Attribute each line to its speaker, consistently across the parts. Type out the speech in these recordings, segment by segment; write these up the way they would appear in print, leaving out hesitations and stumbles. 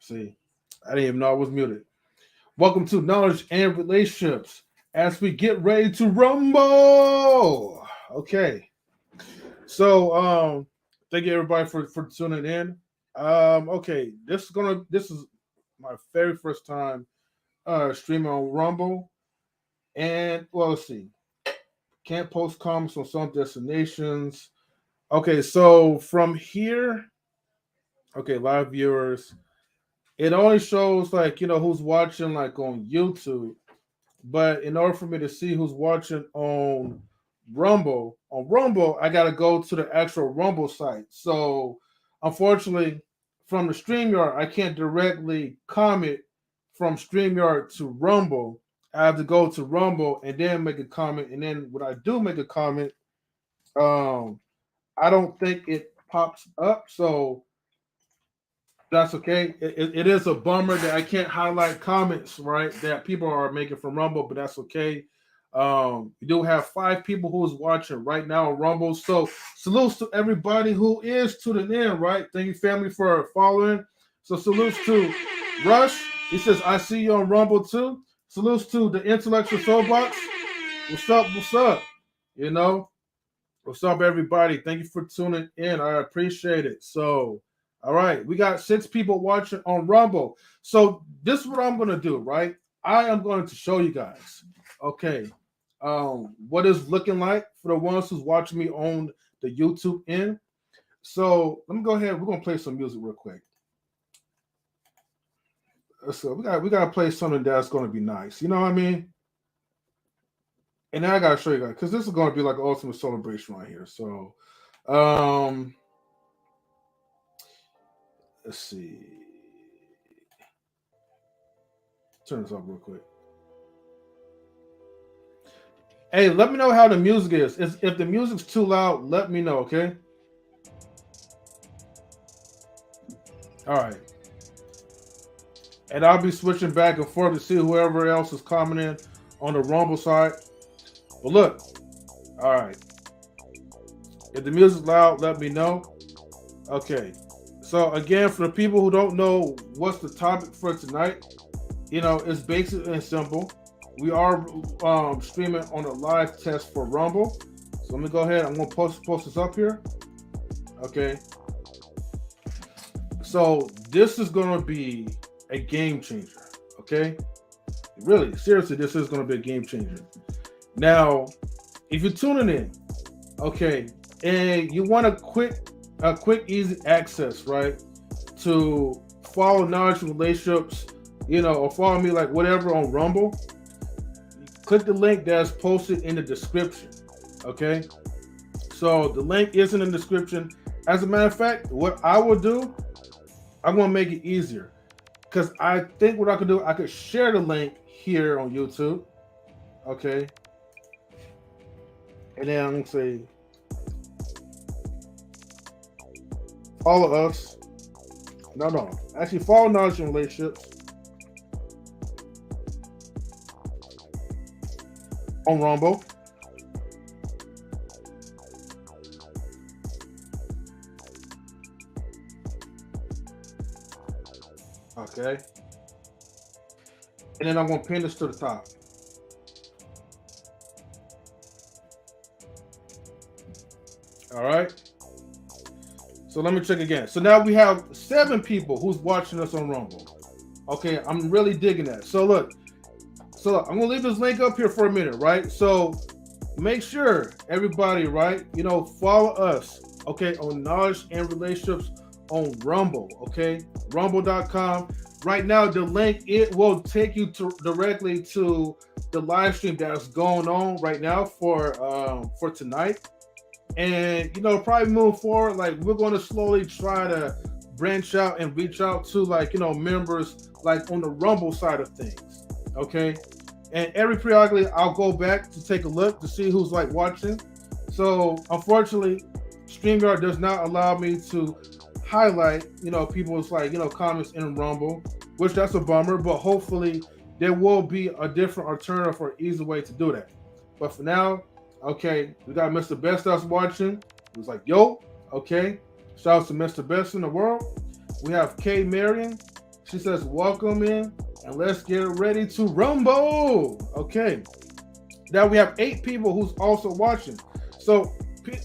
Speaker 1: See, I didn't even know I was muted. Welcome to Knowledge and Relationships as we get ready to rumble. Okay. So thank you everybody for tuning in. Okay, this is my very first time streaming on Rumble. And well, let's see. Can't post comments on some destinations. Okay, so from here, okay, live viewers, it only shows like who's watching like on YouTube. But in order for me to see who's watching on Rumble, I gotta go to the actual Rumble site. So unfortunately, from the StreamYard, I can't directly comment from StreamYard to Rumble. I have to go to Rumble and then make a comment. And then when I do make a comment, um, I don't think it pops up. So that's okay. It is a bummer that I can't highlight comments, right, that people are making from Rumble, but that's okay. We do have 5 people who is watching right now on Rumble. So salutes to everybody who is tuning in, right? Thank you, family, for following. So salutes to Rush. He says, I see you on Rumble too. Salutes to the Intellectual Soulbox. What's up? What's up? You know, what's up, everybody? Thank you for tuning in. I appreciate it. So all right, we got 6 people watching on Rumble. So this is what I'm gonna do, right? I am going to show you guys, okay, what is looking like for the ones who's watching me on the YouTube end. So let me go ahead. We're gonna play some music real quick. So we gotta play something that's gonna be nice. You know what I mean? And then I gotta show you guys because this is gonna be like an ultimate celebration right here. So, um, let's see. Turn this up real quick. Hey, let me know how the music is. If the music's too loud, let me know, okay? All right. And I'll be switching back and forth to see whoever else is commenting on the Rumble side. But look, all right. If the music's loud, let me know. Okay. So again, for the people who don't know what's the topic for tonight, it's basic and simple. We are streaming on a live test for Rumble. So let me go ahead. I'm going to post this up here. Okay. So this is going to be a game changer. Okay. Really, seriously, this is going to be a game changer. Now, if you're tuning in, okay, and you want a quick, easy access, right, to follow Knowledge Relationships, or follow me like whatever on Rumble, click the link that's posted in the description. Okay. So the link is in the description. As a matter of fact, what I will do, I'm going to make it easier because I think what I could do, I could share the link here on YouTube. Okay. And then I'm going to say, follow us. No. Actually, follow Knowledge and Relationships on Rumble. Okay. And then I'm going to pin this to the top. All right. So let me check again. So now we have 7 people who's watching us on Rumble. Okay. I'm really digging that. So look, I'm going to leave this link up here for a minute, right? So make sure everybody, right, follow us, okay, on Knowledge and Relationships on Rumble, okay? Rumble.com. Right now, the link, it will take you directly to the live stream that's going on right now for tonight. And, probably move forward, like we're going to slowly try to branch out and reach out to members like on the Rumble side of things, okay? And every periodically, I'll go back to take a look to see who's like watching. So unfortunately, StreamYard does not allow me to highlight, people's comments in Rumble, which that's a bummer. But hopefully, there will be a different alternative or easy way to do that. But for now, okay, we got Mr. Best that's watching. He was like, yo, okay. Shout out to Mr. Best in the world. We have K. Marion. She says, welcome in and let's get ready to rumble. Okay. Now we have 8 people who's also watching. So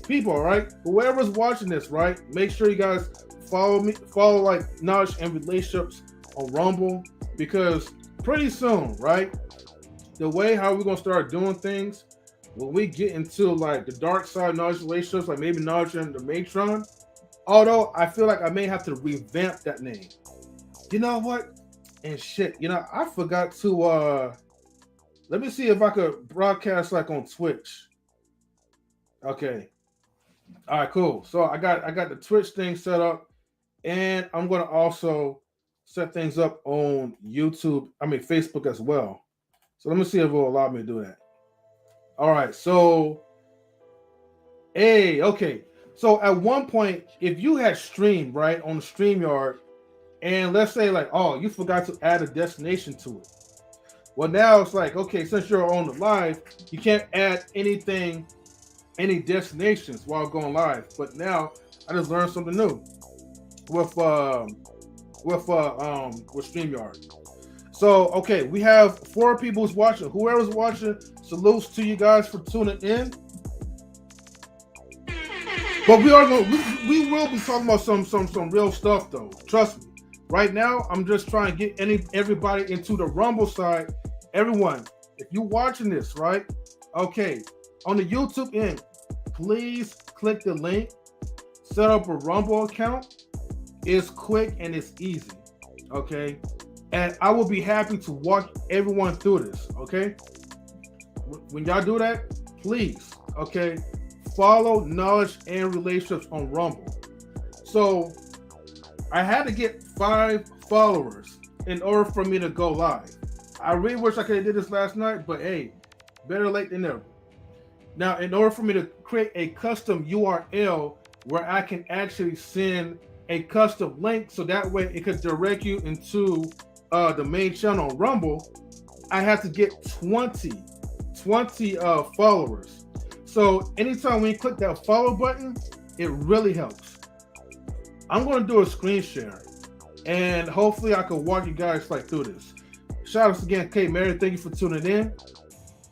Speaker 1: people, right? Whoever's watching this, right? Make sure you guys follow me, follow like Knowledge and Relationships on Rumble, because pretty soon, right? The way how we're gonna start doing things when we get into like the dark side of Knowledge Relationships, like maybe Knowledge and the Matron. Although I feel like I may have to revamp that name. You know what? And shit, I forgot to let me see if I could broadcast like on Twitch. Okay. All right, cool. So I got the Twitch thing set up, and I'm gonna also set things up on YouTube. I mean Facebook as well. So let me see if it will allow me to do that. All right. So okay. So at one point, if you had streamed right on the StreamYard, and let's say like, oh, you forgot to add a destination to it. Well, now it's like, okay, since you're on the live, you can't add anything, any destinations while going live. But now I just learned something new with StreamYard. So okay, we have 4 people who's watching. Whoever's watching, salutes to you guys for tuning in. But we will be talking about some real stuff though. Trust me. Right now, I'm just trying to get everybody into the Rumble side. Everyone, if you're watching this, right? Okay, on the YouTube end, please click the link. Set up a Rumble account. It's quick and it's easy. Okay, and I will be happy to walk everyone through this. Okay, when y'all do that, please, okay, follow Knowledge and Relationships on Rumble. So I had to get 5 followers in order for me to go live. I really wish I could have did this last night, but hey, better late than never. Now, in order for me to create a custom URL where I can actually send a custom link, so that way it could direct you into the main channel on Rumble, I have to get 20 followers. So anytime when you click that follow button, it really helps. I'm going to do a screen share, and hopefully I can walk you guys like through this. Shout out again, Kate Mary. Thank you for tuning in.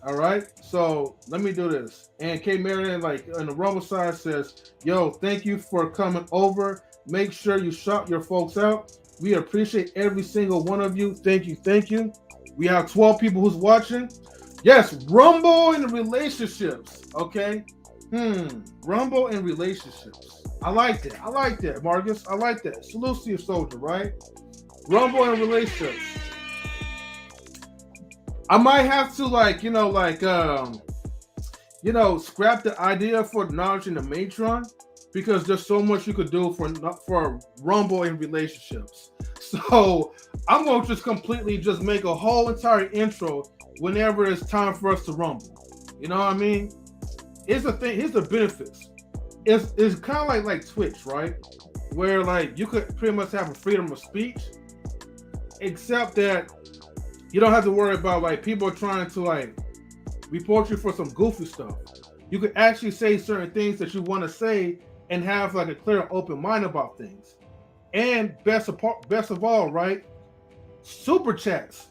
Speaker 1: All right, so let me do this. And Kate Marion, like on the Rumble side, says, "Yo, thank you for coming over. Make sure you shout your folks out. We appreciate every single one of you. Thank you, thank you. We have 12 people who's watching. Yes, Rumble and relationships. Okay, Rumble and relationships. I like that, Marcus. I like that. Salute to your soldier, right? Rumble and relationships. I might have to scrap the idea for Knowledge and the Matron, because there's so much you could do for Rumble and relationships. So I'm going to just completely just make a whole entire intro whenever it's time for us to rumble. You know what I mean? Here's the thing. Here's the benefits. It's kind of like Twitch, right? Where like you could pretty much have a freedom of speech, except that you don't have to worry about like people trying to like report you for some goofy stuff. You could actually say certain things that you want to say and have like a clear, open mind about things. And best of all, right? Super chats,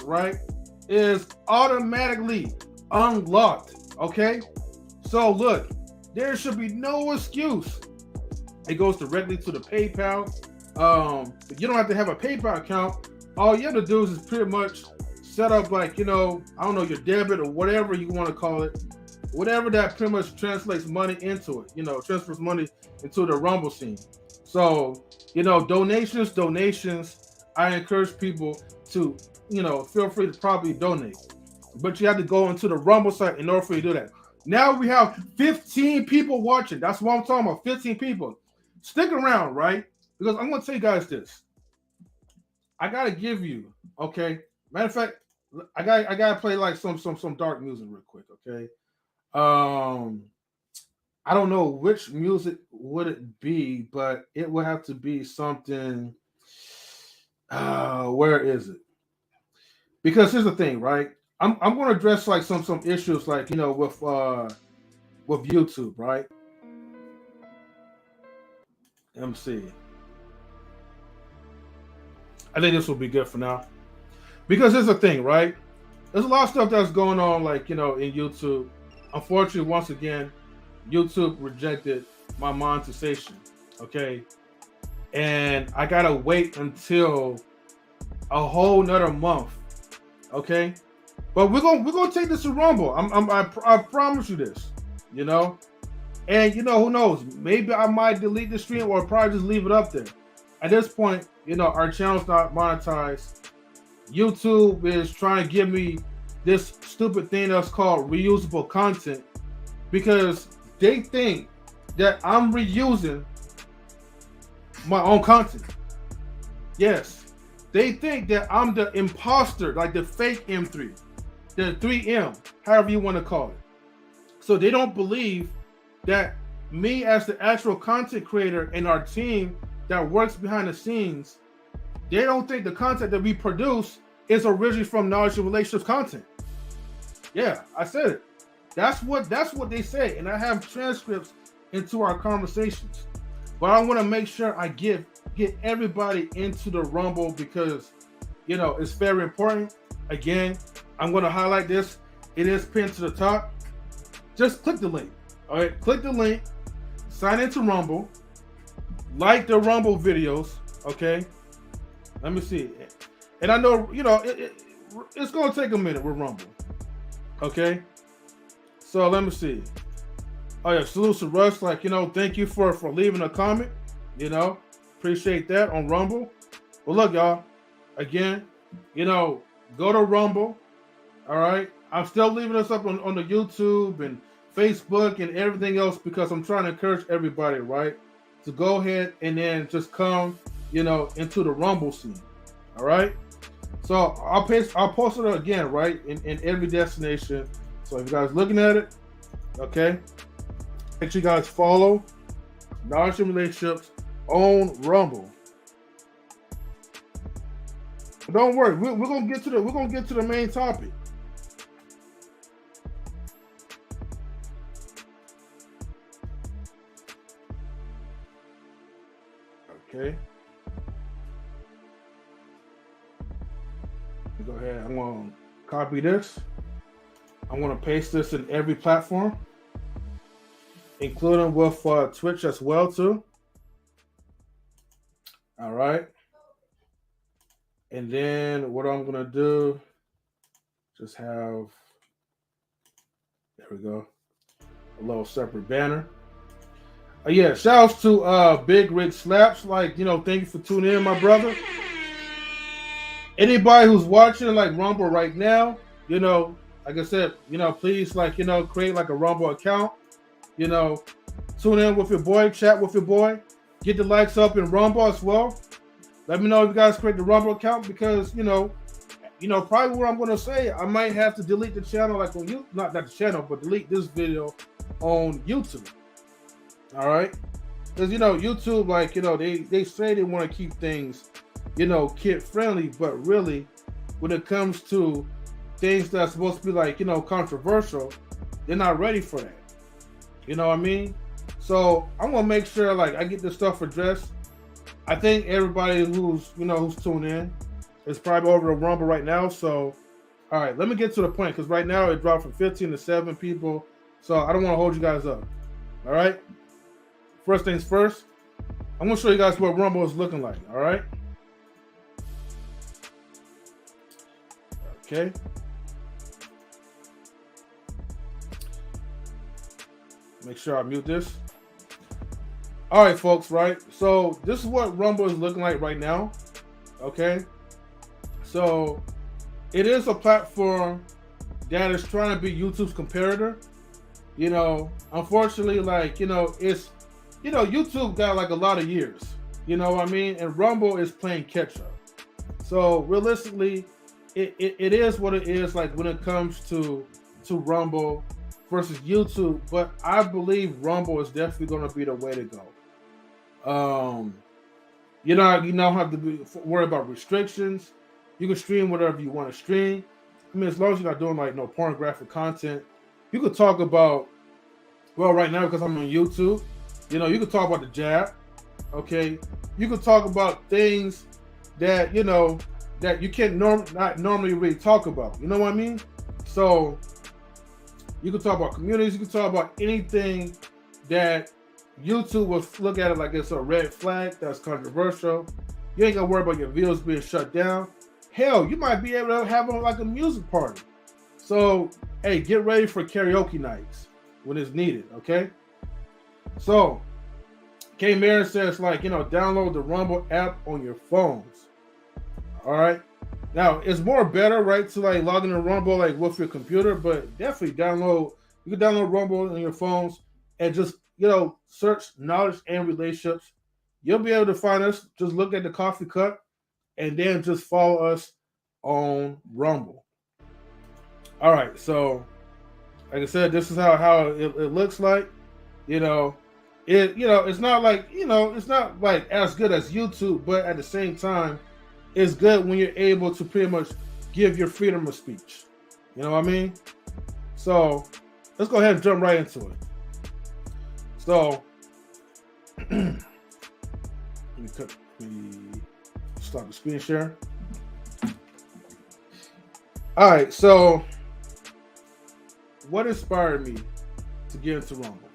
Speaker 1: right, is automatically unlocked. Okay, so look, there should be no excuse. It goes directly to the PayPal. You don't have to have a PayPal account. All you have to do is pretty much set up like, I don't know, your debit or whatever you want to call it, whatever that pretty much translates money into it, transfers money into the Rumble scene. So, donations, I encourage people to, feel free to probably donate. But you have to go into the Rumble site in order for you to do that. Now we have 15 people watching. That's what I'm talking about, 15 people. Stick around, right? Because I'm going to tell you guys this. I got to give you, okay? Matter of fact, I got to play like some dark music real quick, okay? I don't know which music would it be, but it would have to be something. Where is it? Because here's the thing, right? I'm going to address like some issues like with YouTube, right? Let me see. I think this will be good for now. Because here's the thing, right? There's a lot of stuff that's going on, like, in YouTube. Unfortunately, once again, YouTube rejected my monetization. Okay. And I gotta wait until a whole nother month. Okay. But we're gonna take this to Rumble. I promise you this. And who knows? Maybe I might delete the stream or probably just leave it up there. At this point, our channel's not monetized. YouTube is trying to give me this stupid thing that's called reusable content because they think that I'm reusing my own content. Yes, they think that I'm the imposter, like the fake M3, the 3M, however you want to call it. So they don't believe that me as the actual content creator and our team that works behind the scenes, they don't think the content that we produce is originally from knowledge and relationships content. Yeah, I said it. That's what they say, and I have transcripts into our conversations. But I want to make sure I get everybody into the Rumble because it's very important. Again, I'm going to highlight this. It is pinned to the top. Just click the link. All right, click the link. Sign into Rumble. Like the Rumble videos. Okay. Let me see. And I know it's going to take a minute with Rumble. Okay. So let me see. Oh yeah, salute to Rush. Thank you for leaving a comment. Appreciate that on Rumble. Well, look, y'all. Again, go to Rumble. All right. I'm still leaving us up on the YouTube and Facebook and everything else because I'm trying to encourage everybody, right, to go ahead and then just come, into the Rumble scene. All right. So I'll post it again, right, in every destination. So if you guys looking at it, okay, make sure you guys follow Knowledge and Relationships on Rumble. But don't worry, we're gonna get to the main topic. Okay. Go ahead. I'm gonna copy this. I'm gonna paste this in every platform, including with Twitch as well too. All right. And then what I'm gonna do, just have, there we go, a little separate banner. Yeah, shouts to Big Rig Slaps. Thank you for tuning in, my brother. Anybody who's watching Rumble right now, like I said, please create a Rumble account. Tune in with your boy, chat with your boy, get the likes up in Rumble as well. Let me know if you guys create the Rumble account because probably what I'm gonna say, I might have to delete the channel on you, not the channel, but delete this video on YouTube. All right, because YouTube, they say they want to keep things kid friendly, but really when it comes to things that's supposed to be controversial, they're not ready for that. You know what I mean? So I'm gonna make sure I get this stuff addressed. I think everybody who's tuned in is probably over the Rumble right now. So all right, let me get to the point because right now it dropped from 15 to 7 people. So I don't want to hold you guys up. All right. First things first, I'm gonna show you guys what Rumble is looking like. All right. Okay. Make sure I mute this. All right, folks, right? So this is what Rumble is looking like right now. Okay. So it is a platform that is trying to be YouTube's competitor. Unfortunately, it's, YouTube got a lot of years. You know what I mean? And Rumble is playing catch up. So realistically, it is what it is when it comes to Rumble versus YouTube, but I believe Rumble is definitely going to be the way to go. You don't have to worry about restrictions. You can stream whatever you want to stream. I mean, as long as you're not doing no pornographic content, you could talk about, well, right now because I'm on YouTube, you could talk about the jab. Okay, you could talk about things that that you can't not normally really talk about. You know what I mean? So you can talk about communities. You can talk about anything that YouTube will look at it like it's a red flag that's controversial. You ain't gonna worry about your videos being shut down. Hell, you might be able to have like a music party. So, hey, get ready for karaoke nights when it's needed, okay? So, K Marin says, like, download the Rumble app on your phones. All right? Now, it's more better, right, to like log into Rumble like with your computer, but definitely you can download Rumble on your phones and just, search knowledge and relationships. You'll be able to find us. Just look at the coffee cup and then just follow us on Rumble. All right, so like I said, this is how it looks like. It's not like it's not like as good as YouTube, but at the same time, it's good when you're able to pretty much give your freedom of speech. You know what I mean? So let's go ahead and jump right into it. So let me stop the screen share. All right, so what inspired me to get into Rumble?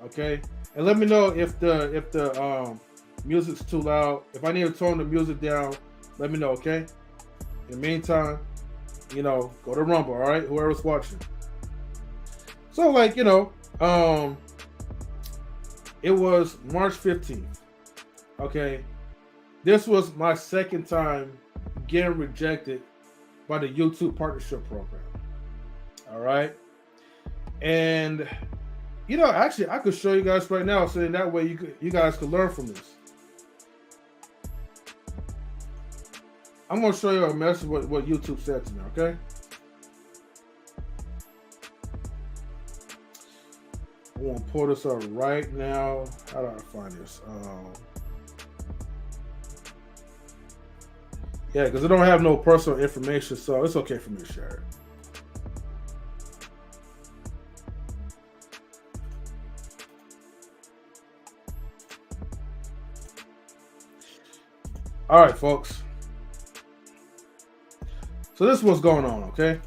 Speaker 1: Okay, and let me know if the music's too loud. If I need to tone the music down, let me know. Okay. In the meantime, go to Rumble. All right, whoever's watching. So like it was March 15th. Okay, this was my second time getting rejected by the YouTube partnership program. All right. And actually I could show you guys right now, so in that way you guys could learn from this. I'm gonna show you a message what YouTube said to me, okay? I want to pull this up right now. How do I find this? Yeah, because I don't have no personal information, so it's okay for me to share it. All right, folks. So this is what's going on, okay?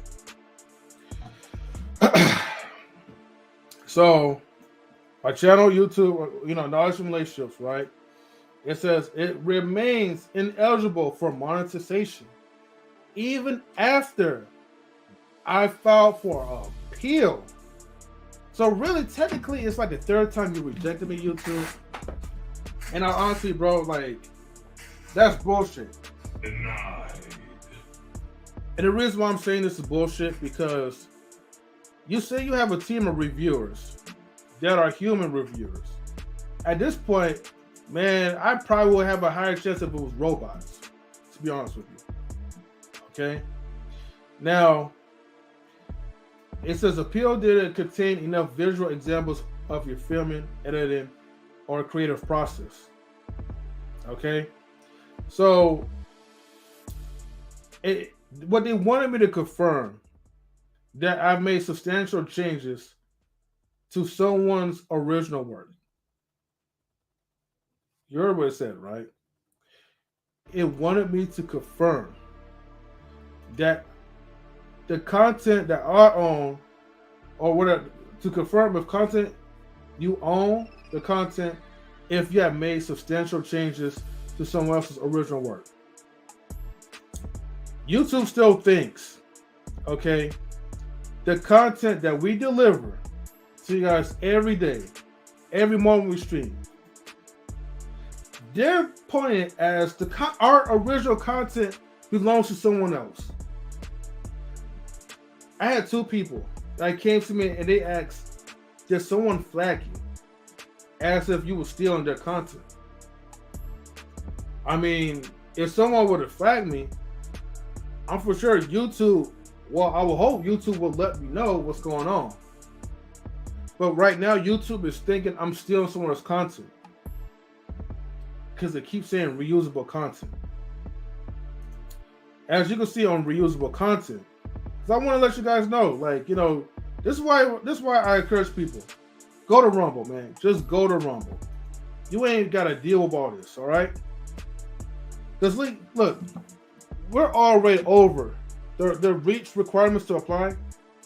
Speaker 1: So my channel, YouTube, Knowledge and Relationships, right? It says it remains ineligible for monetization even after I filed for appeal. So really, technically, it's like the third time you rejected me, YouTube. And I honestly, bro, like, that's bullshit. Denied. And the reason why I'm saying this is bullshit, because you say you have a team of reviewers that are human reviewers. At this point, man, I probably would have a higher chance if it was robots, to be honest with you. Okay? Now, it says appeal didn't contain enough visual examples of your filming, editing, or creative process. Okay? So, what they wanted me to confirm, that I've made substantial changes to someone's original work. You heard what it said, right? It wanted me to confirm that the content that I own, or whatever, to confirm if content you own the content if you have made substantial changes to someone else's original work. YouTube still thinks, okay, the content that we deliver to you guys every day, every moment we stream, they're pointing it as our original content belongs to someone else. I had two people that came to me and they asked, did someone flag you? As if you were stealing their content. I mean, if someone would have flagged me, I'm for sure YouTube, well, I will hope YouTube will let me know what's going on. But right now, YouTube is thinking I'm stealing someone's content, because it keeps saying reusable content. As you can see on reusable content, because I want to let you guys know, like, this is why I encourage people, go to Rumble, man. Just go to Rumble. You ain't got to deal with all this, all right? Because look, we're already over the reach requirements to apply.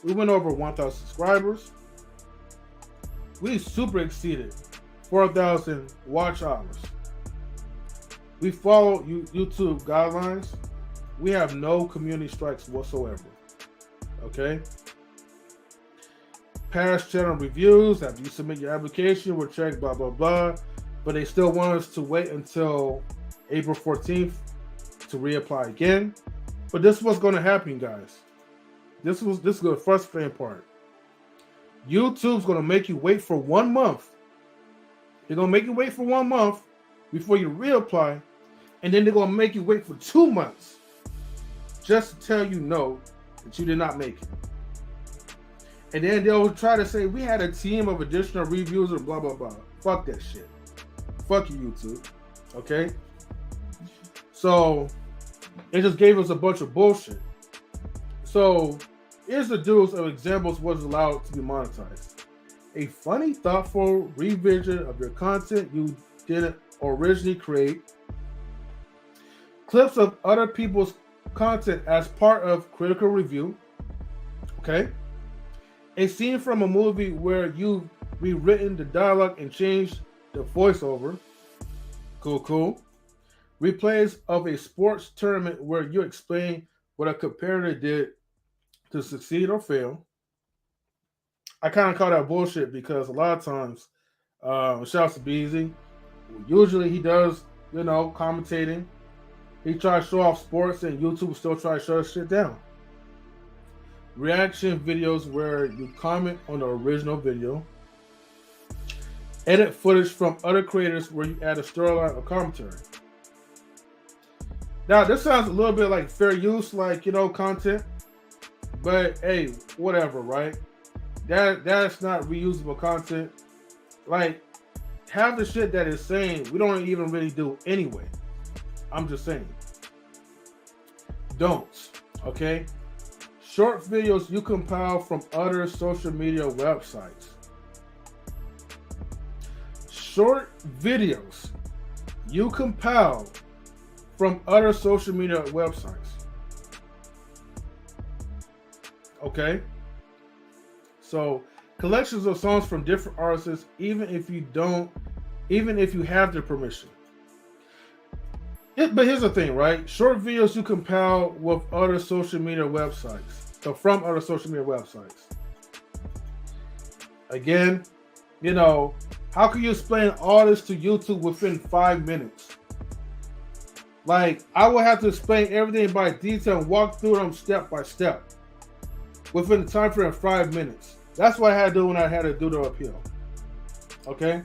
Speaker 1: We went over 1,000 subscribers. We super exceeded 4,000 watch hours. We follow YouTube guidelines. We have no community strikes whatsoever. Okay. Past channel reviews, after you submit your application, we'll check blah blah blah. But they still want us to wait until April 14th to reapply again. But this is what's going to happen, guys. This is the frustrating part. YouTube's going to make you wait for 1 month. They're going to make you wait for 1 month before you reapply, and then they're going to make you wait for 2 months just to tell you no, that you did not make it. And then they'll try to say, we had a team of additional reviews and blah, blah, blah. Fuck that shit. Fuck you, YouTube. Okay? So, it just gave us a bunch of bullshit. So, here's the dues of examples was allowed to be monetized. A funny, thoughtful revision of your content you didn't originally create. Clips of other people's content as part of critical review. Okay? A scene from a movie where you've rewritten the dialogue and changed the voiceover. Cool. Replays of a sports tournament where you explain what a competitor did to succeed or fail. I kind of call that bullshit because a lot of times, shouts to Beezy, usually he does, commentating. He tries to show off sports and YouTube still try to shut shit down. Reaction videos where you comment on the original video. Edit footage from other creators where you add a storyline or commentary. Now, this sounds a little bit like fair use, like, content. But, hey, whatever, right? That's not reusable content. Like, half the shit that is saying, we don't even really do anyway. I'm just saying. Don'ts, okay? Short videos you compile from other social media websites. Short videos you compile from other social media websites. Okay? So, collections of songs from different artists, even if you have their permission. But here's the thing, right? Short videos you compile with other social media websites. So from other social media websites. Again, how can you explain all this to YouTube within 5 minutes? Like, I would have to explain everything by detail and walk through them step by step within the time frame of 5 minutes. That's what I had to do when I had to do the appeal. Okay?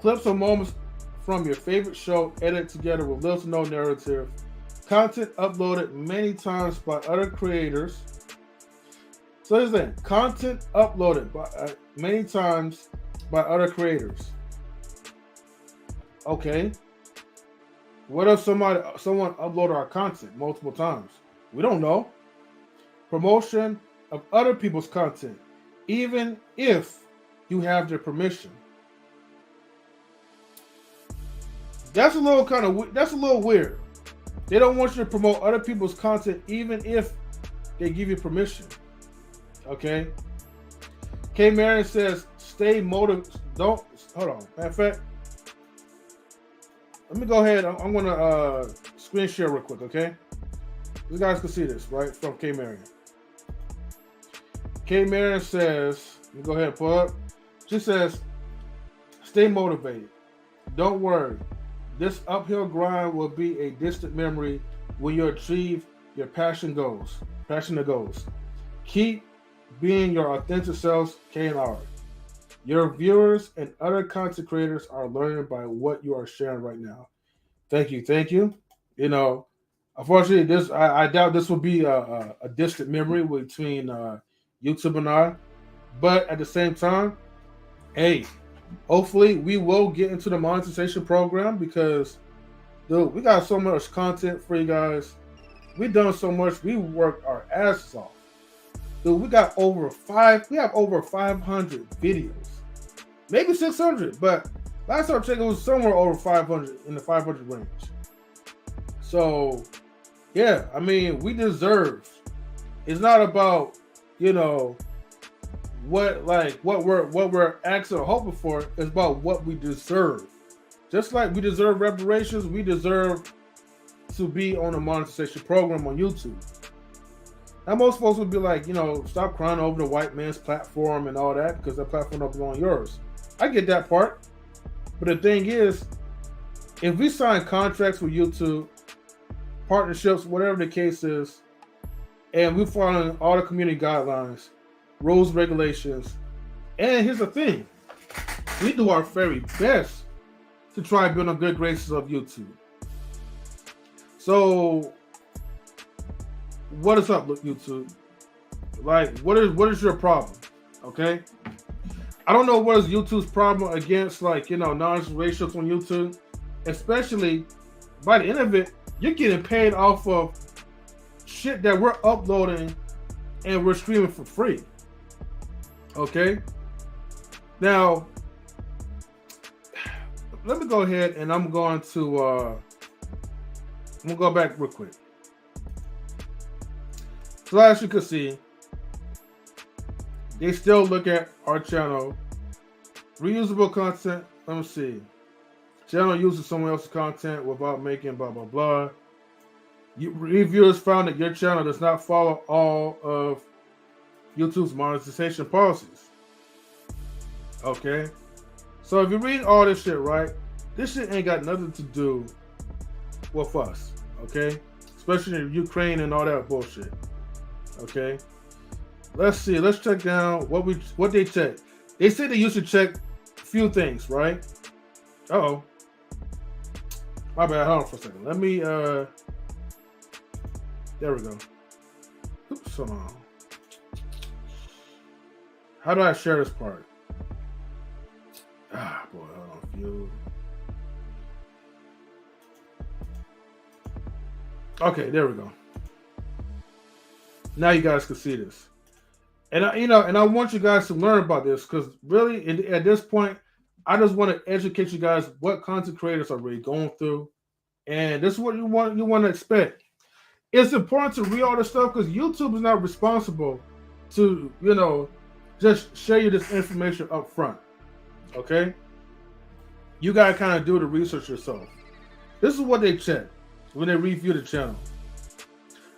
Speaker 1: Clips or moments from your favorite show edited together with little to no narrative. Content uploaded many times by other creators. So here's the thing. Content uploaded by many times by other creators. Okay. What if someone uploaded our content multiple times? We don't know. Promotion of other people's content, even if you have their permission. That's a little weird. They don't want you to promote other people's content even if they give you permission. Okay? K. Marion says, stay motivated. Hold on. Matter of fact, let me go ahead. I'm going to screen share real quick, okay? You guys can see this, right? From K. Marion. K. Marion says, let me go ahead and pull up. She says, stay motivated. Don't worry. This uphill grind will be a distant memory when you achieve your passionate goals. Keep being your authentic selves, K and R. Your viewers and other content creators are learning by what you are sharing right now. Thank you. Unfortunately, I doubt this will be a distant memory between YouTube and I. But at the same time, hey, hopefully we will get into the monetization program because, dude, we got so much content for you guys. We've done so much. We worked our asses off. Dude, we have over 500 videos. Maybe 600, but last time I checked, it was somewhere over 500, in the 500 range. So yeah, I mean, we deserve. It's not about, you know, what we're asking or hoping for. It's about what we deserve. Just like we deserve reparations, we deserve to be on a monetization program on YouTube. Now, most folks would be like, stop crying over the white man's platform and all that because that platform don't belong yours. I get that part. But the thing is, if we sign contracts with YouTube, partnerships, whatever the case is, and we're following all the community guidelines, rules, regulations, and here's the thing, we do our very best to try and build on good graces of YouTube. So, what is up, YouTube? Like, what is your problem? Okay, I don't know what is YouTube's problem against non-racials on YouTube, especially by the end of it, you're getting paid off of shit that we're uploading and we're streaming for free. Okay, now let me go ahead and I'm going to go back real quick. So as you can see, they still look at our channel. Reusable content, let me see. Channel uses someone else's content without making blah, blah, blah. Reviewers found that your channel does not follow all of YouTube's monetization policies. Okay. So if you read all this shit, right, this shit ain't got nothing to do with us. Okay. Especially in Ukraine and all that bullshit. Okay. Let's see. Let's check down what they check. They said they used to check a few things, right? Uh-oh. My bad. Hold on for a second. Let me there we go. Oops, hold on. How do I share this part? Ah, boy, hold on. View. Okay, there we go. Now you guys can see this. And I want you guys to learn about this because really at this point, I just want to educate you guys what content creators are really going through. And this is what you want to expect. It's important to read all this stuff because YouTube is not responsible to, just share you this information up front. Okay? You gotta kind of do the research yourself. This is what they check when they review the channel.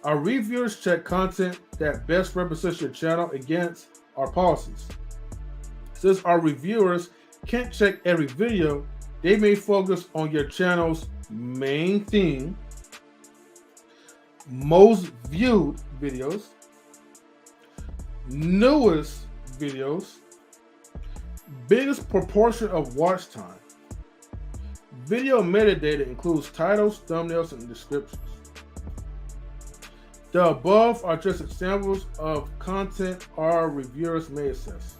Speaker 1: Our reviewers check content that best represents your channel against our policies. Since our reviewers can't check every video, they may focus on your channel's main theme, most viewed videos, newest videos, biggest proportion of watch time. Video metadata includes titles, thumbnails, and descriptions. The above are just examples of content our reviewers may assess.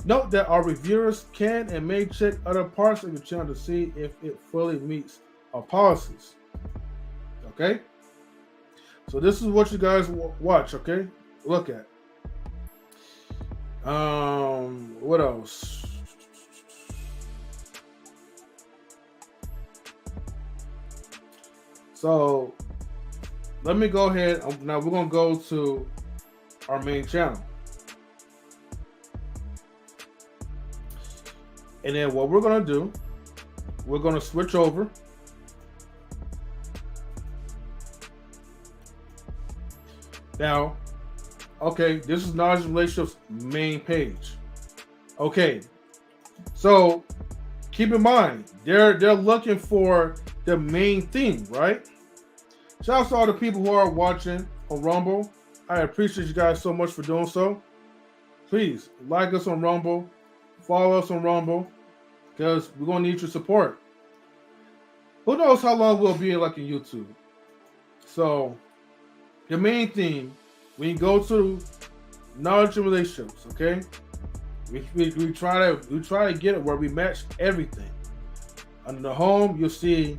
Speaker 1: Note that our reviewers can and may check other parts of your channel to see if it fully meets our policies. Okay? So this is what you guys watch, okay? Look at. What else? So let me go ahead. Now we're going to go to our main channel. And then what we're going to do, we're going to switch over. Now, okay, this is Knowledge Relationships main page. Okay, so keep in mind, they're looking for the main thing, right? Shout out to all the people who are watching on Rumble. I appreciate you guys so much for doing so. Please like us on Rumble, follow us on Rumble, because we're gonna need your support. Who knows how long we'll be like in YouTube? So the main thing, when you go to Knowledge and Relationships, okay, we try to get it where we match everything. Under the home, you'll see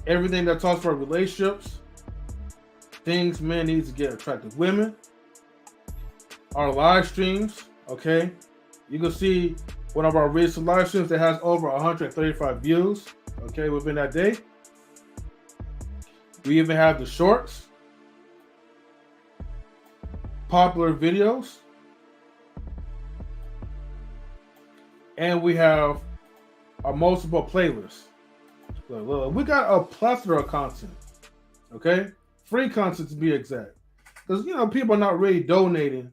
Speaker 1: everything that talks about relationships, things men need to get attractive women, our live streams, okay? You can see one of our recent live streams that has over 135 views, okay, within that day. We even have the shorts, popular videos, and we have our multiple playlists. Look, we got a plethora of content, okay? Free content to be exact. Because, people are not really donating,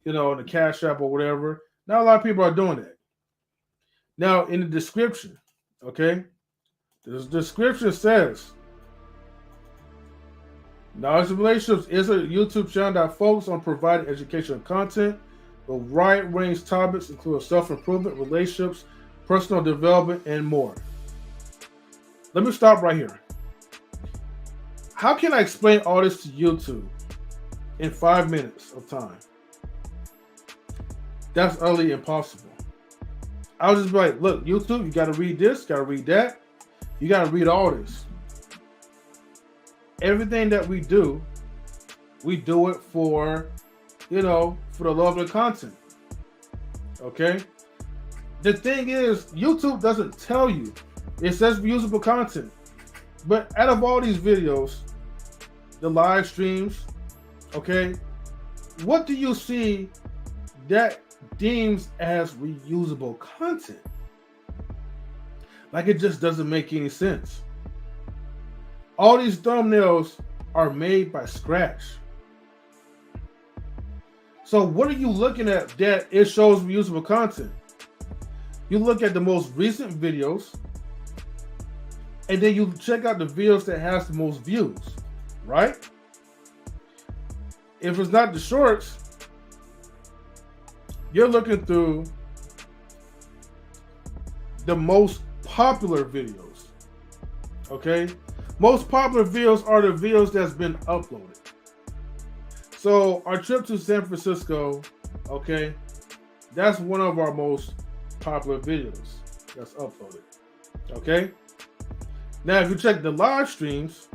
Speaker 1: in the Cash App or whatever. Not a lot of people are doing that. Now, in the description, okay? The description says, Knowledge of Relationships is a YouTube channel that focuses on providing educational content with wide range topics, including self-improvement, relationships, personal development, and more. Let me stop right here. How can I explain all this to YouTube in 5 minutes of time? That's utterly impossible. I'll just be like, look, YouTube, you got to read this, got to read that. You got to read all this. Everything that we do it for, for the love of the content. Okay? The thing is, YouTube doesn't tell you. It says usable content. But out of all these videos, the live streams, okay, what do you see that deems as reusable content? Like, it just doesn't make any sense. All these thumbnails are made by scratch. So what are you looking at that it shows reusable content? You look at the most recent videos, and then you check out the videos that has the most views, right? If it's not the shorts, you're looking through the most popular videos, okay? Most popular videos are the videos that's been uploaded. So our trip to San Francisco, okay, that's one of our most popular videos that's uploaded, okay? Now, if you check the live streams,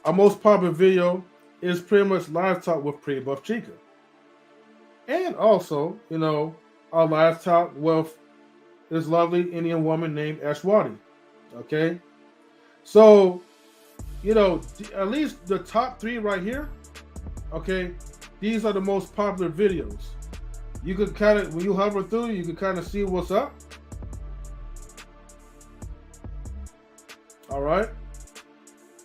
Speaker 1: our most popular video is pretty much live talk with Pretty Buff Chica. And also, our live talk with this lovely Indian woman named Ashwati. Okay? So, at least the top 3 right here, okay, these are the most popular videos. You could kind of, when you hover through, you can kind of see what's up. All right.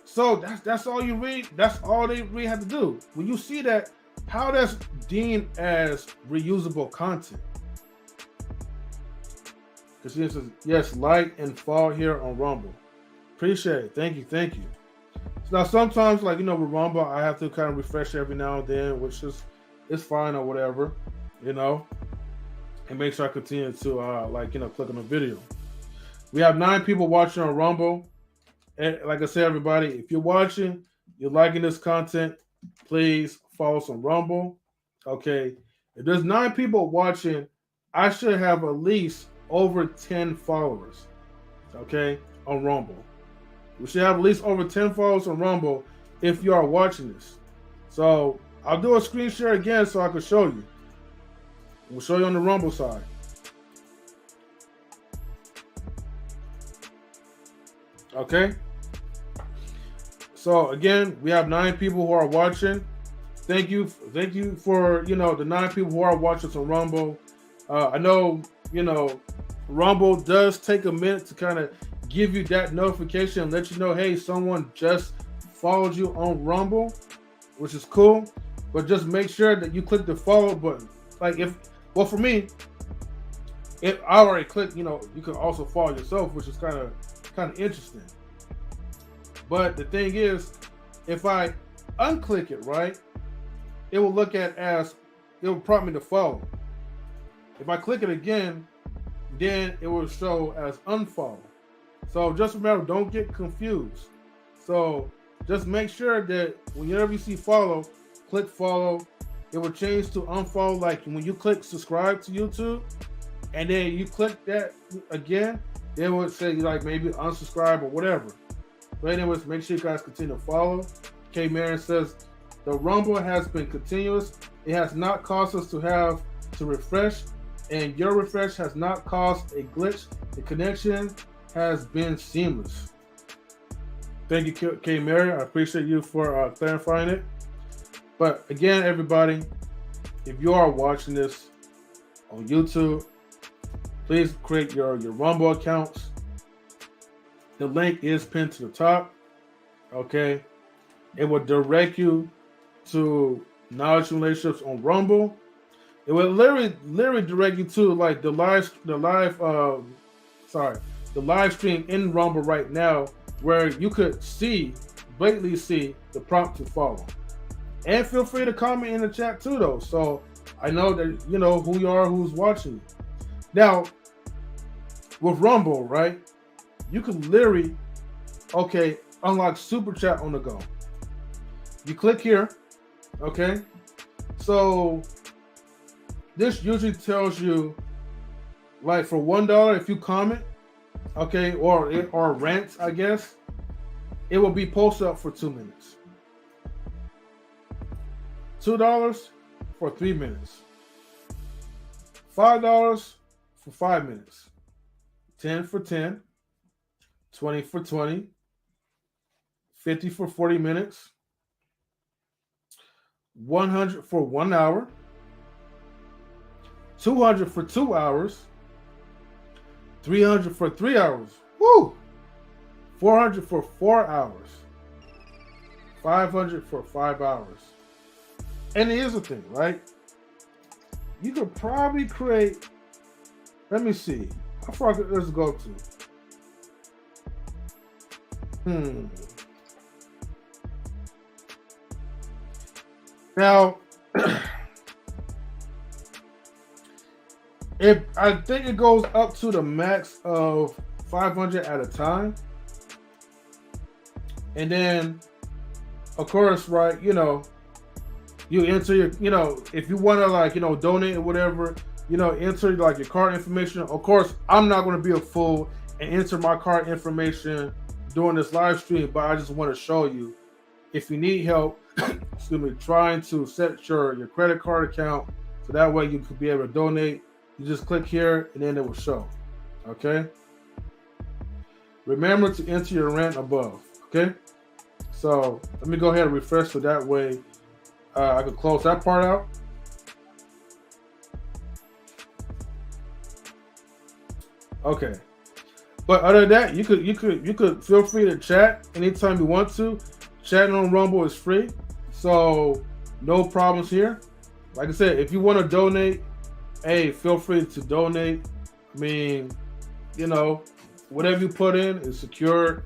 Speaker 1: So that's all you read. That's all they really have to do. When you see that, how that's deemed as reusable content. Because he says, yes, like and follow here on Rumble. Appreciate it. Thank you. So now sometimes, like, with Rumble, I have to kind of refresh every now and then, which is fine or whatever, and make sure I continue to click on the video. We have 9 people watching on Rumble. And like I said, everybody, if you're watching, you're liking this content, please follow us on Rumble. Okay. If there's 9 people watching, I should have at least over 10 followers. Okay. On Rumble. We should have at least over 10 followers on Rumble if you are watching this. So I'll do a screen share again so I can show you. We'll show you on the Rumble side. Okay. So again, we have 9 people who are watching. Thank you for the 9 people who are watching on Rumble. I know Rumble does take a minute to kind of give you that notification and let you know, hey, someone just followed you on Rumble, which is cool. But just make sure that you click the follow button. For me, if I already clicked, you can also follow yourself, which is kind of interesting. But the thing is, if I unclick it, right, it will look at as, it will prompt me to follow. If I click it again, then it will show as unfollow. So just remember, don't get confused. So just make sure that whenever you see follow, click follow. It will change to unfollow. Like when you click subscribe to YouTube, and then you click that again, it would say like maybe unsubscribe or whatever. But anyways, make sure you guys continue to follow. K. Marion says, the Rumble has been continuous. It has not caused us to have to refresh, and your refresh has not caused a glitch. The connection has been seamless. Thank you, K. Mary. I appreciate you for clarifying it. But again, everybody, if you are watching this on YouTube, please create your Rumble accounts. The link is pinned to the top. Okay. It will direct you to Knowledge Relationships on Rumble. It will literally direct you to like the live stream in Rumble right now, where you could blatantly see the prompt to follow. And feel free to comment in the chat too, though. So I know that you know who you are, who's watching. Now, with Rumble, right? You can literally, unlock Super Chat on the go. You click here, okay? So this usually tells you, like for $1 if you comment, okay, or rant, I guess, it will be posted up for 2 minutes. $2 for 3 minutes. $5 for 5 minutes. 10 for 10. 20 for 20. 50 for 40 minutes. 100 for 1 hour. 200 for 2 hours. 300 for 3 hours. Woo! 400 for 4 hours. 500 for 5 hours. And here's the thing, right? You could probably create, let me see. How far does it go to? Now, I think it goes up to the max of 500 at a time. And then, of course, right, you enter your, if you want to donate or whatever, enter like your card information. Of course, I'm not going to be a fool and enter my card information during this live stream, but I just want to show you, if you need help, excuse me, trying to set your credit card account so that way you could be able to donate, you just click here and then it will show. Okay. Remember to enter your rent above. Okay. So let me go ahead and refresh so that way I could close that part out. Okay. But other than that, you could feel free to chat anytime you want to. Chatting on Rumble is free, so no problems here. Like I said, if you want to donate, hey, feel free to donate. I mean, whatever you put in is secured.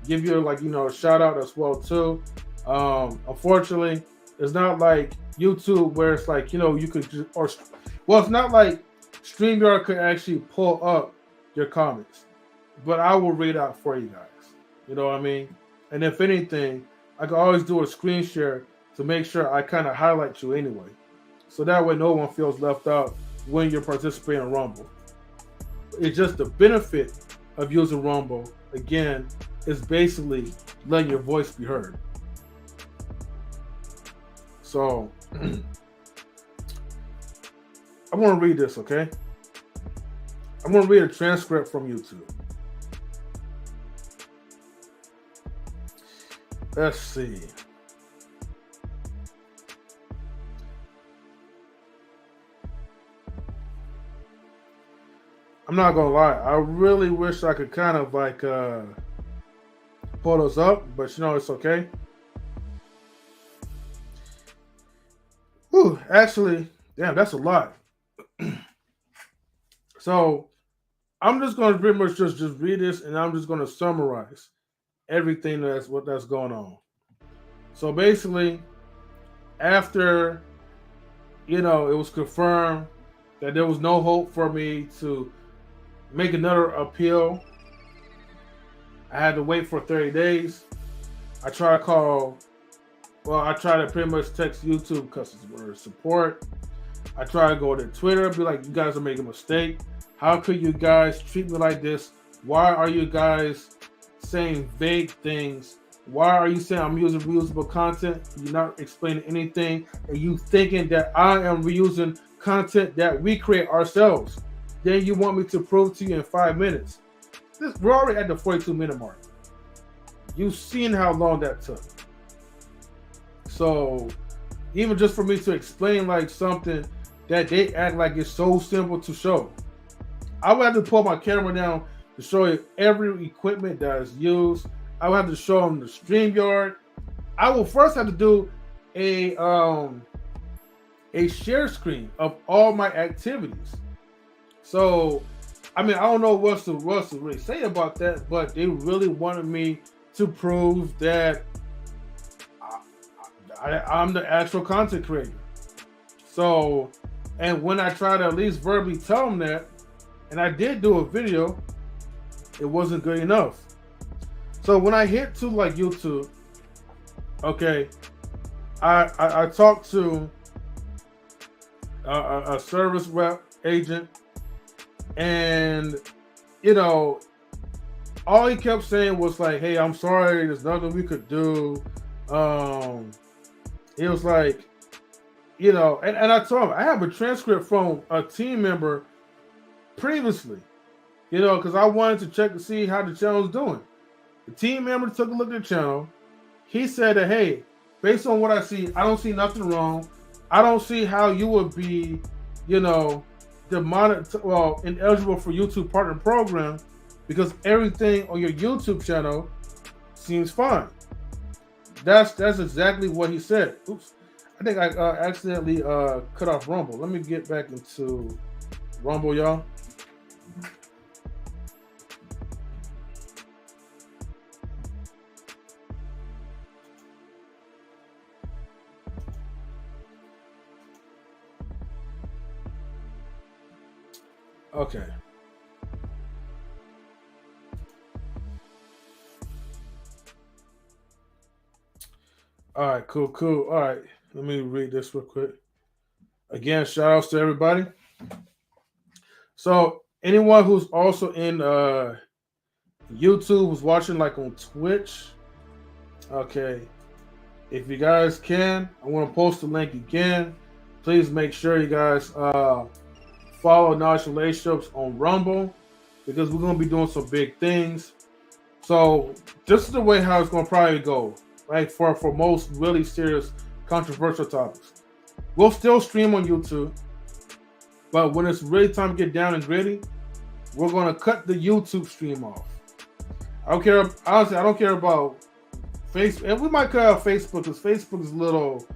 Speaker 1: Give you a shout out as well too. Unfortunately, it's not like YouTube where it's like you could just, it's not like StreamYard could actually pull up your comments, but I will read out for you guys. You know what I mean? And if anything, I can always do a screen share to make sure I kind of highlight you anyway. So that way no one feels left out when you're participating in Rumble. It's just the benefit of using Rumble, again, is basically letting your voice be heard. So I'm going to read this, okay? I'm going to read a transcript from YouTube. Let's see. I'm not gonna lie. I really wish I could kind of pull those up, but it's okay. Whew, actually, damn, that's a lot. So I'm just gonna pretty much just read this, and I'm just gonna summarize everything that's going on. So basically, after it was confirmed that there was no hope for me to make another appeal, I had to wait for 30 days. I tried to pretty much text YouTube customer support. I tried to go to Twitter, be like, you guys are making a mistake. How could you guys treat me like this? Why are you guys saying vague things? Why are you saying I'm using reusable content? You're not explaining anything. Are you thinking that I am reusing content that we create ourselves? Then you want me to prove to you in 5 minutes. We're already at the 42-minute mark. You've seen how long that took. So even just for me to explain like something that they act like it's so simple to show, I would have to pull my camera down to show you every equipment that is used. I would have to show them the StreamYard. I will first have to do a share screen of all my activities. So, I mean, I don't know what to really say about that, but they really wanted me to prove that I'm the actual content creator. So, and when I try to at least verbally tell them that, and I did do a video, it wasn't good enough. So when I hit to like YouTube, okay, I talked to a service rep agent, and you know, all he kept saying was like, "Hey, I'm sorry, there's nothing we could do." He was like, you know, and I told him I have a transcript from a team member previously, you know, because I wanted to check to see how the channel's doing. The team member took a look at the channel. He said that, hey, based on what I see, I don't see nothing wrong. I don't see how you would be, you know, ineligible for YouTube Partner Program because everything on your YouTube channel seems fine. That's exactly what he said. Oops, I think I accidentally cut off Rumble. Let me get back into Rumble, y'all. Okay. All right, cool. All right, let me read this real quick. Again, shout outs to everybody. So anyone who's also in YouTube, who's watching like on Twitch, okay, if you guys can, I want to post the link again. Please make sure you guys follow Knowledge Relationships on Rumble because we're going to be doing some big things. So this is the way how it's going to probably go, right? For most really serious, controversial topics. We'll still stream on YouTube, but when it's really time to get down and gritty, we're going to cut the YouTube stream off. I don't care. Honestly, I don't care about Facebook. And we might cut out Facebook because Facebook is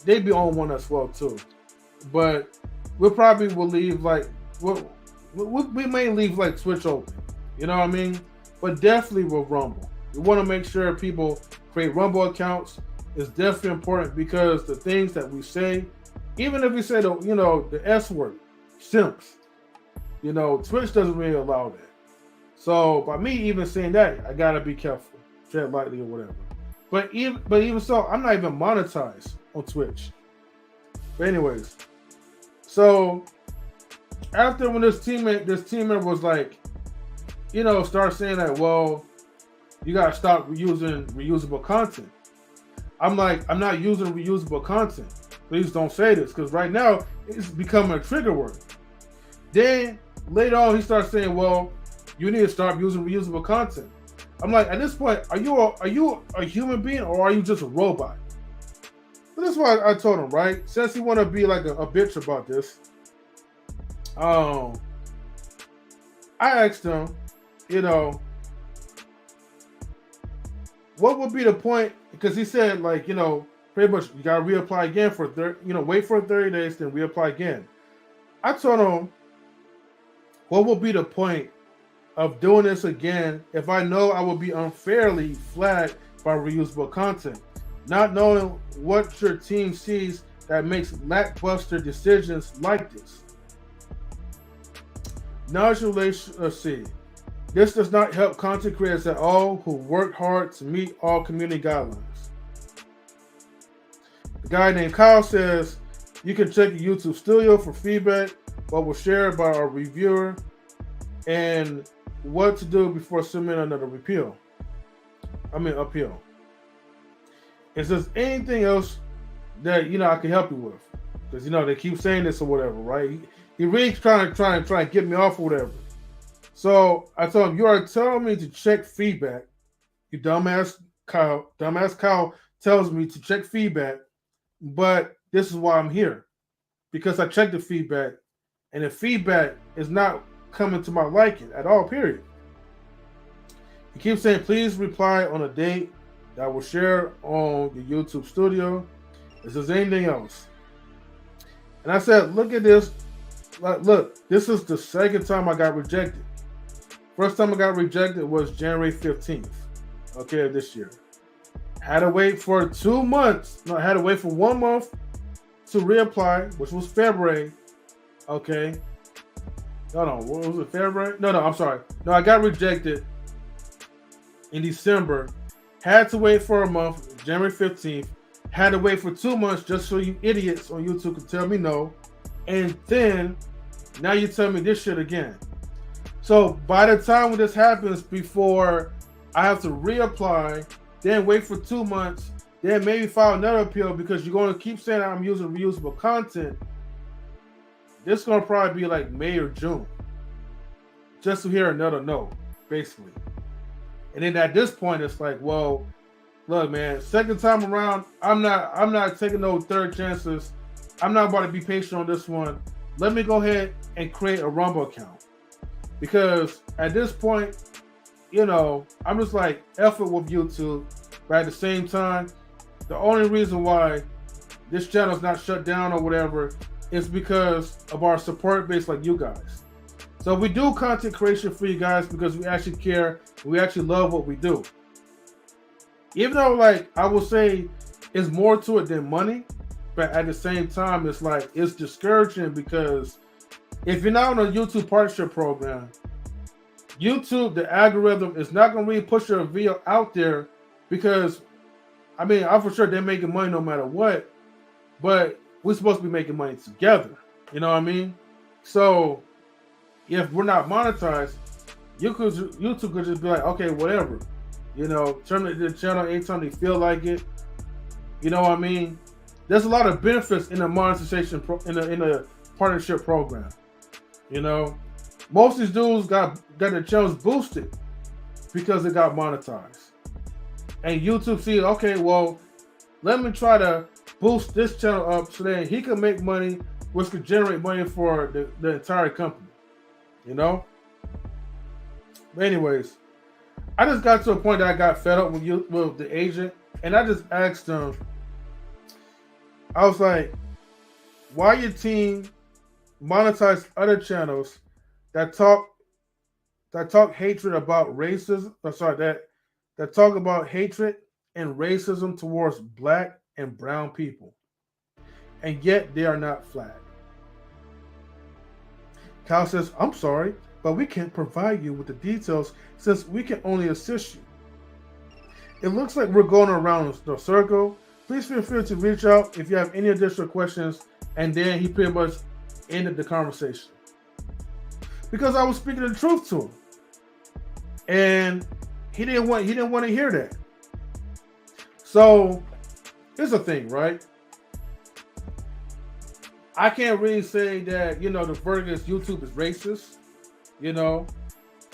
Speaker 1: they be on one as well too. But we probably will leave like, we may leave like Twitch open. You know what I mean? But definitely with Rumble. We want to make sure people create Rumble accounts. It's definitely important because the things that we say, even if we say the S word, simps, Twitch doesn't really allow that. So by me even saying that, I gotta be careful, tread lightly or whatever. But even so, I'm not even monetized on Twitch. But anyways, so after when this team member was like, start saying that, well, you gotta stop using reusable content. I'm like, I'm not using reusable content. Please don't say this, because right now it's becoming a trigger word. Then later on, he starts saying, well, you need to start using reusable content. I'm like, at this point, are you a human being or are you just a robot? But that's why I told him, right? Since he want to be like a bitch about this, I asked him, what would be the point? Because he said, like, pretty much you gotta reapply again for wait for 30 days, then reapply again. I told him, what will be the point of doing this again if I know I will be unfairly flagged by reusable content, not knowing what your team sees that makes lackluster decisions like this. Let's see. This does not help content creators at all who work hard to meet all community guidelines. A guy named Kyle says, you can check your YouTube studio for feedback, what was shared by our reviewer, and what to do before submitting another appeal. Is there anything else that I can help you with? Because they keep saying this or whatever, right? He really trying to get me off or whatever. So I told him, you are telling me to check feedback. You dumbass Kyle tells me to check feedback, but this is why I'm here. Because I checked the feedback, and the feedback is not coming to my liking at all, period. He keeps saying, please reply on a date that I will share on the YouTube studio. If there's anything else. And I said, look at this. Like, look, this is the second time I got rejected. First time I got rejected was January 15th, okay, of this year. Had to wait for 2 months. No, I had to wait for 1 month to reapply, which was February. Okay. No, what was it, February? No, I'm sorry. No, I got rejected in December. Had to wait for a month, January 15th. Had to wait for 2 months just so you idiots on YouTube could tell me no. And then, now you tell me this shit again. So by the time when this happens, before I have to reapply, then wait for 2 months, then maybe file another appeal because you're going to keep saying I'm using reusable content. This is going to probably be like May or June. Just to hear another no, basically. And then at this point, it's like, well, look, man, second time around, I'm not taking no third chances. I'm not about to be patient on this one. Let me go ahead and create a Rumble account. Because at this point, you know, I'm just like, F it with YouTube. But at the same time, the only reason why this channel is not shut down or whatever is because of our support base like you guys. So we do content creation for you guys because we actually care. We actually love what we do. Even though, like, I will say it's more to it than money, but at the same time, it's like, it's discouraging because if you're not on a YouTube partnership program, YouTube, the algorithm is not going to really push your video out there because, I mean, I'm for sure they're making money no matter what, but we're supposed to be making money together. You know what I mean? So if we're not monetized, YouTube could just be like, okay, whatever. You know, terminate the channel anytime they feel like it. You know what I mean? There's a lot of benefits in the monetization in the partnership program. You know, most of these dudes got their channels boosted because they got monetized. And YouTube sees, okay, well, let me try to boost this channel up so that he can make money, which could generate money for the entire company. You know? But anyways, I just got to a point that I got fed up with the agent, and I just asked him, I was like, why your team monetize other channels that talk hatred about racism? That talk about hatred and racism towards black and brown people, and yet they are not flagged. Kyle says, I'm sorry, but we can't provide you with the details since we can only assist you. It looks like we're going around the circle. Please feel free to reach out if you have any additional questions. And then he pretty much ended the conversation because I was speaking the truth to him, and he didn't want to hear that. So here's the thing, right? I can't really say that, you know, the verdict is YouTube is racist. You know,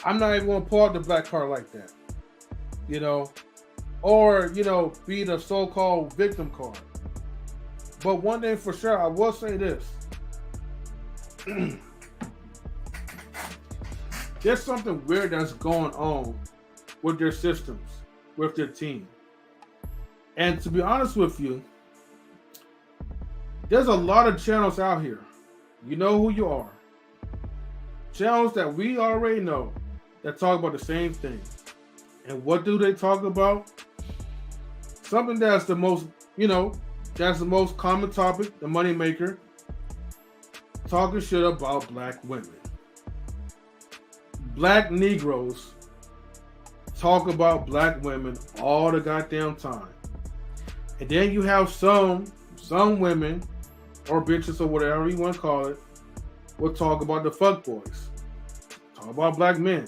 Speaker 1: I'm not even going to pull out the black card like that. You know, or, you know, be the so-called victim card. But one thing for sure, I will say this. There's something weird that's going on with their systems, with their team. And to be honest with you, there's a lot of channels out here. You know who you are. Channels that we already know that talk about the same thing. And what do they talk about? Something that's the most, you know, that's the most common topic, the money maker. Talking shit about black women. Black Negroes talk about black women all the goddamn time. And then you have some women or bitches or whatever you want to call it will talk about the fuckboys. Talk about black men.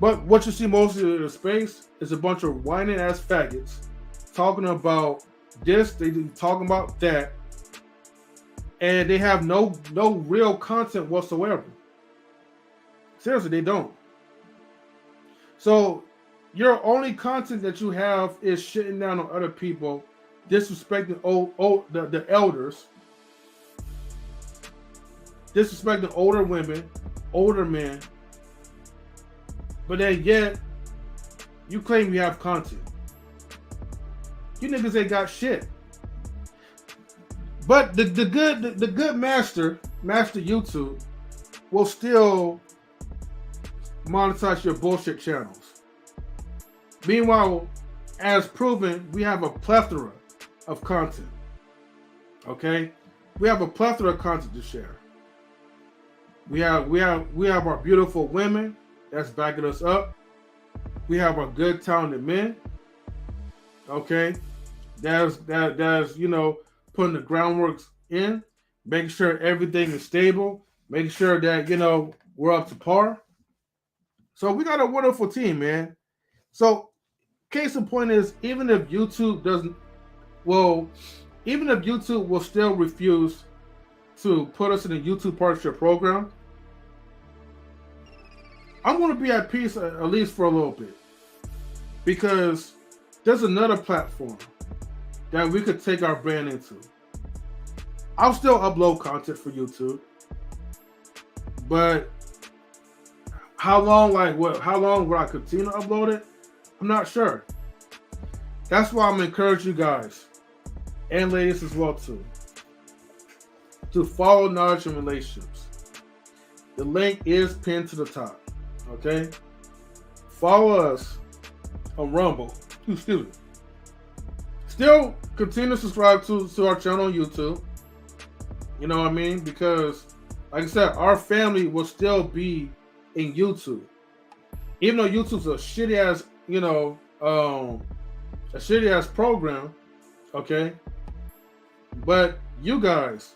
Speaker 1: But what you see mostly in the space is a bunch of whining ass faggots talking about this, they talking about that, and they have no real content whatsoever. Seriously, they don't. So Your only content that you have is shitting down on other people, disrespecting the elders, disrespecting older women, older men, but then yet you claim you have content. You niggas ain't got shit. But the good master YouTube will still monetize your bullshit channels. Meanwhile, as proven, we have a plethora of content. Okay? We have a plethora of content to share. We have our beautiful women that's backing us up. We have our good talented men. Okay? That's you know, putting the groundwork in, making sure everything is stable, making sure that, you know, we're up to par. So we got a wonderful team, man. So case in point is, even if YouTube will still refuse to put us in the YouTube partnership program, I'm going to be at peace at least for a little bit, because there's another platform that we could take our brand into. I'll still upload content for YouTube, but how long will I continue to upload it? I'm not sure. That's why I'm encouraging you guys, and ladies as well too, to follow Knowledge and Relationships. The link is pinned to the top. Okay? Follow us on Rumble. Excuse me. Still continue to subscribe to our channel on YouTube. You know what I mean? Because, like I said, our family will still be in YouTube. Even though YouTube's a shitty ass, you know, a shitty ass program, okay? But you guys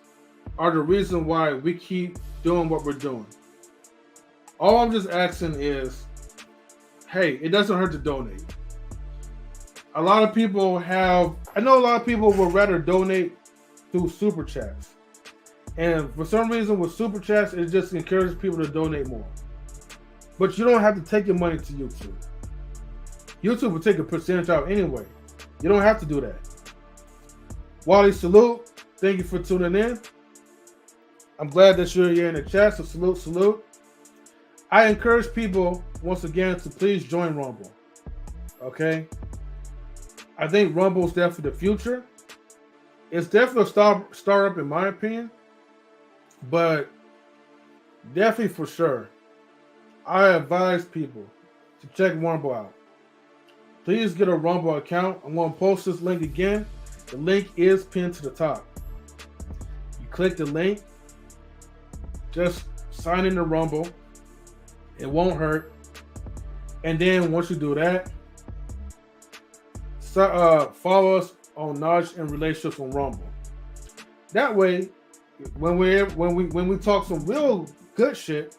Speaker 1: are the reason why we keep doing what we're doing. All I'm just asking is, hey, it doesn't hurt to donate. I know a lot of people would rather donate through super chats. And for some reason with super chats, it just encourages people to donate more. But you don't have to take your money to YouTube. YouTube will take a percentage out anyway. You don't have to do that. Wally, salute. Thank you for tuning in. I'm glad that you're here in the chat, so salute. I encourage people, once again, to please join Rumble. Okay? I think Rumble is definitely the future. It's definitely a startup in my opinion. But definitely for sure, I advise people to check Rumble out. Please get a Rumble account. I'm going to post this link again. The link is pinned to the top. You click the link, just sign in to Rumble. It won't hurt. And then once you do that, follow us on Knowledge and Relationships on Rumble. That way, when we talk some real good shit,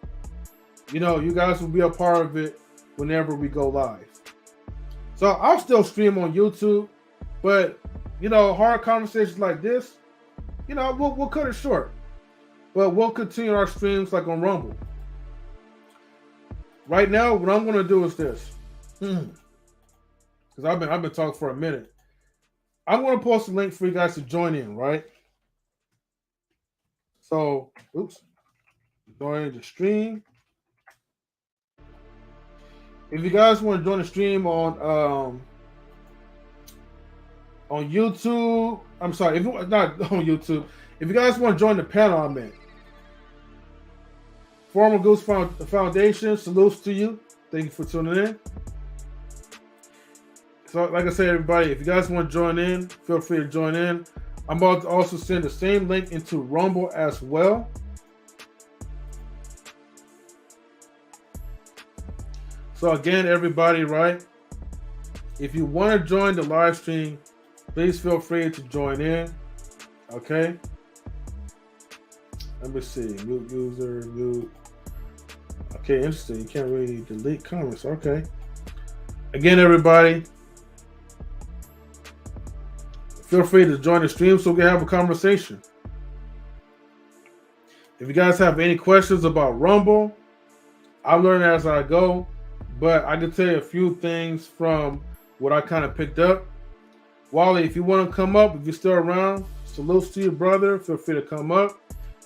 Speaker 1: you know, you guys will be a part of it whenever we go live. So I'll still stream on YouTube, but you know, hard conversations like this, you know, we'll cut it short. But we'll continue our streams like on Rumble. Right now, what I'm going to do is this, because I've been talking for a minute. I'm going to post a link for you guys to join in, right? So, join the stream. If you guys want to join the stream on YouTube, I'm sorry, if you not on YouTube, if you guys want to join the panel I'm in, Former Goose Foundation, salutes to you. Thank you for tuning in. So, like I said, everybody, if you guys want to join in, feel free to join in. I'm about to also send the same link into Rumble as well. So again, everybody, right? If you want to join the live stream, please feel free to join in. Okay. Let me see. Mute user, mute. Okay, interesting. You can't really delete comments. Okay. Again, everybody, feel free to join the stream so we can have a conversation. If you guys have any questions about Rumble, I learn as I go. but I can tell you a few things from what I kind of picked up. Wally, if you want to come up, if you're still around, salutes to your brother. Feel free to come up.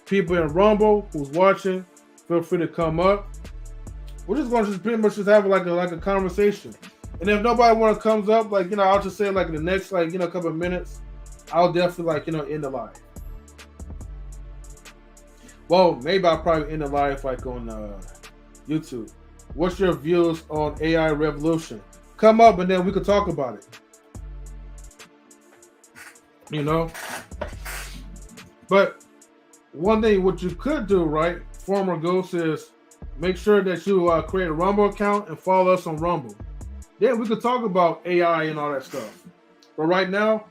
Speaker 1: People in Rumble who's watching, feel free to come up. We're just going to pretty much just have like a conversation. And if nobody want to comes up, like, you know, I'll just say like in the next, like, you know, couple of minutes, I'll definitely, like, you know, end the live. Well, maybe I'll probably end the live like on YouTube. What's your views on AI revolution? Come up and then we could talk about it. You know? But one thing what you could do, right, former Ghost, is make sure that you create a Rumble account and follow us on Rumble. Then we could talk about AI and all that stuff. But right now,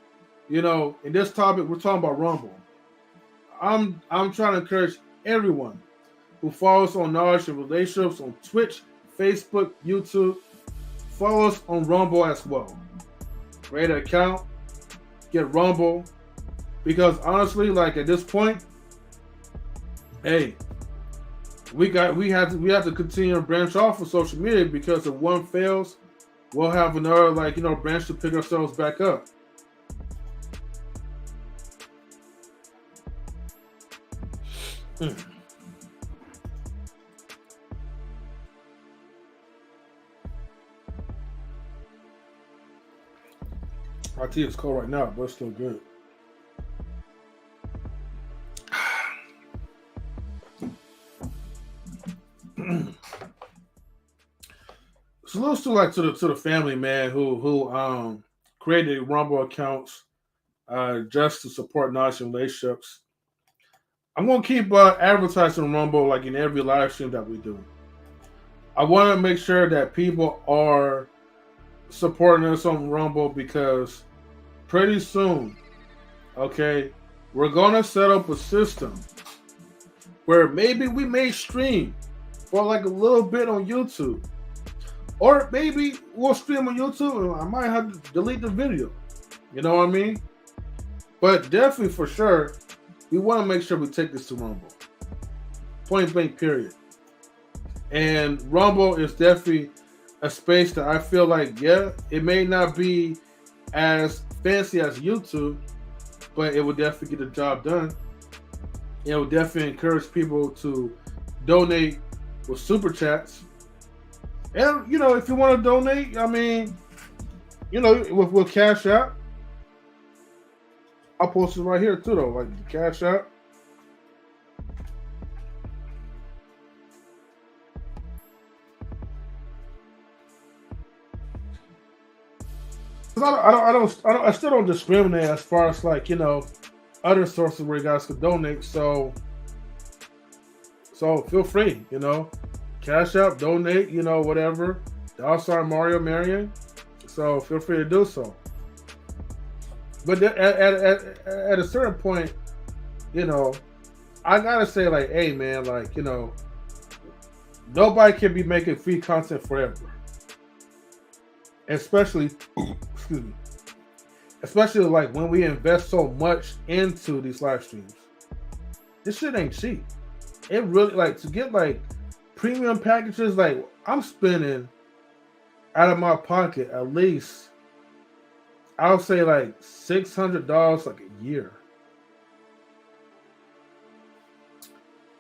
Speaker 1: you know, in this topic, we're talking about Rumble. I'm trying to encourage everyone who follows on Knowledge and Relationships on Twitch, Facebook, YouTube, follow us on Rumble as well. Create an account, get Rumble, because honestly, like at this point, hey, we have to continue to branch off of social media, because if one fails, we'll have another, like, you know, branch to pick ourselves back up. Our tea is cold right now, but it's still good. Salutes to the family, man, who created Rumble accounts just to support Knowledge and Relationships. I'm gonna keep advertising Rumble like in every live stream that we do. I want to make sure that people are supporting us on Rumble, because pretty soon, okay, we're gonna set up a system where maybe we may stream for like a little bit on YouTube, or maybe we'll stream on YouTube and I might have to delete the video. You know what I mean? But definitely, for sure, we want to make sure we take this to Rumble. Point blank, period. And Rumble is definitely a space that I feel like, yeah, it may not be as fancy as YouTube, but it will definitely get the job done. It will definitely encourage people to donate with super chats. And, you know, if you want to donate, I mean, you know, with Cash App, I'll post it right here too, though, like the Cash App. I still don't discriminate as far as, like, you know, other sources where you guys could donate. So feel free, you know, Cash App, donate, you know, whatever. $, Mario Marion. So feel free to do so. But at a certain point, you know, I gotta say, like, hey man, like, you know, nobody can be making free content forever. Especially, excuse me, especially like when we invest so much into these live streams. This shit ain't cheap. It really, like, to get like premium packages, like I'm spending out of my pocket at least, I'll say like $600 like a year,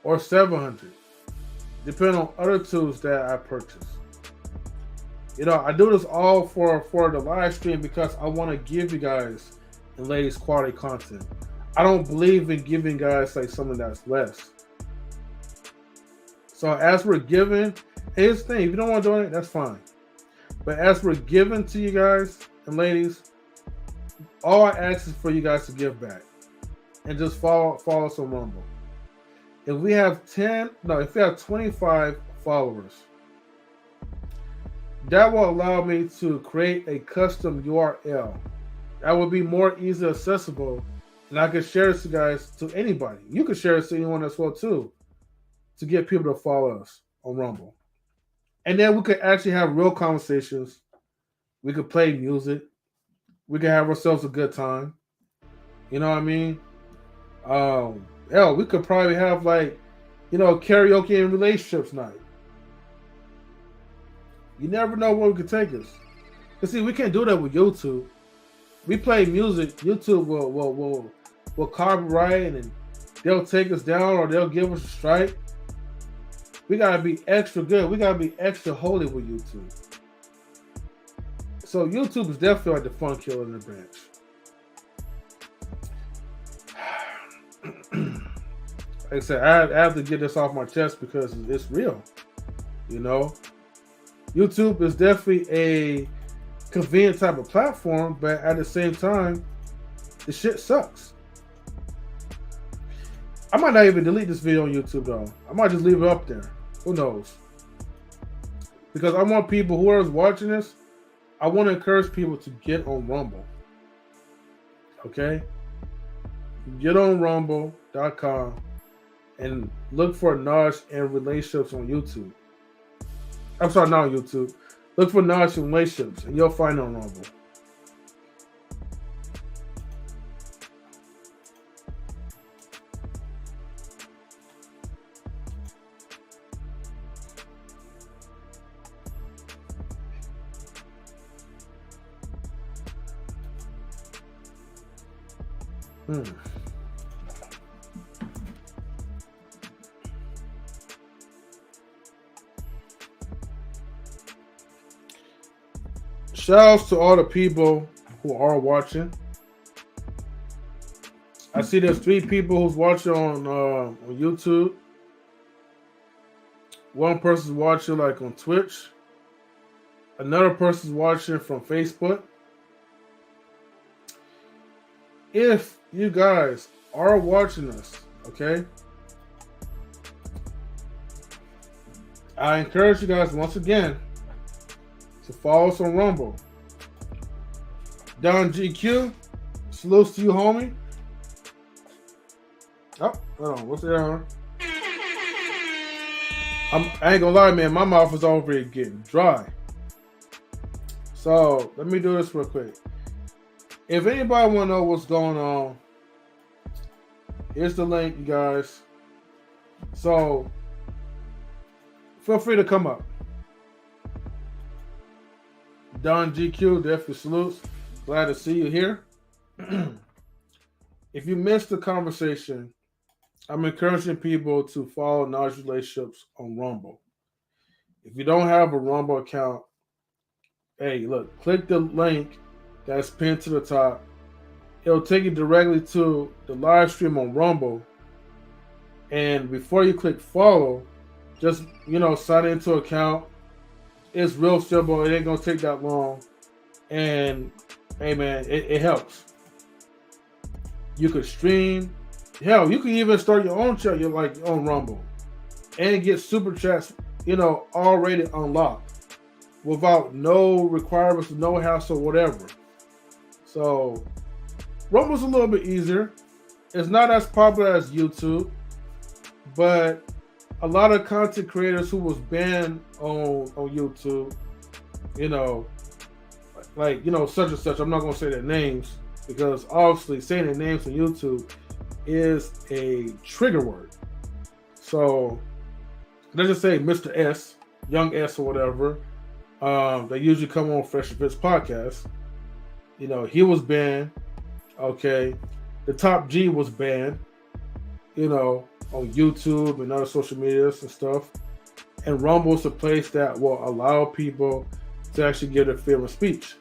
Speaker 1: or $700, depending on other tools that I purchase. You know, I do this all for the live stream because I want to give you guys and ladies quality content. I don't believe in giving guys like something that's less. So as we're giving, here's the thing: if you don't want to donate, that's fine. But as we're giving to you guys and ladies, all I ask is for you guys to give back and just follow us on Rumble. If we have 25 followers, that will allow me to create a custom URL that will be more easily accessible, and I can share this to guys, to anybody. You can share this to anyone as well too, to get people to follow us on Rumble. And then we could actually have real conversations. We could play music. We could have ourselves a good time. You know what I mean? We could probably have, like, you know, karaoke and relationships night. You never know where we could take us. Cause see, we can't do that with YouTube. We play music, YouTube will copyright and they'll take us down or they'll give us a strike. We gotta be extra good. We gotta be extra holy with YouTube. So YouTube is definitely like the fun killer in the bench. Like I said, I have to get this off my chest because it's real. You know, YouTube is definitely a convenient type of platform, but at the same time, the shit sucks. I might not even delete this video on YouTube though. I might just leave it up there. Who knows? Because I want people who are watching this, I want to encourage people to get on Rumble. Okay? Get on rumble.com and look for Knowledge and Relationships on YouTube. I'm sorry, not on YouTube. Look for Knowledge and Relationships and you'll find it on Rumble. Shout-outs to all the people who are watching. I see there's 3 people who's watching on YouTube. 1 person's watching like on Twitch. Another person's watching from Facebook. If you guys are watching us, okay, I encourage you guys once again to follow us on Rumble. Don GQ, salutes to you, homie. Oh, hold on, what's that, huh? I ain't gonna lie, man, my mouth is already getting dry. So, let me do this real quick. If anybody want to know what's going on, here's the link, you guys. So, feel free to come up. Don GQ, definitely salutes. Glad to see you here. If you missed the conversation, I'm encouraging people to follow Knowledge Relationships on Rumble. If you don't have a Rumble account, hey, look, click the link that's pinned to the top. It'll take you directly to the live stream on Rumble. And before you click follow, just, sign into an account. It's real simple. It ain't going to take that long. And, hey, man, it helps. You could stream. Hell, you can even start your own chat, on Rumble. And get super chats, already unlocked. Without no requirements, no hassle, whatever. So, Rumble's a little bit easier. It's not as popular as YouTube, but a lot of content creators who was banned on YouTube, such and such, I'm not going to say their names because obviously saying their names on YouTube is a trigger word. So, let's just say Mr. S, Young S or whatever, they usually come on Fresh Fits podcast. He was banned. Okay. The Top G was banned, on YouTube and other social medias and stuff. And Rumble is a place that will allow people to actually give their freedom of speech.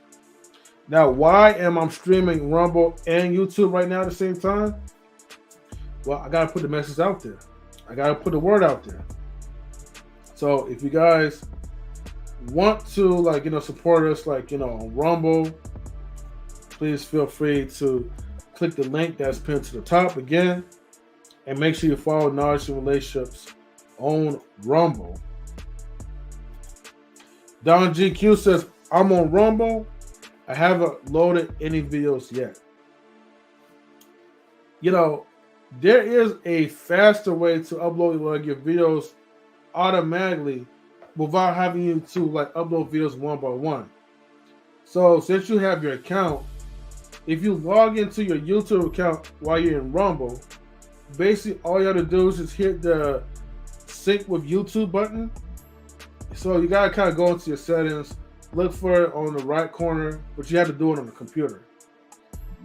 Speaker 1: Now, why am I streaming Rumble and YouTube right now at the same time? Well, I got to put the message out there. I got to put the word out there. So if you guys want to, support us, on Rumble, please feel free to click the link that's pinned to the top again. And make sure you follow Knowledge and Relationships on Rumble. Don GQ says, I'm on Rumble. I haven't loaded any videos yet. There is a faster way to upload your videos automatically without having you to upload videos one by one. So since you have your account, if you log into your YouTube account while you're in Rumble, basically all you have to do is just hit the sync with YouTube button. So you gotta kind of go into your settings, look for it on the right corner, but you have to do it on the computer.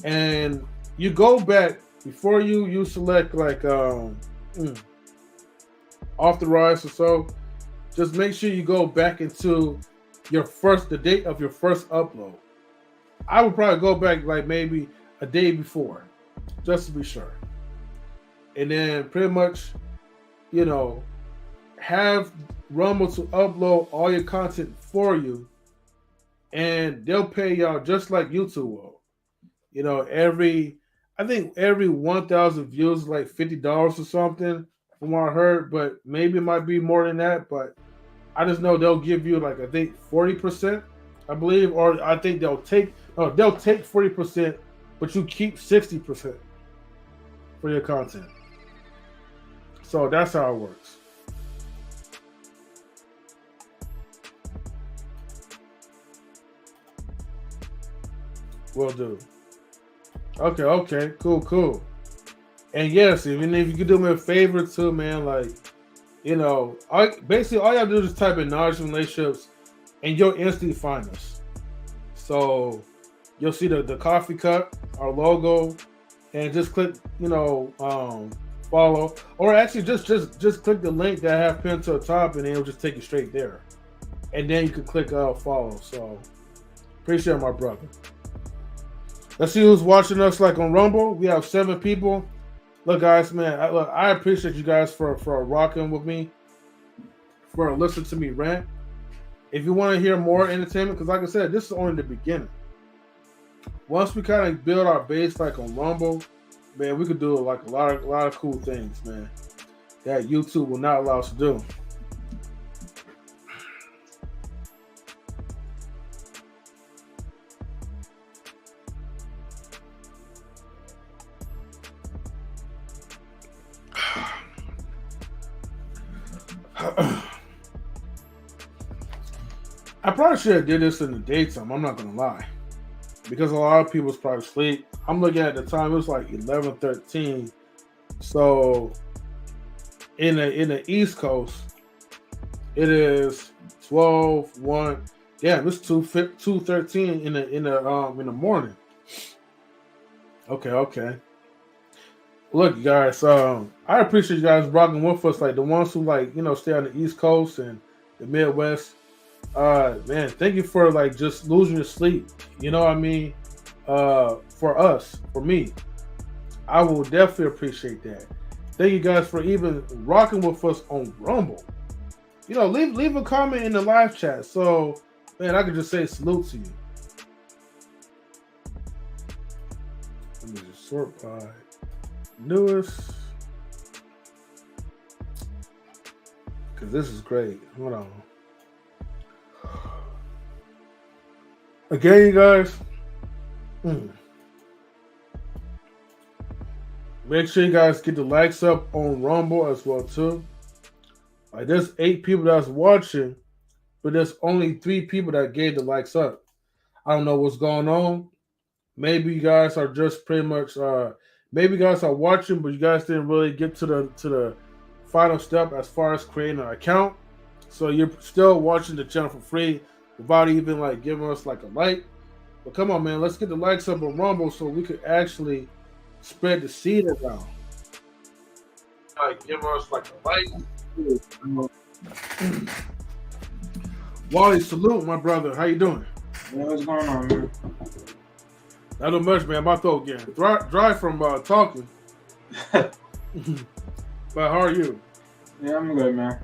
Speaker 1: And you go back before you select like authorize or so. Just make sure you go back into the date of your first upload. I would probably go back like maybe a day before, just to be sure. And then pretty much, you know, have Rumble to upload all your content for you, and they'll pay y'all just like YouTube will. You know, I think every 1,000 views is like $50 or something from what I heard, but maybe it might be more than that. But I just know they'll give you like I think 40%, I believe, or I think they'll take 40%, but you keep 60% for your content. So that's how it works. Will do. Okay, cool. And yes, even if you could do me a favor too, man, like, you know, basically all you have to do is type in knowledge and relationships, and you'll instantly find us. So you'll see the coffee cup, our logo, and just click, you know, follow, or actually just click the link that I have pinned to the top, and it'll just take you straight there. And then you can click follow. So appreciate it, my brother. Let's see who's watching us like on Rumble. We have 7 people. Look, guys, man, I appreciate you guys for rocking with me, for listening to me rant. If you want to hear more entertainment, because like I said, this is only the beginning. Once we kind of build our base like on Rumble, man, we could do like a lot of cool things, man, that YouTube will not allow us to do. I probably should have did this in the daytime. I'm not gonna lie, because a lot of people's probably asleep. I'm looking at the time; it was like 11:13. So in the East Coast, it is 12:01. Yeah, it's 2:13 in the morning. Okay. Look, you guys, I appreciate you guys rocking with us. Like the ones who like, you know, stay on the East Coast and the Midwest. Man, thank you for like just losing your sleep. You know what I mean? For us, for me, I will definitely appreciate that. Thank you guys for even rocking with us on Rumble. You know, leave a comment in the live chat. So, man, I could just say salute to you. Let me just sort by newest, because this is great. Hold on. Again, you guys, make sure you guys get the likes up on Rumble as well too. Like there's 8 people that's watching, but there's only 3 people that gave the likes up. I don't know what's going on. Maybe you guys are just pretty much maybe you guys are watching, but you guys didn't really get to the final step as far as creating an account. So you're still watching the channel for free without even like giving us like a like. But come on, man, let's get the likes up on Rumble so we could actually spread the seed around. Like give us like a like. Wally, salute, my brother. How you doing?
Speaker 2: Yeah, what's going on, man?
Speaker 1: Not much, man. My throat getting dry from talking. But how are you?
Speaker 2: Yeah, I'm good, man.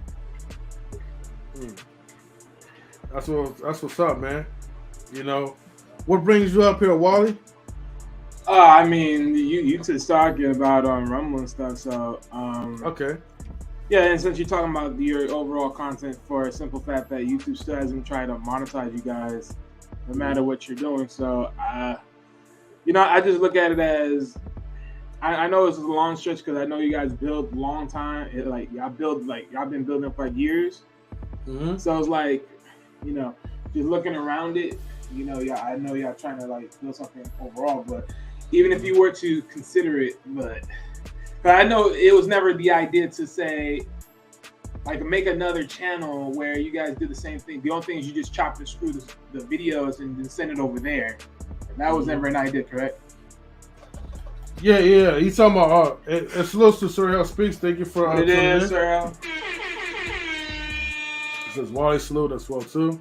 Speaker 1: That's what's up, man. You know, what brings you up here, Wally?
Speaker 2: I mean, you just talking about Rumble and stuff, so
Speaker 1: okay.
Speaker 2: Yeah, and since you're talking about your overall content, for a simple fact that YouTube still hasn't tried to monetize you guys, no matter what you're doing. So, you know, I just look at it as I know it's a long stretch because I know you guys build long time. Y'all been building for like years.
Speaker 1: Mm-hmm.
Speaker 2: So it's like, you know, just looking around it, you know, yeah, I know y'all trying to like build something overall, but even if you were to consider it, but I know it was never the idea to say, like make another channel where you guys do the same thing. The only thing is you just chop and screw the videos and then send it over there. And that was never an idea, correct?
Speaker 1: Yeah. He's talking about it's Salute to Sir Hell Speaks. Thank you for
Speaker 2: it is, Sir Hell.
Speaker 1: It says Wally salute as well too.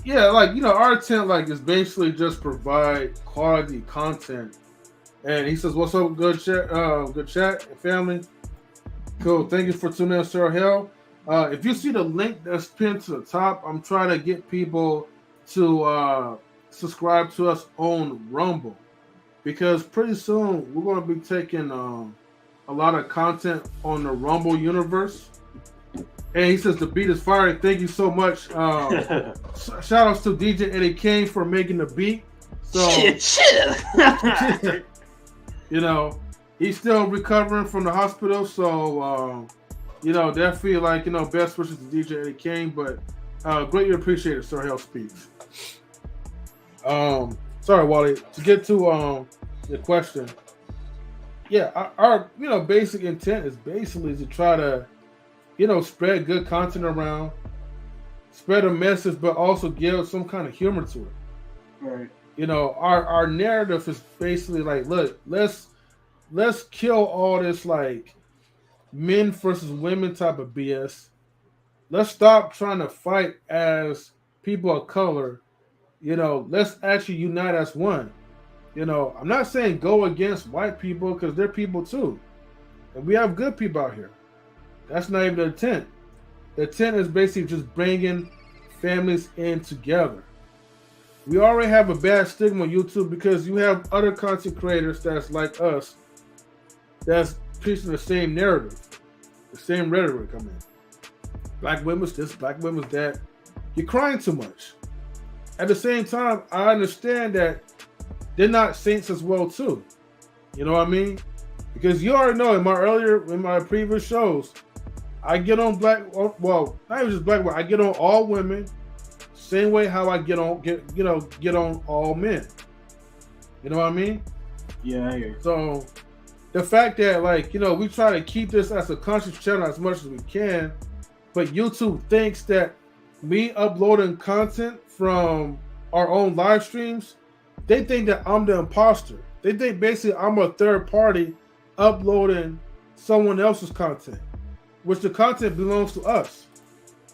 Speaker 1: Yeah, like our intent is basically just provide quality content. And he says, "What's up, good chat, and family? Cool. Thank you for tuning in, Sir Hell. If you see the link that's pinned to the top, I'm trying to get people to subscribe to us on Rumble because pretty soon we're going to be taking a lot of content on the Rumble universe." And he says the beat is fire. Thank you so much. Shout outs to DJ Eddie Kane for making the beat. So he's still recovering from the hospital. So definitely best wishes to DJ Eddie Kane. But greatly appreciated, Sir Hell Speaks. Sorry, Wally. To get to the question, our basic intent is basically to try to spread good content around, spread a message, but also give some kind of humor to it.
Speaker 2: Right.
Speaker 1: Our narrative is basically look, let's kill all this men versus women type of BS. Let's stop trying to fight as people of color. Let's actually unite as one. I'm not saying go against white people because they're people too. And we have good people out here. That's not even the intent. The intent is basically just bringing families in together. We already have a bad stigma on YouTube because you have other content creators that's like us that's preaching the same narrative, the same rhetoric. Black women's this, black women's that. You're crying too much. At the same time, I understand that they're not saints as well too. You know what I mean? Because you already know in my previous shows, I get on not even just black, but I get on all women, same way how I get on all men. You know what I mean?
Speaker 2: Yeah, I hear you.
Speaker 1: So the fact that we try to keep this as a conscious channel as much as we can, but YouTube thinks that me uploading content from our own live streams, they think that I'm the imposter. They think basically I'm a third party uploading someone else's content, which the content belongs to us.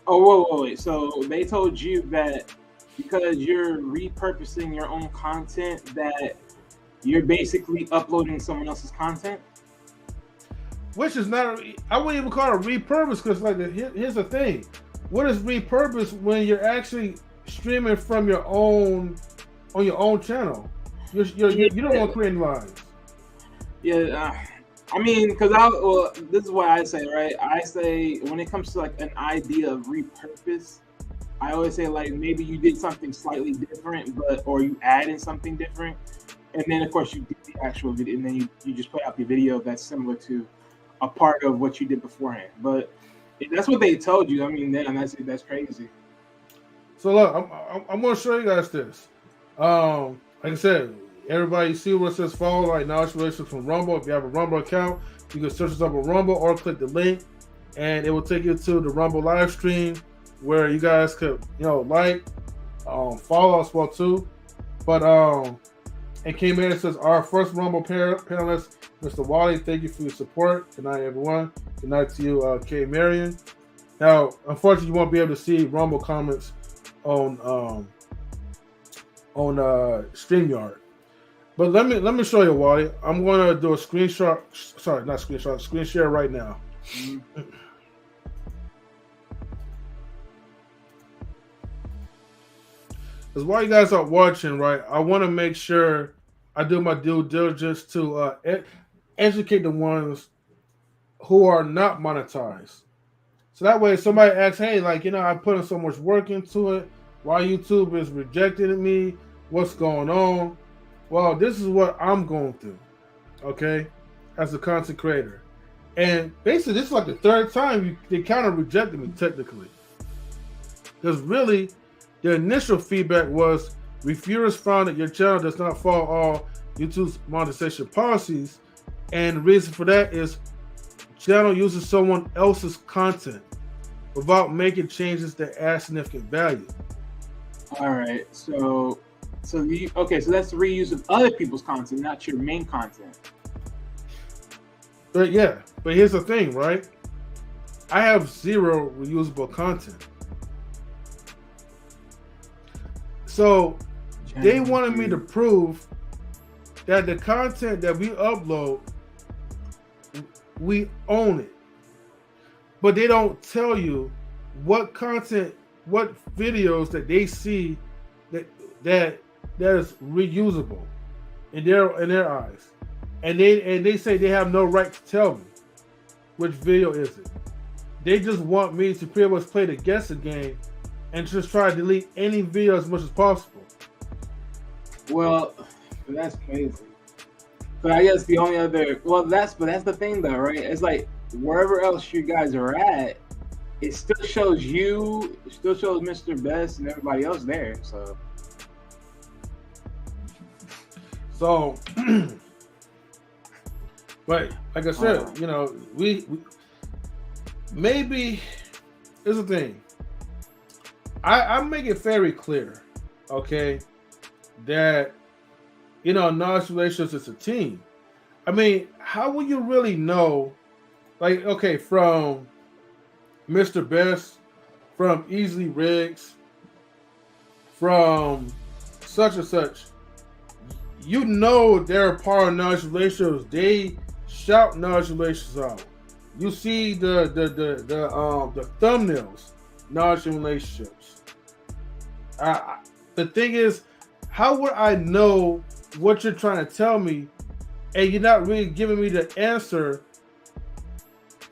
Speaker 2: Oh, wait. So they told you that because you're repurposing your own content, that you're basically uploading someone else's content?
Speaker 1: Which is not, I wouldn't even call it repurpose because here's the thing. What is repurpose when you're actually streaming from your own, on your own channel? You don't want to create lines.
Speaker 2: Yeah, because this is what I say, right? I say when it comes to an idea of repurpose, I always say maybe you did something slightly different, or you add in something different, and then of course you did the actual video, and then you just put out the video that's similar to a part of what you did beforehand. But if that's what they told you, then that's crazy.
Speaker 1: So look, I'm going to show you guys this. Like I said, everybody see where it says follow Knowledge Relations from Rumble. If you have a Rumble account, you can search us up on Rumble or click the link and it will take you to the Rumble live stream where you guys could, follow us well too. But and came in and says our first Rumble panelist, Mr. Wally, thank you for your support. Good night, everyone. Good night to you, Kay Marion. Now, unfortunately, you won't be able to see Rumble comments on StreamYard. But let me show you, Wally. I'm going to do a screen share right now. Because while you guys are watching, right, I want to make sure I do my due diligence to educate the ones who are not monetized. So that way, if somebody asks, hey, I put in so much work into it, why YouTube is rejecting me, what's going on? Well, this is what I'm going through, okay, as a content creator. And basically, this is the third time they kind of rejected me, technically. Because really, the initial feedback was, reviewers found that your channel does not follow all YouTube's monetization policies. And the reason for that is channel uses someone else's content without making changes that add significant value.
Speaker 2: All right. So that's the reuse of other people's content, not your main content.
Speaker 1: But yeah, but here's the thing, right? I have 0 reusable content. So they wanted me to prove that the content that we upload, we own it. But they don't tell you what content, what videos that they see that is reusable in their eyes. And they say they have no right to tell me which video is it. They just want me to pretty much play the guessing game and just try to delete any video as much as possible.
Speaker 2: Well, that's crazy. But I guess the only other that's the thing though, right? It's like wherever else you guys are at, it still shows you, it still shows Mr. Best and everybody else there.
Speaker 1: So but like I said, you know, we maybe here's the thing. I make it very clear, okay, that you know, Knowledge Relations is a team. I mean, how will you really know? Like, okay, from Mr. Best, from Easily Riggs, from such and such, you know they're a part of Knowledge Relations. They shout Knowledge Relations out. You see the thumbnails, Knowledge and Relationships. The thing is, how would I know what you're trying to tell me, and you're not really giving me the answer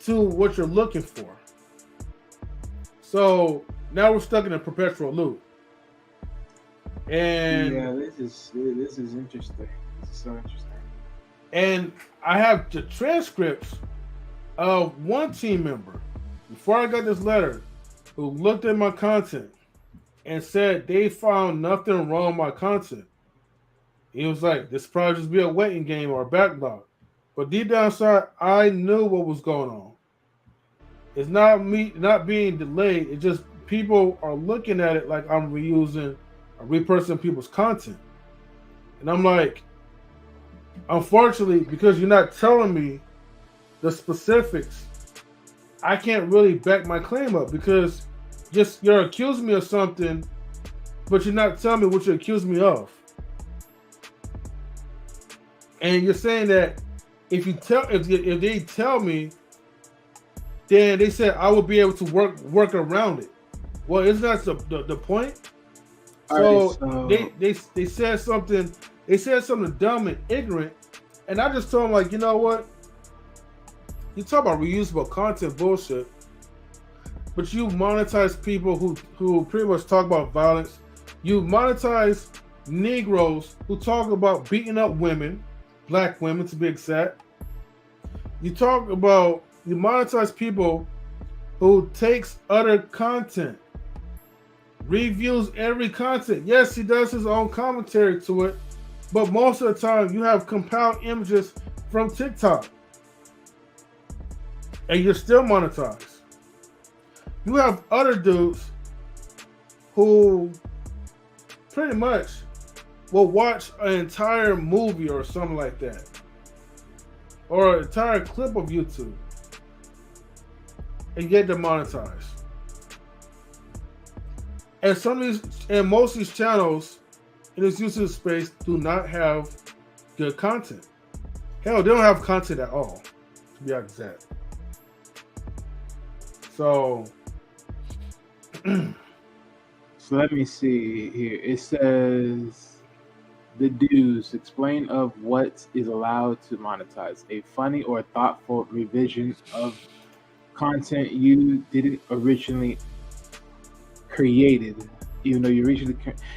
Speaker 1: to what you're looking for? So now we're stuck in a perpetual loop. And
Speaker 2: yeah, this is interesting. This is so interesting.
Speaker 1: And I have the transcripts of one team member before I got this letter who looked at my content and said they found nothing wrong with my content. He was like, this probably just be a waiting game or a backlog. But deep down inside, I knew what was going on. It's not me not being delayed. It's just people are looking at it like I'm reusing or repurposing people's content. And I'm like, unfortunately, because you're not telling me the specifics, I can't really back my claim up because you're accusing me of something, but you're not telling me what you're accusing me of. And you're saying that if they tell me, then they said I will be able to work around it. Well, isn't that the point? So they said something. They said something dumb and ignorant, and I just told them, like, you know what? You talk about reusable content bullshit, but you monetize people who pretty much talk about violence. You monetize Negroes who talk about beating up women, black women to be exact. You monetize people who takes other content, reviews every content. Yes, he does his own commentary to it, but most of the time you have compiled images from TikTok and you're still monetized. You have other dudes who pretty much will watch an entire movie or something like that, or an entire clip of YouTube, and get demonetized. And most of these channels in this YouTube space do not have good content. Hell, they don't have content at all, to be exact. So
Speaker 2: let me see here. It says the dues explain of what is allowed to monetize. A funny or thoughtful revision of content you didn't originally created, even though you originally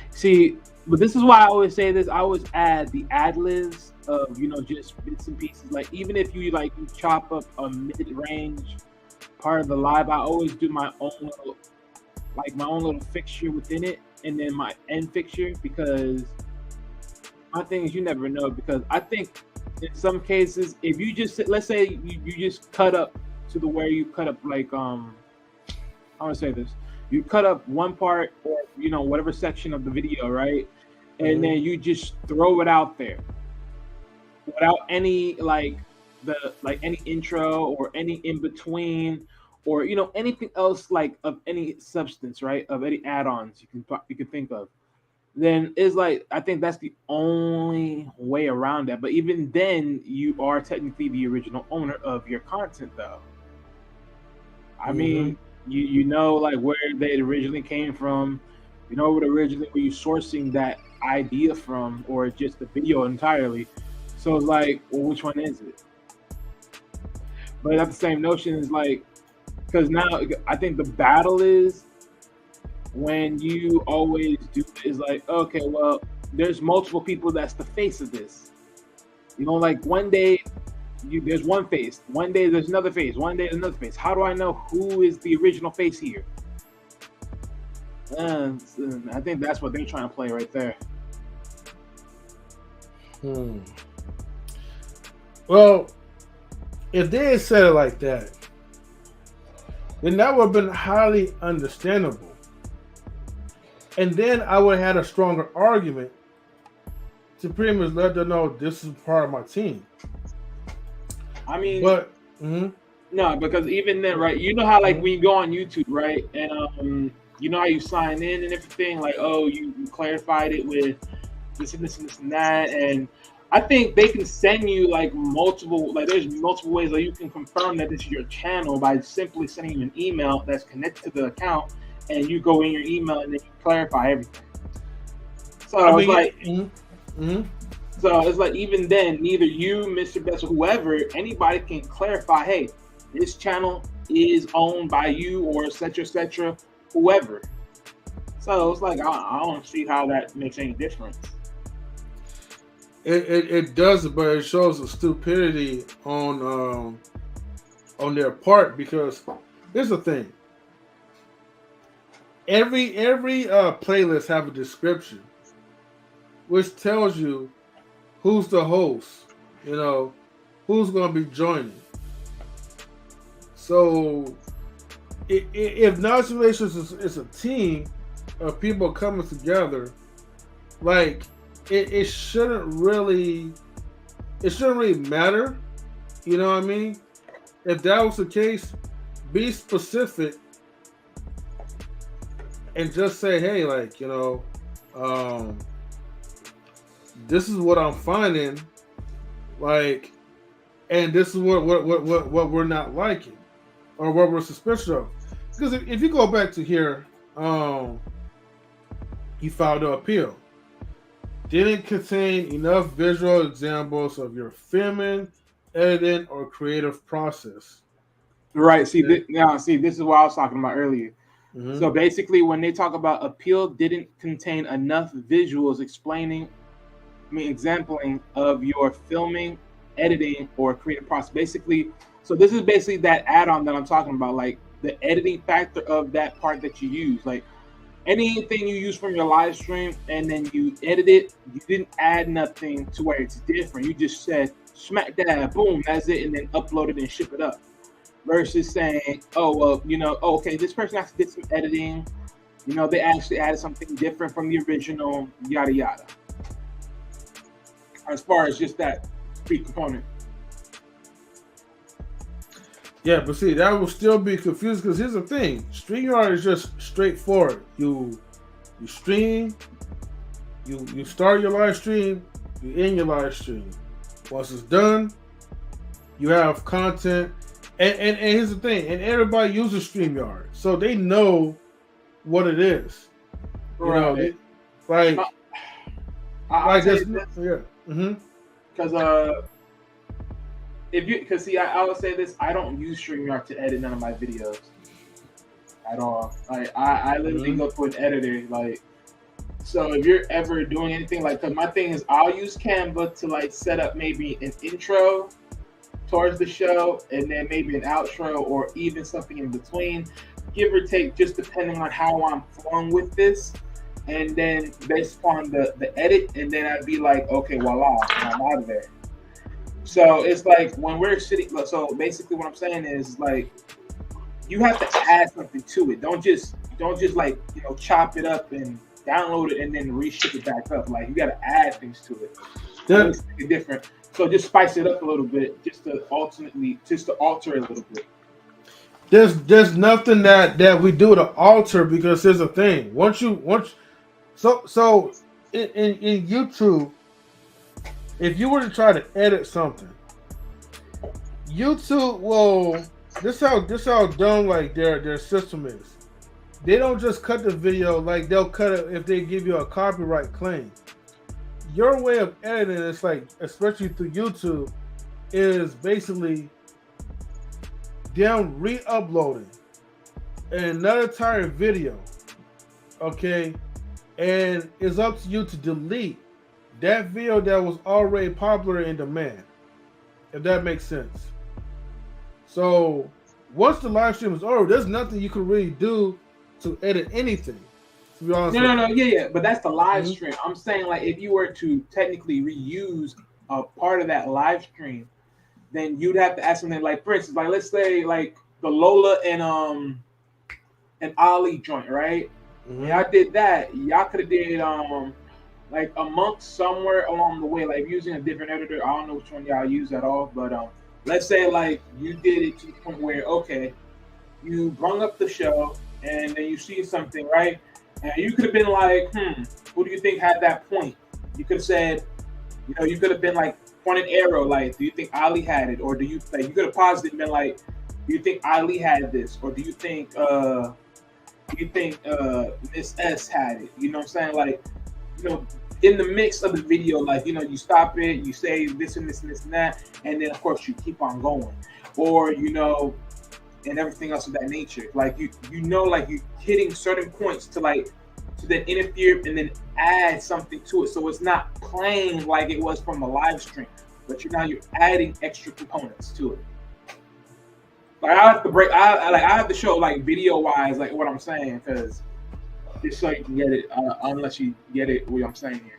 Speaker 2: see. But this is why I always say this. I always add the ad-libs of, you know, just bits and pieces. Like, even if you chop up a mid-range part of the live, I always do my own little fixture within it, and then my end fixture, because my thing is, you never know. Because I think in some cases, if you just, let's say you just cut up to the where you cut up like I want to say this. You cut up one part or whatever section of the video, right? And then you just throw it out there without any any intro or any in between or anything else like of any substance, right? Of any add-ons you can think of. Then it's like I think that's the only way around that. But even then, you are technically the original owner of your content, though. I mean, you know like where they originally came from, what originally were you sourcing that idea from, or just the video entirely. So it's like, well, which one is it? But that's the same notion is like, because now I think the battle is when you always do is like, okay, well, there's multiple people that's the face of this. Like one day there's one face, one day there's another face, one day there's another face. How do I know who is the original face here? I think that's what they're trying to play right there.
Speaker 1: Well, if they had said it like that, then that would have been highly understandable. And then I would have had a stronger argument to pretty much let them know this is part of my team.
Speaker 2: I mean,
Speaker 1: but
Speaker 2: no, because even then, right? You know how like when you go on YouTube, right, and you know how you sign in and everything, like, oh, you clarified it with this and this and this and that, and I think they can send you like multiple, like there's multiple ways that you can confirm that this is your channel by simply sending you an email that's connected to the account, and you go in your email and then you clarify everything. So it's like, so it's like even then, neither you, Mr. Best, or whoever, anybody can clarify, hey, this channel is owned by you or et cetera, whoever. So it's like I don't see how that makes any difference.
Speaker 1: It does, but it shows the stupidity on their part, because here's the thing. Every playlist have a description which tells you who's the host, who's going to be joining. So if Knowledge Relations is a team of people coming together, like it shouldn't really matter. You know what I mean? If that was the case, be specific and just say, hey, like, this is what I'm finding, like, and this is what we're not liking, or what we're suspicious of. Because if you go back to here, you filed an appeal. Didn't contain enough visual examples of your filming, editing, or creative process.
Speaker 2: Right. See, this is what I was talking about earlier. So basically, when they talk about appeal, didn't contain enough visuals exampling of your filming, editing, or creative process. Basically, so this is basically that add-on that I'm talking about, like the editing factor of that part that you use, like anything you use from your live stream and then you edit it, you didn't add nothing to where it's different. You just said smack that, boom, that's it, and then upload it and ship it up. Versus saying, oh, well, okay, this person actually did some editing. They actually added something different from the original, yada, yada. As far as just that key component.
Speaker 1: Yeah, but see, that will still be confused, because here's the thing. StreamYard is just straightforward. You stream, you start your live stream, you end your live stream. Once it's done, you have content. And here's the thing, and everybody uses StreamYard, so they know what it is.
Speaker 2: Right.
Speaker 1: Because
Speaker 2: I would say this, I don't use StreamYard to edit none of my videos at all. I literally go to an editor, like, so if you're ever doing anything, like, because my thing is I'll use Canva to like set up maybe an intro towards the show and then maybe an outro or even something in between, give or take, just depending on how I'm flowing with this. And then based upon the edit, and then I'd be like, okay, voila, I'm out of there. So it's like when we're sitting. So basically, what I'm saying is like you have to add something to it. Don't just like chop it up and download it and then reship it back up. Like you got to add things to it.
Speaker 1: Yeah.
Speaker 2: It's different. So just spice it up a little bit, just to alter it a little bit.
Speaker 1: There's nothing that we do to alter, because there's a thing. So in YouTube, if you were to try to edit something, YouTube will this how dumb like their system is. They don't just cut the video, like they'll cut it if they give you a copyright claim. Your way of editing is like, especially through YouTube, is basically them re-uploading another entire video, okay, and it's up to you to delete that video that was already popular in demand, if that makes sense. So once the live stream is over, there's nothing you can really do to edit anything, to be honest.
Speaker 2: No, yeah, but that's the live stream. I'm saying, like, if you were to technically reuse a part of that live stream, then you'd have to add something like, for instance, like let's say like the Lola and Ali joint, right? Y'all did that. Y'all could have did like a month somewhere along the way, like using a different editor. I don't know which one y'all use at all, but let's say like you did it to the point where, okay, you brung up the show and then you see something, right? And you could have been like, who do you think had that point? You could have said, you could have been like point an arrow, like, do you think Ali had it? Or do you like, you could have paused it and been like, do you think Ali had this? Or do you think Miss S had it? You know what I'm saying? Like, in the mix of the video, like, you stop it, you say this and this and this and that, and then of course you keep on going. Or, and everything else of that nature. Like like you hitting certain points to then interfere and then add something to it. So it's not playing like it was from a live stream, but you're adding extra components to it. Like I have to show like video wise, like what I'm saying, because just so you can get it, unless you get it what I'm saying here.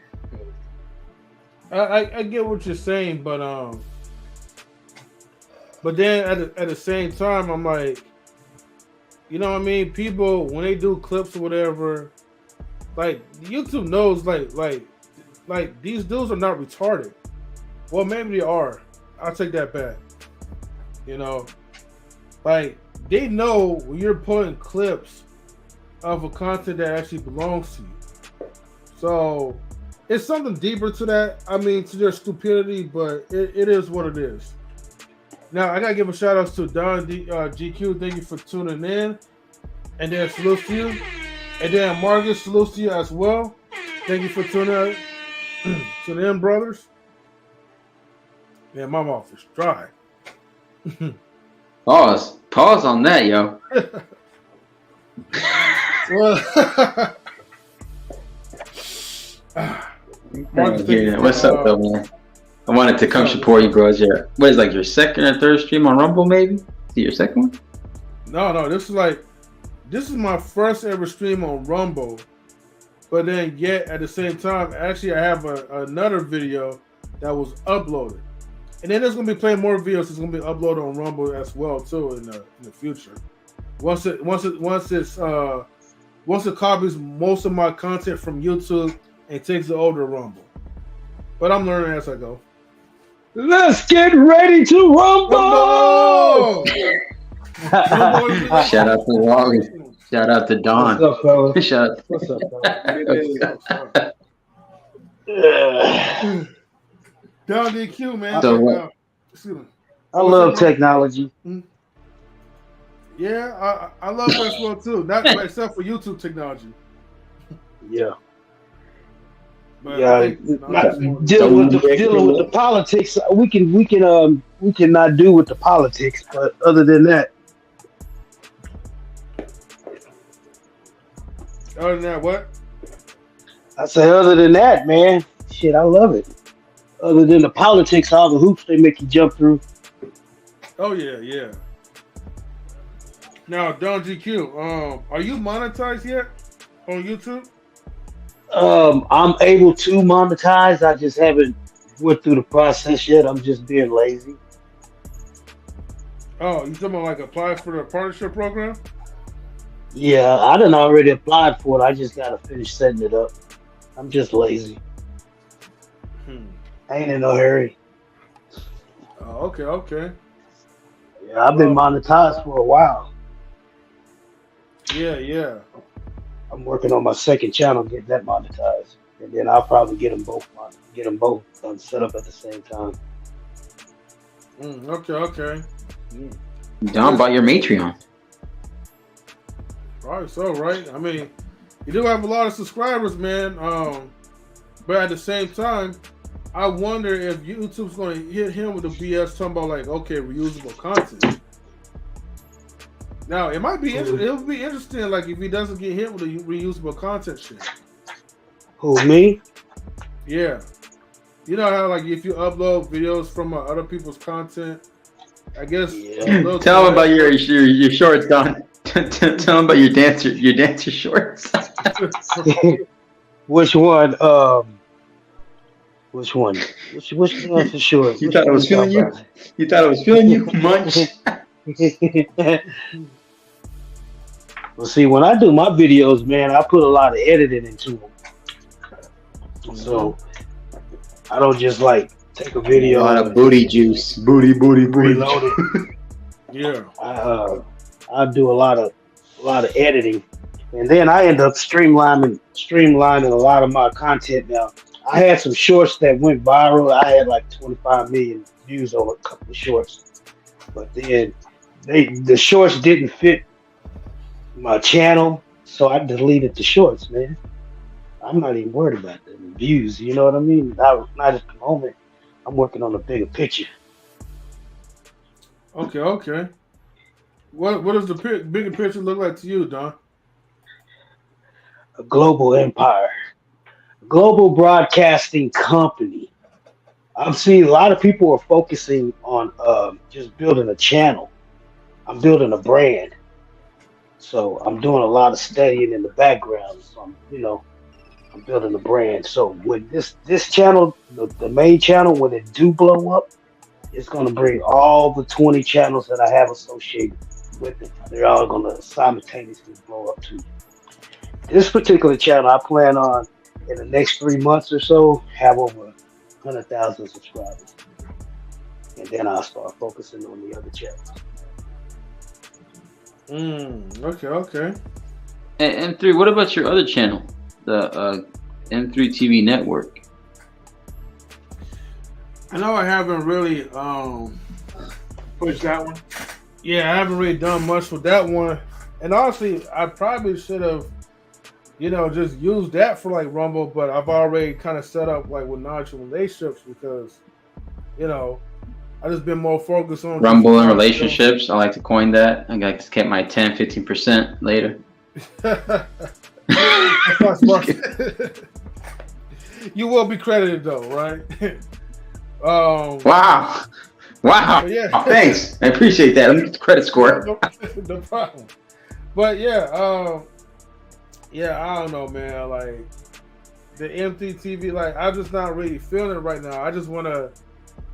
Speaker 1: I get what you're saying, but then at the same time, I'm like, you know what I mean? People, when they do clips or whatever, like YouTube knows, like these dudes are not retarded. Well, maybe they are. I'll take that back. Like they know when you're putting clips of a content that actually belongs to you. So it's something deeper to that. I mean, to their stupidity, but it is what it is. Now, I got to give a shout out to Don GQ. Thank you for tuning in. And then salute to you. And then Marcus, salute to you as well. Thank you for tuning in, brothers. Man, my mouth is dry.
Speaker 3: Pause on that, yo.
Speaker 1: Well, Marcus,
Speaker 3: what's up, though, man? I wanted to come support you, bro. What is like your second or third stream on Rumble, maybe? Is it your second one?
Speaker 1: No. This is my first ever stream on Rumble. But then, yet at the same time, actually, I have another video that was uploaded, and then there's gonna be playing more videos. It's gonna be uploaded on Rumble as well too in the future. Once it copies most of my content from YouTube and takes it over to Rumble. But I'm learning as I go.
Speaker 4: Let's get ready to rumble!
Speaker 3: Shout out to Wally. Shout out to Don.
Speaker 4: What's up, fellas?
Speaker 3: Shout out.
Speaker 4: What's up,
Speaker 1: Don DQ, man.
Speaker 3: So,
Speaker 4: I love technology.
Speaker 1: Yeah, I love that as well too. Not except for YouTube technology.
Speaker 4: Yeah.
Speaker 1: But
Speaker 4: Yeah, dealing with the politics, we cannot do with the politics. But other than that,
Speaker 1: what?
Speaker 4: I say other than that, man, shit, I love it. Other than the politics, all the hoops they make you jump through.
Speaker 1: Oh yeah. Now, Don GQ, are you monetized yet on YouTube?
Speaker 4: I'm able to monetize. I just haven't went through the process yet. I'm just being lazy.
Speaker 1: Oh, you talking about like apply for the partnership program?
Speaker 4: Yeah, I done already applied for it. I just gotta finish setting it up. I'm just lazy. I ain't in no hurry.
Speaker 1: Oh, okay.
Speaker 4: Yeah, I've been monetized for a while.
Speaker 1: Yeah.
Speaker 4: I'm working on my second channel, get that monetized, and then I'll probably get them both set up at the same time.
Speaker 1: Okay.
Speaker 3: Don bought your Matreon.
Speaker 1: Probably so, right? I mean, you do have a lot of subscribers, man. But at the same time, I wonder if YouTube's going to hit him with the BS talking about like, okay, reusable content. Now, it might be interesting. It'll be interesting, like if he doesn't get hit with the reusable content shit.
Speaker 4: Who, me?
Speaker 1: Yeah. You know how like if you upload videos from other people's content, I guess.
Speaker 4: Yeah.
Speaker 3: Tell him about your shorts, Don. Tell him about your dancer shorts.
Speaker 4: Which one? Which one? Which dancer shorts?
Speaker 3: You thought it was feeling you? You thought it was feeling you? Munch.
Speaker 4: Well, see, when I do my videos, man, I put a lot of editing into them. So I don't just like take a video.
Speaker 3: A lot of booty juice. Booty.
Speaker 4: Reload it.
Speaker 1: Yeah.
Speaker 4: I do a lot of editing, and then I end up streamlining a lot of my content. Now, I had some shorts that went viral. I had like 25 million views on a couple of shorts, but then the shorts didn't fit my channel, so I deleted the shorts, man. I'm not even worried about the views. You know what I mean? Not at the moment. I'm working on a bigger picture.
Speaker 1: Okay. What does the bigger picture look like to you, Don?
Speaker 4: A global empire, global broadcasting company. I'm seeing a lot of people are focusing on just building a channel. I'm building a brand. So I'm doing a lot of studying in the background. So I'm building a brand. So when this channel, the main channel, when it do blow up, it's going to bring all the 20 channels that I have associated with it. They're all going to simultaneously blow up too. This particular channel, I plan on in the next 3 months or so have over 100,000 subscribers, and then I'll start focusing on the other channels.
Speaker 1: Okay.
Speaker 3: And M3, what about your other channel, the M3 TV Network?
Speaker 1: I know I haven't really
Speaker 2: Push that one.
Speaker 1: Yeah, I haven't really done much with that one. And honestly, I probably should have, just used that for like Rumble, but I've already kind of set up like with non-traditional relationships because, I just been more focused on
Speaker 3: Rumble and relationships. I like to coin that. I got to get my 10-15% later.
Speaker 1: You will be credited though, right?
Speaker 3: Wow.
Speaker 1: Yeah.
Speaker 3: Oh, thanks. I appreciate that. Let me get the credit score.
Speaker 1: No problem. But yeah, I don't know, man. Like the MTV, like I'm just not really feeling it right now. I just want to,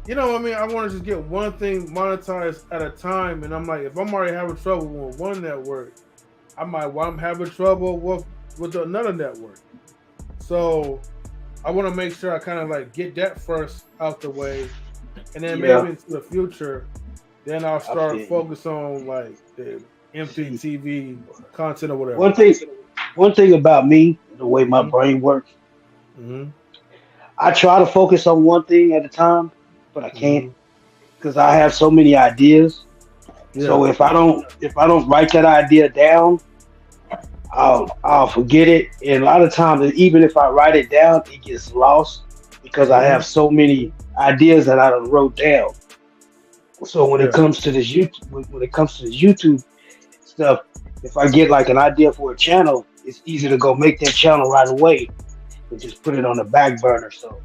Speaker 1: I want to just get one thing monetized at a time. And I'm like, if I'm already having trouble with one network, I'm having trouble with another network. So I want to make sure I kind of like get that first out the way. And then maybe into the future, then I'll start focus on like the MTV content or whatever.
Speaker 4: One thing about me, the way my brain works, I try to focus on one thing at a time, but I can't because I have so many ideas. Yeah. So if I don't write that idea down, I'll forget it. And a lot of times, even if I write it down, it gets lost because I have so many ideas that I done wrote down. So when it comes to this YouTube stuff, if I get like an idea for a channel, it's easy to go make that channel right away and just put it on the back burner. So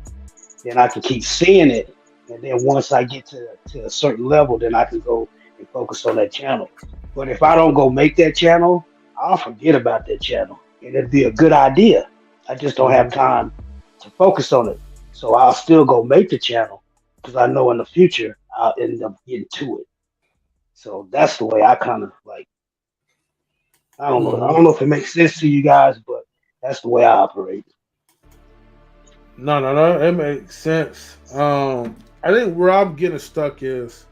Speaker 4: then I can keep seeing it. And then once I get to a certain level, then I can go and focus on that channel. But if I don't go make that channel, I'll forget about that channel. And it'd be a good idea. I just don't have time to focus on it. So I'll still go make the channel because I know in the future I'll end up getting to it. So that's the way I kind of like. I don't know. I don't know if it makes sense to you guys, but that's the way I operate.
Speaker 1: No, it makes sense. I think where I'm getting stuck is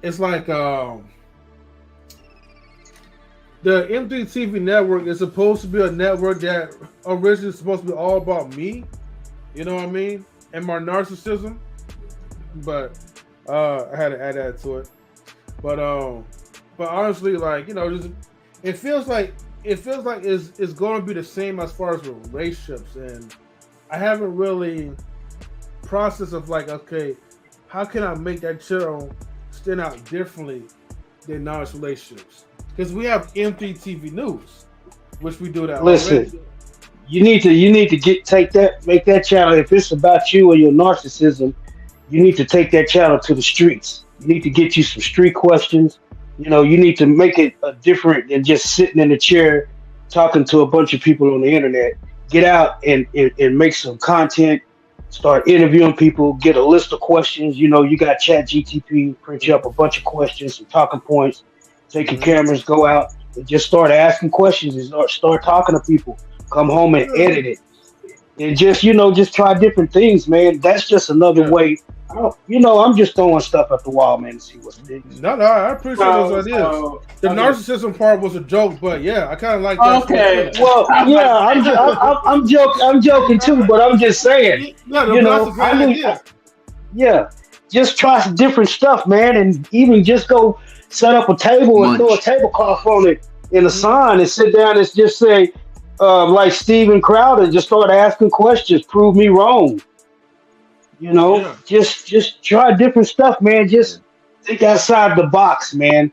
Speaker 1: it's like the M3 TV network is supposed to be a network that originally is supposed to be all about me, you know what I mean, and my narcissism. But I had to add that to it. But honestly, like, you know, just it feels like it's going to be the same as far as relationships, and I haven't really processed of like, okay, how can I make that channel stand out differently than knowledge relationships? Because we have M3 TV News, which we do that.
Speaker 4: Listen,
Speaker 1: already.
Speaker 4: you need to make that channel. If it's about you or your narcissism, you need to take that channel to the streets. You need to get you some street questions. You know, you need to make it different than just sitting in a chair talking to a bunch of people on the internet. Get out and make some content. Start interviewing people. Get a list of questions. You know, you got ChatGPT print you up a bunch of questions, some talking points. Take your cameras, go out, and just start asking questions and start talking to people. Come home and edit it. And just, you know, just try different things, man. That's just another way. I'm just throwing stuff at the wall, man, to see what sticks.
Speaker 1: No, I appreciate those ideas. The narcissism part was a joke, but yeah, I kind of like that.
Speaker 2: Okay.
Speaker 4: Well, yeah, I'm joking too, but I'm just saying. Just try some different stuff, man, and even just go set up a table and throw a tablecloth on it in a sign and sit down and just say, like Steven Crowder, just start asking questions, prove me wrong. You know, just try different stuff, man. Just think outside the box, man.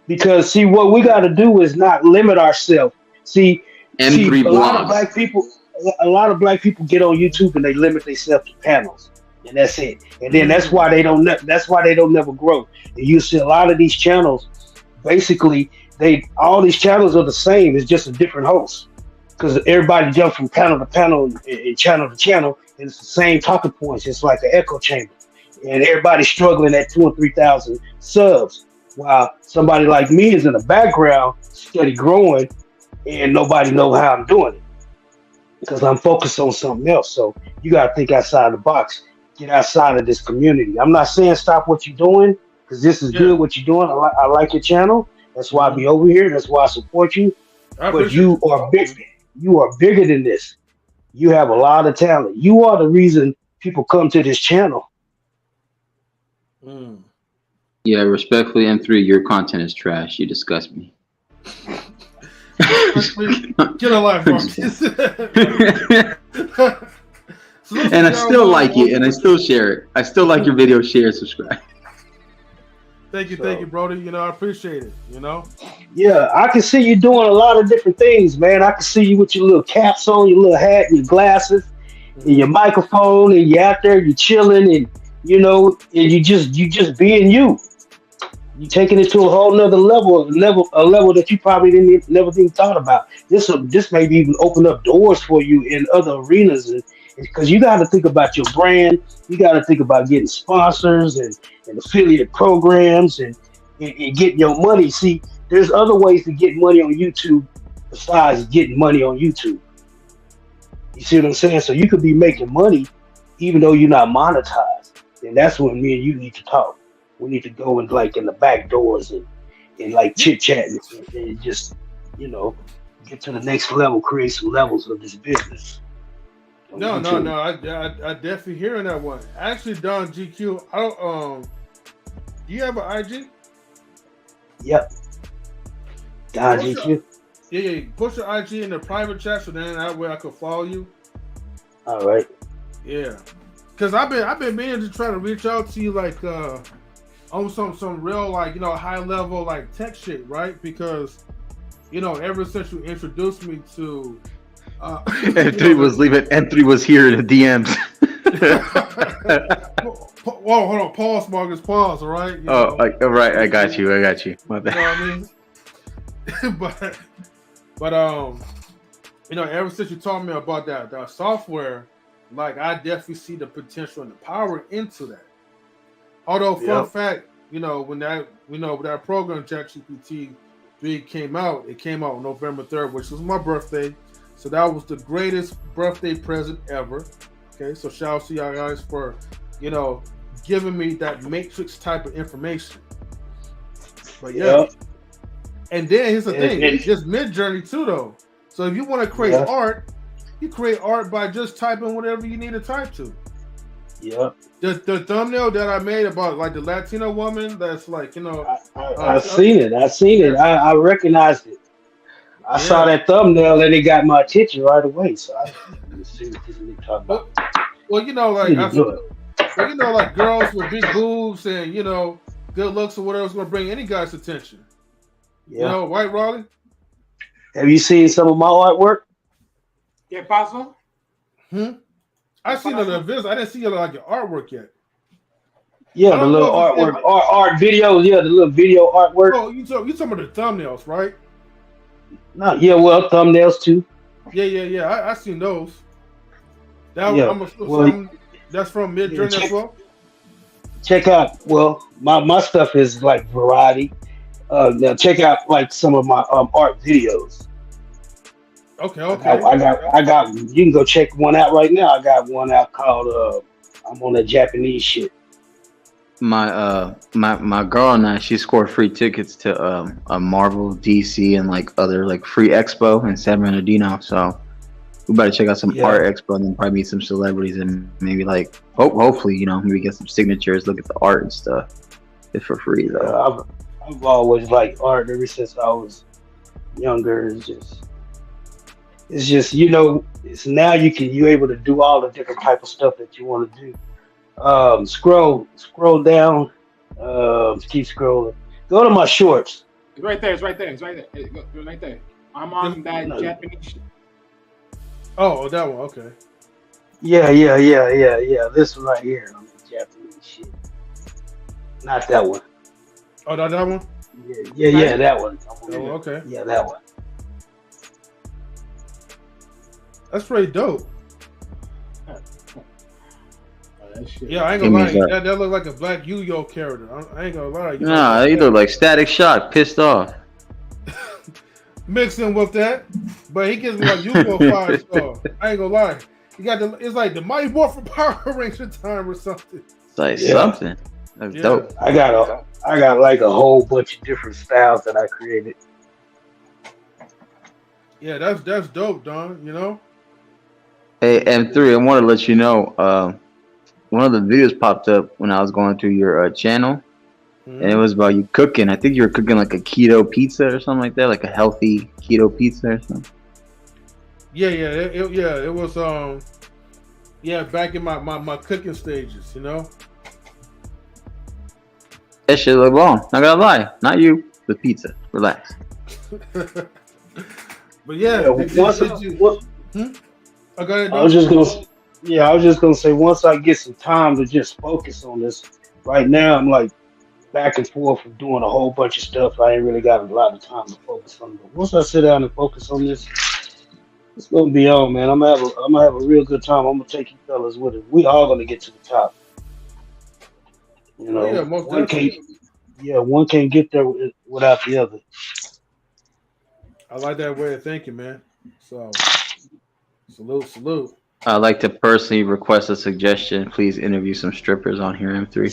Speaker 4: Because see, what we got to do is not limit ourselves. A lot of black people get on YouTube and they limit themselves to panels, and that's it. And then that's why they don't never grow. And you see a lot of these channels, basically, all these channels are the same. It's just a different host. Because everybody jumps from panel to panel and channel to channel, and it's the same talking points. It's like an echo chamber, and everybody's struggling at 2,000 and 3,000 subs, while somebody like me is in the background, steady growing, and nobody knows how I'm doing it because I'm focused on something else. So you got to think outside the box, get outside of this community. I'm not saying stop what you're doing because this is good what you're doing. I like your channel. That's why I be over here. That's why I support you. But you are big. You are bigger than this. You have a lot of talent. You are the reason people come to this channel.
Speaker 3: Yeah, respectfully, M3, your content is trash. You disgust me.
Speaker 1: Get a life, Marcus.
Speaker 3: And I still like it, and I still share it. I still like your video, share, subscribe.
Speaker 1: Thank you, Brody. You know, I appreciate it. You know.
Speaker 4: Yeah, I can see you doing a lot of different things, man. I can see you with your little caps on, your little hat, and your glasses, and your microphone, and you're out there, you're chilling, and you know, and you just being you. You taking it to a whole nother level, a level that you probably never even thought about. This maybe even open up doors for you in other arenas, and because you got to think about your brand, you got to think about getting sponsors and affiliate programs and getting your money. See, there's other ways to get money on YouTube besides getting money on YouTube. You see what I'm saying? So you could be making money even though you're not monetized, and that's when me and you need to talk. We need to go in like in the back doors and like chit chat and just, you know, get to the next level, create some levels of this business.
Speaker 1: No. I definitely hearing that one. Actually, Don GQ, do you have an IG?
Speaker 4: Yep. Don GQ.
Speaker 1: Yeah. Push your IG in the private chat so then that way I could follow you.
Speaker 4: All right.
Speaker 1: Yeah. Cause I've been meaning to try to reach out to you like on some real like, you know, high level like tech shit, right? Because, you know, ever since you introduced me to
Speaker 3: M3 was leaving. M3 was here in the DMs.
Speaker 1: Whoa, hold on. Pause, Marcus. Pause. All right.
Speaker 3: All right. I got you. My bad.
Speaker 1: You know what I mean? but you know, ever since you told me about that software, like I definitely see the potential and the power into that. Although, fun fact, when that program ChatGPT 3 came out, it came out on November 3rd, which was my birthday. So that was the greatest birthday present ever. Okay, so shout out to y'all guys for, giving me that Matrix type of information. But yeah. And then here's the thing, it's just Midjourney too, though. So if you want to create art, you create art by just typing whatever you need to type to.
Speaker 4: Yeah.
Speaker 1: The thumbnail that I made about like the Latino woman that's like,
Speaker 4: I've seen it. I recognized it. I saw that thumbnail and it got my attention right away. So I see what this is talking about.
Speaker 1: Well, like girls with big boobs and good looks or whatever is going to bring any guy's attention.
Speaker 4: Yeah.
Speaker 1: White Raleigh.
Speaker 4: Have you seen some of my artwork?
Speaker 2: Yeah, possible.
Speaker 1: I seen the videos. I didn't see like your artwork yet.
Speaker 4: Yeah, the little artwork, art videos. Yeah, the little video artwork.
Speaker 1: Oh, you talking about the thumbnails, right?
Speaker 4: No, yeah, well, thumbnails too.
Speaker 1: Yeah. I seen those. That's from Midjourney as well.
Speaker 4: Check out. Well, my stuff is like variety. Now check out like some of my art videos.
Speaker 1: Okay.
Speaker 4: I got. You can go check one out right now. I got one out called I'm on that Japanese shit.
Speaker 3: My girl and I, she scored free tickets to a Marvel, DC, and like other like free expo in San Bernardino. So we better check out some art expo and then probably meet some celebrities and maybe like hopefully maybe get some signatures, look at the art and stuff. It's for free though.
Speaker 4: I've always liked art ever since I was younger. It's just it's now you're able to do all the different type of stuff that you want to do. Scroll down, keep scrolling. Go to my shorts.
Speaker 2: It's right there. It's right there. I'm on that Japanese.
Speaker 1: Oh, that one. Okay.
Speaker 4: Yeah. This one right here on the Japanese shit. Not that one.
Speaker 1: Oh, that one?
Speaker 4: Yeah, that one.
Speaker 1: Oh, okay.
Speaker 4: Yeah, that one.
Speaker 1: That's pretty dope.
Speaker 2: Shit.
Speaker 1: Yeah, I ain't gonna lie. That look like a black Yu-Gi-Oh character. I ain't gonna lie.
Speaker 3: Nah, you look like Static Shock, pissed off.
Speaker 1: Mixing with that, but he gives me like Yu-Gi-Oh 5-star. I ain't gonna lie. You got it's like the Mighty Morphin Power Ranger time or something.
Speaker 3: It's like something. That's dope.
Speaker 4: I got like a whole bunch of different styles that I created.
Speaker 1: Yeah, that's dope, Don.
Speaker 3: Hey, M3, I want to let you know. One of the videos popped up when I was going through your channel, and it was about you cooking. I think you were cooking like a keto pizza or something like that, like a healthy keto pizza or something.
Speaker 1: Yeah, it was back in my cooking stages,
Speaker 3: That shit look bomb. Not gonna lie, not you, the pizza. Relax.
Speaker 1: But
Speaker 4: I was just gonna say once I get some time to just focus on this. Right now, I'm like back and forth from doing a whole bunch of stuff. I ain't really got a lot of time to focus on it. But once I sit down and focus on this, it's gonna be on, man. I'm gonna have a real good time. I'm gonna take you fellas with it. We all gonna get to the top. One can't get there without the other.
Speaker 1: I like that way of thinking, man. So, salute.
Speaker 3: I'd like to personally request a suggestion. Please interview some strippers on here, M3.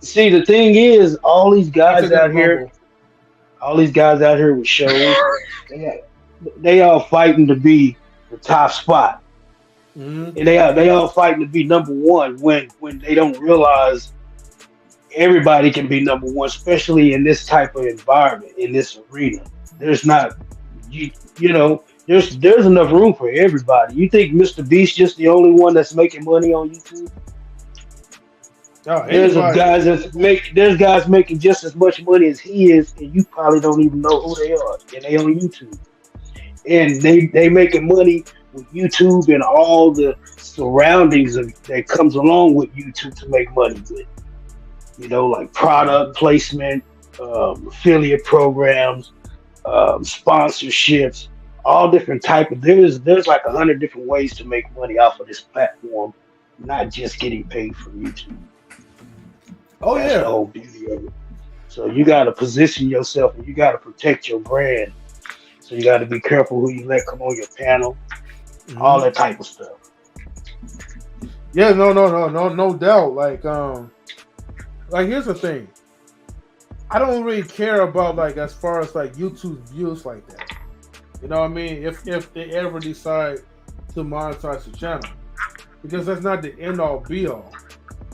Speaker 4: See, the thing is, all these guys out here with shows, they all fighting to be the top spot. And they all fighting to be number one when they don't realize everybody can be number one, especially in this type of environment, in this arena. There's not, there's enough room for everybody. You think Mr. Beast just the only one that's making money on YouTube? There's guys making just as much money as he is, and you probably don't even know who they are, and they on YouTube. And they making money with YouTube and all the surroundings that comes along with YouTube to make money with. Like product placement, affiliate programs, sponsorships, all different type of. There's like 100 different ways to make money off of this platform, not just getting paid from YouTube.
Speaker 1: Oh
Speaker 4: That's the
Speaker 1: yeah.
Speaker 4: whole beauty of it. So you got to position yourself and you got to protect your brand. So you got to be careful who you let come on your panel, all that type of stuff.
Speaker 1: Yeah, no doubt. Like here's the thing. I don't really care about like as far as like YouTube views like that. You know what I mean? If they ever decide to monetize the channel, because that's not the end all be all.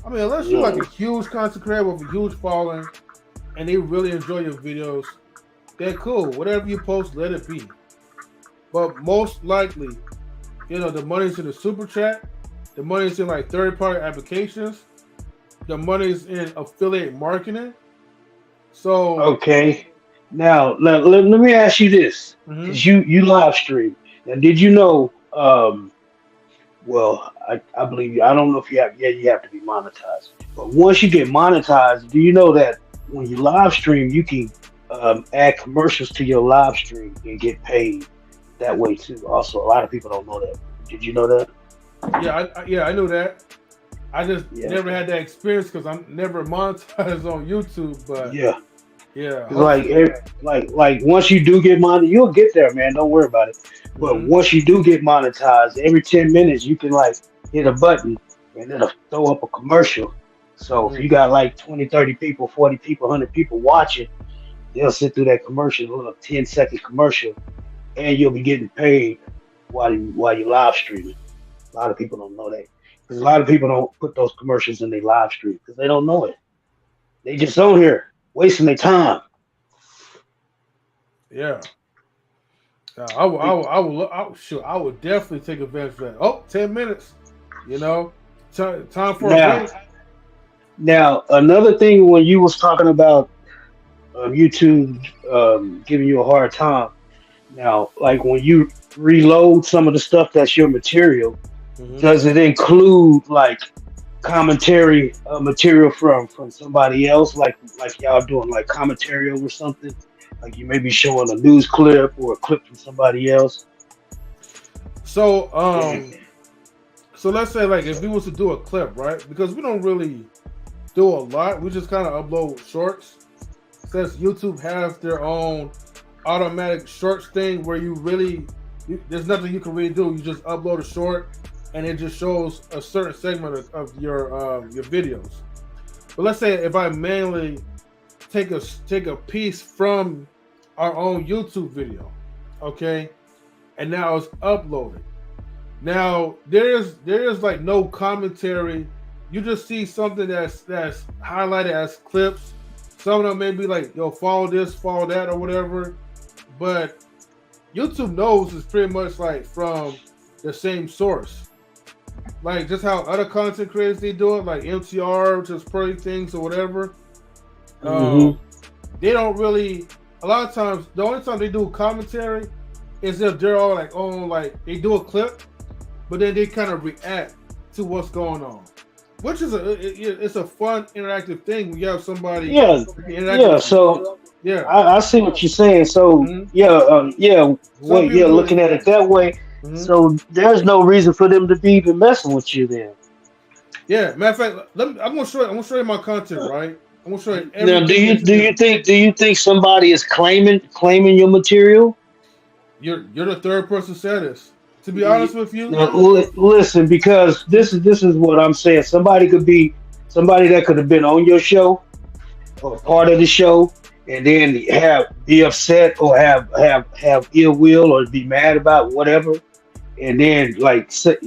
Speaker 1: I mean, unless you're like a huge content creator with a huge following, and they really enjoy your videos, they're cool. Whatever you post, let it be. But most likely, the money's in the super chat, the money's in like third-party applications, the money's in affiliate marketing. So
Speaker 4: okay, now let me ask you this, because you live stream. Now, did you know? Well, I believe you. I don't know if you have. Yeah, you have to be monetized. But once you get monetized, do you know that when you live stream, you can add commercials to your live stream and get paid that way too? Also, a lot of people don't know that. Did you know that?
Speaker 1: Yeah, I knew that. I just never had that experience because I'm never monetized on YouTube. But yeah.
Speaker 4: Like once you do get monetized, you'll get there, man. Don't worry about it. But once you do get monetized, every 10 minutes you can like hit a button and it'll throw up a commercial. So if you got like 20, 30 people, 40 people, 100 people watching, they'll sit through that commercial, a little 10-second commercial, and you'll be getting paid while you live streaming. A lot of people don't know that. Because a lot of people don't put those commercials in their live stream because they don't know it. They just on here wasting their time.
Speaker 1: Yeah. I would definitely take advantage of that. Oh, 10 minutes. Time for a break.
Speaker 4: Now, another thing when you was talking about YouTube giving you a hard time. Now, like when you reload some of the stuff that's your material, does it include like commentary material from somebody else, like y'all doing like commentary over something? Like you may be showing a news clip or a clip from somebody else.
Speaker 1: So let's say like if we was to do a clip, right? Because we don't really do a lot. We just kind of upload shorts. Since YouTube has their own automatic shorts thing where there's nothing you can really do. You just upload a short and it just shows a certain segment of your videos. But let's say if I manually take a piece from our own YouTube video, okay, and now it's uploaded. Now there is like no commentary. You just see something that's highlighted as clips. Some of them may be like, yo, follow this, follow that, or whatever. But YouTube knows it's pretty much like from the same source. Like just how other content creators they do it, like MTR, just pretty things or whatever. They don't really. A lot of times, the only time they do commentary is if they're all like, they do a clip, but then they kind of react to what's going on, which is it's a fun interactive thing. We have somebody.
Speaker 4: Yeah. So I see what you're saying. So looking at it that way. So there's no reason for them to be even messing with you then.
Speaker 1: Yeah, matter of fact, I'm gonna show you my content, right? I'm gonna show you everything.
Speaker 4: Now, do you think somebody is claiming your material?
Speaker 1: You're the third person to say this. To be honest with you,
Speaker 4: now, listen, because this is what I'm saying. Somebody that could have been on your show or part of the show, and then be upset or have ill will or be mad about whatever, and then like say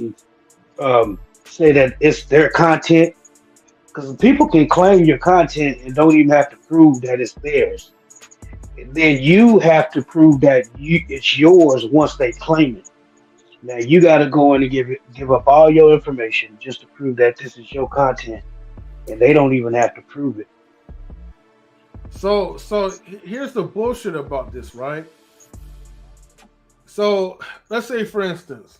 Speaker 4: that it's their content, because people can claim your content and don't even have to prove that it's theirs. And then you have to prove that it's yours once they claim it. Now you got to go in and give up all your information just to prove that this is your content, and they don't even have to prove it.
Speaker 1: So here's the bullshit about this, right? So let's say, for instance,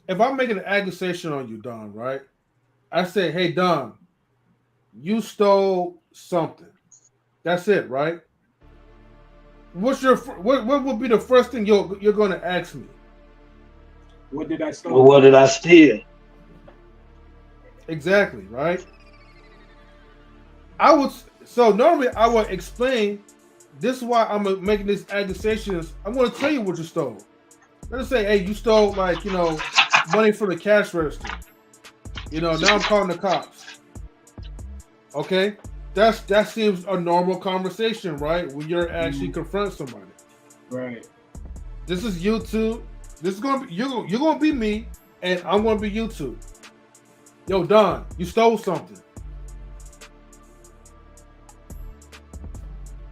Speaker 1: if I'm making an accusation on you, Don, right? I say, hey, Don, you stole something. That's it, right? what would be the first thing you're going to ask me?
Speaker 2: What did I steal?
Speaker 4: Well, what did I steal?
Speaker 1: Exactly, right? Normally I would explain. This is why I'm making these accusations. I'm going to tell you what you stole. Let's say, hey, you stole money from the cash register. Now I'm calling the cops. Okay, that seems a normal conversation, right? When you're actually confronting somebody.
Speaker 2: Right.
Speaker 1: This is YouTube. This is gonna be you're gonna be me, and I'm gonna be YouTube. Yo, Don, you stole something.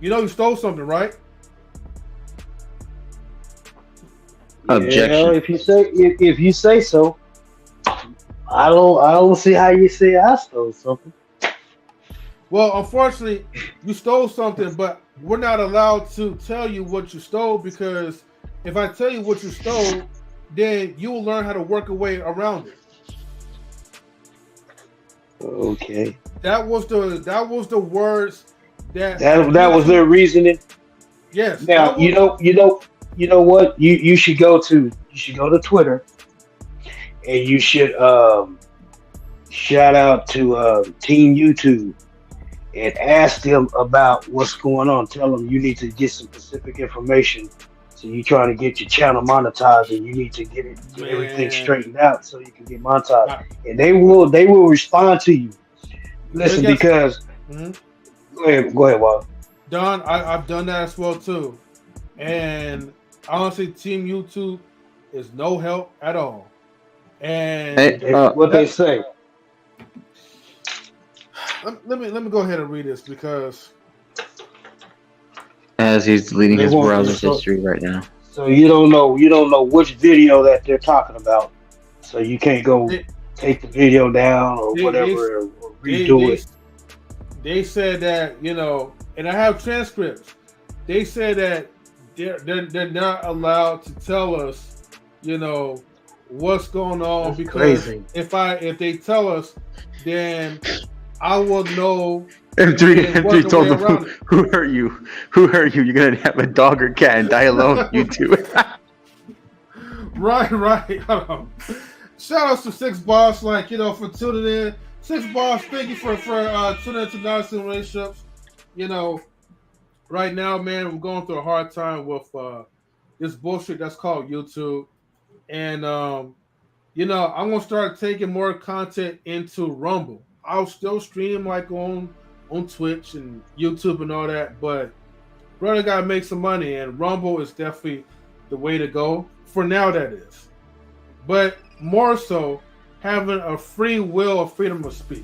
Speaker 1: You stole something, right?
Speaker 3: Objection.
Speaker 4: Yeah, if you say so, I don't see how you say I stole something.
Speaker 1: Well, unfortunately, you stole something, but we're not allowed to tell you what you stole, because if I tell you what you stole, then you will learn how to work a way around it.
Speaker 4: Okay.
Speaker 1: That was the words that
Speaker 4: was their reasoning.
Speaker 1: Yes.
Speaker 4: Now you know what you should go to Twitter, and you should shout out to Team YouTube and ask them about what's going on. Tell them you need to get some specific information. So you're trying to get your channel monetized, and you need to get everything straightened out so you can get monetized. And they will respond to you. Listen, because go ahead, Walt.
Speaker 1: Don, I've done that as well too, and honestly, Team YouTube is no help at all. And
Speaker 4: what they say.
Speaker 1: Let me go ahead and read this, because
Speaker 3: as he's deleting his browser history right now.
Speaker 4: So you don't know which video that they're talking about. So you can't go take the video down or whatever or redo it.
Speaker 1: They said that, and I have transcripts. They said that they're not allowed to tell us, what's going on. That's because crazy. If they tell us, then I will know.
Speaker 3: M3 told them, who hurt you? Who hurt you? You're going to have a dog or cat and die alone, you two.
Speaker 1: Right. Shout out to Six Boss, for tuning in. Six Boss, thank you for tuning into Non-Sim Relationships. Right now, man, we're going through a hard time with this bullshit that's called YouTube. And, I'm going to start taking more content into Rumble. I'll still stream on Twitch and YouTube and all that, but brother gotta make some money, and Rumble is definitely the way to go for now. That is, but more so having a free will of freedom of speech,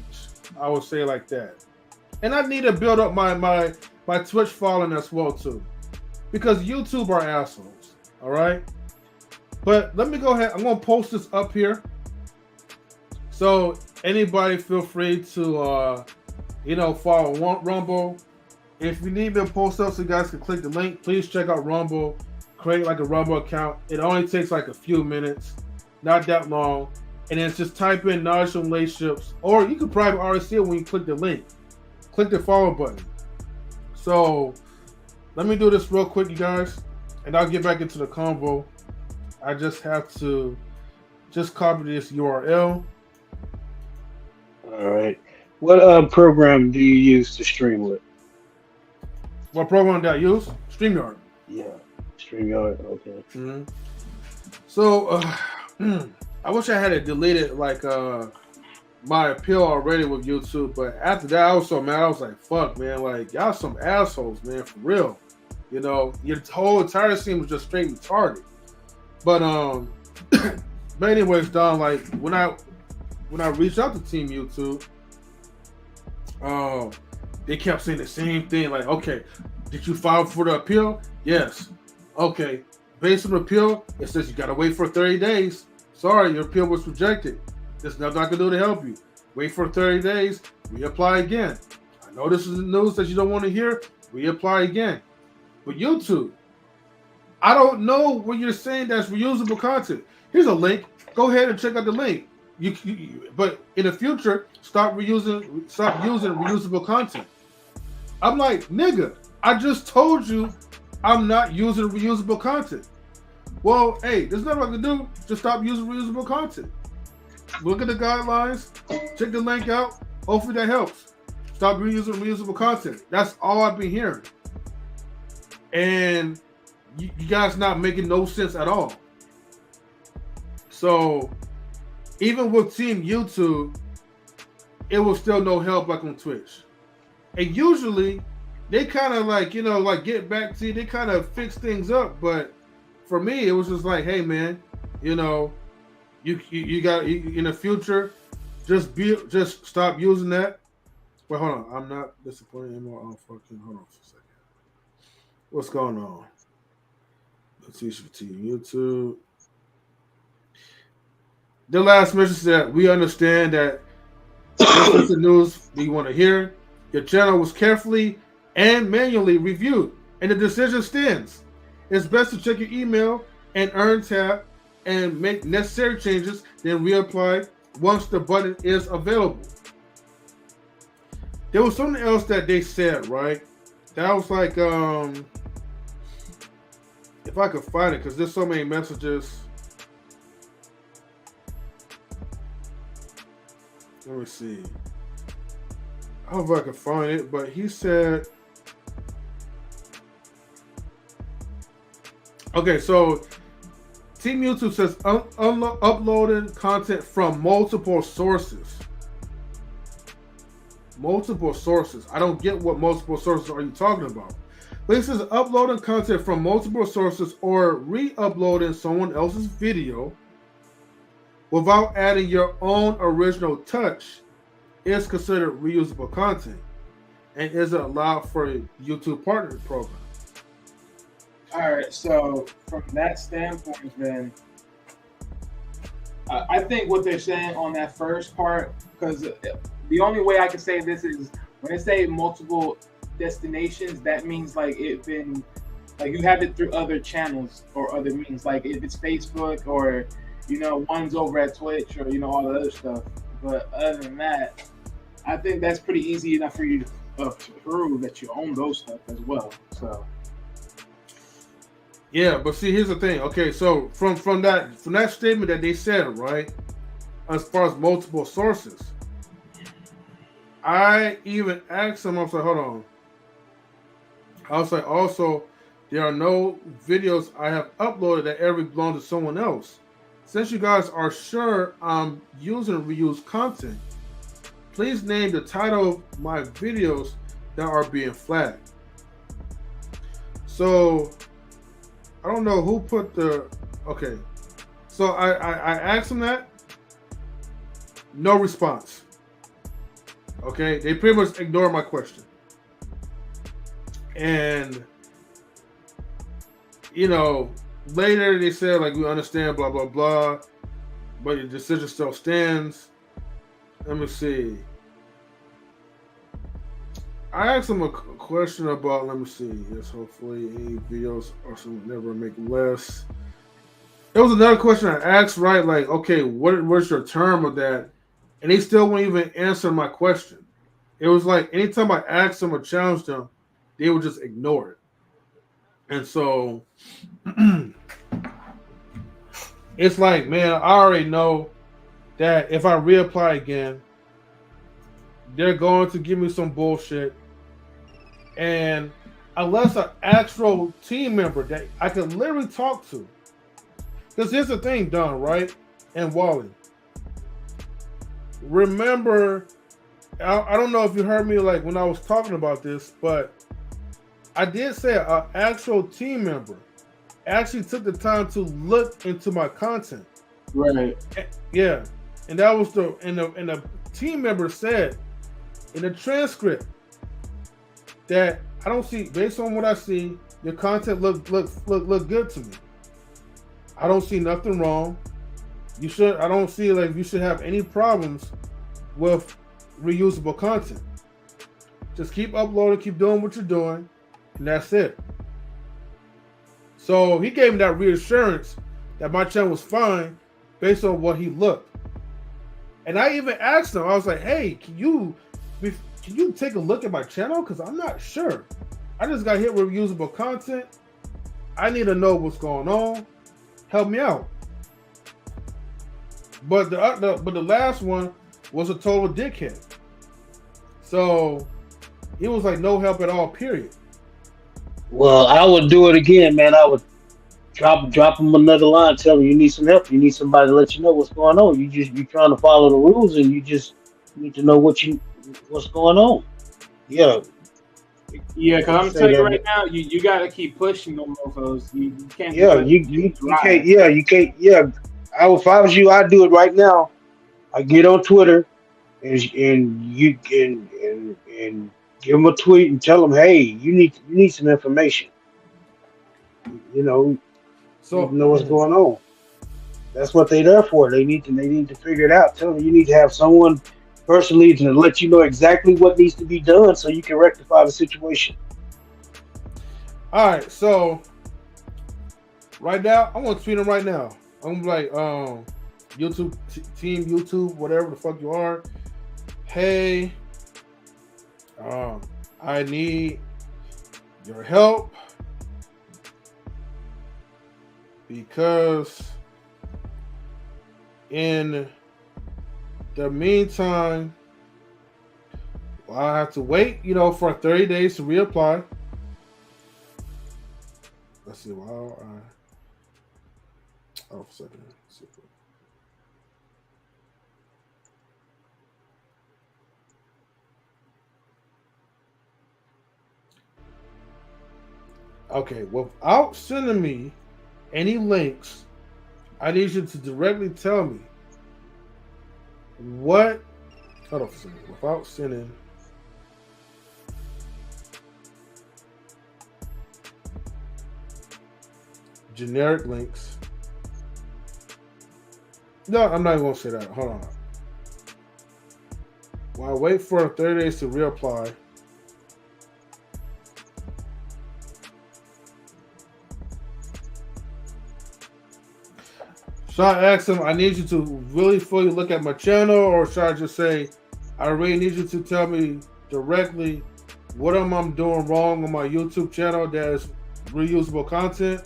Speaker 1: I would say like that. And I need to build up my Twitch following as well too, because YouTube are assholes. All right, but let me go ahead. I'm gonna post this up here, so anybody feel free to follow Rumble. If you need me to post up so you guys can click the link, please check out Rumble. Create a Rumble account. It only takes a few minutes, not that long. And then just type in Knowledge and Relationships, or you can probably already see it when you click the link. Click the follow button. So let me do this real quick, you guys, and I'll get back into the convo. I just have to copy this URL.
Speaker 4: All right. What program do you use to stream with?
Speaker 1: What program do I use? StreamYard.
Speaker 4: Yeah, StreamYard. Okay.
Speaker 1: Mm-hmm. So, I wish I had deleted my appeal already with YouTube, but after that, I was so mad. I was like, "Fuck, man! Y'all some assholes, man, for real." Your whole entire scene was just straight retarded. But but anyways, Don, when I reached out to Team YouTube, they kept saying the same thing. Okay, did you file for the appeal? Yes. Okay. Based on the appeal, it says you gotta wait for 30 days. Sorry, your appeal was rejected. There's nothing I can do to help you. Wait for 30 days, reapply again. I know this is the news that you don't want to hear. Reapply again. But YouTube, I don't know what you're saying that's reusable content. Here's a link. Go ahead and check out the link. But in the future, stop using reusable content. I'm like, nigga, I just told you I'm not using reusable content. Well, hey, there's nothing I can do. Just stop using reusable content. Look at the guidelines. Check the link out. Hopefully that helps. Stop reusing reusable content. That's all I've been hearing. And you guys not making no sense at all. So even with Team YouTube, it was still no help like on Twitch. And usually they kind of like, you know, like get back to you, they kind of fix things up. But for me, it was just like, hey man, you know, you got in the future, just stop using that. Wait, hold on, I'm not disappointed anymore. Oh, fucking, hold on for a second. What's going on? Let's see for Team YouTube. The last message that we understand that this is the news we want to hear. Your channel was carefully and manually reviewed, and the decision stands. It's best to check your email and earn tab and make necessary changes, then reapply once the button is available. There was something else that they said, right? That was like, if I could find it, because there's so many messages. Let me see. I hope I can find it, but he said, okay, so Team YouTube says uploading content from multiple sources. Multiple sources. I don't get what multiple sources are you talking about. But it says uploading content from multiple sources or re-uploading someone else's video without adding your own original touch is considered reusable content and isn't allowed for a YouTube partner program.
Speaker 2: All right, so from that standpoint, then I think what they're saying on that first part, because the only way I can say this is when they say multiple destinations, that means like it's been like you have it through other channels or other means, like if it's Facebook or you know one's over at Twitch or you know all the other stuff. But other than that, I think that's pretty easy enough for you to prove that you own those stuff as well. So.
Speaker 1: Yeah, but see, here's the thing. Okay, so from that statement that they said, right, as far as multiple sources, I even asked them. I was like, hold on. I was like, also, there are no videos I have uploaded that ever belong to someone else. Since you guys are sure I'm using reused content, please name the title of my videos that are being flagged. So I don't know who put the, okay. So I asked them that. No response. Okay, they pretty much ignored my question. And, you know, later they said, like, we understand, blah, blah, blah, but the decision still stands. Let me see. I asked them a question about, let me see, yes, hopefully any videos also never make less. There was another question I asked, right, like, okay, what's your term of that? And they still wouldn't even answer my question. It was like anytime I asked them or challenged them, they would just ignore it. And so it's like, man, I already know that if I reapply again, they're going to give me some bullshit. And unless an actual team member that I can literally talk to, because here's the thing, Don, right? And Wally. Remember, I don't know if you heard me like when I was talking about this, but I did say an actual team member actually took the time to look into my content.
Speaker 2: Right.
Speaker 1: Yeah. And that was and the team member said in the transcript that I don't see, based on what I see, your content look good to me. I don't see nothing wrong. I don't see like you should have any problems with reusable content. Just keep uploading, keep doing what you're doing, and that's it. So he gave me that reassurance that my channel was fine based on what he looked. And I even asked him, I was like, hey, can you take a look at my channel? Because I'm not sure. I just got hit with reusable content I need to know what's going on. Help me out. But the last one was a total dickhead. So it was like no help at all. Period.
Speaker 4: Well, I would do it again, man. I would drop them another line, tell them you need some help. You need somebody to let you know what's going on. You trying to follow the rules, and you just need to know what's going on. Yeah.
Speaker 2: Yeah, because I'm telling you right now, you got to keep pushing them mofos. You can't.
Speaker 4: Yeah, you can't. Yeah, you can't. Yeah, if I was you, I'd do it right now. I get on Twitter and you and give them a tweet and tell them, hey, you need some information. You know,
Speaker 1: So
Speaker 4: know what's going on. That's what they're there for. They need to figure it out. Tell them you need to have someone personally to let you know exactly what needs to be done so you can rectify the situation.
Speaker 1: All right, so right now, I'm gonna tweet him right now. I'm like, YouTube team, YouTube, whatever the fuck you are. Hey, I need your help because in the meantime, I have to wait, for 30 days to reapply. Let's see. For a second. Okay, without sending me any links, I need you to directly tell me what. Hold on for a second. Without sending. Generic links. No, I'm not even going to say that. Hold on. While I wait for 30 days to reapply. Should I ask him, I need you to really fully look at my channel, or should I just say, I really need you to tell me directly what am I doing wrong on my YouTube channel that is reusable content?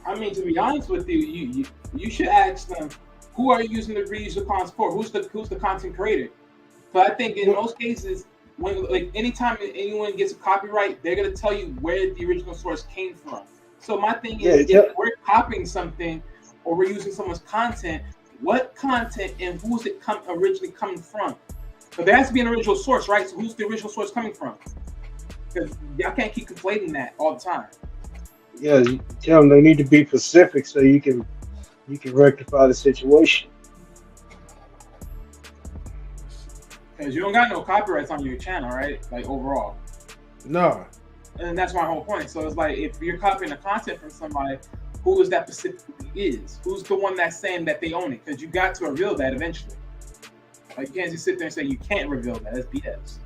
Speaker 2: I mean, to be honest with you, you should ask them, who are you using the reusable content for? Who's the content creator? But I think in most cases, when anytime anyone gets a copyright, they're gonna tell you where the original source came from. So my thing is, if we're copying something or we're using someone's content, what content and who's it originally coming from? But there has to be an original source, right? So who's the original source coming from? Because y'all can't keep conflating that all the time.
Speaker 4: Yeah, you tell them they need to be specific so you can rectify the situation.
Speaker 2: Because you don't got no copyrights on your channel, right? Like overall.
Speaker 1: No.
Speaker 2: And that's my whole point. So it's like, if you're copying the content from somebody, who is that specifically is? Who's the one that's saying that they own it? Because you got to reveal that eventually. Like, you can't just sit there and say you can't reveal that. That's BS.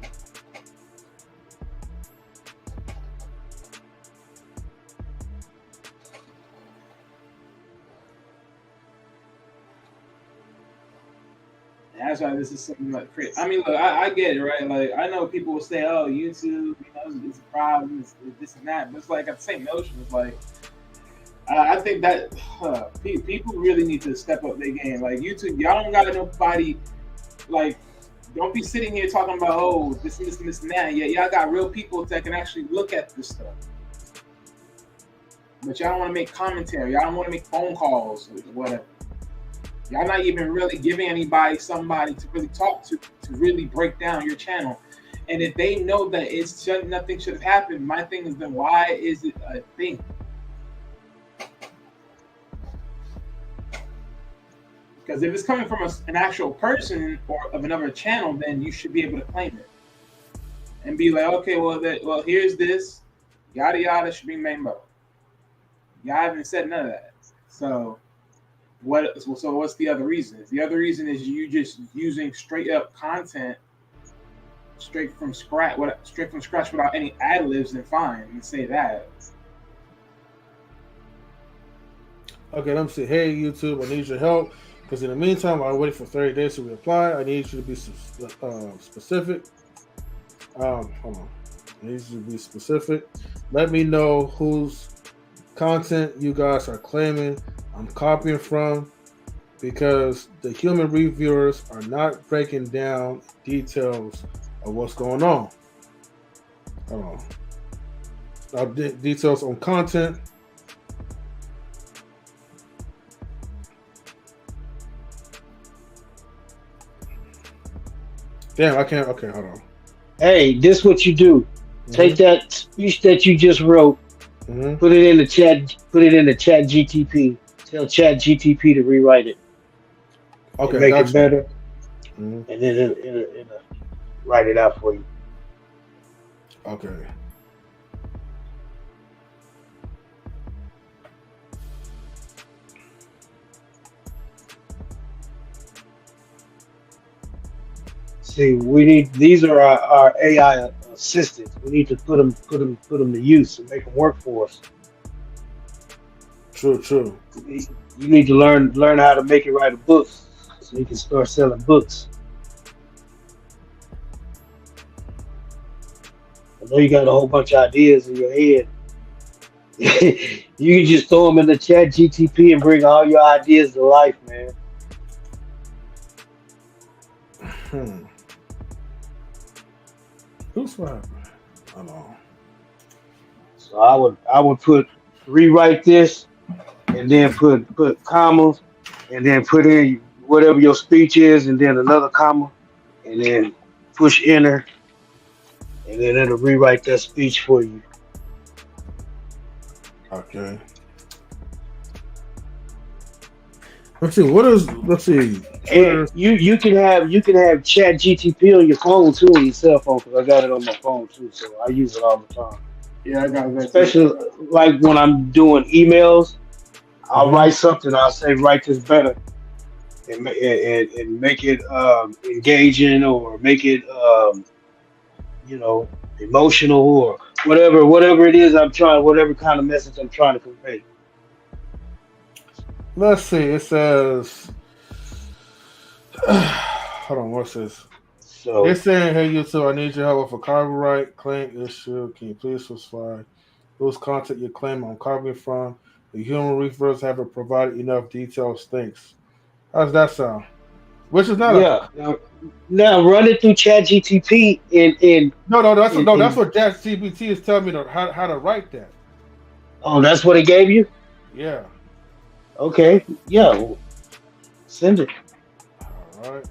Speaker 2: That's why this is something like crazy. I mean, look, I get it, right? Like, I know people will say, "Oh, YouTube, it's a problem, it's this and that." But it's like, at the same notion, it's like, I think that people really need to step up their game. Like, YouTube, y'all don't got nobody. Like, don't be sitting here talking about, oh, this and that. Yeah, y'all got real people that can actually look at this stuff. But y'all don't want to make commentary. Y'all don't want to make phone calls or whatever. Y'all not even really giving somebody to really talk to really break down your channel. And if they know that nothing should have happened, my thing is, then why is it a thing? Because if it's coming from an actual person or of another channel, then you should be able to claim it and be like, okay, well, here's this, yada yada, should be rainbow. Y'all haven't said none of that. So what's the other reason? The other reason is you just using straight up content, straight from scratch without any ad libs, and fine, and say that.
Speaker 1: Okay, let me see. Hey, YouTube, I need your help. Because in the meantime, I wait for 30 days to reapply. I need you to be specific. Hold on. I need you to be specific. Let me know whose content you guys are claiming I'm copying from, because the human reviewers are not breaking down details of what's going on. Hold on. Details on content. Damn, I can't. Okay, hold on.
Speaker 4: Hey, this what you do. Take that speech that you just wrote, put it in the chat. Put it in the Chat GTP. Tell Chat GTP to rewrite it.
Speaker 1: Okay,
Speaker 4: make it better, and then it'll write it out for you.
Speaker 1: Okay.
Speaker 4: See, we need, these are our AI assistants. We need to put them to use and make them work for us.
Speaker 1: True.
Speaker 4: You need to learn how to make it write a book, so you can start selling books. I know you got a whole bunch of ideas in your head. You can just throw them in the Chat GTP and bring all your ideas to life, man.
Speaker 1: Who's what? I know.
Speaker 4: So I would rewrite this, and then put commas, and then put in whatever your speech is, and then another comma, and then push enter, and then it'll rewrite that speech for you.
Speaker 1: Okay. Let's see.
Speaker 4: And you can have Chat GTP on your phone too, on your cell phone, because I got it on my phone too, so I use it all the time.
Speaker 2: Yeah, I got that.
Speaker 4: Especially like when I'm doing emails, I'll write something. I'll say, write this better, and make it engaging, or make it emotional, or whatever it is whatever kind of message I'm trying to convey.
Speaker 1: Let's see. It says, hold on. What's this?
Speaker 4: So
Speaker 1: it's saying, "Hey YouTube, I need your help with a copyright claim issue. Can you please specify whose content you claim I'm copying from? The human reviewers haven't provided enough details. Thanks." How does that sound? Which is not
Speaker 4: Now run it through Chat GTP and
Speaker 1: that's what Chat GPT is telling me how to write that.
Speaker 4: Oh, that's what it gave you?
Speaker 1: Yeah.
Speaker 4: Okay. Yeah. Send it.
Speaker 1: All right.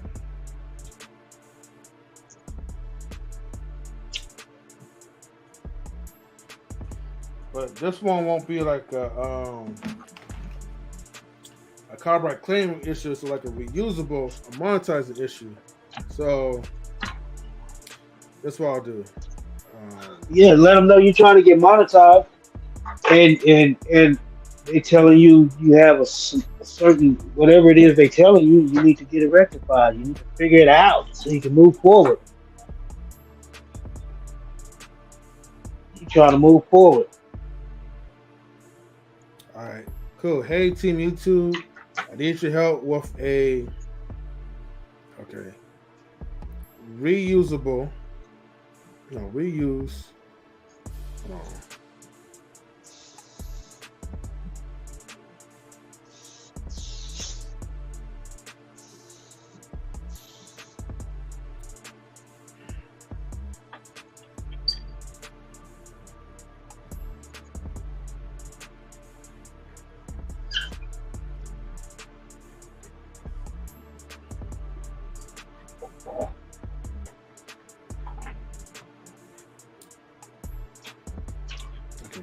Speaker 1: But this one won't be like a copyright claim issue. It's like a reusable, a monetizing issue. So that's what I'll do.
Speaker 4: Yeah, let them know you're trying to get monetized, and they telling you have a certain whatever it is they telling you need to get it rectified. You need to figure it out so you can move forward. You're trying to move forward.
Speaker 1: All right, cool. Hey, Team YouTube, I need your help with a reusable. No, reuse. No.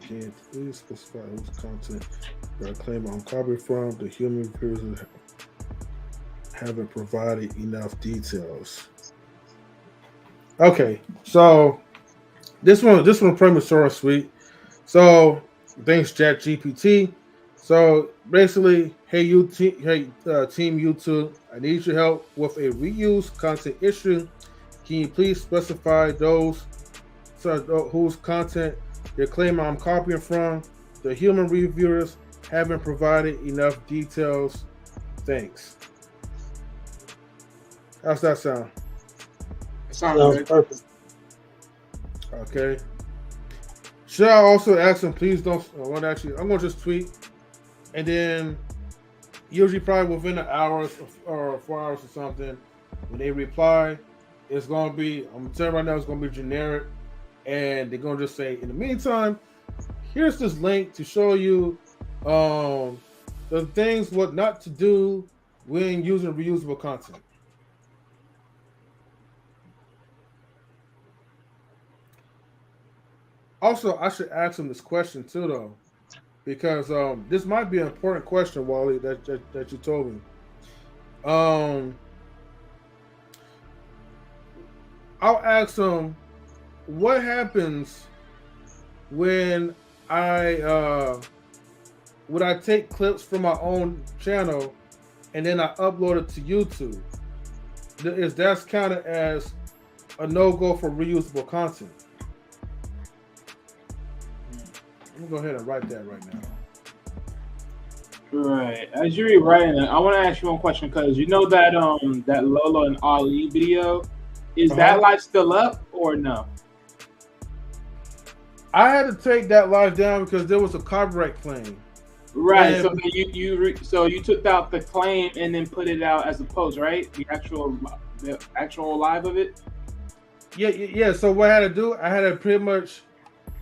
Speaker 1: Again, please specify whose content that I claim I'm copying from. The human reviewers haven't provided enough details. Okay, so this one pretty much short and sweet. So thanks, Chat GPT. So basically, hey Team YouTube, I need your help with a reuse content issue. Can you please specify whose content you're claiming I'm copying from? The human reviewers haven't provided enough details. Thanks. How's that sound?
Speaker 2: Sounds
Speaker 4: perfect.
Speaker 1: Okay. Should I also ask them, please don't? Well, actually, I'm gonna just tweet, and then usually probably within an hour or 4 hours or something, when they reply, it's gonna be. I'm telling you right now, it's gonna be generic, and they're gonna just say, in the meantime, here's this link to show you the things what not to do when using reusable content. Also, I should ask him this question too, though, because this might be an important question, Wally, that you told me. I'll ask him, what happens when I take clips from my own channel and then I upload it to YouTube? Is that counted as a no-go for reusable content? I'm gonna go ahead and write that right now.
Speaker 2: Right. As you're writing it, I want to ask you one question, because you know that that Lola and Ali video, is that live still up or no?
Speaker 1: I had to take that live down because there was a copyright claim.
Speaker 2: Right.
Speaker 1: And
Speaker 2: so you took out the claim and then put it out as a post, right? The actual live of it.
Speaker 1: Yeah. So what I had to do, I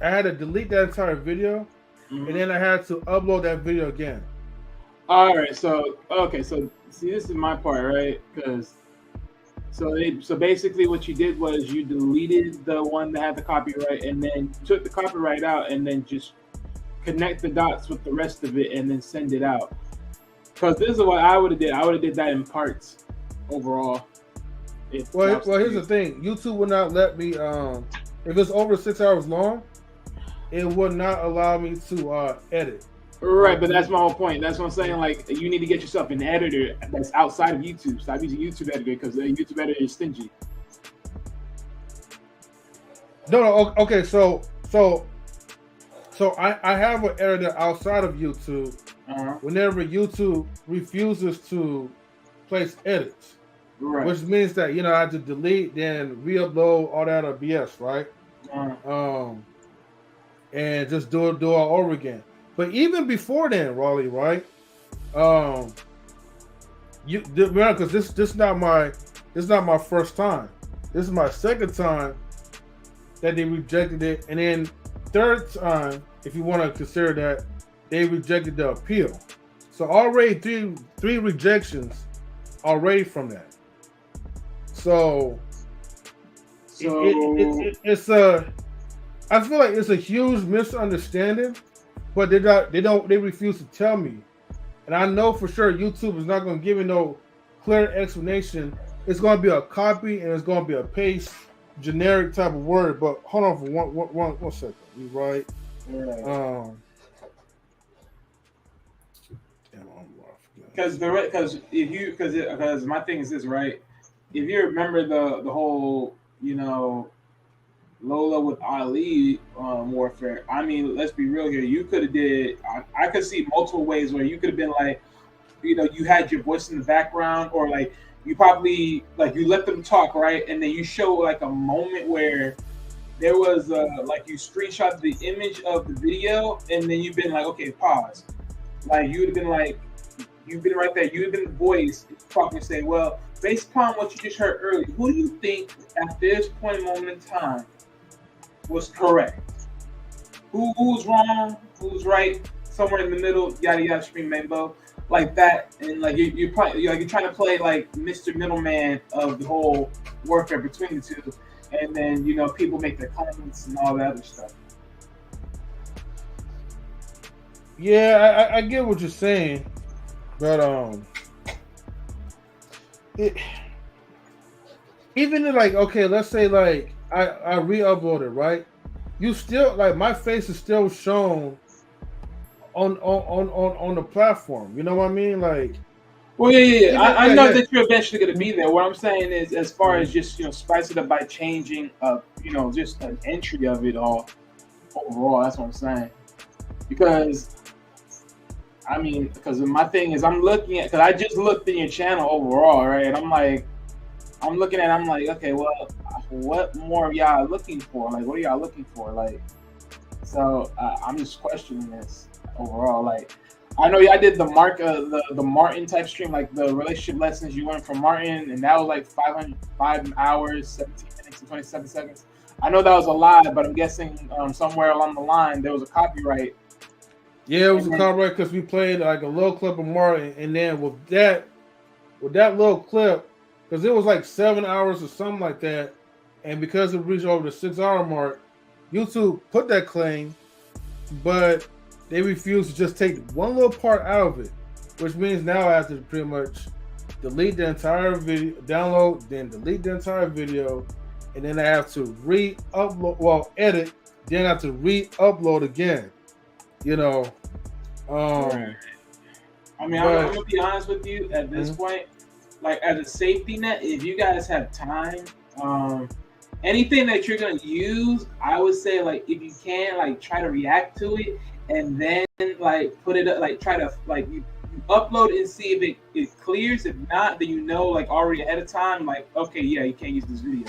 Speaker 1: had to delete that entire video, and then I had to upload that video again.
Speaker 2: All right. So see, this is my part, right? Because so basically, what you did was you deleted the one that had the copyright, and then took the copyright out, and then just connect the dots with the rest of it, and then send it out. Because this is what I would have did. I would have did that in parts overall.
Speaker 1: Well, here's the thing. YouTube will not let me. If it's over 6 hours long, it would not allow me to edit.
Speaker 2: Right, but that's my whole point. That's what I'm saying. Like, you need to get yourself an editor that's outside of YouTube. Stop using YouTube editor, because the YouTube editor is stingy.
Speaker 1: No. Okay. So I have an editor outside of YouTube. Whenever YouTube refuses to place edits,
Speaker 2: right,
Speaker 1: which means that I have to delete, then re-upload all that BS, right? And just do it all over again. But even before then, Raleigh, right? Because this is not my first time. This is my second time that they rejected it, and then third time, if you want to consider that, they rejected the appeal. So already three rejections already from that. So it's I feel like it's a huge misunderstanding, but they refuse to tell me, and I know for sure YouTube is not going to give me no clear explanation. It's going to be a copy and it's going to be a paste, generic type of word. But hold on for one second. You right?
Speaker 2: Because my thing is this, right? If you remember the whole Lola with Ali warfare. I mean, let's be real here. You could have did. I could see multiple ways where you could have been like, you had your voice in the background, or like you probably you let them talk, right, and then you show like a moment where there was like you screenshot the image of the video, and then you've been like, okay, pause. Like you'd have been like, you've been right there. You'd have been the voice talking and say, well, based upon what you just heard earlier, who do you think at this point in moment in time was correct? Who's wrong? Who's right? Somewhere in the middle, yada yada, scream rainbow, like that, and like you're trying to play like Mr. Middleman of the whole warfare between the two, and then people make their comments and all that other stuff.
Speaker 1: Yeah, I get what you're saying, but even like, okay, let's say like I re-uploaded, right? You still like my face is still shown on the platform. You know what I mean? Like,
Speaker 2: well, yeah. I know that you're eventually going to be there. What I'm saying is, as far as just spice it up by changing just an entry of it all overall. That's what I'm saying. Because my thing is, I'm looking at, because I just looked in your channel overall, right? And I'm looking at, okay, well, what more of y'all looking for? Like, what are y'all looking for? Like, So I'm just questioning this overall. Like, I know I did the the Martin type stream, like the relationship lessons you learned from Martin, and that was like 5 hours, 17 minutes, and 27 seconds. I know that was a lot, but I'm guessing somewhere along the line there was a copyright.
Speaker 1: Yeah, it was a copyright because we played like a little clip of Martin, and then with that little clip, because it was like 7 hours or something like that, and because it reached over the 6 hour mark, YouTube put that claim, but they refused to just take one little part out of it, which means now I have to pretty much delete the entire video, download, then delete the entire video, and then I have to edit, then I have to re-upload again. You know,
Speaker 2: I mean, I'm gonna be honest with you at this point. Like, as a safety net, if you guys have time, anything that you're gonna use, I would say, like, if you can, like, try to react to it, and then like put it up, like try to like you upload and see if it clears. If not, then you know, like, already ahead of time, like, okay, yeah, you can't use this video.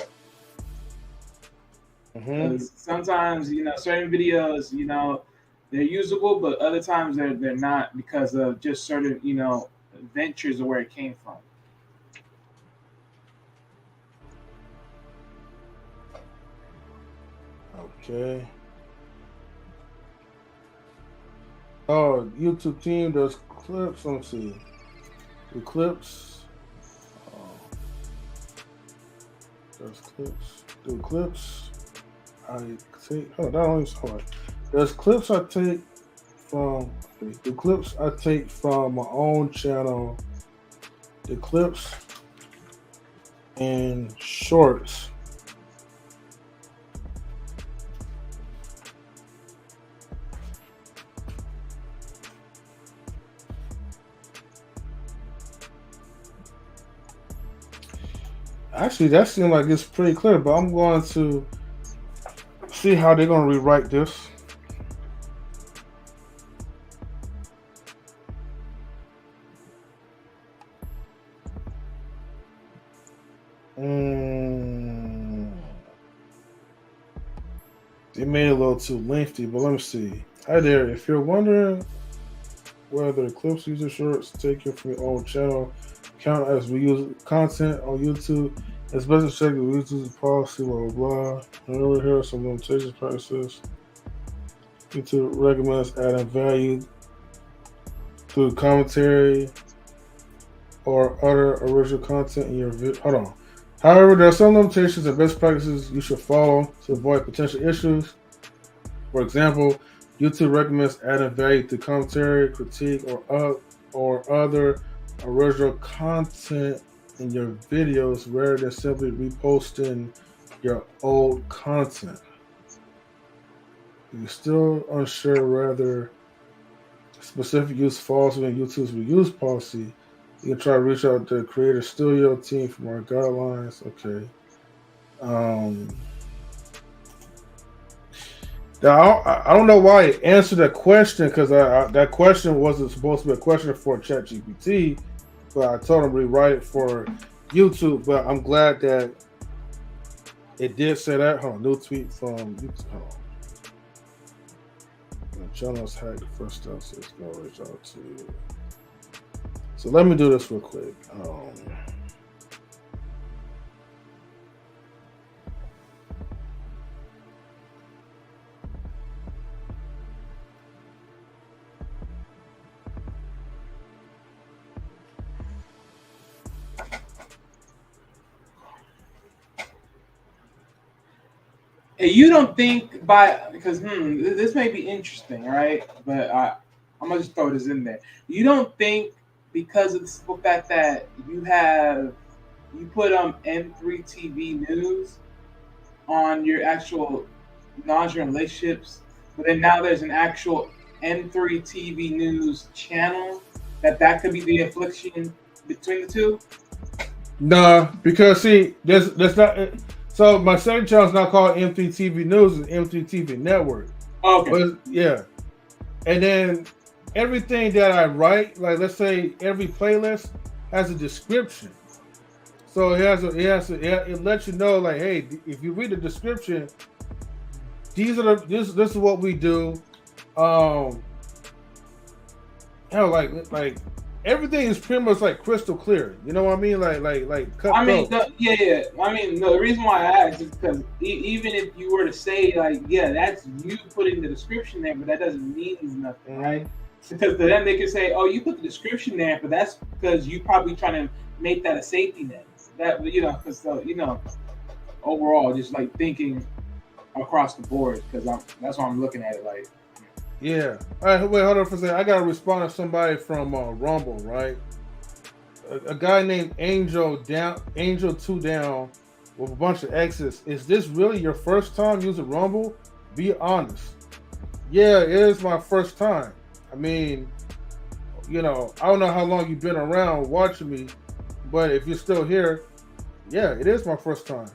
Speaker 2: Sometimes, you know, certain videos, you know, they're usable, but other times they're not because of just certain, you know, ventures of where it came from.
Speaker 1: Okay. Oh, YouTube team does clips. Let's see. The clips. Does clips. Do clips. I take. Oh, that only hard. There's clips I take from. The clips I take from my own channel. The clips and shorts. Actually, that seems like it's pretty clear, but I'm going to see how they're going to rewrite this. They made it a little too lengthy, but let me see. Hi there. If you're wondering whether clips, user shorts taken from your own channel count as reused content on YouTube, it's best to check the YouTube policy, blah, blah, blah. And over here are some limitations practices. YouTube recommends adding value through commentary or other original content in your video. Hold on. However, there are some limitations and best practices you should follow to avoid potential issues. For example, YouTube recommends adding value through commentary, critique, or other original content in your videos rather than simply reposting your old content. If you're still unsure whether specific use falls within YouTube's reuse policy, you can try to reach out to the Creator Studio team for more guidelines. Okay. Now, I don't know why it answered that question, because that question wasn't supposed to be a question for ChatGPT, but I told him to rewrite it for YouTube. But I'm glad that it did say that. Hold on, new tweet from YouTube. Hold on. The channel's hacked. The first step is going to reach out to you. So let me do this real quick.
Speaker 2: And you don't think because this may be interesting, right? But I'm gonna just throw this in there. You don't think because of the simple fact that you put M3 TV News on your actual non-joint relationships, but then now there's an actual M3 TV News channel that could be the affliction between the two?
Speaker 1: Nah, because see, there's not. So my second channel is not called M3 TV News; it's M3 TV Network.
Speaker 2: Okay.
Speaker 1: But, yeah, and then everything that I write, like let's say every playlist has a description. So it lets you know, like, hey, if you read the description, These are this is what we do. Hell, like everything is pretty much like crystal clear. You know what I mean? Like cut.
Speaker 2: I mean, I mean, the reason why I asked is because even if you were to say like, yeah, that's you putting the description there, but that doesn't mean nothing, right? Because to them they can say, oh, you put the description there, but that's because you probably trying to make that a safety net. That because overall, just like thinking across the board, because that's why I'm looking at it like.
Speaker 1: Yeah. All right. Wait. Hold on for a second. I gotta respond to somebody from Rumble, right? A guy named Angel 2 Down with a bunch of X's. Is this really your first time using Rumble? Be honest. Yeah, it is my first time. I mean, I don't know how long you've been around watching me, but if you're still here, yeah, it is my first time.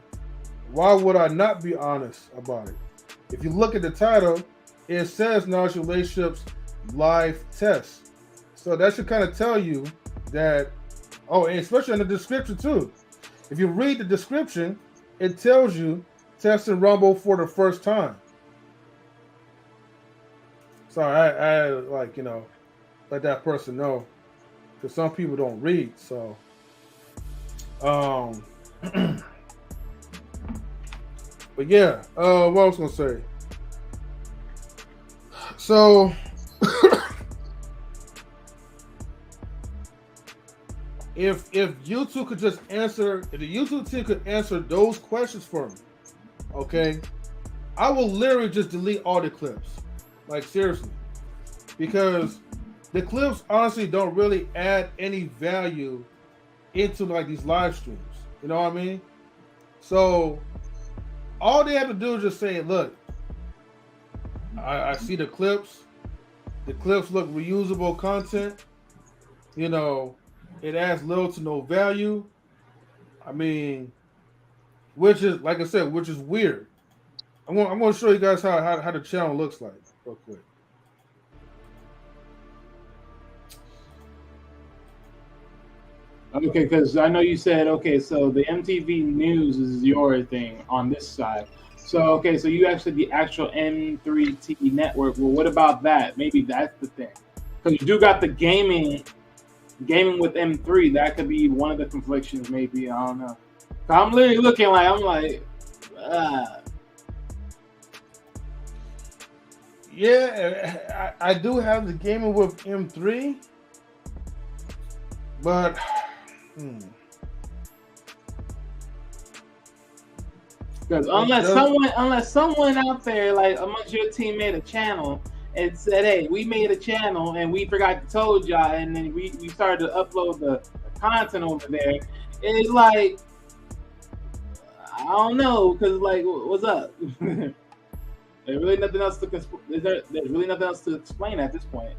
Speaker 1: Why would I not be honest about it? If you look at the title, it says Knowledge Relationships Live Test. So that should kind of tell you that, and especially in the description too. If you read the description, it tells you testing Rumble for the first time. So I like, let that person know, because some people don't read. So, but yeah, what I was gonna say. So, if YouTube could just answer, if the YouTube team could answer those questions for me, okay, I will literally just delete all the clips. Like, seriously, because the clips honestly don't really add any value into like these live streams. You know what I mean? So all they have to do is just say, look, I see the clips. The clips look reusable content. It adds little to no value. I mean, which is, like I said, which is weird. I'm going to show you guys how the channel looks like real quick.
Speaker 2: Okay, because I know you said, so the MTV News is your thing on this side. So, so you actually the actual M3 TV network. Well, what about that? Maybe that's the thing. Because you do got the gaming with M3. That could be one of the conflictions, maybe. I don't know. So I'm literally looking like,
Speaker 1: Yeah, I do have the gaming with M3, but
Speaker 2: because unless someone out there like amongst your team made a channel and said, hey, we made a channel and we forgot to told y'all, and then we started to upload the content over there, it's like, I don't know, because like, what's up? There's really nothing else to explain at this point.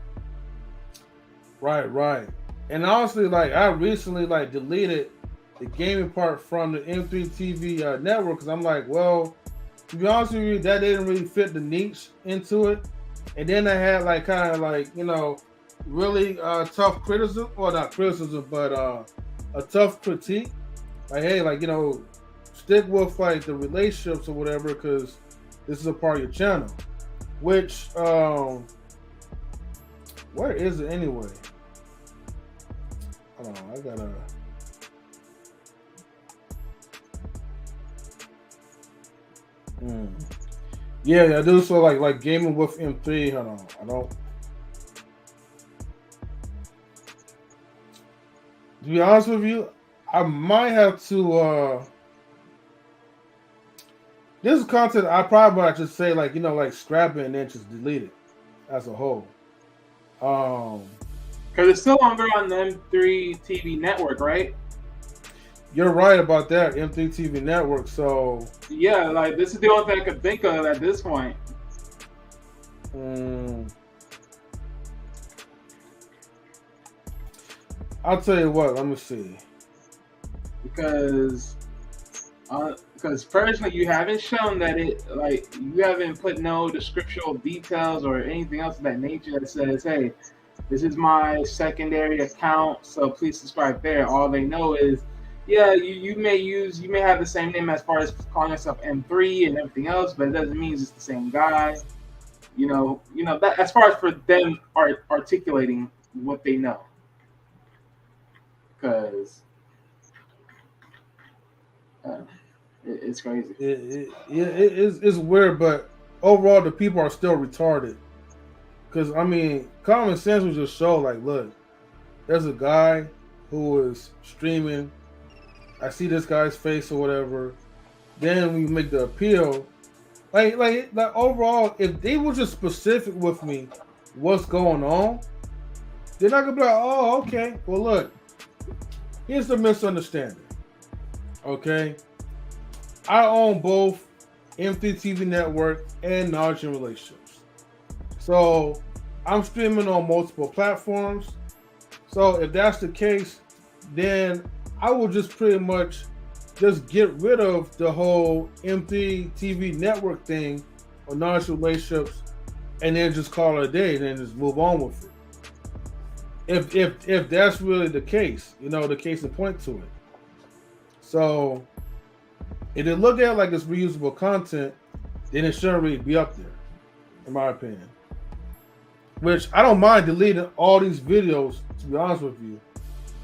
Speaker 1: Right. And honestly, like, I recently like deleted the gaming part from the M3 TV network, because I'm like, well, to be honest with you, that didn't really fit the niche into it. And then I had like kind of like, really tough criticism, well, not criticism, but a tough critique. Like, hey, like, stick with like the relationships or whatever, because this is a part of your channel. Which, where is it anyway? Hold on, I gotta. Yeah, I do. So like gaming with M3. Hold on, I don't. To be honest with you, I might have to. This is content I probably might just say like scrap it and then just delete it as a whole.
Speaker 2: Because it's still on the M3 TV network, right?
Speaker 1: You're right about that, M3 TV network. So
Speaker 2: yeah, like this is the only thing I could think of at this point.
Speaker 1: I'll tell you what. Let me see.
Speaker 2: Because personally, you haven't shown that you haven't put no descriptional details or anything else of that nature that says, hey, this is my secondary account, so please subscribe there. All they know is yeah, you may have the same name as far as calling yourself M3 and everything else, but it doesn't mean it's the same guy. That as far as for them articulating what they know, because it's crazy.
Speaker 1: It's weird, but overall the people are still retarded. Because I mean, common sense would just show like, look, there's a guy who is streaming. I see this guy's face or whatever. Then we make the appeal. Like overall, if they were just specific with me, what's going on, they're not gonna be like, oh, okay. Well, look, here's the misunderstanding. Okay, I own both MTV Network and Knowledge and Relationships. So I'm streaming on multiple platforms. So if that's the case, then I will just pretty much just get rid of the whole MTV Network thing or Knowledge and Relationships, and then just call it a day, and then just move on with it. If that's really the case, the case in point to it. So if they look at it like it's reusable content, then it shouldn't really be up there, in my opinion. Which I don't mind deleting all these videos, to be honest with you,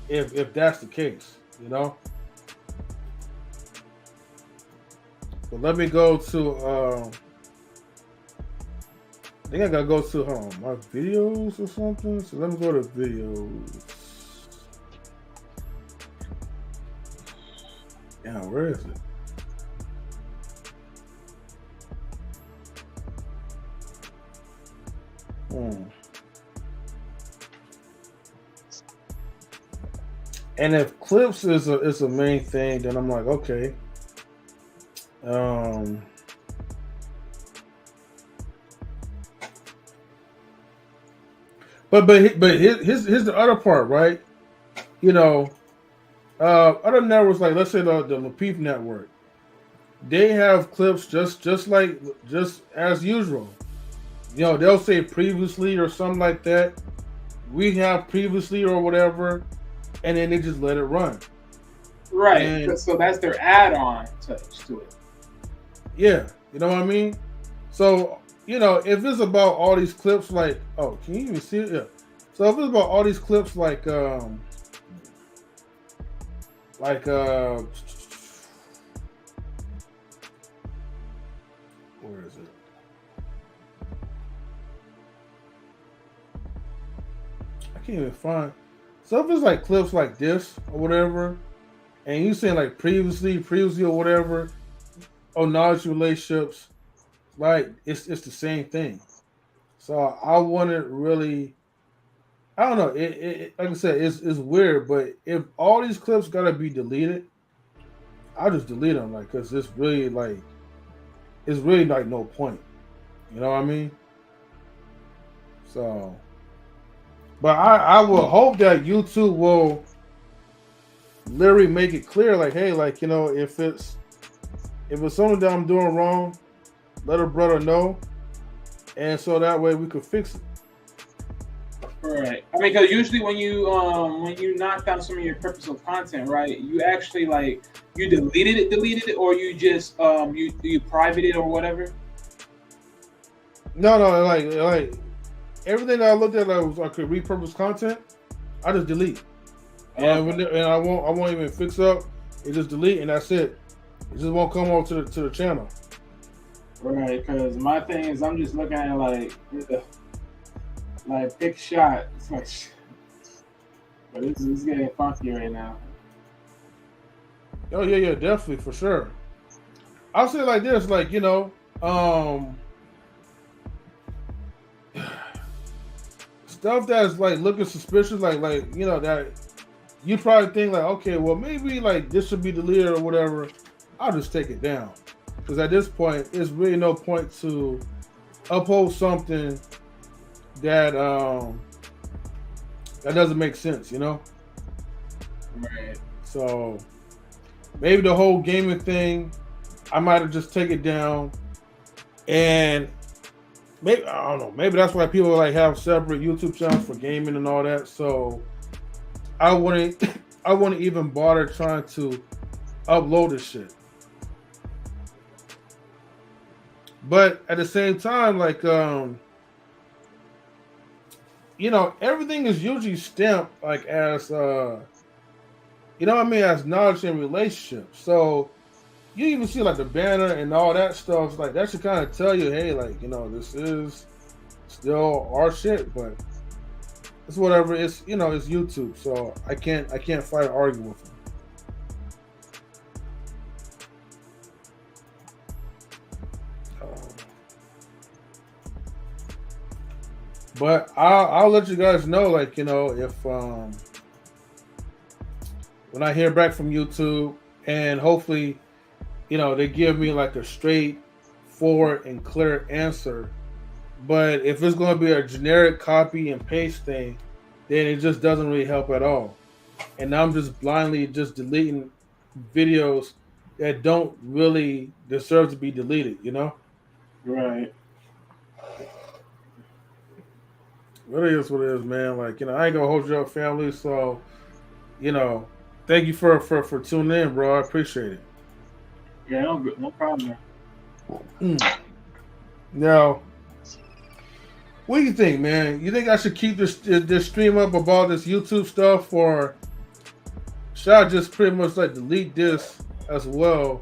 Speaker 1: if that's the case, But let me go to I think I gotta go to my videos or something. So let me go to videos. Yeah, where is it? And if clips is a main thing, then I'm like, okay. But here's the other part, right? Other networks, like let's say the Lapeef network, they have clips just as usual. They'll say previously or something like that. We have previously or whatever, and then they just let it run.
Speaker 2: Right. So that's their add-on touch to it.
Speaker 1: Yeah, you know what I mean? So, if it's about all these clips like, oh, can you even see it? Yeah. So if it's about all these clips like where is it? I can't even find. So if it's like clips like this or whatever, and you saying like previously or whatever, Knowledge Relationships, like it's the same thing. So I wouldn't really, I don't know. It like I said, it's weird. But if all these clips gotta be deleted, I'll just delete them, like, cause it's really like no point. You know what I mean? So, but I will hope that YouTube will literally make it clear, like, hey, like, if it's something that I'm doing wrong, let a brother know, and so that way we could fix it.
Speaker 2: Right. I mean, because usually when you knock down some of your purposeful content, right, you actually like you deleted it, or you just you private it or whatever.
Speaker 1: No, like everything that I looked at, I could repurpose content, I just delete, and I won't even fix up. It just delete, and that's it. It just won't come over to the channel.
Speaker 2: Right, because my thing is, I'm just looking at it like pick shot. It's like, but it's getting funky right now.
Speaker 1: Oh yeah, definitely for sure. I'll say it like this, like stuff that's like looking suspicious, like that you probably think like, okay, well maybe like this should be deleted or whatever. I'll just take it down, because at this point, it's really no point to uphold something that doesn't make sense,
Speaker 2: Right.
Speaker 1: So maybe the whole gaming thing, I might have just take it down, and maybe I don't know. Maybe that's why people like have separate YouTube channels for gaming and all that. So I wouldn't I wouldn't even bother trying to upload this shit. But at the same time, like you know, everything is usually stamped like as you know what I mean, as knowledge and relationships. So you even see like the banner and all that stuff, like that should kind of tell you, hey, like, you know, this is still our shit, but it's whatever. It's, you know, it's YouTube, so I can't fight or argue with them. But I'll let you guys know, like, you know, if when I hear back from YouTube, and hopefully, you know, they give me like a straightforward and clear answer. But if it's going to be a generic copy and paste thing, then it just doesn't really help at all. And I'm just blindly just deleting videos that don't really deserve to be deleted, you know?
Speaker 2: Right.
Speaker 1: Really is what it is, man. Like, you know, I ain't gonna hold you up, family. So, you know, thank you for tuning in, bro. I appreciate it.
Speaker 2: Yeah, no problem, man.
Speaker 1: Now, what do you think, man? You think I should keep this stream up about this YouTube stuff, or should I just pretty much like delete this as well?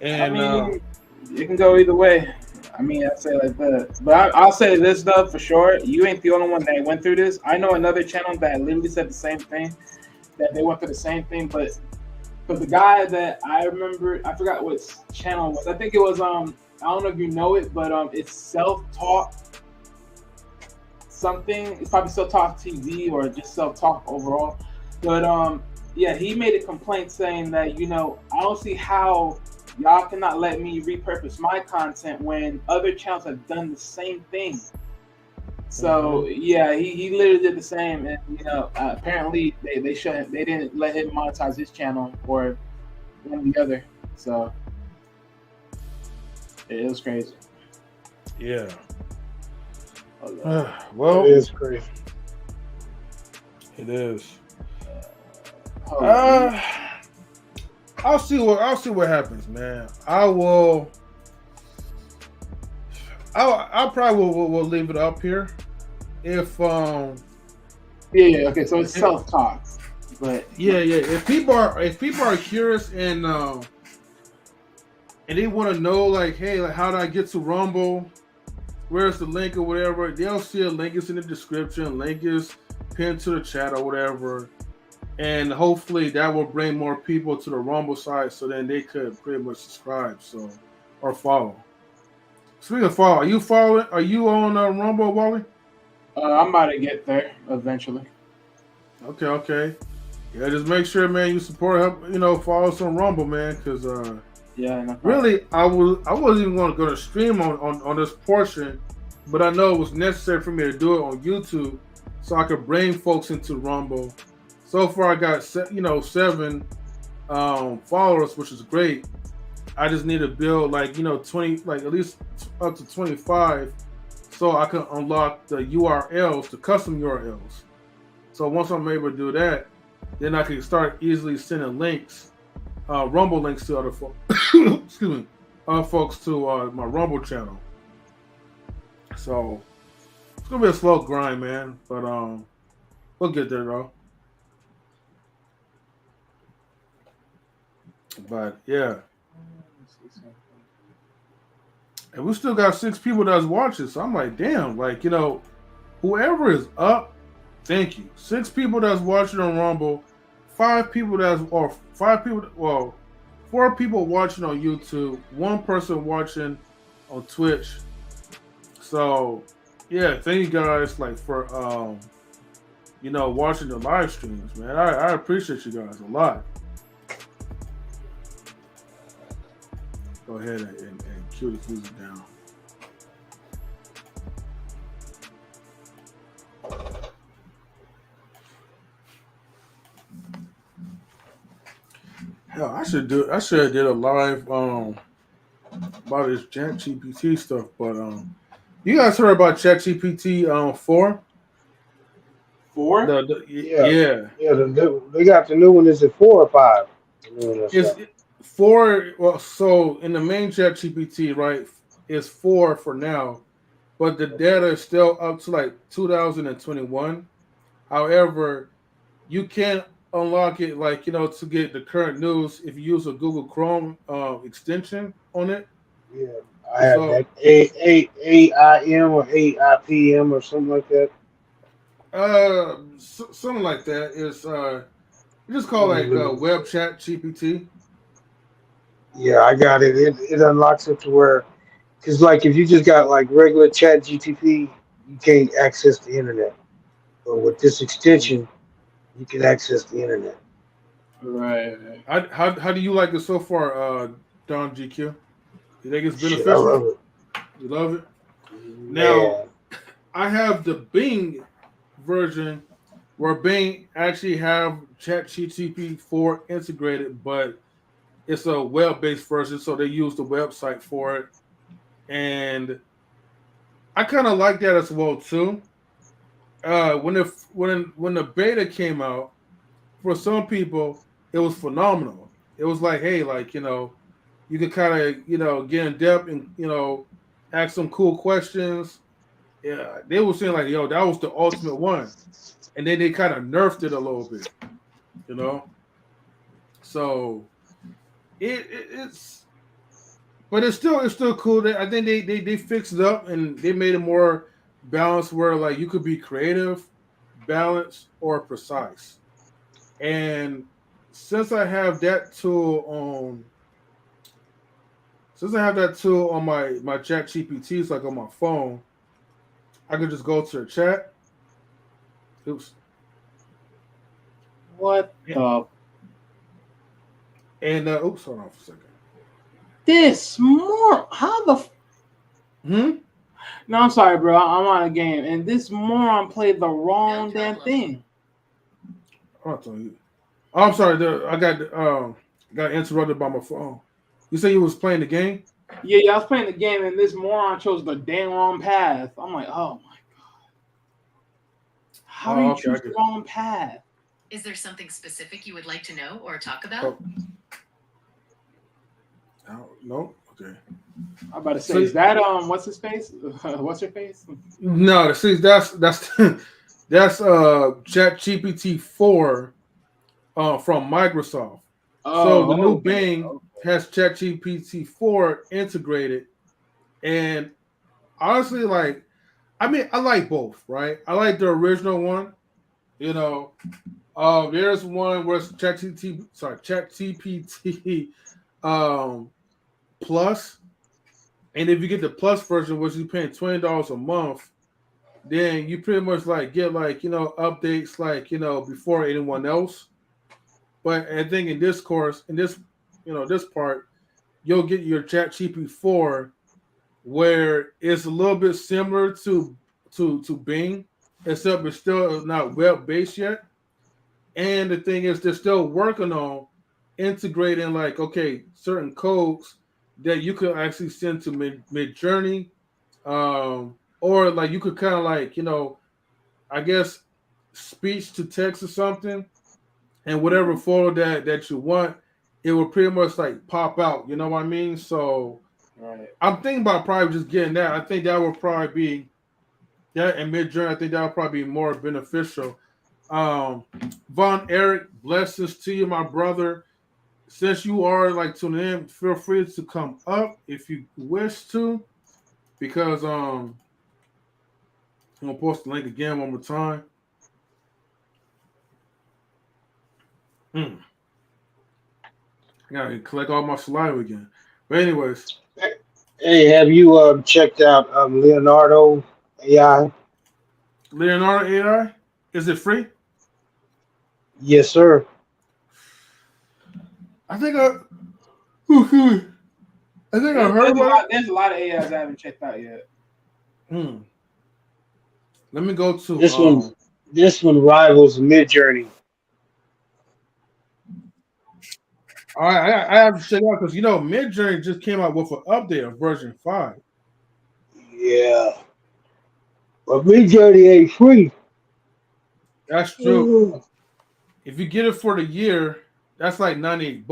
Speaker 1: And
Speaker 2: I mean, it can go either way. I mean, I'd say like that. But I'll say this stuff for sure. You ain't the only one that went through this. I know another channel that literally said the same thing, that they went through the same thing. But the guy that I remember, I forgot what channel it was. I think it was, I don't know if you know it, but it's Self-Talk something. It's probably Self-Talk TV or just Self-Talk overall. But yeah, he made a complaint saying that, you know, I don't see how y'all cannot let me repurpose my content when other channels have done the same thing. So yeah, he literally did the same, and you know, apparently they didn't let him monetize his channel or one or the other. So it was crazy.
Speaker 1: yeah. Well,
Speaker 5: It is crazy.
Speaker 1: it is.
Speaker 2: Oh,
Speaker 1: I'll see what happens, man. I'll probably will leave it up here. If
Speaker 2: yeah, okay, so it's Self-Talk, but
Speaker 1: yeah. If people are curious and they want to know, like, hey, like, how do I get to Rumble? Where's the link or whatever? They'll see a link is in the description. Link is pinned to the chat or whatever. And hopefully that will bring more people to the Rumble site, so then they could pretty much subscribe, or follow. Speaking of follow, are you following? Are you on Rumble, Wally?
Speaker 2: I'm about to get there eventually.
Speaker 1: Okay. Yeah, just make sure, man, you support, help, you know, follow us on Rumble, man, because
Speaker 2: Yeah, no problem.
Speaker 1: really, I wasn't even going to go to stream on this portion, but I know it was necessary for me to do it on YouTube so I could bring folks into Rumble. So far, I got 7 followers, which is great. I just need to build 20, like at least up to 25, so I can unlock the URLs, the custom URLs. So once I'm able to do that, then I can start easily sending links, Rumble links to other folks. Excuse me, folks to my Rumble channel. So it's gonna be a slow grind, man, but we'll get there though. But yeah, and we still got 6 people that's watching. So I'm like, damn, like, you know, whoever is up, thank you. 6 people that's watching on Rumble, 4 people watching on YouTube, 1 person watching on Twitch. So yeah, thank you guys for watching the live streams, man. I appreciate you guys a lot. Go ahead and cue this music down. Hell, I should have did a live about this ChatGPT stuff, but you guys heard about ChatGPT 4?
Speaker 2: 4?
Speaker 1: Yeah.
Speaker 5: They got the new one. Is it 4 or 5?
Speaker 1: It's 4. Well, so in the main ChatGPT, right, it's 4 for now, but the data is still up to like 2021. However, you can unlock it, like, to get the current news if you use a Google Chrome extension on it.
Speaker 5: Yeah, I have that AIM or AIPM or something like that.
Speaker 1: Something like that. It's you just call it like Web Chat GPT.
Speaker 5: Yeah, I got it. It unlocks it to where, because like if you just got like regular Chat GTP, you can't access the internet. But with this extension, you can access the internet.
Speaker 2: Right.
Speaker 1: How do you like it so far, Don GQ? You think it's beneficial?
Speaker 5: Shit, I love it.
Speaker 1: You love it?
Speaker 5: Man.
Speaker 1: Now, I have the Bing version where Bing actually have ChatGPT 4 integrated, but it's a web-based version, so they use the website for it. And I kind of like that as well too. When the beta came out, for some people, it was phenomenal. It was like, hey, like, you could kind of, get in depth and, ask some cool questions. Yeah, they were saying like, yo, that was the ultimate one. And then they kind of nerfed it a little bit, So but it's still cool. I think they fixed it up and they made it more balanced where like you could be creative, balanced, or precise. And since I have that tool on my Chat GPTs, like on my phone, I could just go to the chat. Oops.
Speaker 2: What the?
Speaker 1: And oops, hold on for a second.
Speaker 2: This more? How the? No, I'm sorry, bro. I'm on a game, and this moron played the wrong damn thing.
Speaker 1: I'll tell you. Oh, I'm sorry. I got interrupted by my phone. You say you was playing the game?
Speaker 2: Yeah, I was playing the game, and this moron chose the damn wrong path. I'm like, oh my god, how do you choose the wrong path?
Speaker 6: Is there something specific you would like to know or talk about?
Speaker 1: No. Okay.
Speaker 2: I'm about to say, is that what's his face? What's your face?
Speaker 1: No, see, that's ChatGPT 4 from Microsoft. So the new Bing has ChatGPT 4 integrated, and honestly, like, I mean, I like both, right? I like the original one. There's one where it's ChatGPT Plus, and if you get the Plus version, which you're paying $20 a month, then you pretty much like get like updates like before anyone else. But I think in this part, you'll get your ChatGPT 4, where it's a little bit similar to Bing, except it's still not web based yet. And the thing is, they're still working on integrating like certain codes that you could actually send to Midjourney, or like you could kind of like I guess speech to text or something, and whatever photo that you want, it will pretty much like pop out. You know what I mean? So I'm thinking about probably just getting that. I think that would probably be and Midjourney. I think that would probably be more beneficial. Von Eric, blessings to you, my brother. Since you are like tuning in, feel free to come up if you wish to, because I'm gonna post the link again one more time. I gotta collect all my saliva again. But anyways,
Speaker 5: hey, have you checked out Leonardo AI?
Speaker 1: Leonardo AI, is it free?
Speaker 5: Yes, sir.
Speaker 1: I think I heard about it.
Speaker 2: There's a lot of AIs I haven't checked out yet.
Speaker 1: Let me go to
Speaker 5: this one. This one rivals Midjourney.
Speaker 1: All right, I have to check it out because Midjourney just came out with an update of version 5.
Speaker 5: Yeah, but Midjourney ain't free.
Speaker 1: That's true. If you get it for the year, that's like $98.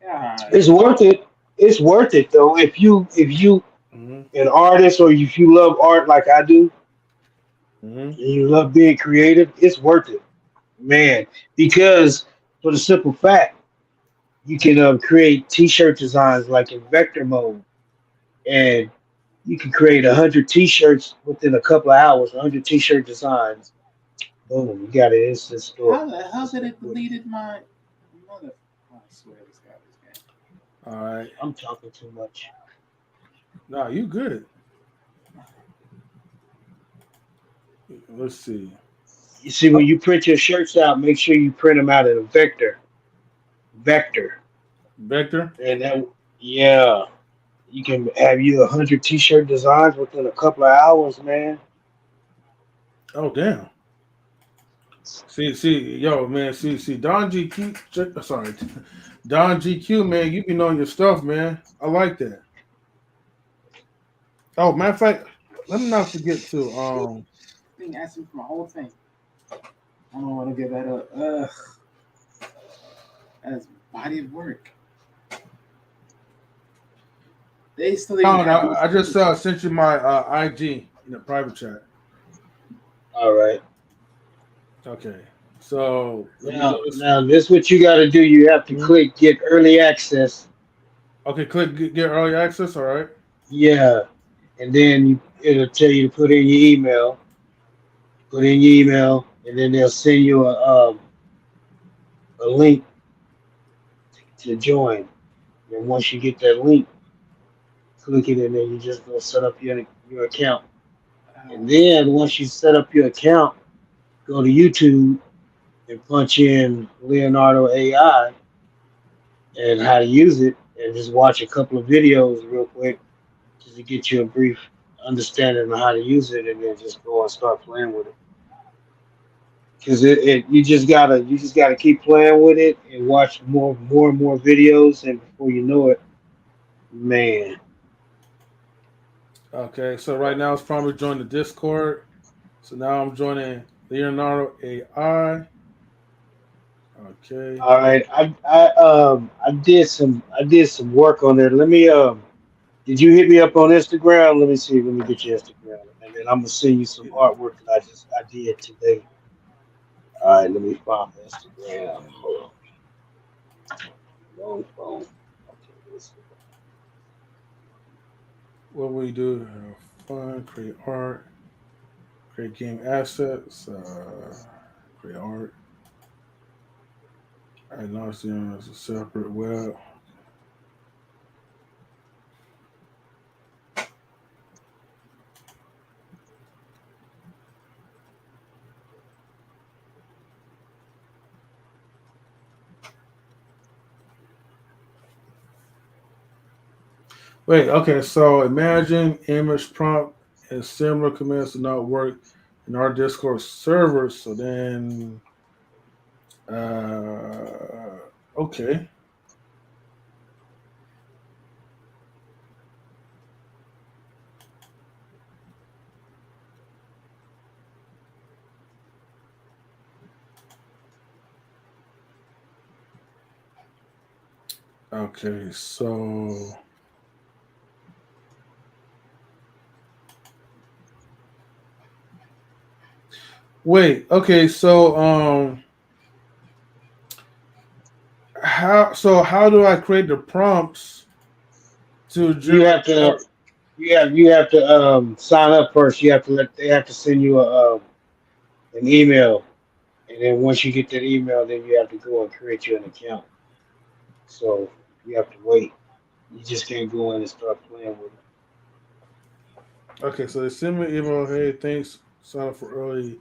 Speaker 2: God.
Speaker 5: It's worth it. It's worth it though. If you an artist or if you love art like I do, and you love being creative, it's worth it, man. Because for the simple fact, you can create T-shirt designs like in vector mode, and you can create 100 T-shirts within a couple of hours. 100 T-shirt designs. Boom, you got an instant store.
Speaker 2: How the hell did it deleted my mother? I swear this guy is gay.
Speaker 1: All right.
Speaker 5: I'm talking too much.
Speaker 1: Nah, you good. Let's see.
Speaker 5: You see, when you print your shirts out, make sure you print them out in a vector. Vector.
Speaker 1: And
Speaker 5: that, yeah, you can have you 100 T-shirt designs within a couple of hours, man.
Speaker 1: Oh damn. See, yo, man, see, Don GQ, sorry, Don GQ, man, you be knowing your stuff, man. I like that. Oh, matter of fact, let me not forget to
Speaker 2: Thing asking for my whole thing. I don't want to give that up. Ugh. That's body of work. They still.
Speaker 1: I just sent you my IG in the private chat.
Speaker 5: All right.
Speaker 1: Okay, so
Speaker 5: now this is what you got to do. You have to click get early access.
Speaker 1: Okay, click get early access. All right.
Speaker 5: Yeah, and then it'll tell you to put in your email. Put in your email, and then they'll send you a link to join. And once you get that link, click it, and then you just go set up your account. And then once you set up your account, go to YouTube and punch in Leonardo AI and how to use it, and just watch a couple of videos real quick just to get you a brief understanding of how to use it, and then just go and start playing with it. Because you just gotta keep playing with it and watch more and more videos, and before you know it, man.
Speaker 1: Okay, so right now it's probably join the Discord. So now I'm joining Leonardo AI. Okay.
Speaker 5: All right. I did some work on there. Let me did you hit me up on Instagram? Let me see. Let me get your Instagram, and then I'm gonna send you some artwork that I did today. All right. Let me find Instagram. Hold on. Wrong phone. Okay,
Speaker 1: What we do? Fun, create art, create game assets, create art. I know it's a separate web. Wait, okay, so imagine image prompt and similar commands do not work in our Discord server. So then, okay. Okay, so. Wait, okay, so how do I create the prompts to
Speaker 5: you have to sign up first. They have to send you an email, and then once you get that email, then you have to go and create you an account. So you have to wait. You just can't go in and start playing with it.
Speaker 1: Okay, so they send me an email, hey, thanks, sign up for early.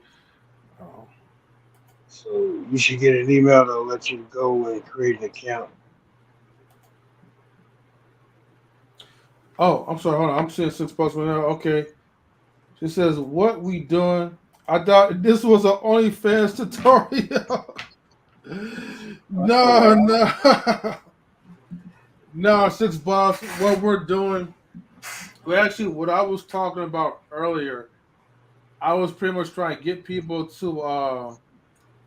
Speaker 5: So you should get an email that'll let you go and create an account.
Speaker 1: Oh, I'm sorry, hold on. I'm seeing 6 bucks right now. Okay. She says, what we doing? I thought this was an OnlyFans tutorial. No. No, 6 bucks. What we're doing, what I was talking about earlier I was pretty much trying to get people to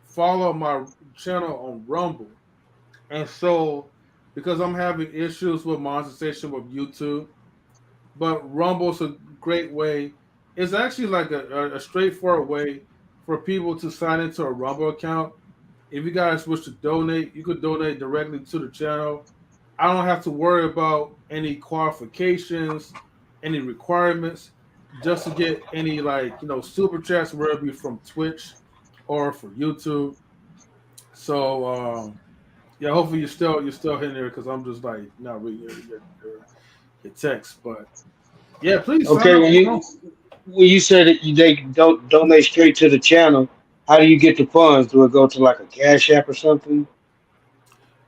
Speaker 1: follow my channel on Rumble, and so because I'm having issues with monetization with YouTube, but Rumble's a great way. It's actually like a straightforward way for people to sign into a Rumble account. If you guys wish to donate, you could donate directly to the channel. I don't have to worry about any qualifications, any requirements, just to get any super chats, whether it be from Twitch or for YouTube. So yeah, hopefully you're still in there because I'm just like not reading your text, but yeah, please sign
Speaker 5: Okay,
Speaker 1: up.
Speaker 5: when you said that they don't donate straight to the channel, how do you get the funds? Do it go to like a Cash App or something?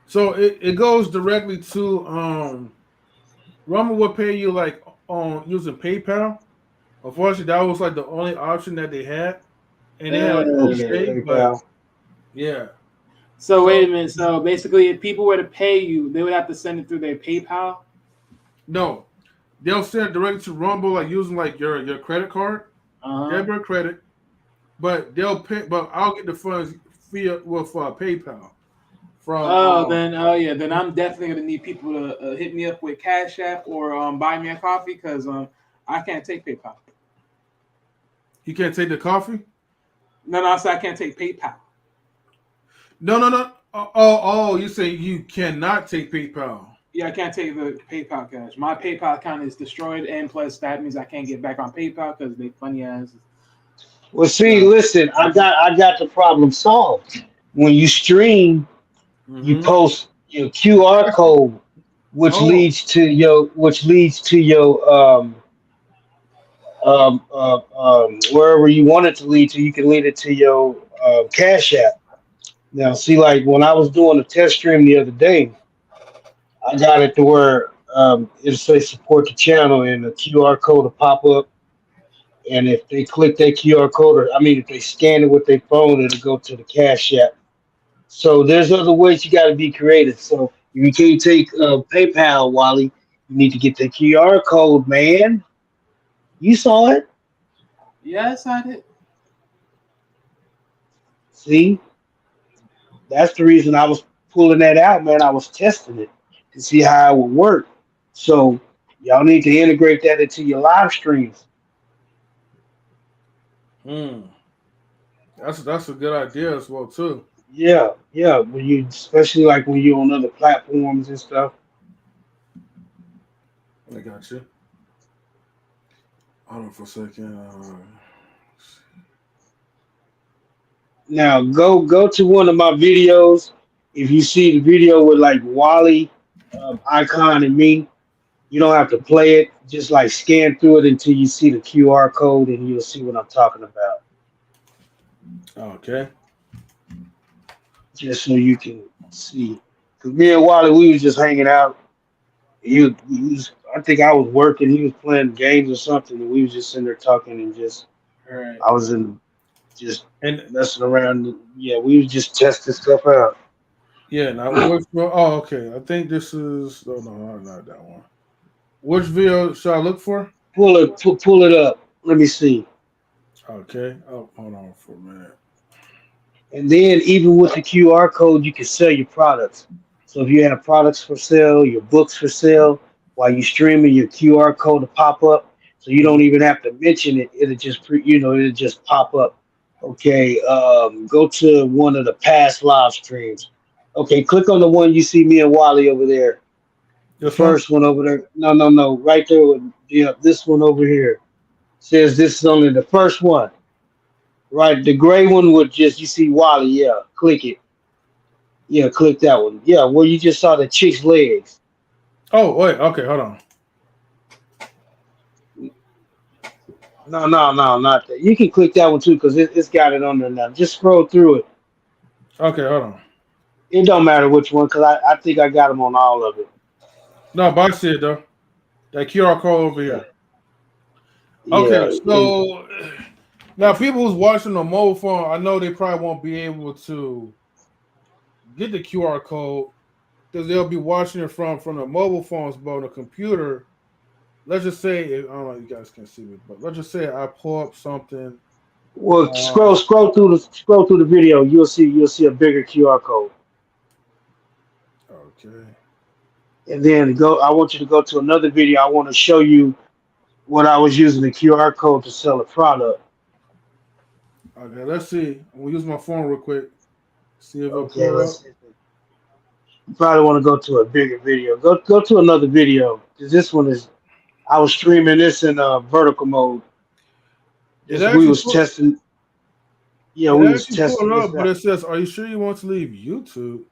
Speaker 1: So it goes directly to Rumble will pay you like on using PayPal. Unfortunately, that was like the only option that they had, and they had like
Speaker 5: Okay,
Speaker 1: eBay, but
Speaker 5: PayPal.
Speaker 1: yeah.
Speaker 2: So wait
Speaker 1: So
Speaker 2: a minute. So basically, if people were to pay you, they would have to send it through their PayPal.
Speaker 1: no, they'll send it directly to Rumble like using like your credit card, debit or credit, but they'll pay. But I'll get the funds via with PayPal from.
Speaker 2: Then I'm definitely gonna need people to hit me up with Cash App or buy me a coffee because I can't take PayPal.
Speaker 1: You can't take the coffee.
Speaker 2: No, I said I can't take PayPal.
Speaker 1: No. Oh, you say you cannot take PayPal.
Speaker 2: Yeah, I can't take the PayPal cash. My PayPal account is destroyed, and plus that means I can't get back on PayPal because they funny ass.
Speaker 5: Well, see, listen, I got the problem solved. When you stream, you
Speaker 1: Mm-hmm.
Speaker 5: post your QR code, which
Speaker 1: Oh,
Speaker 5: leads to your wherever you want it to lead to. You can lead it to your Cash App. Now, see, like when I was doing a test stream the other day, I got it to where it'll say support the channel and the QR code will pop up. And if they click that QR code, or I mean, if they scan it with their phone, it'll go to the Cash App. So there's other ways you got to be creative. So if you can't take PayPal, Wally, you need to get the QR code, man. You saw it.
Speaker 2: Yes, I did.
Speaker 5: See, that's the reason I was pulling that out, man. I was testing it to see how it would work. So y'all need to integrate that into your live streams.
Speaker 1: that's a good idea as well too.
Speaker 5: Yeah, yeah. When you, especially like when you're on other platforms and stuff.
Speaker 1: I got you. Hold on for a second.
Speaker 5: Now go to one of my videos. If you see the video with like Wally, Icon, and me, you don't have to play it. Just like scan through it until you see the QR code, and you'll see what I'm talking about.
Speaker 1: Okay.
Speaker 5: Just so you can see. Cause me and Wally, we was just hanging out. He was. I think I was working. He was playing games or something, and we was just sitting there talking and just.
Speaker 2: All right.
Speaker 5: I was in just
Speaker 1: And
Speaker 5: messing around. Yeah, we was just testing stuff out.
Speaker 1: yeah, now oh, okay. I think this is. Oh no, not that one. Which video should I look for?
Speaker 5: Pull it up. Let me see.
Speaker 1: Okay. Oh, hold on for a minute.
Speaker 5: And then even with the QR code, you can sell your products. So if you have products for sale, your books for sale, while you're streaming, your QR code will pop up. So you don't even have to mention it. It'll just it'll just pop up. Okay, go to one of the past live streams. Okay, click on the one you see me and Wally over there. The
Speaker 1: This one?
Speaker 5: first one over there. No, right there. Yeah, this one over here says this is only the first one. Right, the gray one would just you see Wally. Yeah, click it. Yeah, click that one. Yeah, where you just saw the chick's legs.
Speaker 1: Oh wait. Okay, hold on.
Speaker 5: No, not that. You can click that one too because it's got it on there now. Just scroll through it.
Speaker 1: Okay, hold on.
Speaker 5: It don't matter which one because I think I got them on all of it.
Speaker 1: No, but I see it though. That QR code over here. Okay,
Speaker 5: Yeah.
Speaker 1: so now people who's watching on mobile phone, I know they probably won't be able to get the QR code because they'll be watching it from the mobile phones, but on the computer. Let's just say I don't know if you guys can see me, but let's just say I pull up something
Speaker 4: Well, scroll through the video. You'll see a bigger QR code,
Speaker 1: Okay.
Speaker 4: and then go. I want you to go to another video. I want to show you what I was using the QR code to sell a product.
Speaker 1: Okay, let's see. I'm gonna use my phone real quick. See if it'll
Speaker 4: Okay,
Speaker 1: pull up.
Speaker 4: let's see. You probably want to go to a bigger video. Go to another video because this one is. I was streaming this in vertical mode.
Speaker 1: It
Speaker 4: We
Speaker 1: actually
Speaker 4: was
Speaker 1: pull,
Speaker 4: testing. Yeah,
Speaker 1: it
Speaker 4: we was
Speaker 1: actually
Speaker 4: testing
Speaker 1: pulled
Speaker 4: this
Speaker 1: up, but
Speaker 4: out.
Speaker 1: it says, "Are you sure you want to leave YouTube?"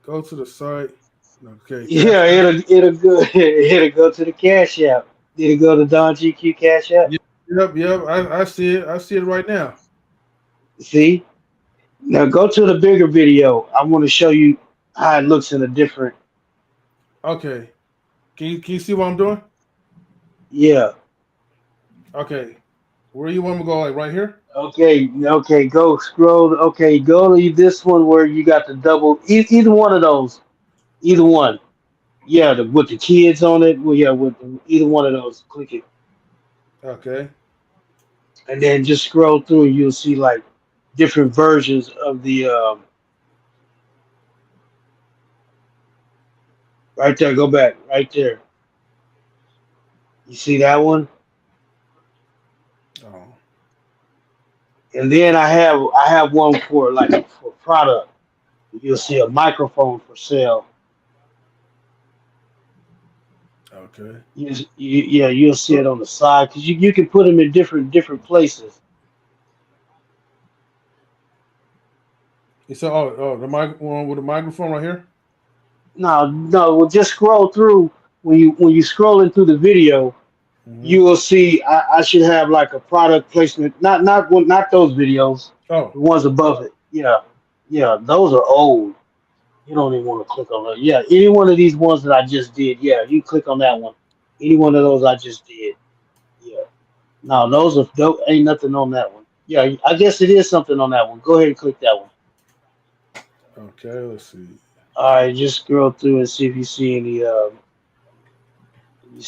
Speaker 1: Go to the site. Okay.
Speaker 4: Yeah, it'll go it'll go to the Cash App. Did it go to Don GQ Cash App?
Speaker 1: Yep. I see it. I see it right now.
Speaker 4: See? Now go to the bigger video. I want to show you how it looks in a different.
Speaker 1: Okay. Can you see what I'm doing?
Speaker 4: Yeah.
Speaker 1: Okay. Where you want me to go? Like right here?
Speaker 4: Okay. Go scroll. Okay. Go to this one where you got the double. Either one of those. Either one. Yeah. With the kids on it. Well, yeah. Either one of those. Click it,
Speaker 1: Okay.
Speaker 4: and then just scroll through. And you'll see like different versions of the. Right there. Go back. Right there. You see that one?
Speaker 1: Oh.
Speaker 4: And then I have one for product. You'll see a microphone for sale.
Speaker 1: Okay.
Speaker 4: You'll see it on the side because you can put them in different places.
Speaker 1: You said, the one with the microphone right here.
Speaker 4: No, well, just scroll through. When you scrolling through the video, you will see. I should have like a product placement. Not those videos.
Speaker 1: Oh.
Speaker 4: The ones above it. Yeah. Those are old. You don't even want to click on that. Yeah, any one of these ones that I just did. Yeah, you click on that one. Any one of those I just did. Yeah. No, those ain't nothing on that one. Yeah, I guess it is something on that one. Go ahead and click that one.
Speaker 1: Okay, let's see.
Speaker 4: All right, just scroll through and see if you see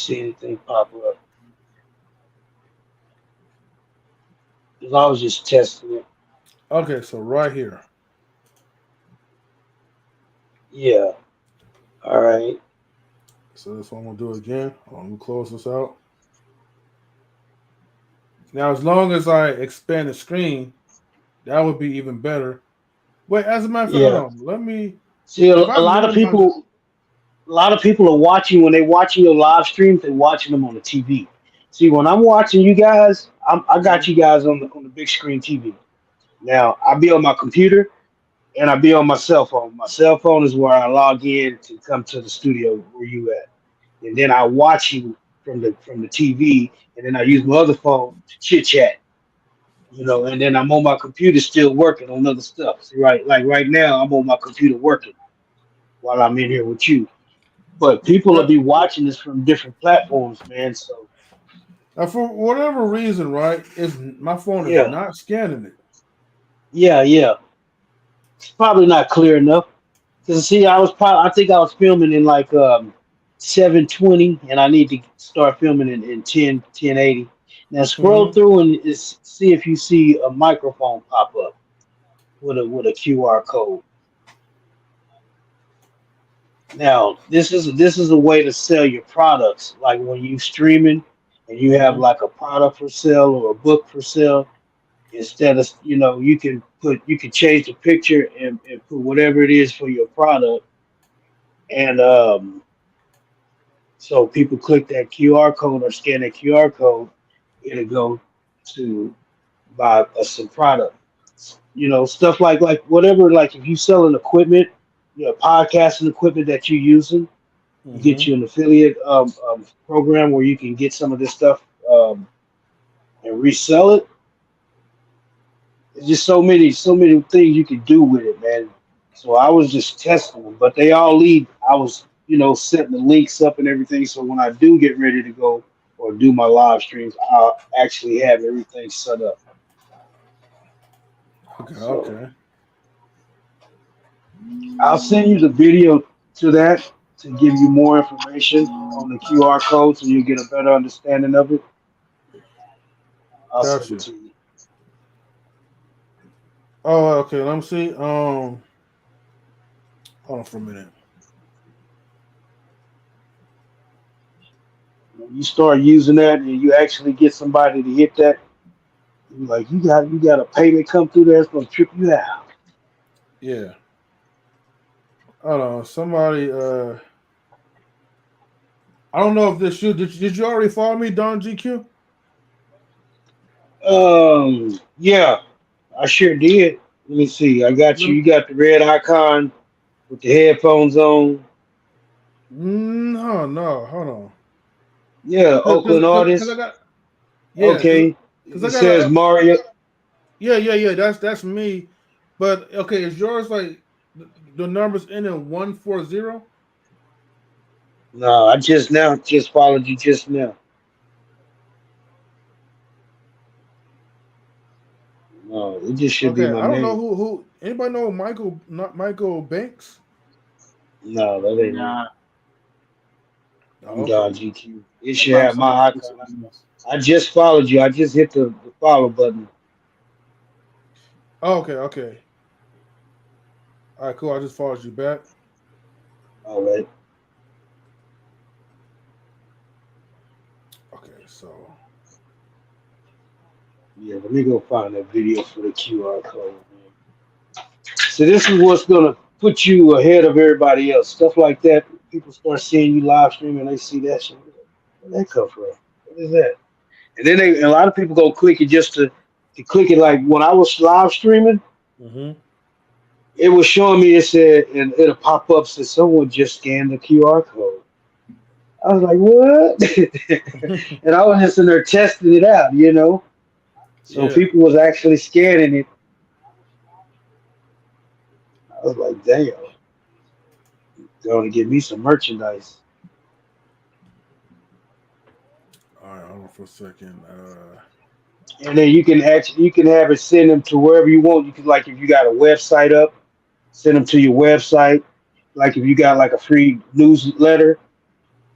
Speaker 4: anything pop up. Because I was just testing it.
Speaker 1: Okay, so right here.
Speaker 4: Yeah. All right.
Speaker 1: So this one we'll do again. Hold on, we'll close this out. Now, as long as I expand the screen, that would be even better. Wait, as a matter of fact, hold on. Let me
Speaker 4: see. A lot of people are watching when they're watching your live streams. They're watching them on the TV. See, when I'm watching you guys, I got you guys on the big screen TV. Now I be on my computer. And I be on my cell phone. My cell phone is where I log in to come to the studio where you at. And then I watch you from the TV, and then I use my other phone to chit chat. And then I'm on my computer still working on other stuff. See, right now I'm on my computer working while I'm in here with you. But people will be watching this from different platforms, man. So
Speaker 1: for whatever reason, right? My phone is not scanning it.
Speaker 4: Yeah. It's probably not clear enough. Because see, I think I was filming in like 720, and I need to start filming in 1080. Now scroll through and see if you see a microphone pop up with a QR code. Now this is a way to sell your products. Like when you streaming and you have like a product for sale or a book for sale. Instead of you can change the picture and put whatever it is for your product, and so people click that QR code or scan that QR code, it'll go to buy some product. Stuff like whatever. Like if you selling equipment, podcasting equipment that you're using, get you an affiliate program where you can get some of this stuff and resell it. There's just so many things you can do with it, man. So I was just testing them, but they all lead. I was, setting the links up and everything. So when I do get ready to go or do my live streams, I'll actually have everything set up.
Speaker 1: Okay.
Speaker 4: I'll send you the video to that to give you more information on the QR code so you get a better understanding of it. I'll send it to you.
Speaker 1: Oh, okay. Let me see. Hold on for a minute.
Speaker 4: When you start using that and you actually get somebody to hit that, you're like you got a payment come through there, it's gonna trip you out.
Speaker 1: Yeah. Hold on. Somebody. I don't know if this you did you already follow me, Don GQ?
Speaker 4: Yeah, I sure did. Let me see. I got you.
Speaker 1: Lem-
Speaker 4: You got the red icon with the headphones on.
Speaker 1: No, no. Hold on.
Speaker 4: Yeah, Oakland
Speaker 1: Because I
Speaker 4: artist.
Speaker 1: got yeah.
Speaker 4: Okay.
Speaker 1: Because I
Speaker 4: It
Speaker 1: got
Speaker 4: says
Speaker 1: a
Speaker 4: Mario.
Speaker 1: yeah. That's me. But okay, is yours like the numbers end in 140?
Speaker 4: No, I just followed you just now. No, it just should be
Speaker 1: Okay,
Speaker 4: my
Speaker 1: I don't know
Speaker 4: name.
Speaker 1: who anybody know Michael not Michael Banks?
Speaker 4: No, that ain't me.
Speaker 2: Nah,
Speaker 1: Oh,
Speaker 4: I'm
Speaker 1: okay.
Speaker 4: Don GQ. It
Speaker 2: that's
Speaker 4: should
Speaker 2: probably
Speaker 4: have
Speaker 2: somebody
Speaker 4: my icon.
Speaker 2: else.
Speaker 4: I just followed you. I just hit the follow button.
Speaker 1: Oh, okay. All right, cool. I just followed you back.
Speaker 4: All right.
Speaker 1: Okay, so
Speaker 4: Yeah, let me go find that video for the QR code. Man. So this is what's gonna put you ahead of everybody else. Stuff like that. People start seeing you live streaming, they see that shit. Where'd that come from? What is that? And then a lot of people go click it just to click it. Like when I was live streaming,
Speaker 1: mm-hmm.
Speaker 4: it was showing me. It said, and it'll pop up. Said someone just scanned the QR code. I was like, what? And I was just in there testing it out, you know. So
Speaker 1: Yeah.
Speaker 4: people was actually scanning it. I was like, damn, going to get me some merchandise.
Speaker 1: All right, hold on for a second.
Speaker 4: And then you can have it send them to wherever you want. You can like if you got a website up, send them to your website. Like if you got like a free newsletter,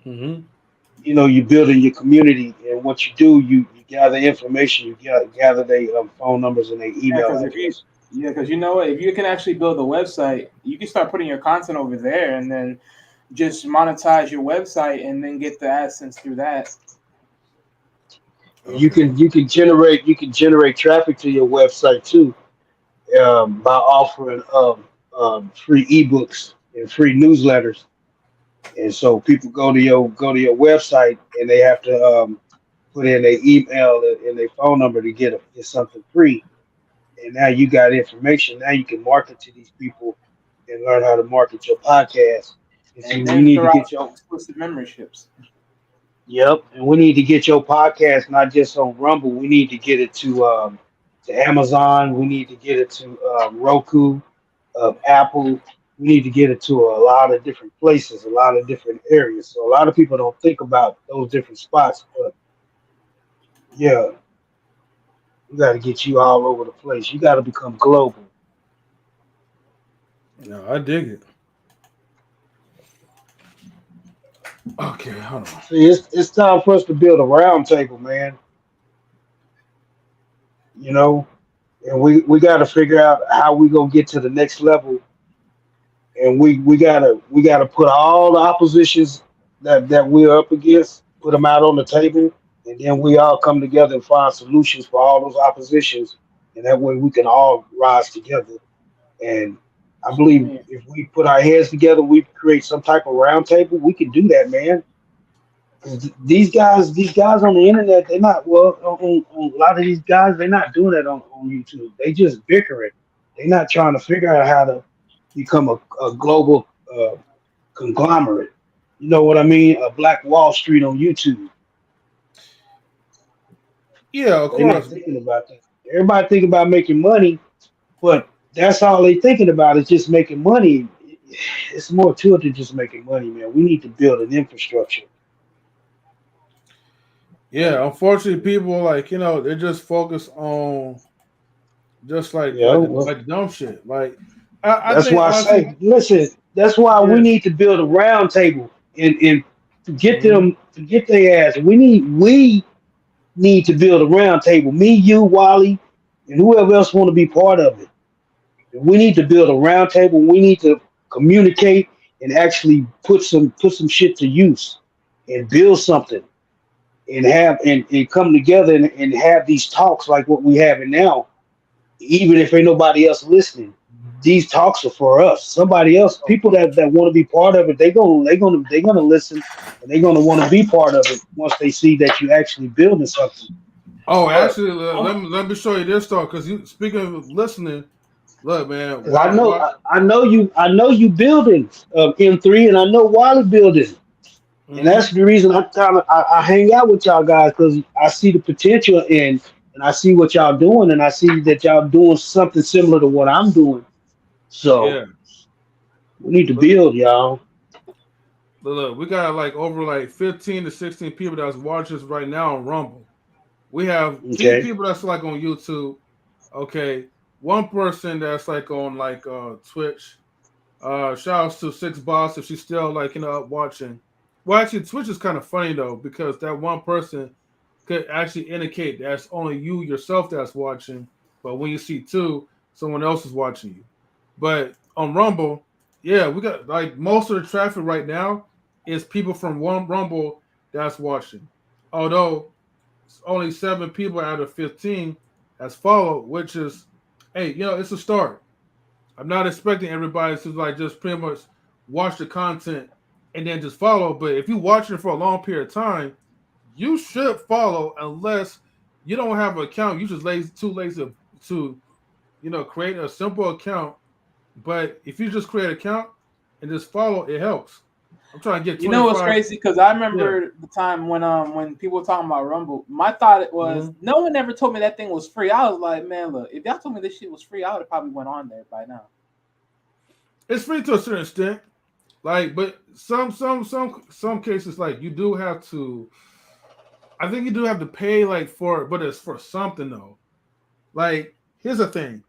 Speaker 1: Mm-hmm.
Speaker 4: you know, you build in your community, and what you do, you gather information, gather their phone numbers and their
Speaker 2: Yeah,
Speaker 4: email
Speaker 2: because
Speaker 4: address.
Speaker 2: you know what, if you can actually build a website, you can start putting your content over there, and then just monetize your website, and then get the AdSense through that.
Speaker 1: Okay.
Speaker 4: You can generate traffic to your website too by offering free ebooks and free newsletters. And so people go to your website and they have to put in their email and their phone number to get something free. And now you got information. Now you can market to these people and learn how to market your podcast. And see,
Speaker 2: And
Speaker 4: we
Speaker 2: then
Speaker 4: need to
Speaker 2: throw out
Speaker 4: get
Speaker 2: some
Speaker 4: your
Speaker 2: exclusive memberships.
Speaker 4: yep, and we need to get your podcast not just on Rumble. We need to get it to Amazon. We need to get it to Roku, Apple. We need to get it to a lot of different places, a lot of different areas. So a lot of people don't think about those different spots, but yeah, we got to get you all over the place. You got to become global.
Speaker 1: No, I dig it. Okay, hold on.
Speaker 4: See, it's time for us to build a round table, man. You know, and we got to figure out how we gonna get to the next level. And we gotta put all the oppositions that we're up against, put them out on the table, and then we all come together and find solutions for all those oppositions, and that way we can all rise together. And I
Speaker 2: I
Speaker 4: believe
Speaker 2: mean,
Speaker 4: if we put our heads together, we create some type of round table. We can do that, man. 'Cause these guys on the internet, they're not well. On a lot of these guys, they're not doing that on YouTube. They just bickering. They're not trying to figure out how to become a global conglomerate. You know what I mean? A Black Wall Street on YouTube.
Speaker 1: Yeah, of
Speaker 4: They're not
Speaker 1: course.
Speaker 4: thinking about that. Everybody think about making money, but that's all they thinking about is just making money. It's more to it than just making money, man. We need to build an infrastructure.
Speaker 1: Yeah, unfortunately, people like they just focus on just
Speaker 4: Yeah, well,
Speaker 1: like dumb shit. Like I
Speaker 4: that's
Speaker 1: think
Speaker 4: why I
Speaker 1: honestly,
Speaker 4: say, listen, that's why we
Speaker 1: yeah.
Speaker 4: need to build a round table and to get
Speaker 1: Mhm.
Speaker 4: them to get their ass. We need to build a round table. Me, you, Wally, and whoever else want to be part of it. We need to build a roundtable. We need to communicate and actually put some shit to use and build something and and come together and have these talks like what we having now. Even if ain't nobody else listening, these talks are for us. Somebody else, people that want to be part of it, they're gonna listen and they're gonna want to be part of it once they see that you actually building something.
Speaker 1: Oh, actually, let me show you this though, because you speaking of listening, look, man,
Speaker 4: Because I know you building M3, and I know Wally building, and that's the reason I hang out with y'all guys because I see the potential and I see what y'all doing, and I see that y'all doing something similar to what I'm doing. So
Speaker 1: yeah.
Speaker 4: we need to build, y'all.
Speaker 1: Look, we got like over like 15 to 16 people that's watching us right now on Rumble. We have three
Speaker 4: Okay.
Speaker 1: people that's like on YouTube. Okay, one person that's like on like Twitch. Shout outs to Six Boss if she's still like up watching. Well, actually, Twitch is kind of funny though because that one person could actually indicate that's only you yourself that's watching, but when you see two, someone else is watching you. But on Rumble, yeah, we got like most of the traffic right now is people from one Rumble that's watching. Although it's only 7 people out of 15 has followed, which is, hey, it's a start. I'm not expecting everybody to like just pretty much watch the content and then just follow. But if you're watching it for a long period of time, you should follow unless you don't have an account. You just too lazy to create a simple account. But if you just create an account and just follow, it helps. I'm trying to get 25.
Speaker 2: You know what's crazy? Because I remember
Speaker 1: Yeah.
Speaker 2: the time when people were talking about Rumble. My thought it was no one ever told me that thing was free. I was like, man, look, if y'all told me this shit was free, I would have probably went on there by now.
Speaker 1: It's free to a certain extent, like, but some cases like you do have to. I think you do have to pay like for it, but it's for something though. Like, here's the thing: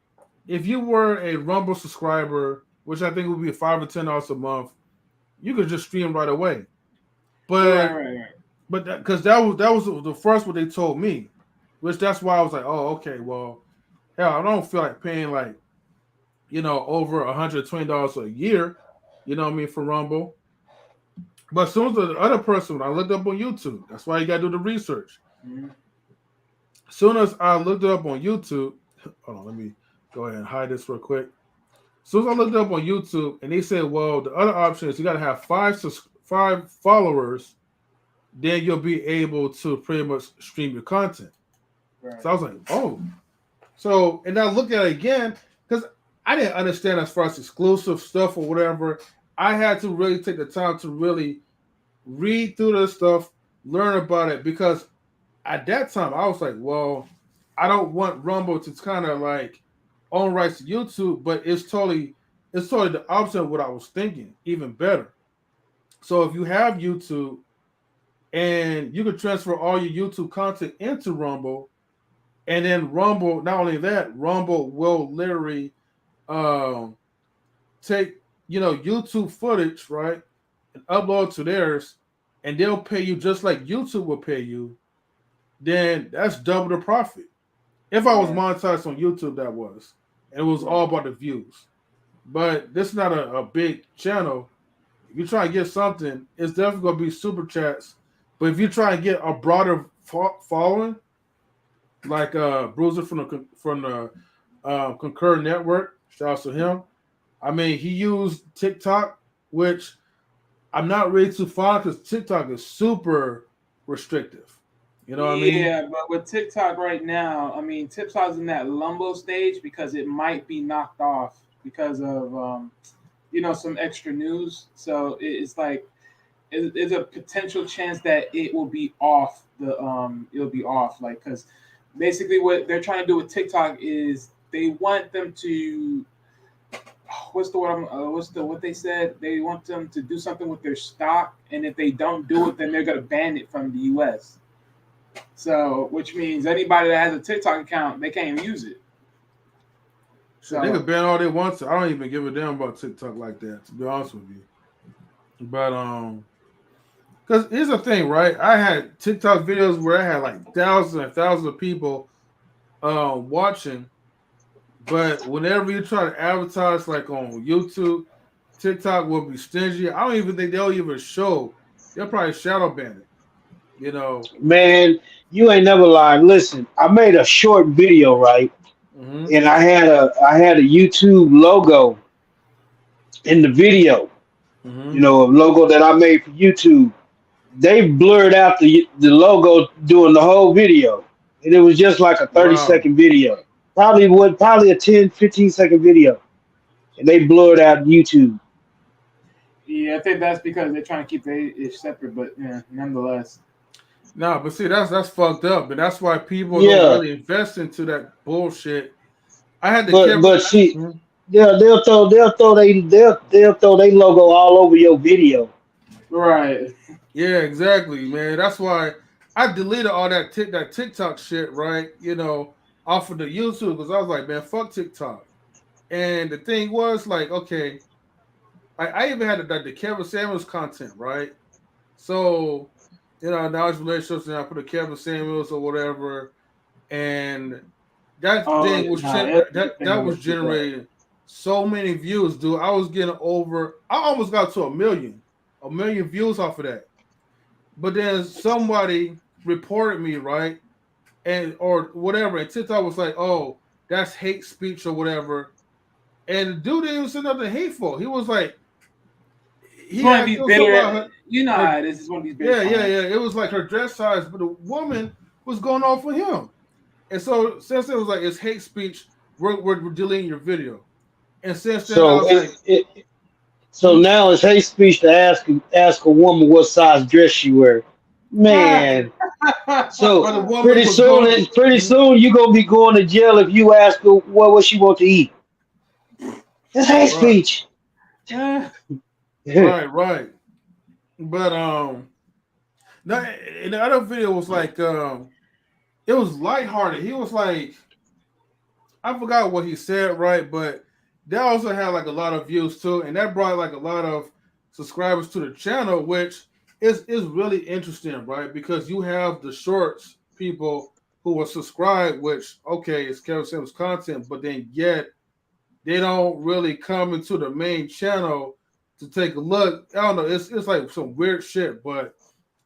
Speaker 1: if you were a Rumble subscriber, which I think would be $5 or $10 a month, you could just stream right away. But
Speaker 2: Right.
Speaker 1: but because that was the first what they told me, which that's why I was like, oh, okay, well, hell, I don't feel like paying like over $120 a year, you know what I mean, for Rumble. But as soon as the other person, I looked up on YouTube. That's why you gotta do the research.
Speaker 2: Mm-hmm.
Speaker 1: As soon as I looked it up on YouTube, hold on, let me go ahead and hide this real quick. As soon as I looked it up on YouTube, and they said, well, the other option is you gotta have five followers, then you'll be able to pretty much stream your content.
Speaker 2: Right.
Speaker 1: So I was like, oh. So, and I looked at it again, because I didn't understand as far as exclusive stuff or whatever. I had to really take the time to really read through this stuff, learn about it, because at that time I was like, well, I don't want Rumble to kind of like own rights to YouTube, but it's totally the opposite of what I was thinking, even better. So if you have YouTube and you can transfer all your YouTube content into Rumble, and then Rumble, not only that, Rumble will literally take YouTube footage, right, and upload to theirs, and they'll pay you just like YouTube will pay you. Then that's double the profit. If I was monetized on YouTube, that was. And it was all about the views. But this is not a big channel. If you try to get something, it's definitely going to be super chats. But if you try and get a broader following, like Bruiser from the Concur Network, shout out to him. I mean, he used TikTok, which I'm not really too fond because TikTok is super restrictive. You know what I mean?
Speaker 2: Yeah, but with TikTok right now, I mean, TikTok's in that lumbo stage because it might be knocked off because of some extra news. So it's like there's a potential chance that it will be off it'll be off, like, because basically what they're trying to do with TikTok is they want them to what they said, they want them to do something with their stock, and if they don't do it, then they're going to ban it from the US. So, which means anybody that has a TikTok account, they can't even use it.
Speaker 1: So they can ban all they want to. I don't even give a damn about TikTok like that, to be honest with you. But because here's the thing, right? I had TikTok videos where I had like thousands and thousands of people watching, But whenever you try to advertise like on YouTube, TikTok will be stingy. I don't even think they'll even show. They'll probably shadow ban it. You know.
Speaker 4: Man, you ain't never lied. Listen, I made a short video, right?
Speaker 1: Mm-hmm.
Speaker 4: And I had a YouTube logo in the video.
Speaker 1: Mm-hmm.
Speaker 4: You know, a logo that I made for YouTube. They blurred out the logo doing the whole video. And it was just like a 30
Speaker 1: Wow.
Speaker 4: second video. Probably a 10, 15-second video. And they blurred out YouTube.
Speaker 2: Yeah, I think that's because they're trying to keep it separate, but yeah, nonetheless.
Speaker 1: No, but see, that's fucked up, and that's why people don't
Speaker 4: Yeah.
Speaker 1: really invest into that bullshit. I had to
Speaker 4: But see,
Speaker 1: Mhm.
Speaker 4: yeah, they'll throw their logo all over your video.
Speaker 2: Right.
Speaker 1: Yeah, exactly, man. That's why I deleted all that TikTok shit, right? You know, off of the YouTube because I was like, man, fuck TikTok. And the thing was like, okay, I even had the Kevin Samuels content, right? So, you know, now it's relationships, and I put a Kevin Samuels or whatever, and that thing was that was generating so many views, dude. I was getting I almost got to a million views off of that. But then somebody reported me, right? And or whatever, and TikTok was like, oh, that's hate speech or whatever. And the dude didn't even say nothing hateful. He was like,
Speaker 2: It's one of these bitter, you know how it is. It's one of these bitter.
Speaker 1: Yeah. It was like her dress size, but the woman was going off for him. And so since it was like it's hate speech, we're deleting your video. And since then, I was
Speaker 4: so now it's hate speech to ask a woman what size dress she wear. Man, so pretty soon you're gonna be going to jail if you ask her what she want to eat. It's hate speech.
Speaker 1: Right. But now in the other video was like it was lighthearted. He was like, I forgot what he said, right? But that also had like a lot of views too, and that brought like a lot of subscribers to the channel, which is really interesting, right? Because you have the shorts people who are subscribed, which okay, it's Kevin Samuels content, but then yet they don't really come into the main channel to take a look. I don't know, it's like some weird shit, but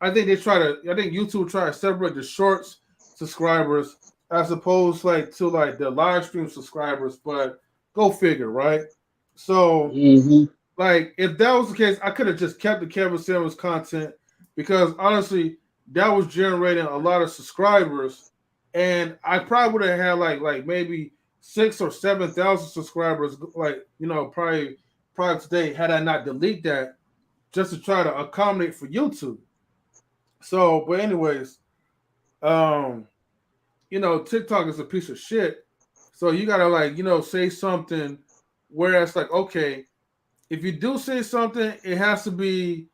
Speaker 1: I think YouTube try to separate the shorts subscribers as opposed like to like the live stream subscribers, but go figure, right? So like if that was the case, I could have just kept the Kevin Samuels content because honestly, that was generating a lot of subscribers, and I probably would have had like maybe 6,000 or 7,000 subscribers, like you know, probably today had I not delete that just to try to accommodate for YouTube. So, but anyways, you know, TikTok is a piece of shit. So you gotta like, you know, say something where it's like, okay, if you do say something, it has to be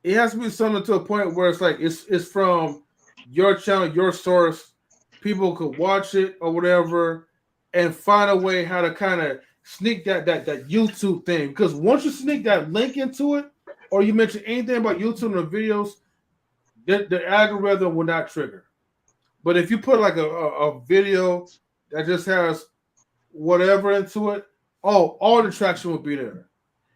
Speaker 1: something to a point where it's like it's from your channel, your source. People could watch it or whatever, and find a way how to kind of sneak that YouTube thing. Because once you sneak that link into it, or you mention anything about YouTube in the videos, the algorithm will not trigger. But if you put like a video that just has whatever into it, all the traction will be there.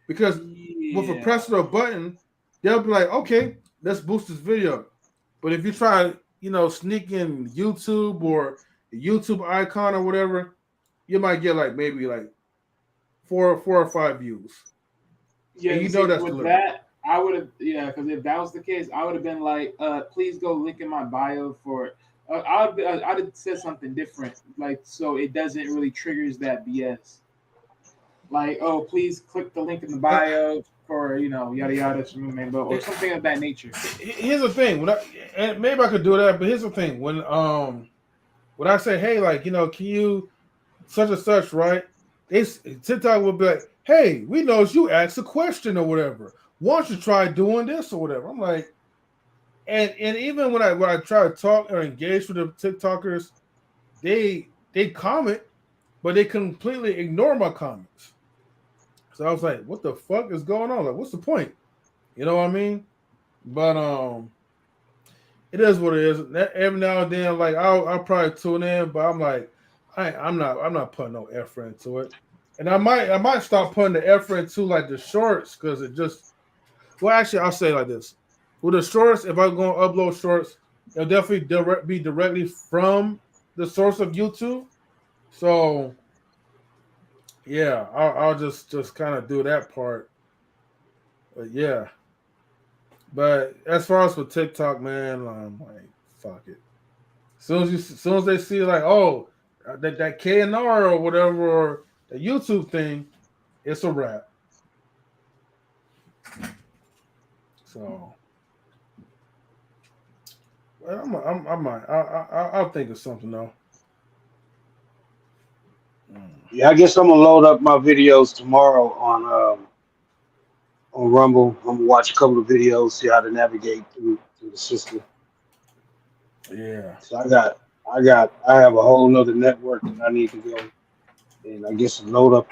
Speaker 1: Because with a press of a button, they'll be like, okay, let's boost this video. But if you try, you know, sneak in YouTube or the YouTube icon or whatever, you might get like maybe like four or five views.
Speaker 2: Yeah,
Speaker 1: and you know that's
Speaker 2: with that. I would have, because if that was the case, I would have been like, please go link in my bio for. I'd have said something different, like so it doesn't really triggers that BS. Like, oh, please click the link in the bio for yada yada or something of that nature.
Speaker 1: Here's the thing, and maybe I could do that, but here's the thing: when I say, hey, like can you such and such, right? TikTok will be like, hey, we know you asked a question or whatever. Why don't you try doing this or whatever? I'm like, and even when I try to talk or engage with the TikTokers, they comment, but they completely ignore my comments. So I was like, what the fuck is going on? Like, what's the point? You know what I mean? But it is what it is. Every now and then, like I'll probably tune in, but I'm like, I'm not putting no effort into it, and I might start putting the effort into like the shorts because it just. Well, actually, I'll say it like this: with the shorts, if I'm going to upload shorts, it'll definitely be directly from the source of YouTube. So yeah, I'll just kind of do that part. But yeah, but as far as for TikTok, man, I'm like, fuck it. Soon as they see like, oh, that KNR or whatever or the YouTube thing, it's a wrap. So, well, I'll think of something though.
Speaker 4: Yeah, I guess I'm gonna load up my videos tomorrow on Rumble. I'm gonna watch a couple of videos, see how to navigate through the system.
Speaker 1: Yeah.
Speaker 4: So I have a whole nother network that I need to go, and I guess load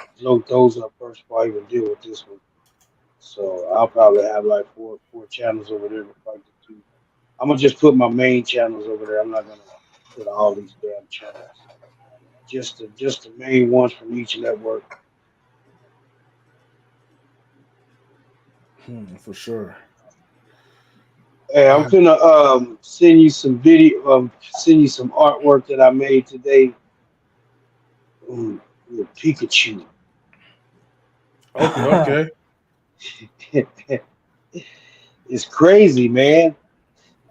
Speaker 4: those up first before I even deal with this one. So I'll probably have like four channels over there before I get to. I'm gonna just put my main channels over there. I'm not gonna put all these damn channels. Just the main ones from each network.
Speaker 1: For sure.
Speaker 4: Hey, I'm gonna send you some send you some artwork that I made today with Pikachu.
Speaker 1: Okay.
Speaker 4: It's crazy, man.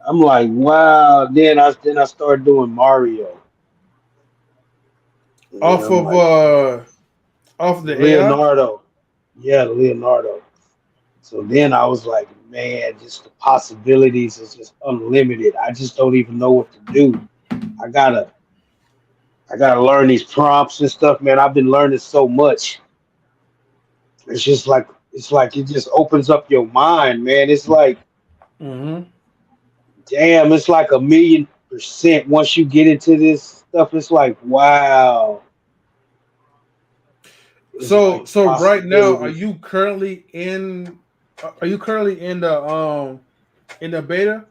Speaker 4: I'm like, wow. Then I started doing Mario. And then
Speaker 1: Off
Speaker 4: I'm
Speaker 1: of
Speaker 4: like,
Speaker 1: off the AI.
Speaker 4: Leonardo. Yeah, Leonardo. So then I was like, man, just the possibilities is just unlimited. I just don't even know what to do. I gotta learn these prompts and stuff, man. I've been learning so much. It's like it just opens up your mind, man. It's like,
Speaker 1: Mm-hmm.
Speaker 4: damn, it's like 1,000,000% once you get into this stuff. It's like, wow. It's
Speaker 1: So
Speaker 4: like
Speaker 1: right now, are
Speaker 4: possibilities.
Speaker 1: you currently in? Are you currently in the beta?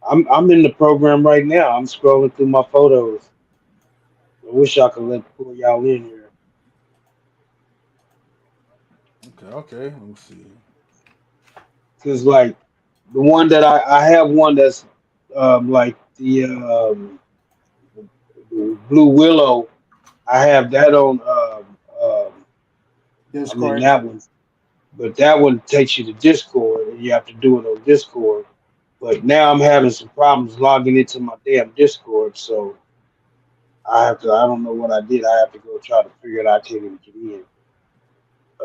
Speaker 4: I'm in the program right now. I'm scrolling through my photos. I wish I could pull y'all in here.
Speaker 1: Okay. Let me see.
Speaker 4: Cause like the one that I have one that's like the Blue Willow. I have that on I'm in
Speaker 2: Discord.
Speaker 4: that one. But that one takes you to Discord and you have to do it on Discord. But now I'm having some problems logging into my damn Discord, so I don't know what I did. I have to go try to figure it out. I can't even get in.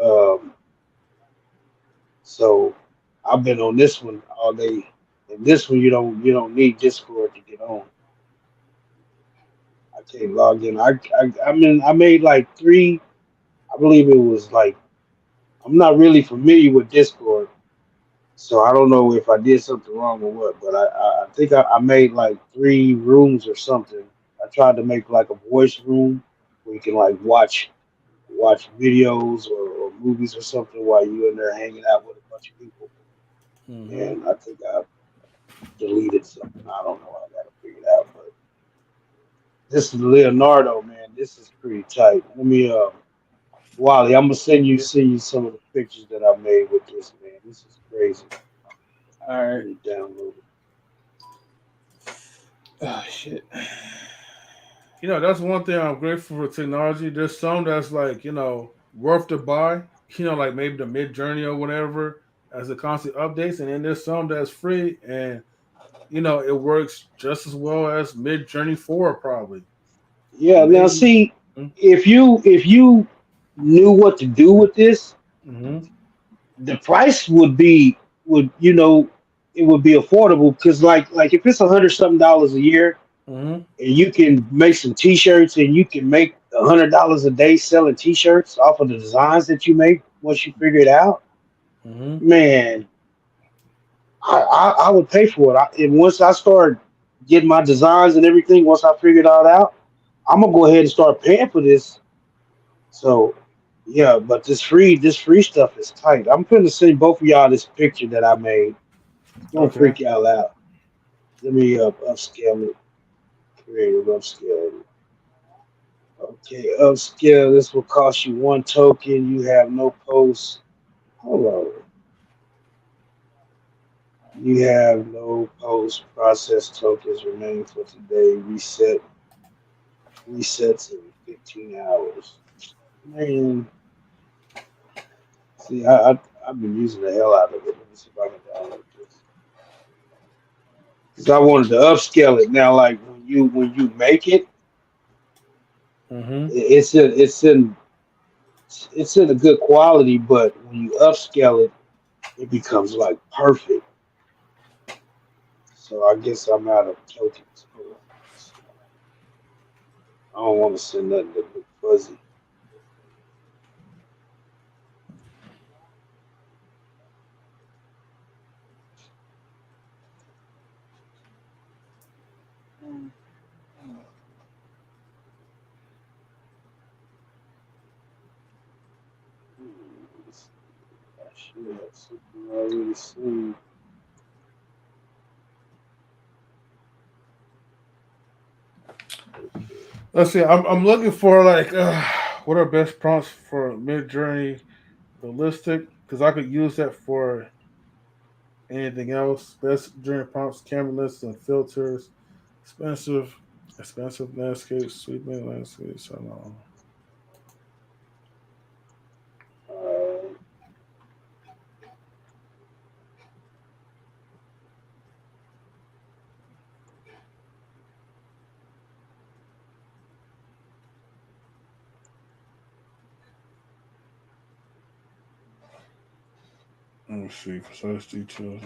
Speaker 4: Um so I've been on this one all day. And this one you don't need Discord to get on. I can't log in. I made like three. I believe it was like I'm not really familiar with Discord, so I don't know if I did something wrong or what. But I think I made like three rooms or something. I tried to make like a voice room where you can like watch videos or movies or something while you in there hanging out with a bunch of people.
Speaker 1: Mm-hmm.
Speaker 4: And I think I deleted something. I don't know. I gotta figure it out. But this is Leonardo, man. This is pretty tight. Let me Wally, I'm gonna send you some of the pictures that I made with this, man. This is crazy.
Speaker 2: All
Speaker 4: Let
Speaker 2: right.
Speaker 4: me download it.
Speaker 2: Oh shit.
Speaker 1: That's one thing I'm grateful for technology. There's some that's like worth to buy. Like maybe the Mid Journey or whatever as it constantly updates, and then there's some that's free and it works just as well as Mid Journey 4 probably.
Speaker 4: Yeah, now
Speaker 1: Maybe.
Speaker 4: see, if you knew what to do with this,
Speaker 1: Mm-hmm.
Speaker 4: the price would it would be affordable because like if it's $100 something a year
Speaker 1: Mm-hmm.
Speaker 4: and you can make some t-shirts and you can make $100 a day selling t-shirts off of the designs that you make once you figure it out,
Speaker 1: Mm-hmm.
Speaker 4: man, I would pay for it. And once I start getting my designs and everything, once I figure it all out, I'm gonna go ahead and start paying for this. So yeah, but this free stuff is tight. I'm gonna send both of y'all this picture that I made. It's gonna
Speaker 1: Okay.
Speaker 4: freak y'all out. Let me upscale it. Creative upscale it.
Speaker 5: Okay, upscale. This will cost you 1 token. You have no posts. Hold on. You have no post process tokens remaining for today. Resets in 15 hours. Man, see, I've been using the hell out of it. Let me see if I can download this. Because I wanted to upscale it. Now, like when you make it,
Speaker 1: Mm-hmm.
Speaker 5: it's in a good quality, but when you upscale it, it becomes like perfect. So I guess I'm out of tokens. Hold on. I don't want to send nothing that look fuzzy. I should have something already seen.
Speaker 1: Let's see. I'm looking for like what are best prompts for Mid Journey Realistic because I could use that for anything else. Best Journey prompts, camera lists and filters, expensive, expensive landscapes, sweeping landscapes. I don't know.
Speaker 5: Uh,
Speaker 1: Let me see. Precise details.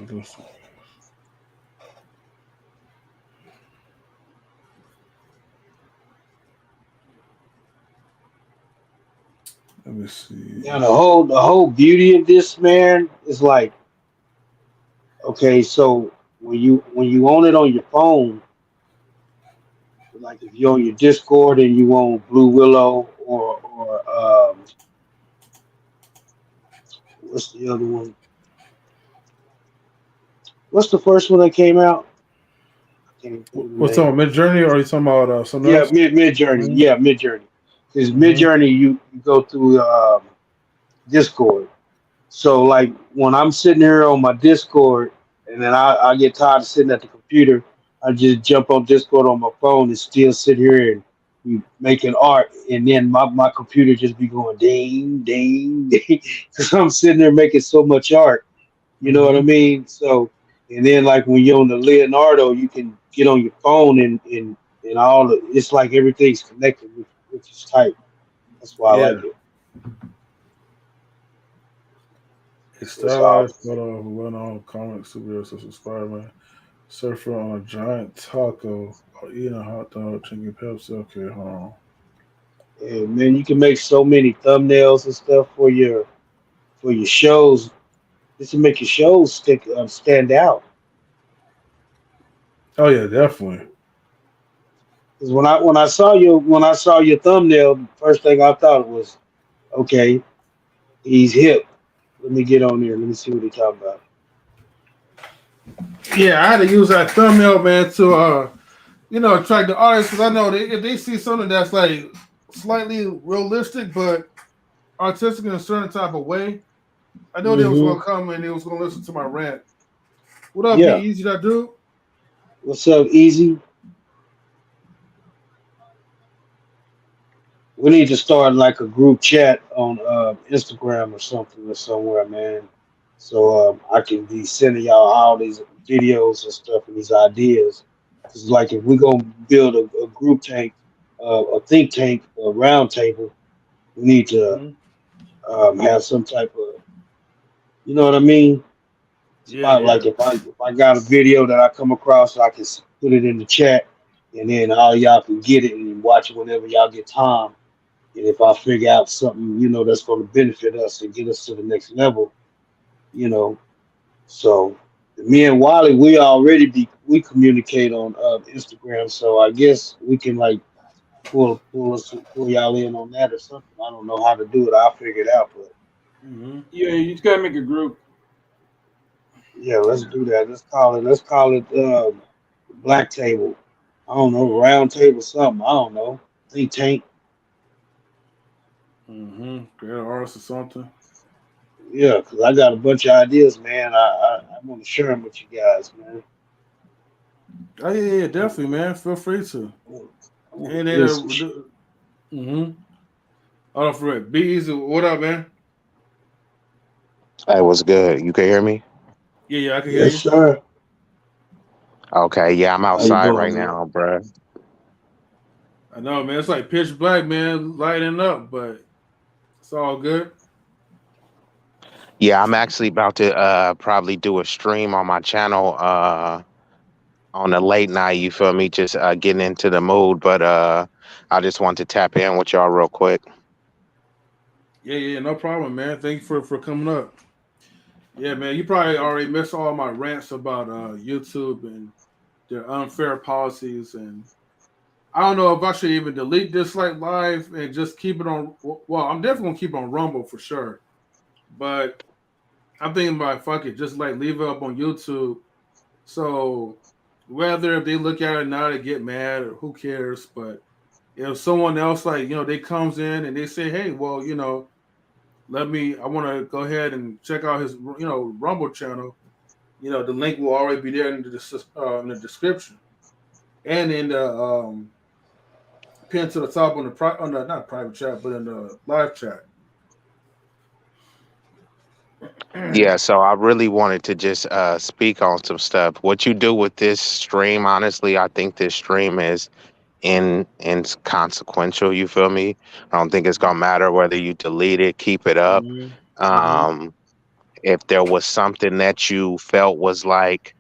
Speaker 1: Let me see.
Speaker 5: Now the whole beauty of this, man, is like, okay, so when you own it on your phone, like if you're on your Discord and you own Blue Willow or what's the other one? What's the first one that came out? I can't even think of the
Speaker 1: What's on
Speaker 5: name.
Speaker 1: Mid Journey, or are you talking about something
Speaker 5: Yeah,
Speaker 1: else?
Speaker 5: Mid Journey.
Speaker 1: Mm-hmm.
Speaker 5: Yeah, Mid Journey. Because Mid
Speaker 1: Mm-hmm.
Speaker 5: Journey, you go through Discord. So like when I'm sitting here on my Discord and then I get tired of sitting at the computer, I just jump on Discord on my phone and still sit here and be making art, and then my computer just be going ding ding ding because I'm sitting there making so much art. You know what I
Speaker 1: Mm-hmm.
Speaker 5: mean? So and then like when you're on the Leonardo, you can get on your phone and all the, it's like everything's connected, which is tight. That's why I
Speaker 1: Yeah.
Speaker 5: like it.
Speaker 1: A
Speaker 5: So it's all.
Speaker 1: stylized photo of a well-known comic superhero such as Spider-Man, surfer on a giant taco, or eating a hot dog, drinking Pepsi. Okay, hold on.
Speaker 5: And man, you can make so many thumbnails and stuff for your shows. This will make your shows stand out.
Speaker 1: Oh yeah, definitely.
Speaker 5: Because when I saw your thumbnail, the first thing I thought was, okay, he's hip. Let me get on there. Let me see what he's talking about.
Speaker 1: Yeah, I had to use that thumbnail, man, to attract the audience because I know if they see something that's like slightly realistic but artistic in a certain type of way, I know they was
Speaker 5: Hmm.
Speaker 1: gonna come and they was gonna listen to my rant. What up, be
Speaker 5: Yeah.
Speaker 1: easy that dude?
Speaker 5: What's up, Easy? We need to start like a group chat on Instagram or something or somewhere, man. So I can be sending y'all all these videos and stuff and these ideas. Because like if we gonna build a group tank, a think tank, a round table, we need to
Speaker 1: Mm-hmm.
Speaker 5: have some type of, you know what I mean?
Speaker 1: Yeah,
Speaker 5: Spot like
Speaker 1: yeah.
Speaker 5: if I got a video that I come across, I can put it in the chat, and then all y'all can get it and watch it whenever y'all get time. And if I figure out something, that's going to benefit us and get us to the next level, you know. So me and Wally, we communicate on Instagram. So I guess we can like pull y'all in on that or something. I don't know how to do it. I'll figure it out. But
Speaker 1: Mm-hmm.
Speaker 2: Yeah, you just gotta make a group.
Speaker 5: yeah, let's do that. Let's call it Black Table. I don't know, round table, something. I don't know. Think tank.
Speaker 1: Create an artist or something.
Speaker 5: Yeah, because I got a bunch of ideas, man. I want to share them with you guys, man.
Speaker 1: Oh yeah, definitely, man. Feel free to.
Speaker 5: I want
Speaker 1: And
Speaker 5: to
Speaker 1: then,
Speaker 5: build some shit.
Speaker 1: hold on for it. Be easy. What up, man?
Speaker 7: Hey, what's good? You can hear me?
Speaker 1: Yeah, I can hear
Speaker 5: Yes,
Speaker 1: you.
Speaker 5: sir.
Speaker 7: Okay, yeah, I'm
Speaker 5: How you
Speaker 7: outside right
Speaker 5: doing, man?
Speaker 7: now, bruh.
Speaker 1: I know, man. It's like pitch black, man, lighting up, but it's all good.
Speaker 7: Yeah, I'm actually about to probably do a stream on my channel on a late night, you feel me? Just getting into the mood, but I just want to tap in with y'all real quick.
Speaker 1: Yeah, no problem, man. Thank you for coming up. Yeah, man. You probably already missed all my rants about YouTube and their unfair policies, and I don't know if I should even delete this like live and just keep it on. Well, I'm definitely gonna keep it on Rumble for sure, but I'm thinking about fuck it, just like leave it up on YouTube. So whether if they look at it now, they get mad or who cares. But if someone else like they comes in and they say, hey, well, I want to go ahead and check out his Rumble channel. The link will already be there in the description and in the pinned to the top on the not private chat but in the live chat.
Speaker 7: Yeah, so I really wanted to just speak on some stuff. What you do with this stream, honestly, I think this stream is inconsequential, you feel me? I don't think it's gonna matter whether you delete it, keep it up.
Speaker 1: Mm-hmm.
Speaker 7: Um, if there was something that you felt was like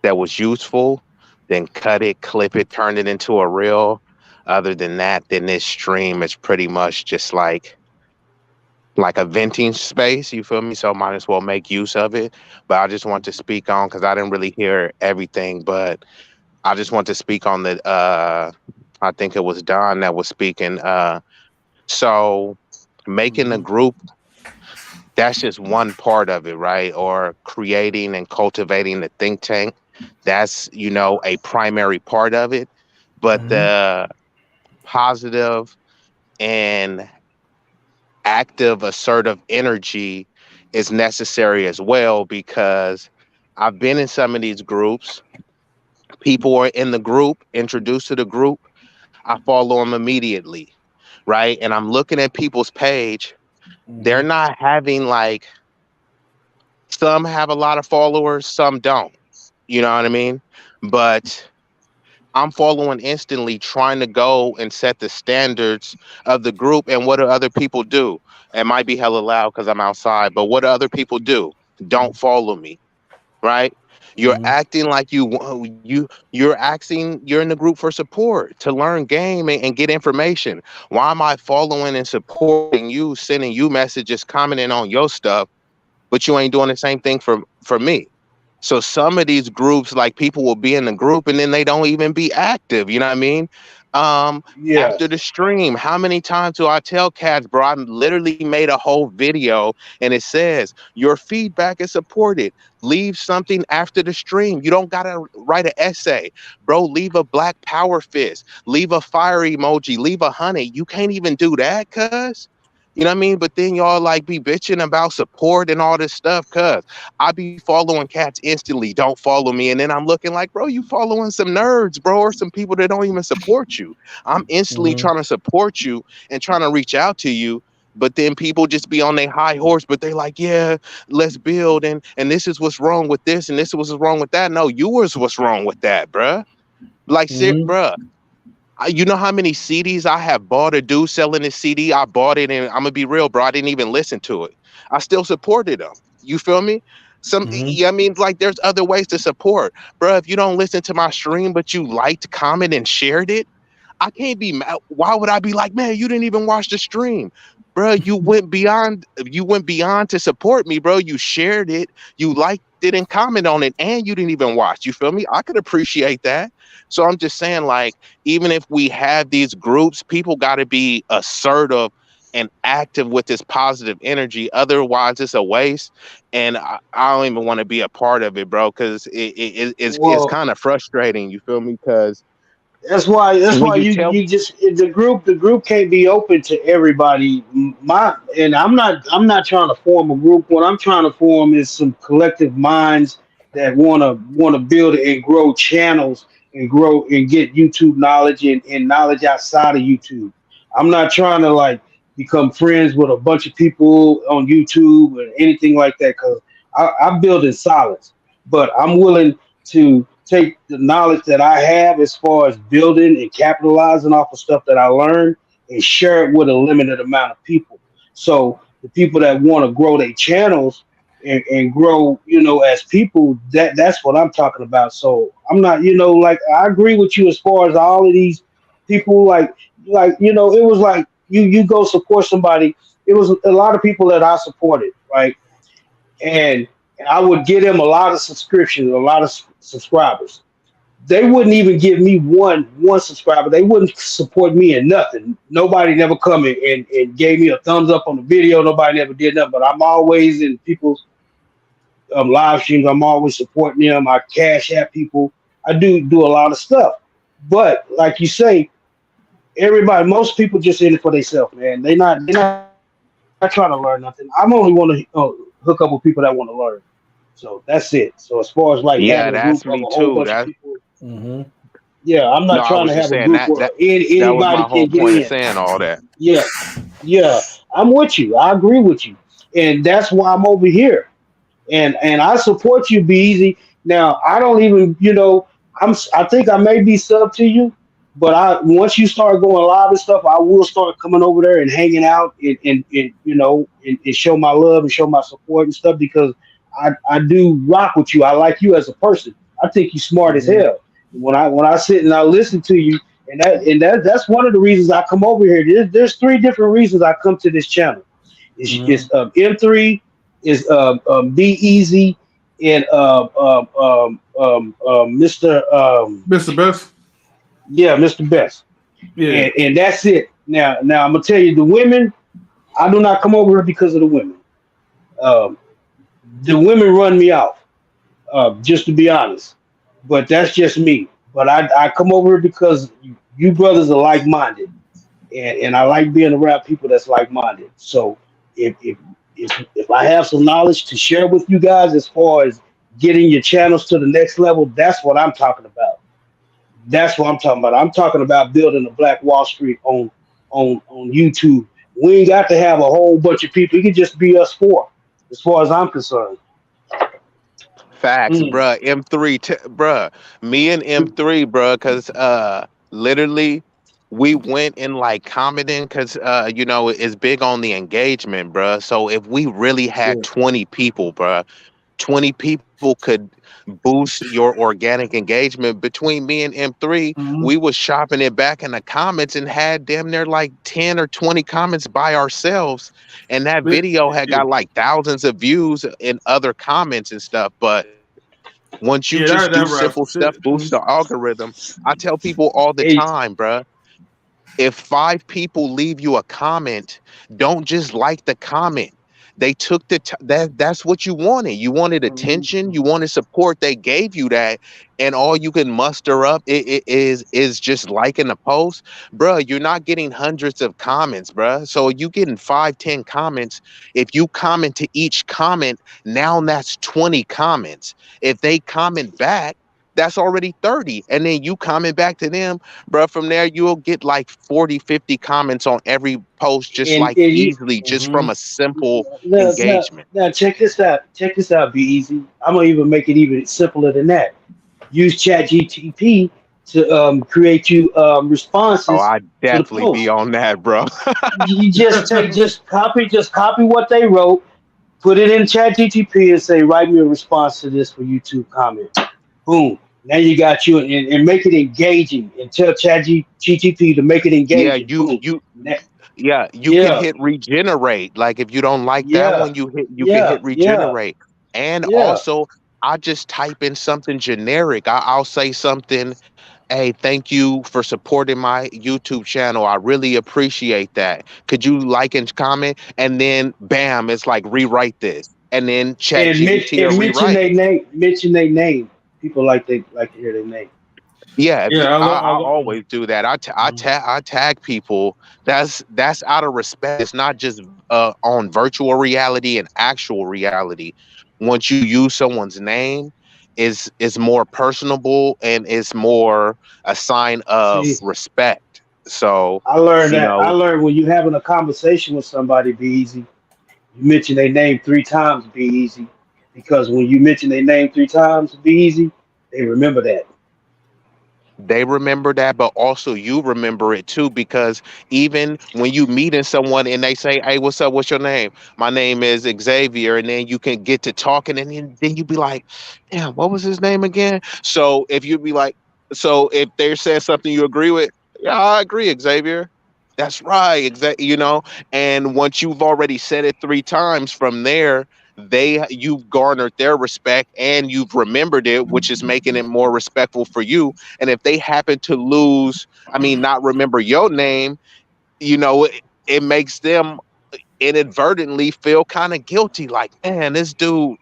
Speaker 7: that was useful, then cut it, clip it, turn it into a reel. Other than that, then this stream is pretty much just like a venting space, you feel me? So might as well make use of it. But I just want to speak on because I didn't really hear everything, but I just want to speak on the I think it was Don that was speaking. So making a group, that's just one part of it, right? Or creating and cultivating the think tank, that's a primary part of it. But the positive and active assertive energy is necessary as well, because I've been in some of these groups. People are in the group, introduced to the group. I follow them immediately, right? And I'm looking at people's page. They're not having some have a lot of followers, some don't. You know what I mean? But I'm following instantly, trying to go and set the standards of the group. And what do other people do? It might be hella loud because I'm outside, but what do other people do? Don't follow me, right? You're acting like you're in the group for support, to learn game and get information. Why am I following and supporting you, sending you messages, commenting on your stuff, but you ain't doing the same thing for me? So some of these groups, like, people will be in the group and then they don't even be active. You know what I mean?
Speaker 5: Yeah.
Speaker 7: After the stream, how many times do I tell cats, bro? I literally made a whole video and it says your feedback is supported. Leave something after the stream. You don't gotta write an essay, bro. Leave a black power fist. Leave a fire emoji. Leave a honey. You can't even do that, cuz. You know what I mean? But then y'all be bitching about support and all this stuff, cuz I be following cats instantly. Don't follow me. And then I'm looking like, bro, you following some nerds, bro, or some people that don't even support you. I'm instantly trying to support you and trying to reach out to you. But then people just be on their high horse, but they like, yeah, let's build. And this is what's wrong with this. And this is what's wrong with that. No, yours what's wrong with that, bruh. Like, bruh. You know how many CDs I have bought? A dude selling this CD, I bought it, and I'm gonna be real, bro. I didn't even listen to it. I still supported him. You feel me? Yeah, I mean, like, there's other ways to support, bro. If you don't listen to my stream, but you liked, comment, and shared it, I can't be mad. Why would I be like, man, you didn't even watch the stream, bro? You went beyond. You went beyond to support me, bro. You shared it, you liked it, and comment on it, and you didn't even watch. You feel me? I could appreciate that. So I'm just saying, like, even if we have these groups, people got to be assertive and active with this positive energy. Otherwise, it's a waste. And I don't even want to be a part of it, bro, because it's
Speaker 5: Well,
Speaker 7: kind of frustrating. You feel me? Because
Speaker 4: That's why
Speaker 7: When you tell
Speaker 4: you just the group can't be open to everybody. I'm not trying to form a group. What I'm trying to form is some collective minds that wanna build and grow channels and grow and get YouTube knowledge and knowledge outside of YouTube. I'm not trying to like become friends with a bunch of people on YouTube or anything like that because I build in silence. But I'm willing to take the knowledge that I have as far as building and capitalizing off of stuff that I learned and share it with a limited amount of people. So the people that want to grow their channels and grow, as people, that's what I'm talking about. So I'm not, like I agree with you as far as all of these people, it was like you go support somebody. It was a lot of people that I supported, right? And I would get them a lot of subscriptions, a lot of subscribers. They wouldn't even give me one subscriber. They wouldn't support me in nothing. Nobody never come and gave me a thumbs up on the video. Nobody never did nothing. But I'm always in people's live streams. I'm always supporting them. I cash at people. I do a lot of stuff. But like you say, most people just in it for themselves, man. They're not trying to learn nothing. I'm only want to hook up with people that want to learn. So that's it. So as far as like
Speaker 7: yeah,
Speaker 4: having a
Speaker 7: that's
Speaker 4: group of
Speaker 7: me
Speaker 4: a whole
Speaker 7: too.
Speaker 4: bunch of
Speaker 7: That's
Speaker 4: people,
Speaker 1: Mm-hmm.
Speaker 4: yeah, I'm
Speaker 7: no,
Speaker 4: not
Speaker 7: I
Speaker 4: trying
Speaker 7: was
Speaker 4: to
Speaker 7: just
Speaker 4: have a
Speaker 7: saying
Speaker 4: group where
Speaker 7: that that was
Speaker 4: anybody
Speaker 7: my
Speaker 4: can
Speaker 7: whole
Speaker 4: get
Speaker 7: point of
Speaker 4: in.
Speaker 7: saying all that.
Speaker 4: Yeah, I'm with you. I agree with you, and that's why I'm over here. And I support you, Be Easy. Now I don't even, I think I may be sub to you, but once you start going live and stuff, I will start coming over there and hanging out and show my love and show my support and stuff because I do rock with you. I like you as a person. I think you smart as
Speaker 1: Mm-hmm.
Speaker 4: hell. When I sit and I listen to you, that's one of the reasons I come over here. There's three different reasons I come to this channel. It's M3, is Be Easy, and Mr.
Speaker 1: Mr. Best.
Speaker 4: Yeah, Mr. Best,
Speaker 1: Yeah.
Speaker 4: and that's it. Now I'm gonna tell you, the women, I do not come over here because of the women. Um, the women run me off, just to be honest. But that's just me. But I come over here because you brothers are like minded, and I like being around people that's like minded. So if I have some knowledge to share with you guys as far as getting your channels to the next level, that's what I'm talking about. That's what I'm talking about. I'm talking about building a Black Wall Street on YouTube. We ain't got to have a whole bunch of people. It could just be us four, as far as I'm concerned.
Speaker 7: Facts, bruh. M3, bruh. Me and M3, bruh, because literally we went and like commenting because it's big on the engagement, bruh. So if we really had 20 people, bruh, 20 people could boost your organic engagement. Between me and M3, we was shopping it back in the comments and had damn near like 10 or 20 comments by ourselves. And that video had got like thousands of views in other comments and stuff. But once you just do simple stuff, boost the algorithm. I tell people all the time, bruh, if 5 people leave you a comment, don't just like the comment. They took that's what you wanted. You wanted attention, you wanted support. They gave you that, and all you can muster up is just liking the post. Bruh, you're not getting hundreds of comments, bruh. So you getting 5-10 comments. If you comment to each comment, now that's 20 comments. If they comment back, that's already 30. And then you comment back to them, bro. From there, you'll get like 40, 50 comments on every post, just easily, just from a simple engagement.
Speaker 4: Now, check this out. Check this out, Be Easy. I'm going to even make it even simpler than that. Use ChatGPT to create you responses.
Speaker 7: Oh, I definitely be on that, bro.
Speaker 4: You just copy what they wrote, put it in ChatGPT and say, write me a response to this for YouTube comment. Boom. Now you got you and make it engaging and tell ChatGPT to make it engaging.
Speaker 7: Yeah, you can hit regenerate. Like if you don't like that one, you can hit regenerate. And also, I just type in something generic. I'll say something, hey, thank you for supporting my YouTube channel. I really appreciate that. Could you like and comment? And then bam, it's like rewrite this. And then ChatGPT will rewrite.
Speaker 4: Mention their name. People like to hear their name.
Speaker 7: Yeah,
Speaker 1: Yeah,
Speaker 7: I always do that. I tag people. That's out of respect. It's not just on virtual reality and actual reality. Once you use someone's name, is more personable and it's more a sign of
Speaker 4: See,
Speaker 7: respect. So,
Speaker 4: I learned
Speaker 7: you
Speaker 4: that. I
Speaker 7: know,
Speaker 4: learned when you having a conversation with somebody, be easy. You mention their name 3 times, be easy. Because when you mention their name 3 times, be easy, they remember that.
Speaker 7: they remember that, but also you remember it too, because even when you meeting someone and they say, "Hey, what's up? What's your name?" My name is Xavier, and then you can get to talking, and then you be like, "Damn, what was his name again?" So if you be like, so if they're saying something you agree with, yeah, I agree, Xavier. That's right, exactly. And once you've already said it 3 times, from there, you've garnered their respect and you've remembered it, which is making it more respectful for you. And if they happen to not remember your name, it makes them inadvertently feel kind of guilty. Like, man, this dude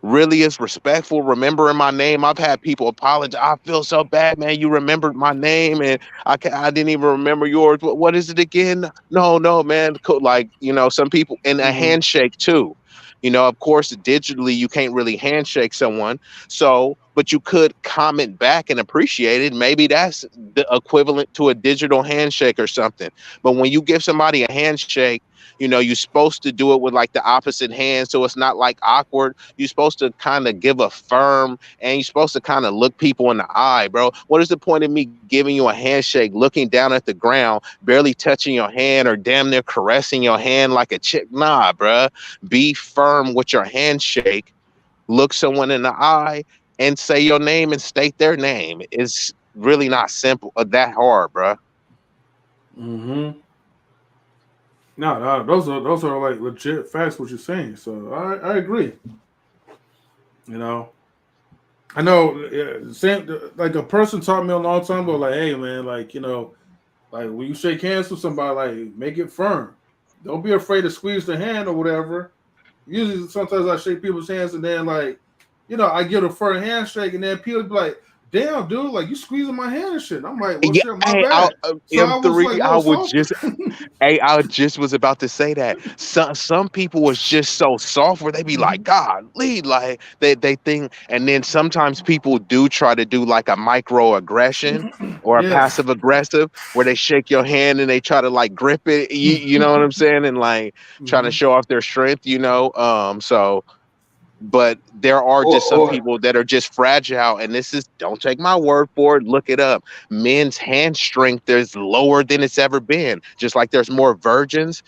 Speaker 7: really is respectful, remembering my name. I've had people apologize. I feel so bad, man. You remembered my name, and I didn't even remember yours. What is it again? No, no, man. Like, some people, and a
Speaker 1: Mhm.
Speaker 7: handshake too. Of course, digitally you can't really handshake someone. So, but you could comment back and appreciate it. Maybe that's the equivalent to a digital handshake or something. But when you give somebody a handshake, you're supposed to do it with like the opposite hand, so it's not like awkward. You're supposed to kind of give a firm, and you're supposed to kind of look people in the eye, bro. What is the point of me giving you a handshake, looking down at the ground, barely touching your hand, or damn near caressing your hand like a chick? Nah, bro. Be firm with your handshake. Look someone in the eye and say your name and state their name. It's really not simple, that hard, bro.
Speaker 1: Mhm. No, those are like legit facts. What you're saying. So I agree. You know, I know. Same. Like a person taught me a long time ago. Like, hey, man. Like, like when you shake hands with somebody, like make it firm. Don't be afraid to squeeze the hand or whatever. Usually, sometimes I shake people's hands and then like, I get a firm handshake and then people be like, "Damn, dude, like you squeezing my hand and shit." And I'm like, "Well,
Speaker 7: Yeah,
Speaker 1: shit, my
Speaker 7: hey,
Speaker 1: bad." So I was
Speaker 7: M3.
Speaker 1: like a little soft.
Speaker 7: I just was about to say that. Some people was just so soft where they be like, God, lead, like they think, and then sometimes people do try to do like a microaggression or a
Speaker 1: Yes.
Speaker 7: passive aggressive where they shake your hand and they try to like grip it. You know what I'm saying? And like trying to
Speaker 1: Mhm.
Speaker 7: show off their strength. So but there are just some
Speaker 5: Or
Speaker 7: people that are just fragile, and don't take my word for it, look it up. Men's hand strength is lower than it's ever been, just like there's more virgins.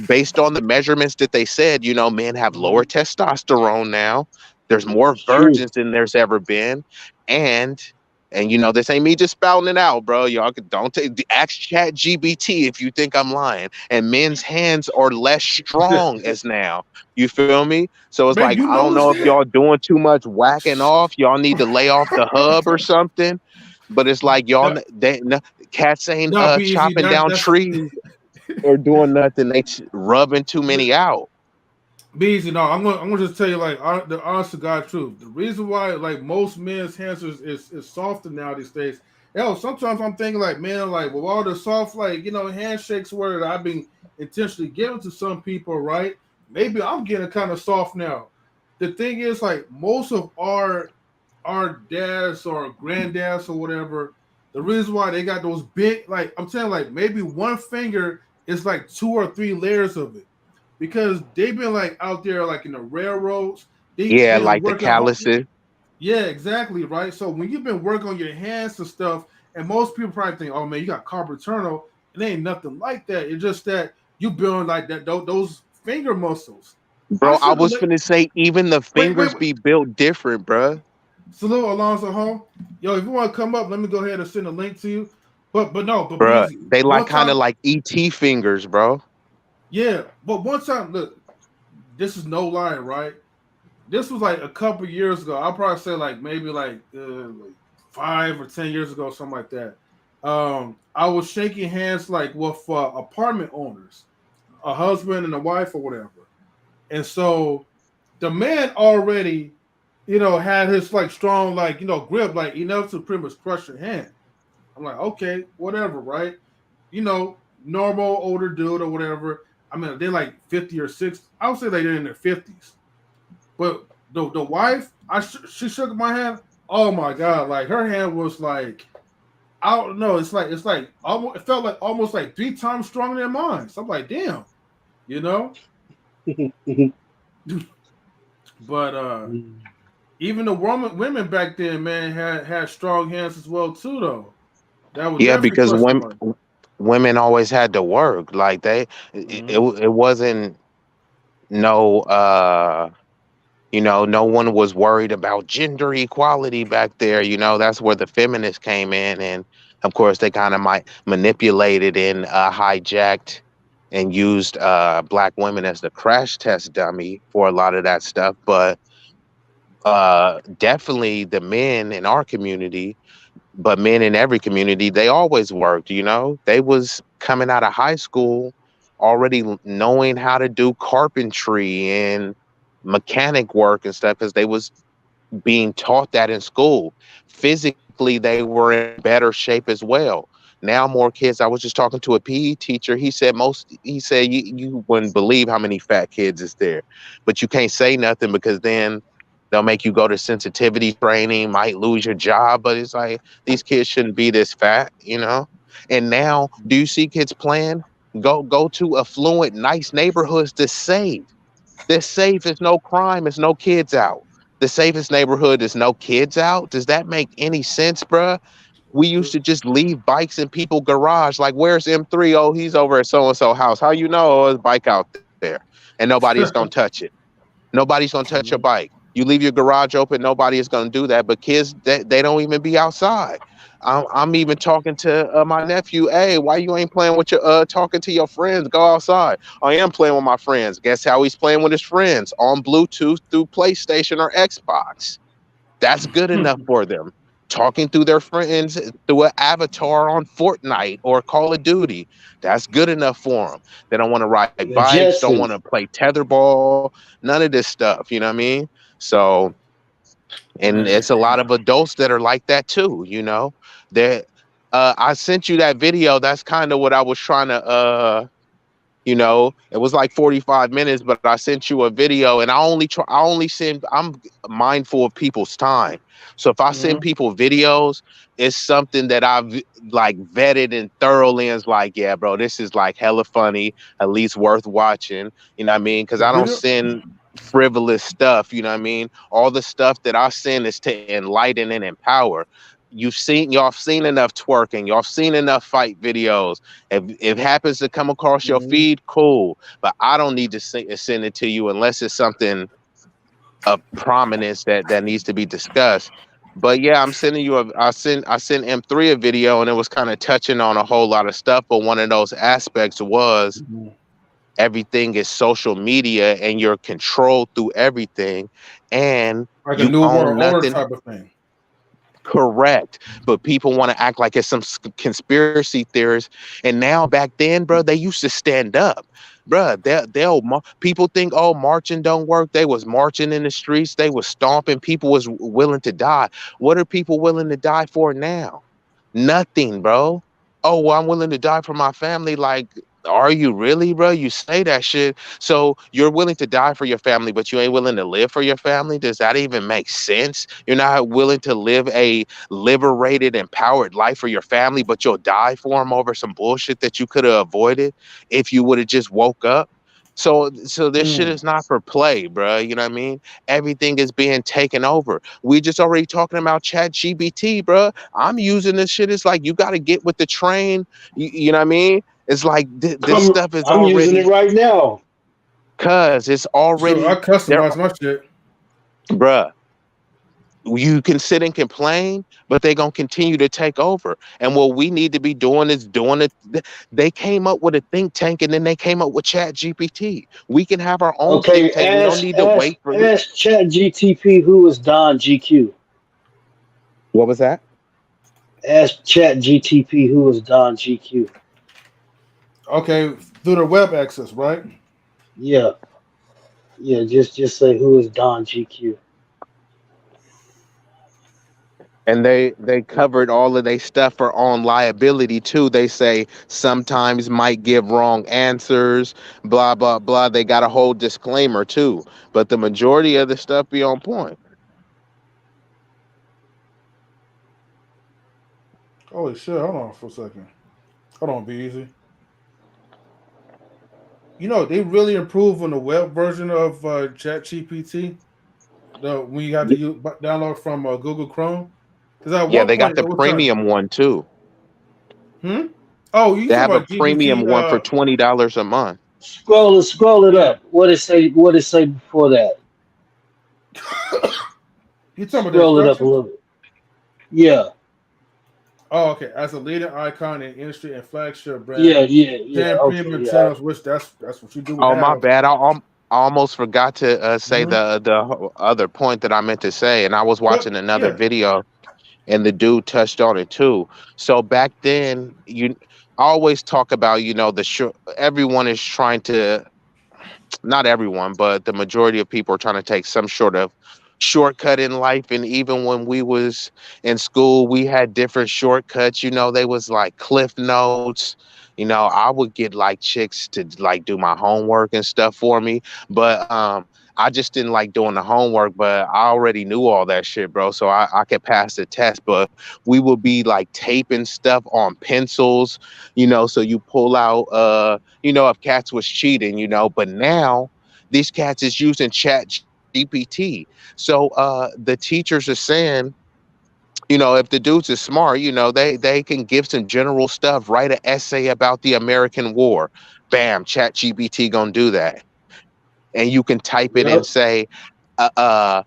Speaker 7: Based on the measurements that they said, men have lower
Speaker 1: Mhm.
Speaker 7: testosterone now. There's more
Speaker 4: It's true.
Speaker 7: virgins than there's ever been. And this ain't me just spouting it out, bro. Y'all don't ask Chat GBT if you think I'm lying. And men's hands are less strong as now. You feel me? So it's
Speaker 1: Man,
Speaker 7: like,
Speaker 1: you
Speaker 7: I don't
Speaker 1: noticed
Speaker 7: know if
Speaker 1: that?
Speaker 7: y'all doing too much whacking off. Y'all need to lay off the hub or something. But it's like
Speaker 1: No,
Speaker 7: cats ain't
Speaker 1: no, be easy.
Speaker 7: chopping down
Speaker 1: That's
Speaker 7: trees or doing nothing. They rubbing too many out.
Speaker 1: be easy. No, I'm gonna just tell you like the honest to God truth. The reason why like most men's hands is softer now these days. Hell, sometimes I'm thinking like, man, like with all the soft like handshakes where I've been intentionally giving to some people, right? Maybe I'm getting kind of soft now. The thing is, like most of our dads or granddads or whatever, the reason why they got those big, like I'm saying, like maybe one finger is like 2 or 3 layers of it because they've been like out there like in the railroads. They've
Speaker 7: Yeah,
Speaker 1: been
Speaker 7: like the
Speaker 1: working hard.
Speaker 7: calluses.
Speaker 1: Yeah, exactly, right. So when you've been working on your hands and stuff, and most people probably think, "Oh man, you got carpal tunnel." It ain't nothing like that. It's just that you build like that those finger muscles. I
Speaker 7: Bro, I
Speaker 1: should
Speaker 7: was
Speaker 1: relate.
Speaker 7: finna say even the fingers
Speaker 1: Wait.
Speaker 7: be built different, bro.
Speaker 1: Salute Alonzo Hall. Yo, if you want to come up, let me go ahead and send a link to you. But no, but be
Speaker 7: Bruh,
Speaker 1: easy.
Speaker 7: they like
Speaker 1: One
Speaker 7: kind of
Speaker 1: time,
Speaker 7: like ET fingers, bro.
Speaker 1: yeah. But one time, look, this is no lie, right? This was like a couple years ago. I'll probably say like maybe like 5 or 10 years ago, something like that. I was shaking hands like with apartment owners, a husband and a wife or whatever. And so the man already had his like strong like grip, like enough to pretty much crush your hand. I'm like, okay, whatever, right? Normal older dude or whatever. I mean, they're like 50 or 60. I would say they're in their 50s. But the wife, she shook my hand. Oh my god, like her hand was like, I don't know. It's like almost, it felt like almost like 3 times stronger than mine. So I'm like, damn, you know. But even the women back then, man, had strong hands as well too, though. That was
Speaker 7: Yeah,
Speaker 1: definitely
Speaker 7: because
Speaker 1: crushing money.
Speaker 7: women always had to work. Like it wasn't no no one was worried about gender equality back there. That's where the feminists came in, and of course they kind of manipulated and hijacked and used black women as the crash test dummy for a lot of that stuff. But definitely the men in our community, but men in every community, they always worked. They was coming out of high school already knowing how to do carpentry and mechanic work and stuff, because they was being taught that in school. Physically, they were in better shape as well. Now more kids. I was just talking to a PE teacher. He said you wouldn't believe how many fat kids is there, but you can't say nothing because then they'll make you go to sensitivity training, might lose your job. But it's like, these kids shouldn't be this fat. And now, do you see kids playing? Go to affluent, nice neighborhoods to save. They're safe. It's no crime. It's no kids out. The safest neighborhood is no kids out. Does that make any sense, bruh? We used to just leave bikes in people's garage. Like, where's M3? Oh, he's over at so-and-so house. How you know? Oh, his bike out there. And nobody is going to touch it. Nobody's going to touch your bike. You leave your garage open, nobody is going to do that. But kids, they don't even be outside. I'm even talking to my nephew. Hey, why you ain't playing with your talking to your friends? Go outside. I am playing with my friends. Guess how he's playing with his friends? On Bluetooth through PlayStation or Xbox. That's good enough for them. Talking through their friends through an avatar on Fortnite or Call of Duty. That's good enough for them. They don't want to ride
Speaker 4: The
Speaker 7: bikes, don't want
Speaker 4: Jetsons.
Speaker 7: to play tetherball, none of this stuff. You know what I mean? So, and it's a lot of adults that are like that too. That I sent you that video. That's kind of what I was trying to it was like 45 minutes, but I sent you a video, and I only send, I'm mindful of people's time. So if I send people videos, it's something that I've like vetted and thoroughly, and it's like, yeah, bro, this is like hella funny, at least worth watching. You know what I mean? Because I don't
Speaker 1: Video.
Speaker 7: send frivolous stuff. You know what I mean? All the stuff that I send is to enlighten and empower. Y'all have seen enough twerking, y'all have seen enough fight videos. If it happens to come across your feed, cool. But I don't need to send it to you unless it's something of prominence that needs to be discussed. But yeah, I'm sending you I sent M3 a video, and it was kind of touching on a whole lot of stuff. But one of those aspects was everything is social media, and you're controlled through everything, and
Speaker 1: Like a
Speaker 7: you
Speaker 1: new
Speaker 7: own
Speaker 1: world order
Speaker 7: nothing.
Speaker 1: type of thing.
Speaker 7: Correct. But people want to act like it's some conspiracy theorists. And now, back then, bro, they used to stand up. Bro, people think, oh, marching don't work. They was marching in the streets. They was stomping. People was willing to die. What are people willing to die for now? Nothing, bro. Oh, well, I'm willing to die for my family. Like, are you really, bro? You say that shit. So you're willing to die for your family, but you ain't willing to live for your family? Does that even make sense? You're not willing to live a liberated, empowered life for your family, but you'll die for them over some bullshit that you could have avoided if you would have just woke up. So this shit is not for play, bro. You know what I mean? Everything is being taken over. We just already talking about Chat GBT, bro. I'm using this shit. It's like, you got to get with the train. You know what I mean? It's like this stuff is
Speaker 4: I'm using it
Speaker 7: already,
Speaker 4: right now.
Speaker 7: cause it's
Speaker 1: So I
Speaker 7: already there,
Speaker 1: customize my shit.
Speaker 7: bruh. You can sit and complain, but they're gonna continue to take over. And what we need to be doing is doing it. They came up with a think tank, and then they came up with Chat GPT. We can have our own
Speaker 4: Okay,
Speaker 7: think tank. We don't need to wait for.
Speaker 4: ask Chat GTP who is Don GQ.
Speaker 7: What was that?
Speaker 4: Ask Chat GTP who is Don GQ.
Speaker 1: Okay, through the web access, right?
Speaker 4: Yeah. Yeah, just say who is Don GQ.
Speaker 7: And they covered all of their stuff for on liability too. They say sometimes might give wrong answers, blah blah blah. They got a whole disclaimer too. But the majority of the stuff be on point.
Speaker 1: Holy shit! Hold on for a second. Hold on, be easy. You know they really improved on the web version of ChatGPT. When you got to download from Google Chrome, because at
Speaker 7: Yeah,
Speaker 1: one
Speaker 7: they got
Speaker 1: point
Speaker 7: the
Speaker 1: it was trying.
Speaker 7: premium one too.
Speaker 1: Oh, you
Speaker 7: They
Speaker 1: talking
Speaker 7: have a
Speaker 1: about
Speaker 7: premium
Speaker 1: GPT?
Speaker 7: one for $20 a month.
Speaker 4: Scroll it
Speaker 1: Yeah.
Speaker 4: up. What it say before that?
Speaker 1: You talking about the
Speaker 4: Scroll it up a
Speaker 1: instructions?
Speaker 4: little bit. Yeah.
Speaker 1: Oh, okay. As a leading icon in industry and flagship brand,
Speaker 4: Yeah.
Speaker 1: 10
Speaker 4: Okay,
Speaker 1: premium
Speaker 4: yeah.
Speaker 1: channels, which that's what you do
Speaker 7: Oh, my
Speaker 1: have.
Speaker 7: bad. I almost forgot to say
Speaker 1: Mhm.
Speaker 7: the other point that I meant to say, and I was
Speaker 1: But
Speaker 7: watching another
Speaker 1: yeah,
Speaker 7: video, and the dude touched on it too. So back then, I always talk about, the everyone is trying to, not everyone, but the majority of people are trying to take some sort of shortcut in life. And even when we was in school, we had different shortcuts. They was like Cliff Notes. I would get like chicks to like do my homework and stuff for me. But I just didn't like doing the homework, but I already knew all that shit, bro. So I could pass the test. But we would be like taping stuff on pencils, so you pull out if cats was cheating, but now these cats is using chat GPT. So the teachers are saying, if the dudes are smart, they can give some general stuff, write an essay about the American war. Bam, chat GPT gonna do that. And you can type it and
Speaker 4: Yep.
Speaker 7: say, I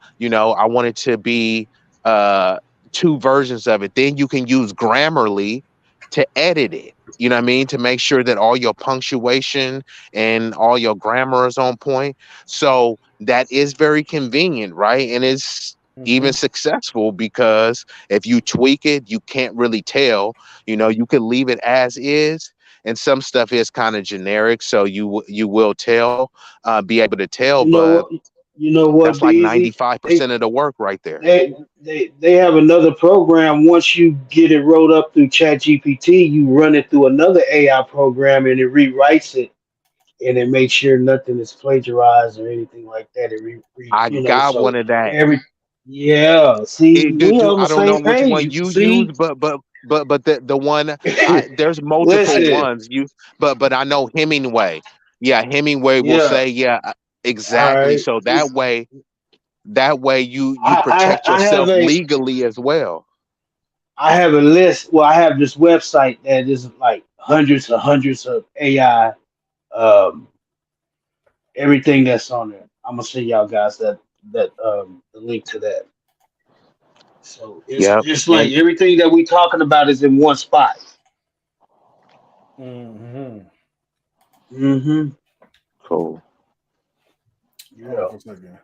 Speaker 7: want it to be uh two versions of it. Then you can use Grammarly to edit it. You know what I mean? To make sure that all your punctuation and all your grammar is on point. So that is very convenient, right? And it's even
Speaker 1: hmm
Speaker 7: successful because if you tweak it, you can't really tell. You can leave it as is, and some stuff is kind of generic, so you will be able to tell,
Speaker 4: You know
Speaker 7: but
Speaker 4: what? You know what,
Speaker 7: that's like
Speaker 4: Beezy? They
Speaker 7: 95% of the work right there.
Speaker 4: they have another program. Once you get it rolled up through ChatGPT, you run it through another AI program, and it rewrites it, and it makes sure nothing is plagiarized or anything like that.
Speaker 7: I got
Speaker 4: So
Speaker 7: one of that.
Speaker 4: every yeah. See, we
Speaker 7: Do
Speaker 4: on the
Speaker 7: I don't know
Speaker 4: same
Speaker 7: which one
Speaker 4: page.
Speaker 7: you use,
Speaker 4: See,
Speaker 7: but the one there's multiple
Speaker 4: listen,
Speaker 7: ones but I know Hemingway. Yeah, Hemingway will
Speaker 4: yeah.
Speaker 7: say, yeah,
Speaker 4: All
Speaker 7: exactly.
Speaker 4: right.
Speaker 7: So
Speaker 4: It's,
Speaker 7: that way you
Speaker 4: I
Speaker 7: protect
Speaker 4: I have
Speaker 7: yourself
Speaker 4: a
Speaker 7: legally as well.
Speaker 4: I have a list. Well, I have this website that is like hundreds of AI, um, everything that's on there. I'm gonna send y'all guys that the link to that. So
Speaker 7: Yep.
Speaker 4: it's like
Speaker 7: And
Speaker 4: everything that we talking about is in one spot.
Speaker 1: hmm
Speaker 4: Mm-hmm.
Speaker 7: cool.
Speaker 1: Hold on
Speaker 4: Yeah.
Speaker 1: for a second.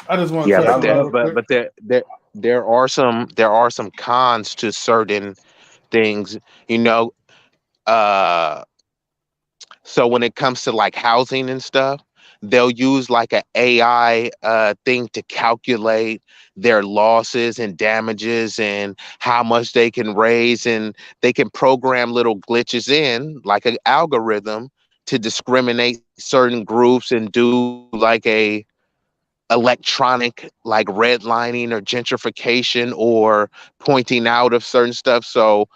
Speaker 1: I just want to
Speaker 7: Yeah,
Speaker 4: Yeah.
Speaker 1: touch
Speaker 4: I
Speaker 7: but
Speaker 1: on that
Speaker 7: there
Speaker 4: love.
Speaker 1: real quick.
Speaker 7: but there are some cons to certain things, you know. Uh so when it comes to like housing and stuff, they'll use like a AI thing to calculate their losses and damages and how much they can raise, and they can program little glitches in like an algorithm to discriminate certain groups and do like a electronic like redlining or gentrification or pointing out of certain stuff. So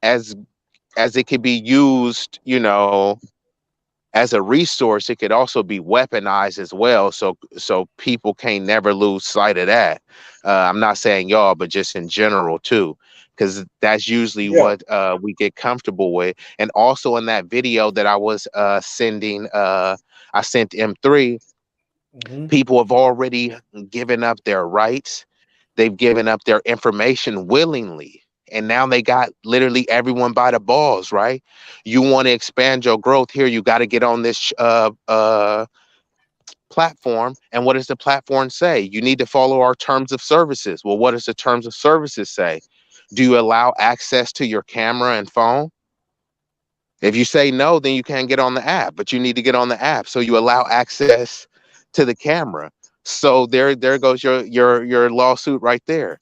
Speaker 7: as it can be used, as a resource, it could also be weaponized as well. So people can't never lose sight of that. I'm not saying y'all, but just in general too, because that's usually
Speaker 4: Yeah.
Speaker 7: what we get comfortable with. And also in that video that I was sending, I sent M3.
Speaker 1: hmm
Speaker 7: People have already given up their rights. They've given up their information willingly. And now they got literally everyone by the balls, right? You want to expand your growth here, you got to get on this platform. And what does the platform say? You need to follow our terms of services. Well, what does the terms of services say? Do you allow access to your camera and phone? If you say no, then you can't get on the app, but you need to get on the app. So you allow access to the camera. So there goes your lawsuit right there.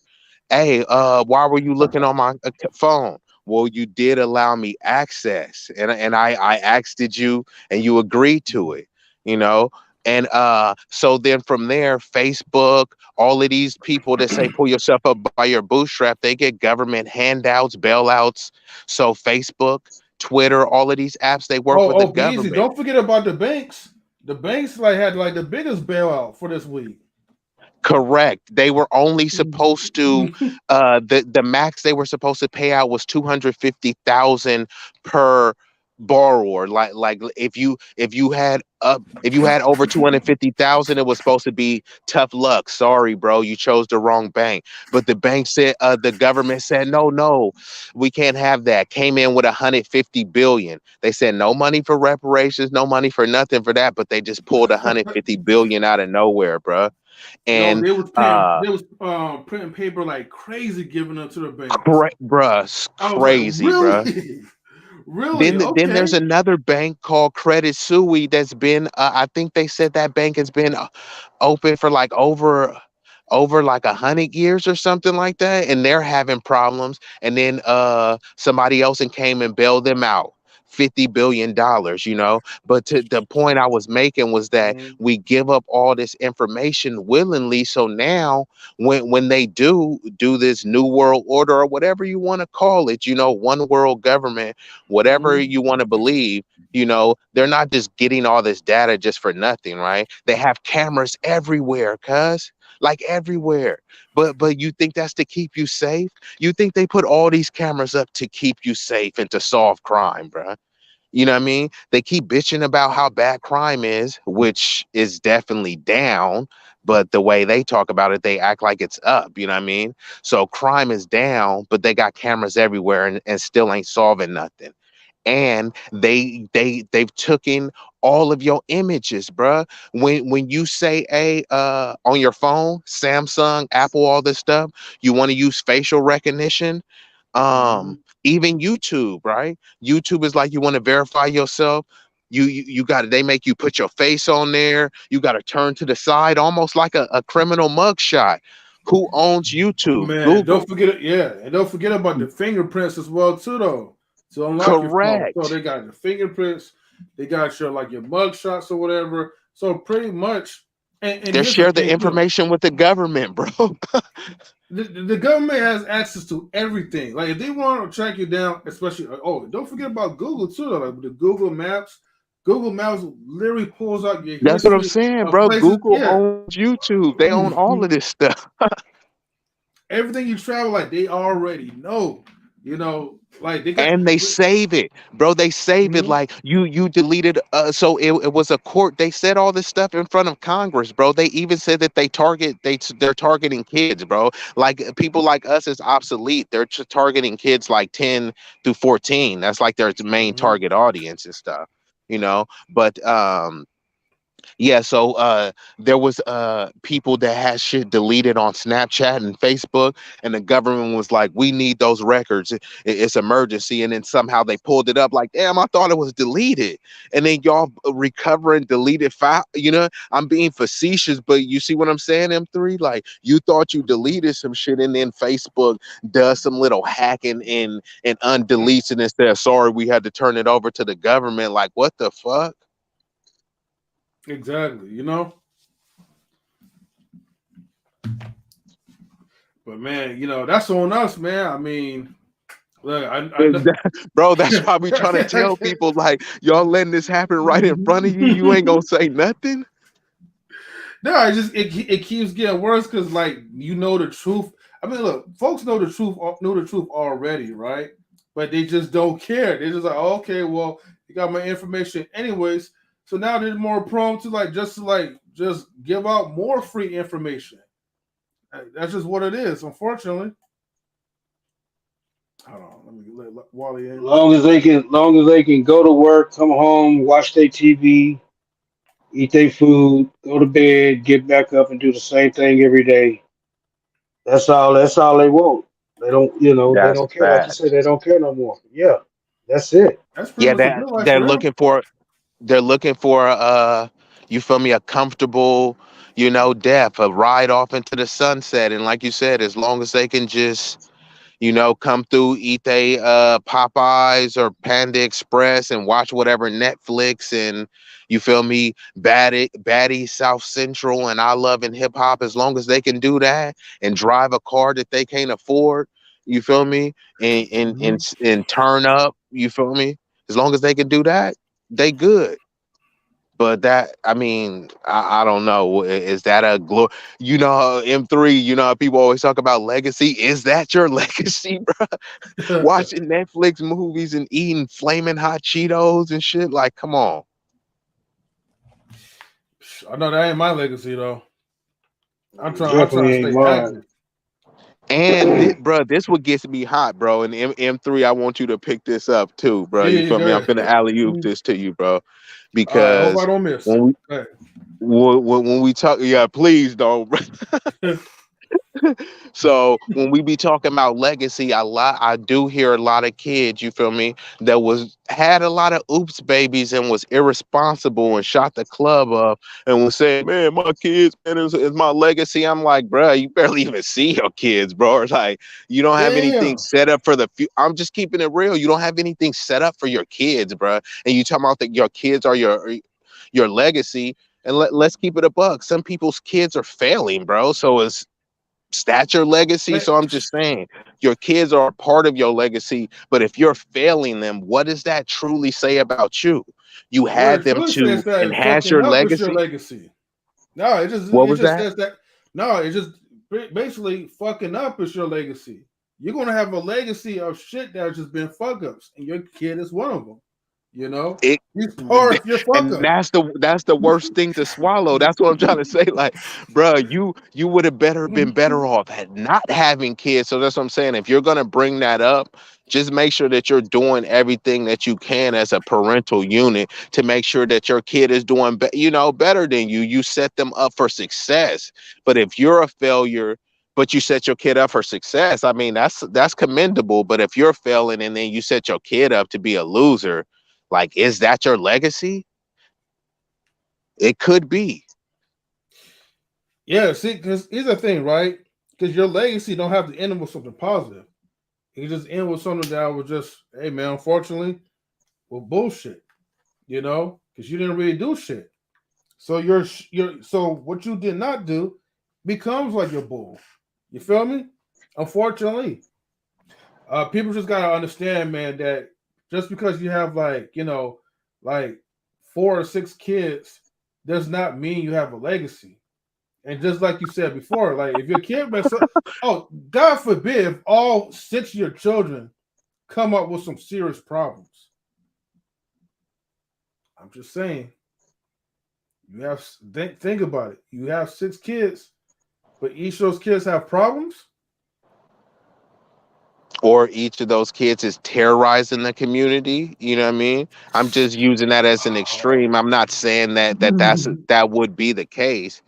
Speaker 7: hey, why were you looking on my phone? Well, you did allow me access, and I asked did you, and you agreed to it, you know. And so then from there, Facebook, all of these people that say pull yourself up by your bootstrap, they get government handouts, bailouts. So Facebook, Twitter, all of these apps, they work with the
Speaker 1: Be easy.
Speaker 7: government.
Speaker 1: Don't forget about the banks. The banks had the biggest bailout for this week.
Speaker 7: Correct. They were only supposed to the max they were supposed to pay out was 250,000 per borrower. Like if you had over 250,000, it was supposed to be tough luck. Sorry, bro, you chose the wrong bank. But the bank said the government said no, we can't have that. Came in with 150 billion. They said no money for reparations, no money for nothing for that, but they just pulled 150 billion out of nowhere, bro. And
Speaker 1: they was printing paper like crazy, giving them to the banks.
Speaker 7: Crazy,
Speaker 1: really?
Speaker 7: Bruh.
Speaker 1: Really?
Speaker 7: Then there's another bank called Credit Suisse that's been I think they said that bank has been open for like over like 100 years or something like that, and they're having problems. And then somebody else came and bailed them out. $50 billion, you know. But to the point I was making was that we give up all this information willingly. So now when they do this new world order or whatever you want to call it, you know, one world government, whatever you want to believe, you know, they're not just getting all this data just for nothing, right? They have cameras everywhere, like everywhere. But you think that's to keep you safe? You think they put all these cameras up to keep you safe and to solve crime, bruh? You know what I mean? They keep bitching about how bad crime is, which is definitely down, but the way they talk about it, they act like it's up. You know what I mean? So crime is down, but they got cameras everywhere and still ain't solving nothing. And they've taken all of your images, bruh. When you say on your phone, Samsung, Apple, all this stuff, you want to use facial recognition, even YouTube, right? YouTube is like, you want to verify yourself, you got it. They make you put your face on there. You got to turn to the side, almost like a criminal mugshot. Who owns YouTube?
Speaker 1: Man,
Speaker 7: Google.
Speaker 1: don't forget it. Yeah, and don't forget about the fingerprints as well too, though. To unlock your phone. So they got the fingerprints. They got your your mug shots or whatever. So pretty much, and
Speaker 7: they share the information with the government, bro.
Speaker 1: The government has access to everything. Like if they want to track you down, especially don't forget about Google too, though. Like with the Google Maps. Google Maps literally pulls out your.
Speaker 7: That's what I'm saying, bro. Google owns YouTube. They own all of this stuff.
Speaker 1: Everything you travel, they already know. You know,
Speaker 7: they save it, bro. They save it like you deleted. So it was a court. They said all this stuff in front of Congress, bro. They even said that they're targeting kids, bro. Like people like us is obsolete. They're targeting kids like 10 through 14. That's like their main target audience and stuff, you know. But yeah, so there was people that had shit deleted on Snapchat and Facebook, and the government was like, we need those records. It's emergency. And then somehow they pulled it up like, damn, I thought it was deleted. And then y'all recovering deleted file. You know, I'm being facetious, but you see what I'm saying, M3? Like, you thought you deleted some shit, and then Facebook does some little hacking and undeletes it and says, sorry, we had to turn it over to the government. Like, what the fuck?
Speaker 1: Exactly, you know. But man, you know, that's on us, man. I mean, look,
Speaker 7: bro, that's why we trying to tell people, like, y'all letting this happen right in front of you. You ain't gonna say nothing.
Speaker 1: No, it keeps getting worse because you know the truth. I mean, look, folks know the truth already, right? But they just don't care. They're just like, okay, well, you got my information anyways. So now they're more prone to just give out more free information. That's just what it is, unfortunately. Hold on, let me let Wally in.
Speaker 5: Long as they can go to work, come home, watch their TV, eat their food, go to bed, get back up, and do the same thing every day. That's all they want. They don't, they don't care. Like you said, they don't care no more. Yeah, that's it.
Speaker 1: That's
Speaker 7: they're looking for you feel me, a comfortable, death, a ride off into the sunset. And like you said, as long as they can just, come through, eat they Popeyes or Panda Express and watch whatever Netflix and you feel me, Baddie South Central and I Love and Hip Hop, as long as they can do that and drive a car that they can't afford, you feel me, and turn up, you feel me, as long as they can do that, they good. But that, I mean, I don't know. Is that a M3? How people always talk about legacy. Is that your legacy, bro? Watching Netflix movies and eating flaming hot Cheetos and shit. Like, come on.
Speaker 1: I know that ain't my legacy though. I'm trying to
Speaker 5: Definitely ain't
Speaker 1: stay
Speaker 5: mine.
Speaker 1: active.
Speaker 7: And bro, this what gets me hot, bro. And M3, I want you to pick this up too, bro. You feel
Speaker 1: go
Speaker 7: me? I'm
Speaker 1: ahead.
Speaker 7: finna alley-oop this to you, bro.
Speaker 1: All right, I
Speaker 7: Because
Speaker 1: hope I don't miss.
Speaker 7: when we
Speaker 1: Go ahead.
Speaker 7: when we talk, yeah, please don't. So when we be talking about legacy, I do hear a lot of kids, you feel me, that had a lot of oops babies and was irresponsible and shot the club up and was saying, man, my kids, man, is my legacy. I'm like, bro, you barely even see your kids, bro. Like, you don't have anything
Speaker 1: Damn.
Speaker 7: set up for the future. I'm just keeping it real. You don't have anything set up for your kids, bro. And you talking about that your kids are your legacy. And let's keep it a buck. Some people's kids are failing, bro. So is that your legacy?
Speaker 1: Man,
Speaker 7: So I'm just saying, your kids are a part of your legacy. But if you're failing them, what does that truly say about you? You
Speaker 1: what
Speaker 7: had
Speaker 1: it
Speaker 7: them
Speaker 1: truly
Speaker 7: to
Speaker 1: says that
Speaker 7: enhance
Speaker 1: fucking
Speaker 7: your
Speaker 1: up is your
Speaker 7: legacy.
Speaker 1: legacy. No, it
Speaker 7: What was
Speaker 1: just
Speaker 7: that?
Speaker 1: says that. No, it just basically fucking up is your legacy. You're gonna have a legacy of shit that's just been fuck ups, and your kid is one of them. You know,
Speaker 7: It,
Speaker 1: he's part of your fuck
Speaker 7: and
Speaker 1: up.
Speaker 7: that's the worst thing to swallow. That's what I'm trying to say. Like, bro, you would have been better off at not having kids. So that's what I'm saying. If you're gonna bring that up, just make sure that you're doing everything that you can as a parental unit to make sure that your kid is doing better than you. You set them up for success. But if you're a failure, but you set your kid up for success, I mean, that's commendable. But if you're failing and then you set your kid up to be a loser, like, is that your legacy? It could be.
Speaker 1: Yeah, see, because here's the thing, right? Because your legacy don't have to end with something positive. You just end with something that was just, hey man, unfortunately, well, bullshit. Because you didn't really do shit. So so what you did not do becomes like your bull. You feel me? Unfortunately, people just gotta understand, man, that just because you have like 4 or 6 kids does not mean you have a legacy. And just like you said before, like if your kid mess up, oh God forbid, if all 6 of your children come up with some serious problems. I'm just saying. You have think about it. You have 6 kids, but each of those kids have problems.
Speaker 7: Or each of those kids is terrorizing the community. You know what I mean? I'm just using that as an extreme. I'm not saying that would be the case.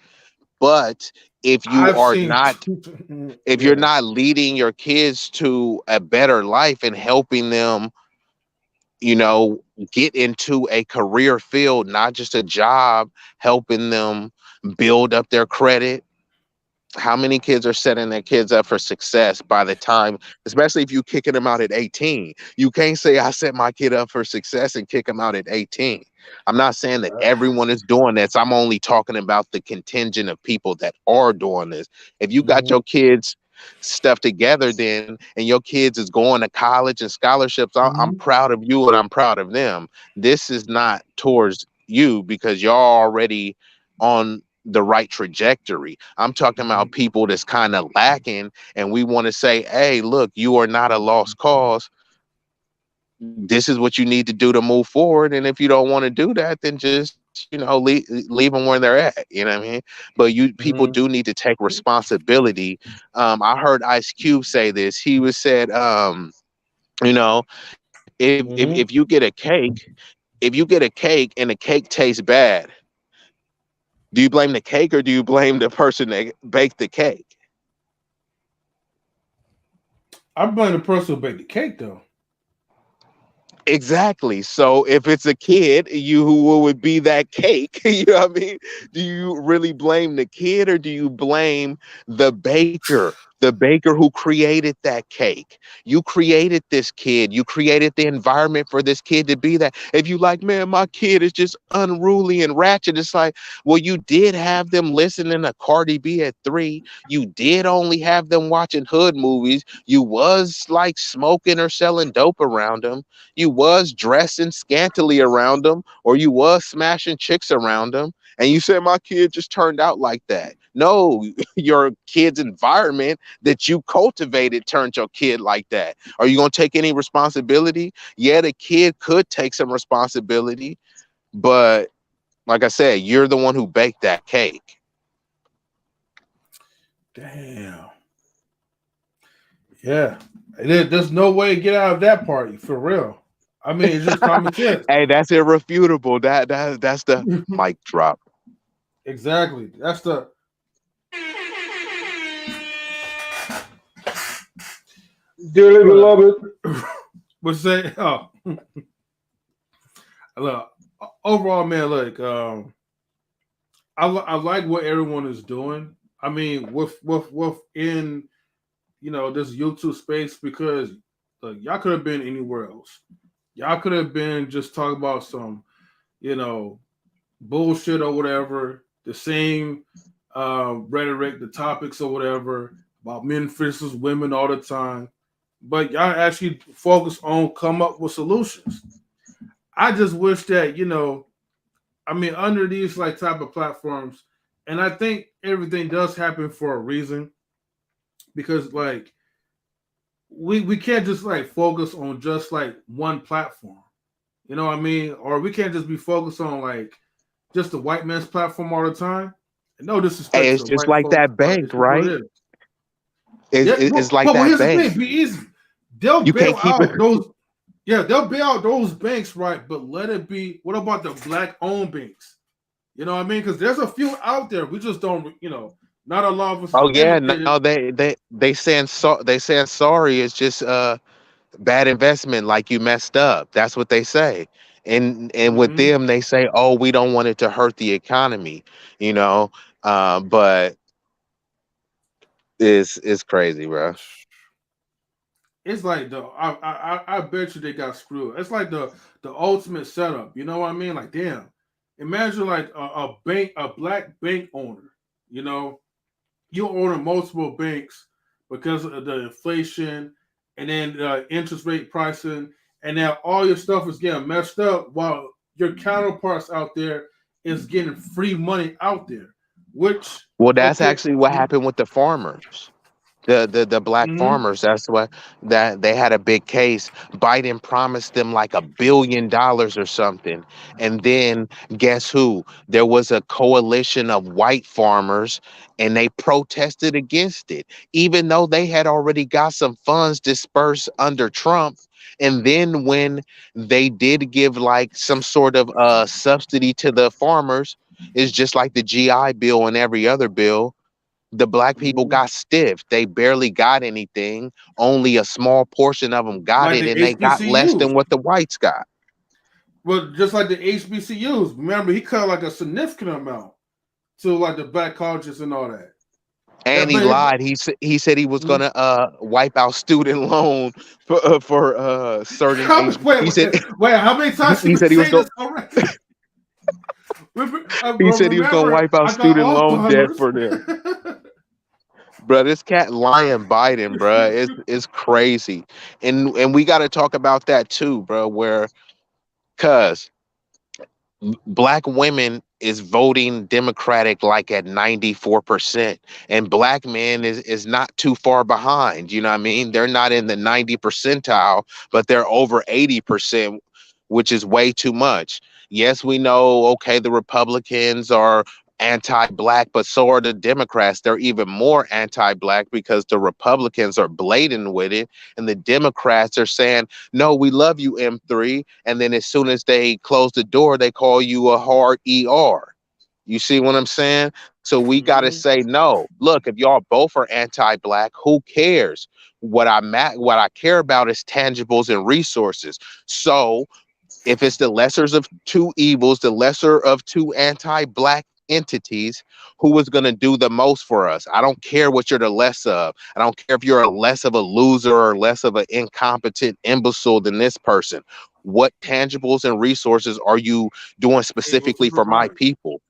Speaker 7: But if you
Speaker 1: I've
Speaker 7: are
Speaker 1: seen,
Speaker 7: not, if you're
Speaker 1: yeah.
Speaker 7: not leading your kids to a better life and helping them, get into a career field, not just a job, helping them build up their credit. How many kids are setting their kids up for success by the time, especially if you kicking them out at 18? You can't say I set my kid up for success and kick them out at 18. I'm not saying that everyone is doing this. I'm only talking about the contingent of people that are doing this. If you got your kids stuff together then and your kids is going to college and scholarships, I'm proud of you and I'm proud of them. This is not towards you because y'all already on the right trajectory. I'm talking about people that's kind of lacking and we want to say, hey, look, you are not a lost cause. This is what you need to do to move forward. And if you don't want to do that, then just, leave them where they're at. You know what I mean? But people do need to take responsibility. I heard Ice Cube say this. He was said, if you get a cake, and the cake tastes bad, do you blame the cake or do you blame the person that baked the cake?
Speaker 1: I blame the person who baked the cake, though.
Speaker 7: Exactly. So if it's a kid, you who would be that cake, you know what I mean? Do you really blame the kid or do you blame the baker? The baker who created that cake. You created this kid. You created the environment for this kid to be that. If you like, man, my kid is just unruly and ratchet, it's like, well, you did have them listening to Cardi B at 3. You did only have them watching hood movies. You was like smoking or selling dope around them. You was dressing scantily around them, or you was smashing chicks around them, and you said my kid just turned out like that. No, your kid's environment that you cultivated turned your kid like that. Are you gonna take any responsibility? Yeah, the kid could take some responsibility, but like I said, you're the one who baked that cake.
Speaker 1: Damn. Yeah. There's no way to get out of that party for real. I mean, it's just common sense.
Speaker 7: Hey, that's irrefutable. That's the mic drop.
Speaker 1: Exactly. That's the.
Speaker 5: Dearly beloved.
Speaker 1: Would say, oh, look. Overall, man, look. I like what everyone is doing. I mean, within this YouTube space, because look, y'all could have been anywhere else. Y'all could have been just talking about some, bullshit or whatever, the same rhetoric, the topics or whatever about men versus women all the time. But y'all actually focus on come up with solutions. I just wish that, under these like type of platforms, and I think everything does happen for a reason, because like we can't just like focus on just like one platform. You know what I mean? Or we can't just be focused on like just the white man's platform all the time. No disrespect.
Speaker 7: Hey, it's
Speaker 1: to
Speaker 7: just
Speaker 1: white
Speaker 7: like
Speaker 1: folks,
Speaker 7: that
Speaker 1: but
Speaker 7: bank,
Speaker 1: it's just what
Speaker 7: right?
Speaker 1: it is.
Speaker 7: It's like
Speaker 1: but
Speaker 7: that
Speaker 1: here's
Speaker 7: bank.
Speaker 1: the thing: be easy. They'll
Speaker 7: You
Speaker 1: bail
Speaker 7: can't keep
Speaker 1: out
Speaker 7: it.
Speaker 1: those. Yeah, they'll bail out those banks, right? But let it be. What about the black-owned banks? You know what I mean? Because there's a few out there. We just don't. Not a lot of us
Speaker 7: Oh
Speaker 1: is
Speaker 7: yeah,
Speaker 1: educated.
Speaker 7: no, they saying sorry. It's just bad investment. Like you messed up. That's what they say. And with
Speaker 1: Mhm.
Speaker 7: them, they say, oh, we don't want it to hurt the economy. You know, but it's crazy, bro.
Speaker 1: It's like I bet you they got screwed. It's like the ultimate setup. You know what I mean? Like, damn. Imagine like a black bank owner. You know, you own multiple banks because of the inflation and then interest rate pricing, and now all your stuff is getting messed up while your counterparts out there is getting free money out there. Which
Speaker 7: Well, that's
Speaker 1: okay,
Speaker 7: actually what happened with the farmers. The black
Speaker 1: mm-hmm.
Speaker 7: farmers. That's what that they had a big case. Biden promised them like $1 billion or something, and then guess who? There was a coalition of white farmers, and they protested against it, even though they had already got some funds dispersed under Trump. And then when they did give like some sort of subsidy to the farmers, it's just like the GI Bill and every other bill. The black people
Speaker 1: Mm-hmm.
Speaker 7: got stiff. They barely got anything. Only a small portion of them got
Speaker 1: Like
Speaker 7: it,
Speaker 1: the
Speaker 7: and they got less
Speaker 1: HBCUs.
Speaker 7: than what the whites got.
Speaker 1: Well, just like the HBCUs. Remember, he cut like a significant amount to like the black colleges and all that.
Speaker 7: And he lied. He said he was gonna wipe out student loan for certain H. He said
Speaker 1: wait, how many times you
Speaker 7: he
Speaker 1: been
Speaker 7: said he was
Speaker 1: saying
Speaker 7: going
Speaker 1: this already?
Speaker 7: he said he was gonna
Speaker 1: Remember,
Speaker 7: wipe out
Speaker 1: I got
Speaker 7: student loan debt
Speaker 1: Alzheimer's.
Speaker 7: for them. Bro, this cat lying Biden, bro. It's crazy. And we got to talk about that too, bro. Where cuz black women is voting Democratic like at 94%, and black men is not too far behind. You know what I mean? They're not in the 90 percentile, but they're over 80%, which is way too much. Yes, we know, okay, the Republicans are anti-black, but so are the Democrats. They're even more anti-black because the Republicans are blatant with it, and the Democrats are saying, no, we love you, M3. And then as soon as they close the door, they call you a hard ER. You see what I'm saying? So we got to say no. Look, if y'all both are anti-black, who cares? What I care about is tangibles and resources. So if it's the lessers of two evils, the lesser of two anti-black entities, who is going to do the most for us? I don't care what you're the less of. I don't care if you're a less of a loser or less of an incompetent imbecile than this person. What tangibles and resources are you doing specifically for my people?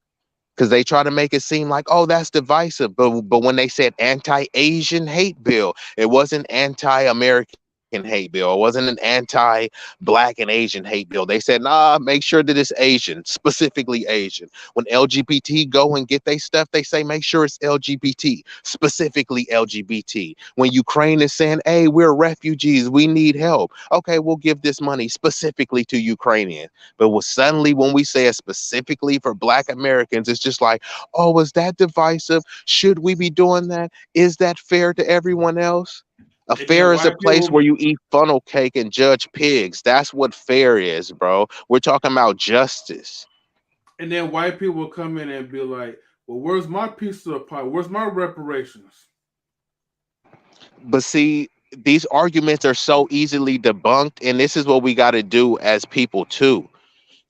Speaker 7: Because they try to make it seem like, oh, that's divisive. But when they said anti-Asian hate bill, it wasn't anti-American hate bill. It wasn't an anti-black and Asian hate bill. They said, nah, make sure that it's Asian, specifically Asian. When LGBT go and get their stuff, they say, make sure it's LGBT, specifically LGBT. When Ukraine is saying, hey, we're refugees, we need help. Okay, we'll give this money specifically to Ukrainians. But suddenly when we say it specifically for Black Americans, it's just like, oh, is that divisive? Should we be doing that? Is that fair to everyone else? A fair is a place where you eat funnel cake and judge pigs. That's what fair is, bro. We're talking about justice.
Speaker 1: And then white people will come in and be like, well, where's my piece of the pie? Where's my reparations?
Speaker 7: But see, these arguments are so easily debunked, and this is what we got to do as people too.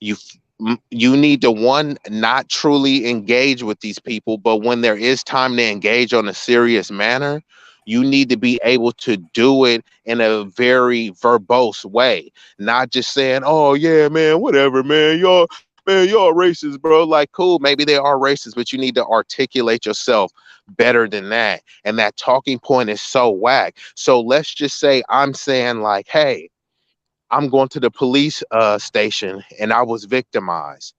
Speaker 7: You need to, one, not truly engage with these people, but when there is time to engage on a serious manner, you need to be able to do it in a very verbose way, not just saying, oh yeah, man, whatever, man, y'all racist, bro. Like, cool, maybe they are racist, but you need to articulate yourself better than that. And that talking point is so whack. So let's just say I'm saying like, hey, I'm going to the police station and I was victimized.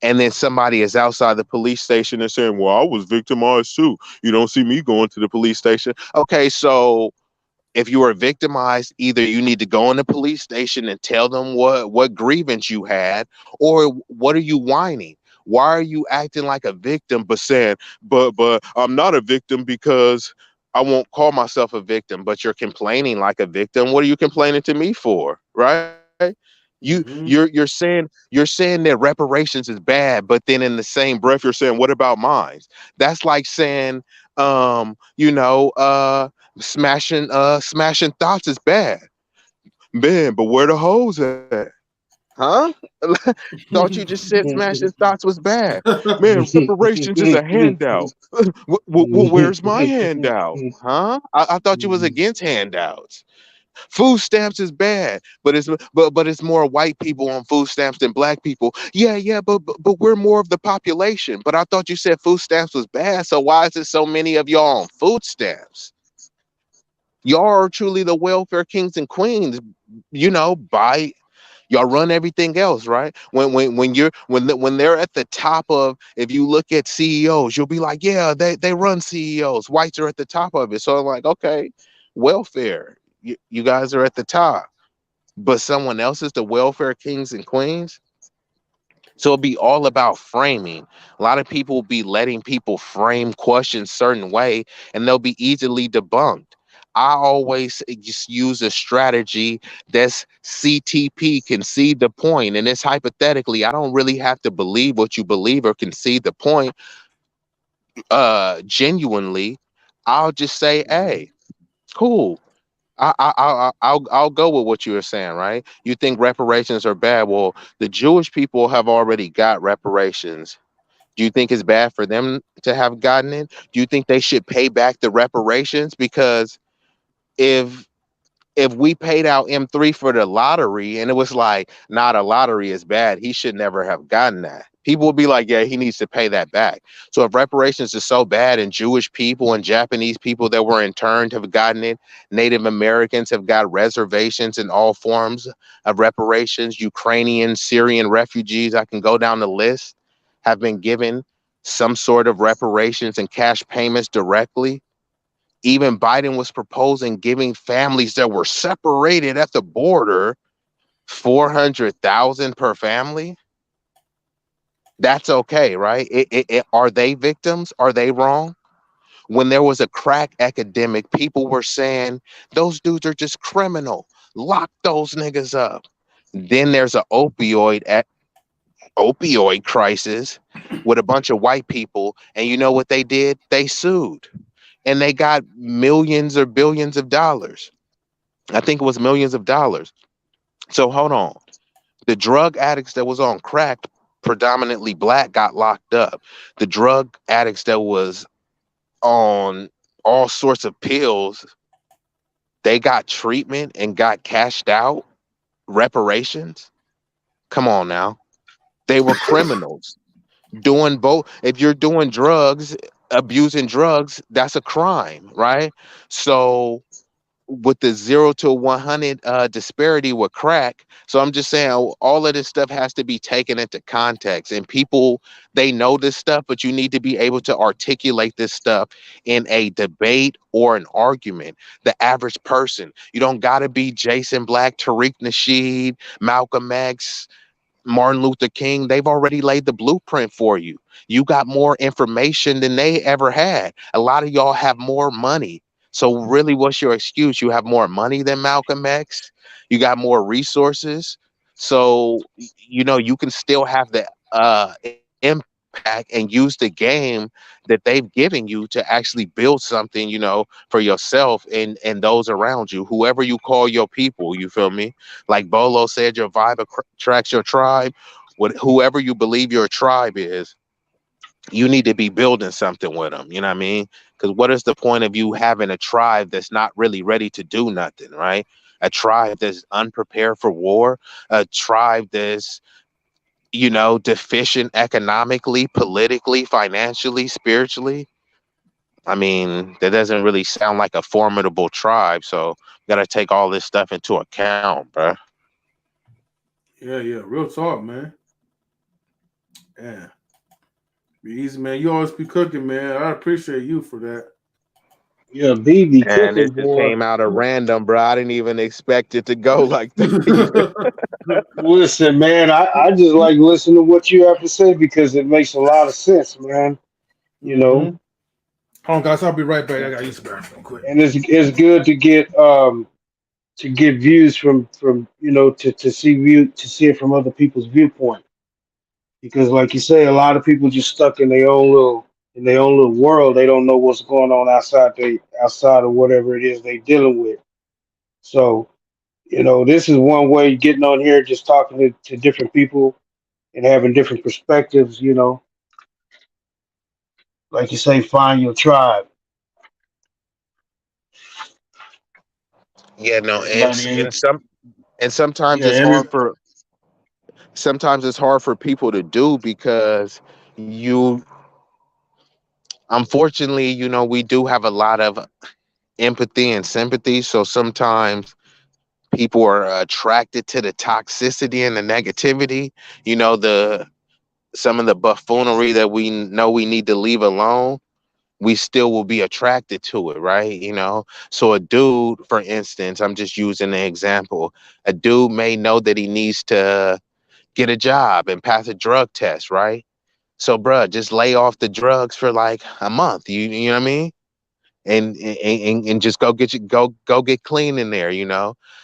Speaker 7: And then somebody is outside the police station and saying, well, I was victimized too. You don't see me going to the police station. Okay, so if you were victimized, either you need to go in the police station and tell them what grievance you had, or what are you whining? Why are you acting like a victim but saying, but I'm not a victim because I won't call myself a victim, but you're complaining like a victim. What are you complaining to me for? Right? You're saying that reparations is bad, but then in the same breath you're saying, what about mine? That's like saying smashing thoughts is bad. Man, but where the hoes at? Huh? Thought you just said smashing thoughts was bad. Man, reparations is a handout. Where's my handout? Huh? I thought you was against handouts. Food stamps is bad, but it's more white people on food stamps than black people. Yeah, but we're more of the population. But I thought you said food stamps was bad, so why is it so many of y'all on food stamps? Y'all are truly the welfare kings and queens, by y'all run everything else, right? When they're at the top of, if you look at CEOs, you'll be like, yeah, they run CEOs. Whites are at the top of it. So I'm like, okay, welfare. You guys are at the top, but someone else is the welfare kings and queens. So it'll be all about framing. A lot of people will be letting people frame questions certain way, and they'll be easily debunked. I always just use a strategy that's CTP, concede the point, and it's hypothetically. I don't really have to believe what you believe or concede the point. Genuinely, I'll just say, hey, cool. I'll go with what you were saying, right? You think reparations are bad? Well, the Jewish people have already got reparations. Do you think it's bad for them to have gotten it? Do you think they should pay back the reparations? Because if we paid out M3 for the lottery and it was like, a lottery is bad, he should never have gotten that. People would be like, yeah, he needs to pay that back. So if reparations is so bad and Jewish people and Japanese people that were interned have gotten it, Native Americans have got reservations in all forms of reparations, Ukrainian, Syrian refugees, I can go down the list, have been given some sort of reparations and cash payments directly. Even Biden was proposing giving families that were separated at the border $400,000 per family. That's okay, right? Are they victims? Are they wrong? When there was a crack epidemic, people were saying those dudes are just criminal. Lock those niggas up. Then there's an opioid crisis, with a bunch of white people, and you know what they did? They sued, and they got millions or billions of dollars. I think it was millions of dollars. So hold on. The drug addicts that was on crack, predominantly black, got locked up. The drug addicts that was on all sorts of pills, they got treatment and got cashed out reparations. Come on now. They were criminals doing both. If you're doing drugs, abusing drugs, that's a crime, right? So with the 0 to 100 disparity with crack. So I'm just saying all of this stuff has to be taken into context, and people, they know this stuff, but you need to be able to articulate this stuff in a debate or an argument. The average person, you don't got to be Jason Black, Tariq Nasheed, Malcolm X, Martin Luther King. They've already laid the blueprint for you. You got more information than they ever had. A lot of y'all have more money. So really, what's your excuse? You have more money than Malcolm X. You got more resources. So, you can still have the impact and use the game that they've given you to actually build something, for yourself and those around you, whoever you call your people, you feel me? Like Bolo said, your vibe attracts your tribe. Whoever you believe your tribe is, you need to be building something with them. You know what I mean? Because what is the point of you having a tribe that's not really ready to do nothing, right? A tribe that's unprepared for war, a tribe that's, deficient economically, politically, financially, spiritually. I mean, that doesn't really sound like a formidable tribe. So got to take all this stuff into account, bro.
Speaker 1: Yeah, real talk, man. Yeah. Be easy, man. You always be cooking, man. I appreciate you for that.
Speaker 4: Yeah, BB
Speaker 7: And
Speaker 4: cooking,
Speaker 7: it just
Speaker 4: boy.
Speaker 7: came out of random, bro. I didn't even expect it to go like that.
Speaker 4: Listen, man, I just like listening to what you have to say because it makes a lot of sense, man. You know,
Speaker 1: Hold on, guys. I'll be right back. I got to use the bathroom quick.
Speaker 4: and it's good to get views from to see it from other people's viewpoint because like you say, a lot of people just stuck in their own little world. They don't know what's going on outside of whatever it is they dealing with. So this is one way getting on here, just talking to different people and having different perspectives. Like you say, find your tribe.
Speaker 7: Yeah, no,
Speaker 4: Everybody
Speaker 7: and
Speaker 4: ain't.
Speaker 7: some and
Speaker 4: Yeah, every.
Speaker 7: sometimes it's hard for people to do because you unfortunately, we do have a lot of empathy and sympathy. So sometimes people are attracted to the toxicity and the negativity, the some of the buffoonery that we know we need to leave alone. We still will be attracted to it, right? So a dude, for instance, I'm just using an example. A dude may know that he needs to get a job and pass a drug test, right? So, bruh, just lay off the drugs for like a month. You know what I mean? And just go get clean in there,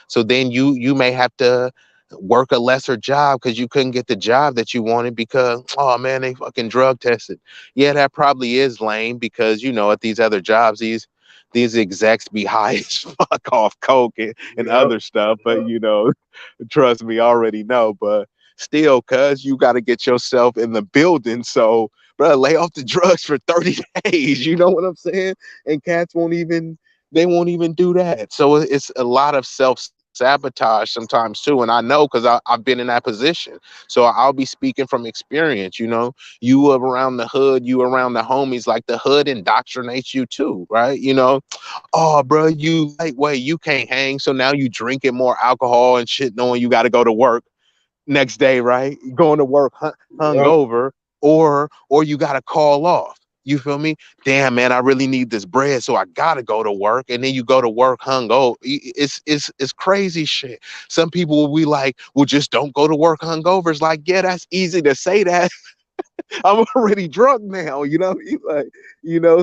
Speaker 7: So then you may have to work a lesser job because you couldn't get the job that you wanted because, oh man, they fucking drug tested. Yeah, that probably is lame because at these other jobs these execs be high as fuck off coke and
Speaker 4: Yep.
Speaker 7: other stuff, but trust me, I already know. But still, cuz you got to get yourself in the building. So bro, lay off the drugs for 30 days. You know what I'm saying? And cats won't even do that. So it's a lot of self-sabotage sometimes too. And I know because I've been in that position. So I'll be speaking from experience, you around the hood, you around the homies, like the hood indoctrinates you too, right? Oh, bro, you lightweight, you can't hang. So now you drinking more alcohol and shit, knowing you got to go to work next day, right? Going to work
Speaker 4: Yep.
Speaker 7: hungover, or you gotta call off. You feel me? Damn, man, I really need this bread, so I gotta go to work. And then you go to work hungover. It's crazy shit. Some people will be like, "Well, just don't go to work hungover." It's like, yeah, that's easy to say that. I'm already drunk now.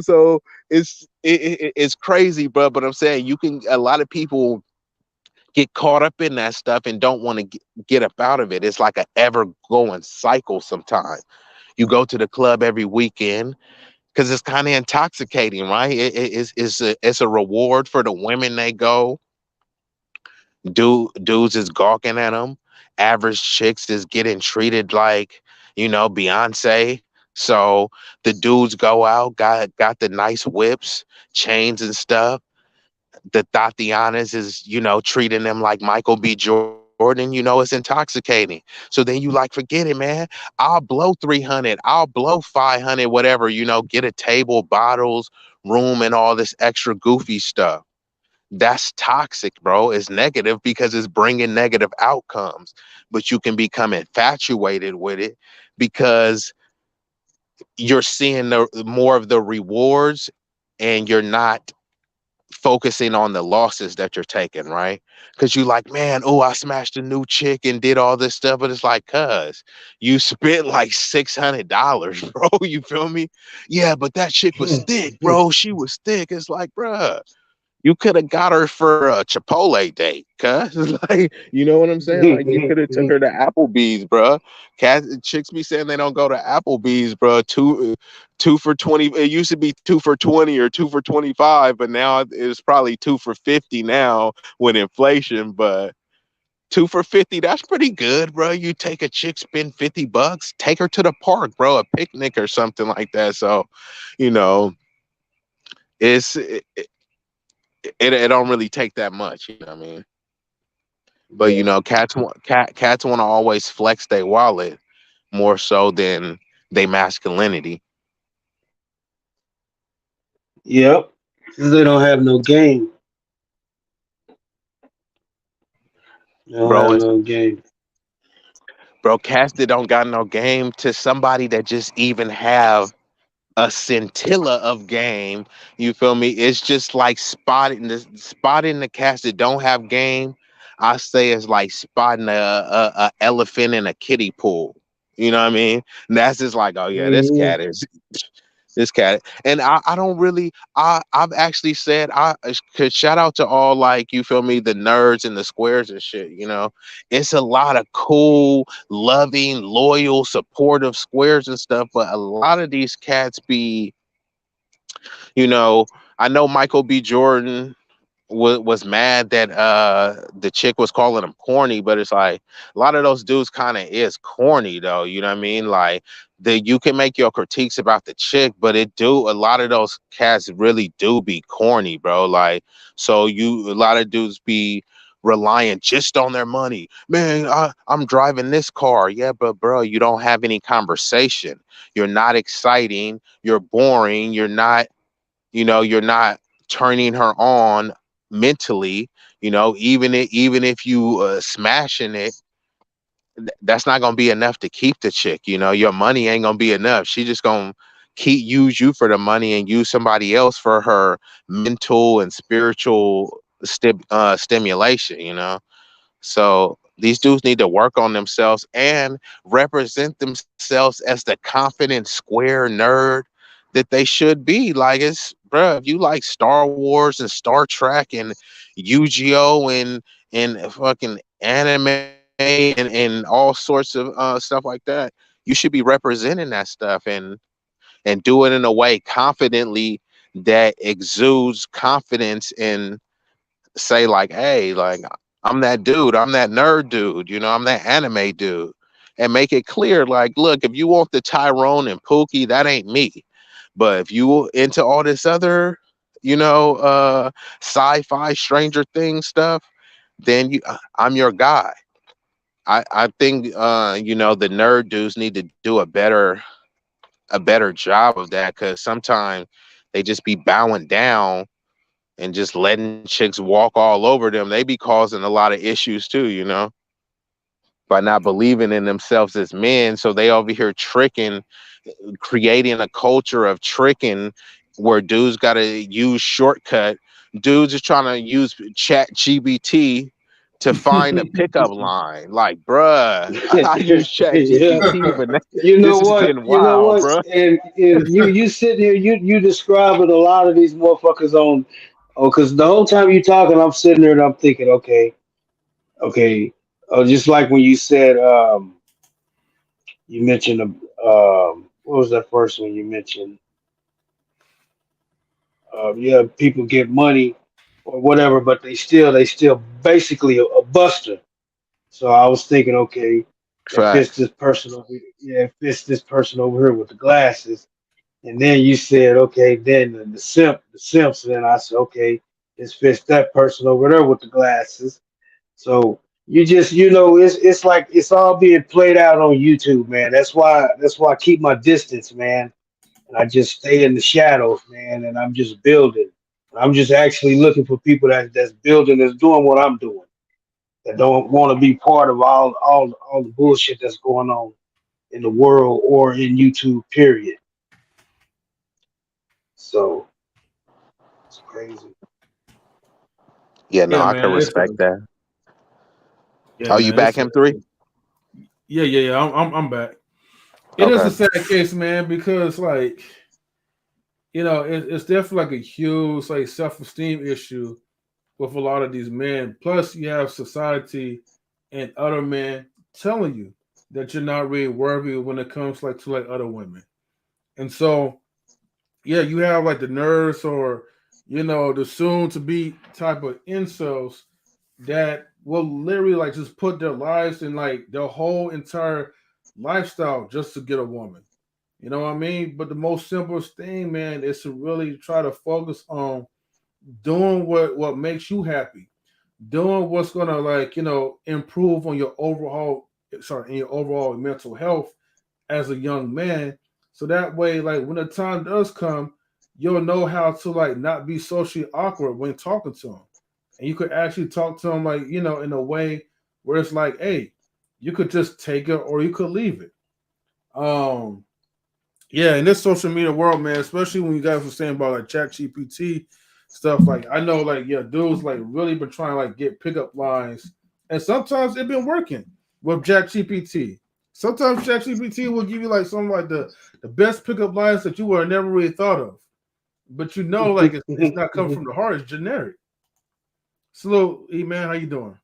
Speaker 7: So it's crazy, bro. But I'm saying a lot of people get caught up in that stuff and don't want to get up out of it. It's like an ever going cycle sometimes. You go to the club every weekend because it's kind of intoxicating, right? It's a reward for the women they go. Dudes is gawking at them. Average chicks is getting treated like, Beyonce. So the dudes go out, got the nice whips, chains and stuff. The Tatianas is, treating them like Michael B. Jordan, it's intoxicating. So then you like, forget it, man. I'll blow 300, I'll blow 500, whatever, get a table, bottles, room, and all this extra goofy stuff. That's toxic, bro. It's negative because it's bringing negative outcomes, but you can become infatuated with it because you're seeing more of the rewards and you're not focusing on the losses that you're taking, right? Because you like, man, oh, I smashed a new chick and did all this stuff, but it's like, cuz you spent like $600, bro. You feel me? Yeah, but that chick was thick, bro. She was thick. It's like, bruh, you could have got her for a Chipotle date, cuz. Like, you know what I'm saying? Like, you could have took her to Applebee's, bro. Chicks be saying they don't go to Applebee's, bro. Two for 20. It used to be 2 for 20 or 2 for 25, but now it's probably 2 for 50 now with inflation. But 2 for 50, that's pretty good, bro. You take a chick, spend $50, take her to the park, bro, a picnic or something like that. So, it's it don't really take that much, you know what I mean? But cats want to always flex their wallet more so than their masculinity.
Speaker 4: Yep. Because they don't have no game. They don't
Speaker 7: Bro,
Speaker 4: have no game.
Speaker 7: Bro, cats that don't got no game to somebody that just even have a scintilla of game, you feel me? It's just like spotting the cats that don't have game. I say it's like spotting a elephant in a kiddie pool. You know what I mean? And that's just like, oh yeah, this cat is this cat. And I don't really I've actually said I could shout out to all, like, you feel me, the nerds and the squares and shit, It's a lot of cool, loving, loyal, supportive squares and stuff, but a lot of these cats be, I know Michael B. Jordan was mad that the chick was calling him corny, but it's like a lot of those dudes kind of is corny though, you know what I mean? Like, you can make your critiques about the chick, but a lot of those cats really do be corny, bro. Like, so a lot of dudes be reliant just on their money. Man, I'm driving this car. Yeah, but bro, you don't have any conversation. You're not exciting. You're boring. You're not turning her on mentally, even if you smashing it, that's not gonna be enough to keep the chick. Your money ain't gonna be enough. She just gonna use you for the money and use somebody else for her mental and spiritual stimulation. So these dudes need to work on themselves and represent themselves as the confident square nerd that they should be. Like, it's, bro, if you like Star Wars and Star Trek and Yu-Gi-Oh and fucking anime and all sorts of stuff like that, you should be representing that stuff and do it in a way confidently that exudes confidence and say like, hey, like, I'm that dude, I'm that nerd dude, I'm that anime dude, and make it clear, like, look, if you want the Tyrone and Pookie, that ain't me. But if you into all this other, sci-fi Stranger Things stuff, then I'm your guy. I think the nerd dudes need to do a better job of that, because sometimes they just be bowing down and just letting chicks walk all over them. They be causing a lot of issues too, by not believing in themselves as men. So they over here creating a culture of tricking where dudes got to use shortcut. Dudes are trying to use Chat GBT to find a pickup line. Like, bruh, I use Chat GBT, but
Speaker 4: you know
Speaker 7: this
Speaker 4: what?
Speaker 7: is getting wild, bruh.
Speaker 4: And you sit here, you describing a lot of these motherfuckers on. Oh, because the whole time you talking, I'm sitting there and I'm thinking, okay. Oh, just like when you said, you mentioned
Speaker 5: what was that first one you mentioned? Yeah, people get money or whatever, but they still basically a buster. So I was thinking, okay, if it's
Speaker 7: Facts.
Speaker 5: this person over, yeah, if it's this person over here with the glasses, and then you said, okay, then the simps, and then I said, okay, it's fits that person over there with the glasses. So you just, it's like it's all being played out on YouTube, man. That's why I keep my distance, man, and I just stay in the shadows, man, and I'm just building. I'm just actually looking for people that's building, that's doing what I'm doing, that don't want to be part of all the bullshit that's going on in the world or in YouTube, period. So it's crazy.
Speaker 7: Yeah, no,
Speaker 1: Yeah,
Speaker 7: I can
Speaker 1: man.
Speaker 7: respect that.
Speaker 1: Yeah,
Speaker 7: Oh, you
Speaker 1: man.
Speaker 7: back M3?
Speaker 1: Yeah. I'm back. It is a
Speaker 7: Okay.
Speaker 1: sad case, man, because like it's definitely like a huge like self-esteem issue with a lot of these men. Plus, you have society and other men telling you that you're not really worthy when it comes like to like other women. And so, yeah, you have like the nerds or the soon to be type of incels that will literally like just put their lives and like their whole entire lifestyle just to get a woman. You know what I mean? But the most simplest thing, man, is to really try to focus on doing what makes you happy, doing what's gonna like improve on your overall in your overall mental health as a young man. So that way, like when the time does come, you'll know how to like not be socially awkward when talking to them, and you could actually talk to them like in a way where it's like, hey, you could just take it or you could leave it. Um, yeah, in this social media world, man, especially when you guys were saying about like Chat GPT stuff, like I know like dudes like really been trying to like get pickup lines, and sometimes it been working with Chat GPT. Sometimes Chat GPT will give you like some like the best pickup lines that you would have never really thought of, but like it's not coming from the heart; it's generic. Slow, E man, how you doing?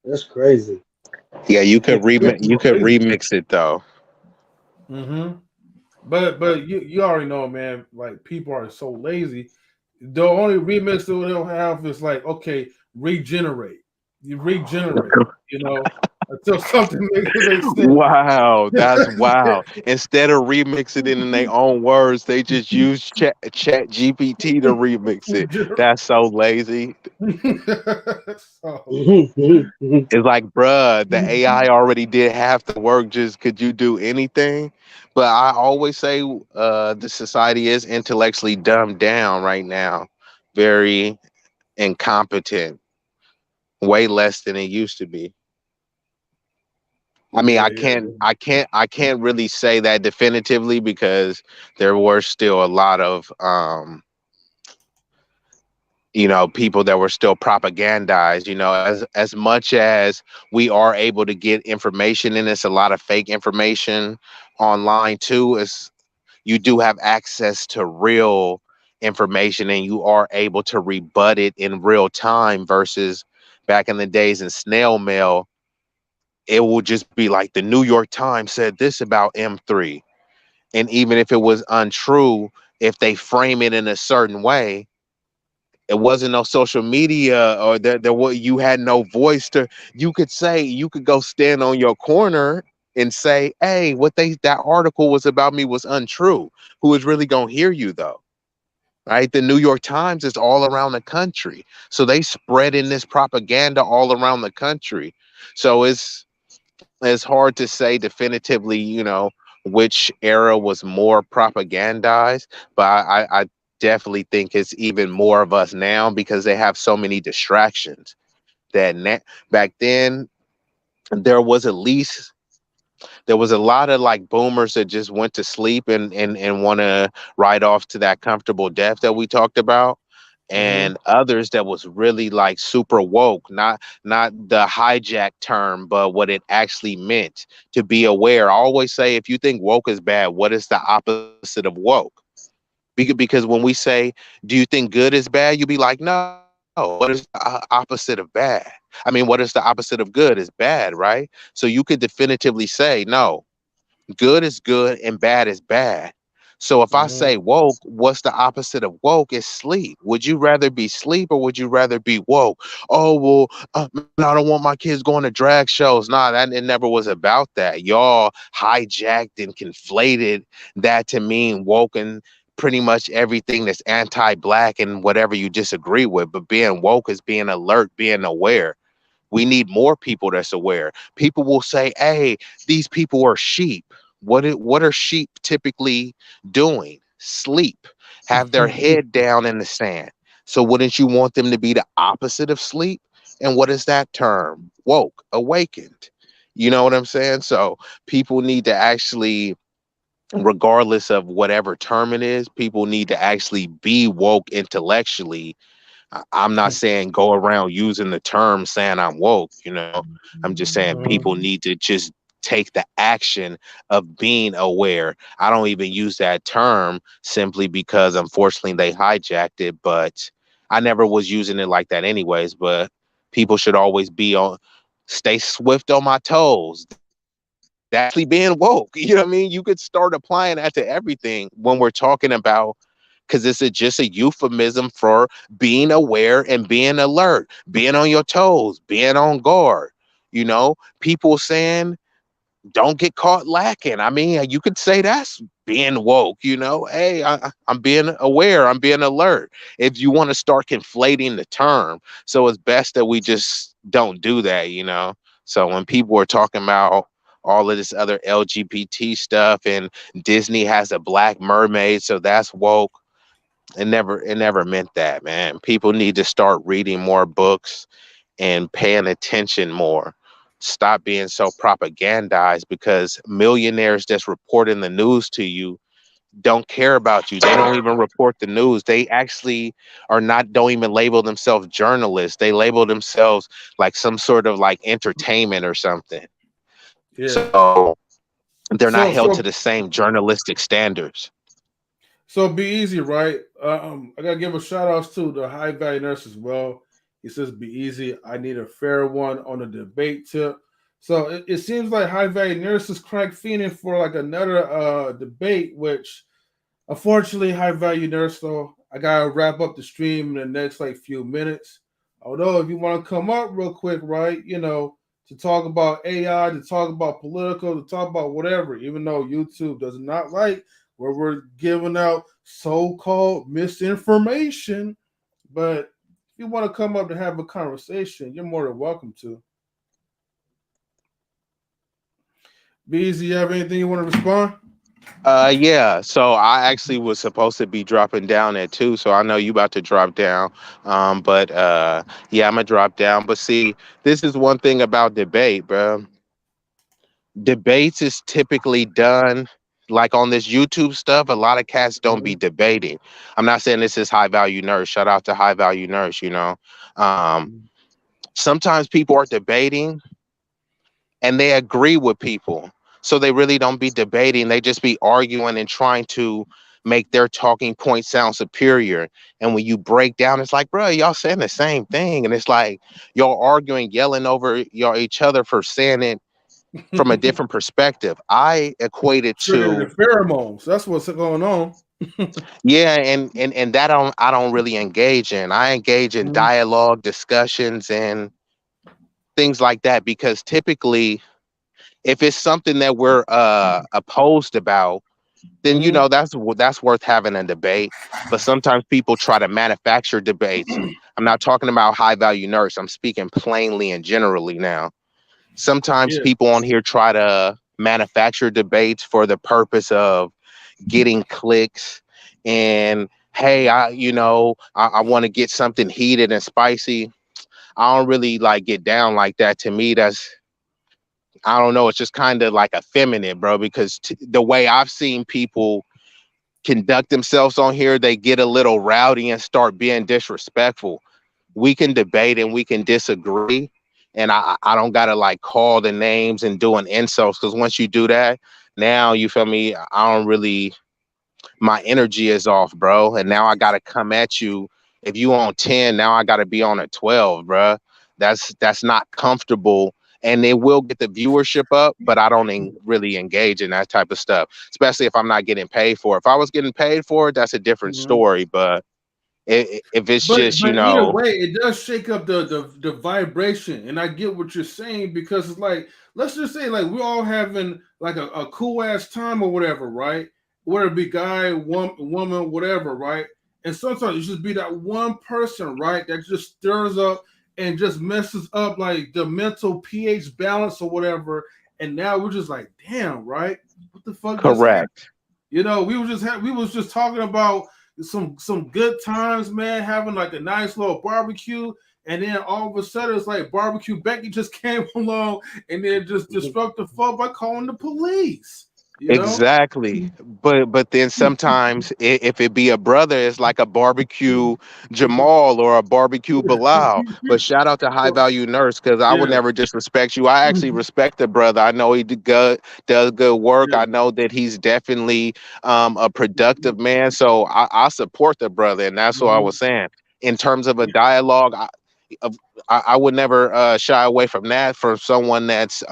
Speaker 5: That's crazy.
Speaker 7: Yeah, you could
Speaker 1: People are lazy.
Speaker 7: remix it though.
Speaker 1: Mm-hmm. But you already know, man. Like people are so lazy. The only remix that they'll have is like, okay, regenerate. You regenerate. Until something makes sense.
Speaker 7: Wow, that's wow. Instead of remixing it in their own words, they just use chat GPT to remix it. That's so lazy.
Speaker 1: So,
Speaker 7: It's like, bruh, the AI already did half the work. Just could you do anything? But I always say the society is intellectually dumbed down right now. Very incompetent, way less than it used to be. I mean,
Speaker 1: yeah, yeah,
Speaker 7: I can't really say that definitively because there were still a lot of people that were still propagandized, as much as we are able to get information, and it's a lot of fake information online too, is you do have access to real information and you are able to rebut it in real time versus back in the days in snail mail. It will just be like the New York Times said this about M3. And even if it was untrue, if they frame it in a certain way, it wasn't no social media or you had no voice to, you could say, you could go stand on your corner and say, hey, that article was about me was untrue. Who is really going to hear you though? Right? The New York Times is all around the country. So they spread in this propaganda all around the country. So it's hard to say definitively, which era was more propagandized, but I definitely think it's even more of us now because they have so many distractions that back then there was at least there was a lot of like boomers that just went to sleep and want to ride off to that comfortable death that we talked about,
Speaker 1: hmm
Speaker 7: and others that was really like super woke, not the hijack term but what it actually meant to be aware. I always say, if you think woke is bad, what is the opposite of woke? Because when we say, do you think good is bad, you'll be like, no, what is the opposite of bad? I mean, what is the opposite of good is bad, right? So you could definitively say, no, Good is good and bad is bad. So if I say woke, what's the opposite of woke? Is sleep. Would you rather be sleep or would you rather be woke? Oh, well, I don't want my kids going to drag shows. Nah, that it never was about that. Y'all hijacked and conflated that to mean woke and pretty much everything that's anti-black and whatever you disagree with. But being woke is being alert, being aware. We need more people that's aware. People will say, hey, these people are sheep. What are sheep typically doing? Sleep, have their head down in the sand. So wouldn't you want them to be the opposite of sleep? And what is that term? Woke, awakened. You know what I'm saying? So people need to actually, regardless of whatever term it is, people need to actually be woke intellectually. I'm not saying go around using the term saying I'm woke, you know. I'm just saying people need to just take the action of being aware. I don't even use that term simply because unfortunately they hijacked it, but I never was using it like that anyways. But people should always be on, stay swift on my toes. Actually being woke, you know what I mean? You could start applying that to everything when we're talking about, because it's just a euphemism for being aware and being alert, being on your toes, being on guard. You know, people saying don't get caught lacking. I mean, you could say that's being woke, you know. Hey, I'm being aware, I'm being alert. If you want to start conflating the term, so it's best that we just don't do that, you know. So when people are talking about all of this other LGBT stuff and Disney has a black mermaid, so that's woke. It never meant that, man. People need to start reading more books and paying attention more. Stop being so propagandized, because millionaires that's reporting the news to you don't care about you. They don't even report the news. They actually don't even label themselves journalists. They label themselves like some sort of like entertainment or something.
Speaker 1: Yeah.
Speaker 7: So they're not held
Speaker 1: So
Speaker 7: to the same journalistic standards.
Speaker 1: So be easy, right? I gotta give a shout outs to the high value nurse as well. He says, "Be easy. I need a fair one on the debate tip." So it seems like high value nurse is crack fiending for like another debate, which unfortunately high value nurse. So I gotta wrap up the stream in the next like few minutes. Although if you want to come up real quick, right? You know, to talk about AI, to talk about political, to talk about whatever, even though YouTube does not like where we're giving out so-called misinformation. But if you want to come up to have a conversation, you're more than welcome to. Beezy, you have anything you want to respond?
Speaker 7: Yeah. So I actually was supposed to be dropping down at 2, so I know you about to drop down. But yeah, I'm gonna drop down. But see, this is one thing about debate, bro. Debates is typically done like on this YouTube stuff. A lot of cats don't be debating. I'm not saying this is high value nurse. Shout out to high value nurse. You know, sometimes people are debating and they agree with people, so they really don't be debating. They just be arguing and trying to make their talking point sound superior. And when you break down, it's like, bro, y'all saying the same thing, and it's like y'all arguing, yelling over y'all each other for saying it from a different perspective. I equate it to
Speaker 1: the pheromones. That's what's going on.
Speaker 7: yeah, and that I don't really engage in. I engage in dialogue, discussions, and things like that, because typically if it's something that we're opposed about, then you know that's worth having a debate. But sometimes people try to manufacture debates. I'm not talking about high value nurse. I'm speaking plainly and generally now. Sometimes people on here try to manufacture debates for the purpose of getting clicks and hey, I want to get something heated and spicy. I don't really like get down like that. To me, that's, I don't know, it's just kind of like effeminate, bro, because the way I've seen people conduct themselves on here, they get a little rowdy and start being disrespectful. We can debate and we can disagree, and I don't gotta like call the names and doing insults, because once you do that, now you feel me, I don't really, my energy is off, bro, and now I gotta come at you. If you on 10, now I gotta be on a 12, bro. That's not comfortable and it will get the viewership up, but I don't really engage in that type of stuff, especially if I'm not getting paid for it. If I was getting paid for it, that's a different story. But if it's just,
Speaker 1: But either way, it does shake up the vibration, and I get what you're saying, because it's like, let's just say like we're all having like a cool ass time or whatever, right? Whether it be guy, woman, whatever, right? And sometimes it just be that one person, right, that just stirs up and just messes up like the mental pH balance or whatever. And now we're just like, damn, right? What the fuck?
Speaker 7: correct.
Speaker 1: You know, we was just talking about some good times, man, having like a nice little barbecue, and then all of a sudden it's like barbecue Becky just came along and then just disrupt the fuck by calling the police. You know?
Speaker 7: Exactly. But then sometimes if it be a brother, it's like a barbecue Jamal or a barbecue Bilal. But shout out to High Value Nurse, because I would
Speaker 1: Yeah.
Speaker 7: never disrespect you. I actually respect the brother. I know he does good work.
Speaker 1: Yeah.
Speaker 7: I know that he's definitely a productive man. So I support the brother, and that's what I was saying. In terms of a dialogue, I would never shy away from that, for someone that's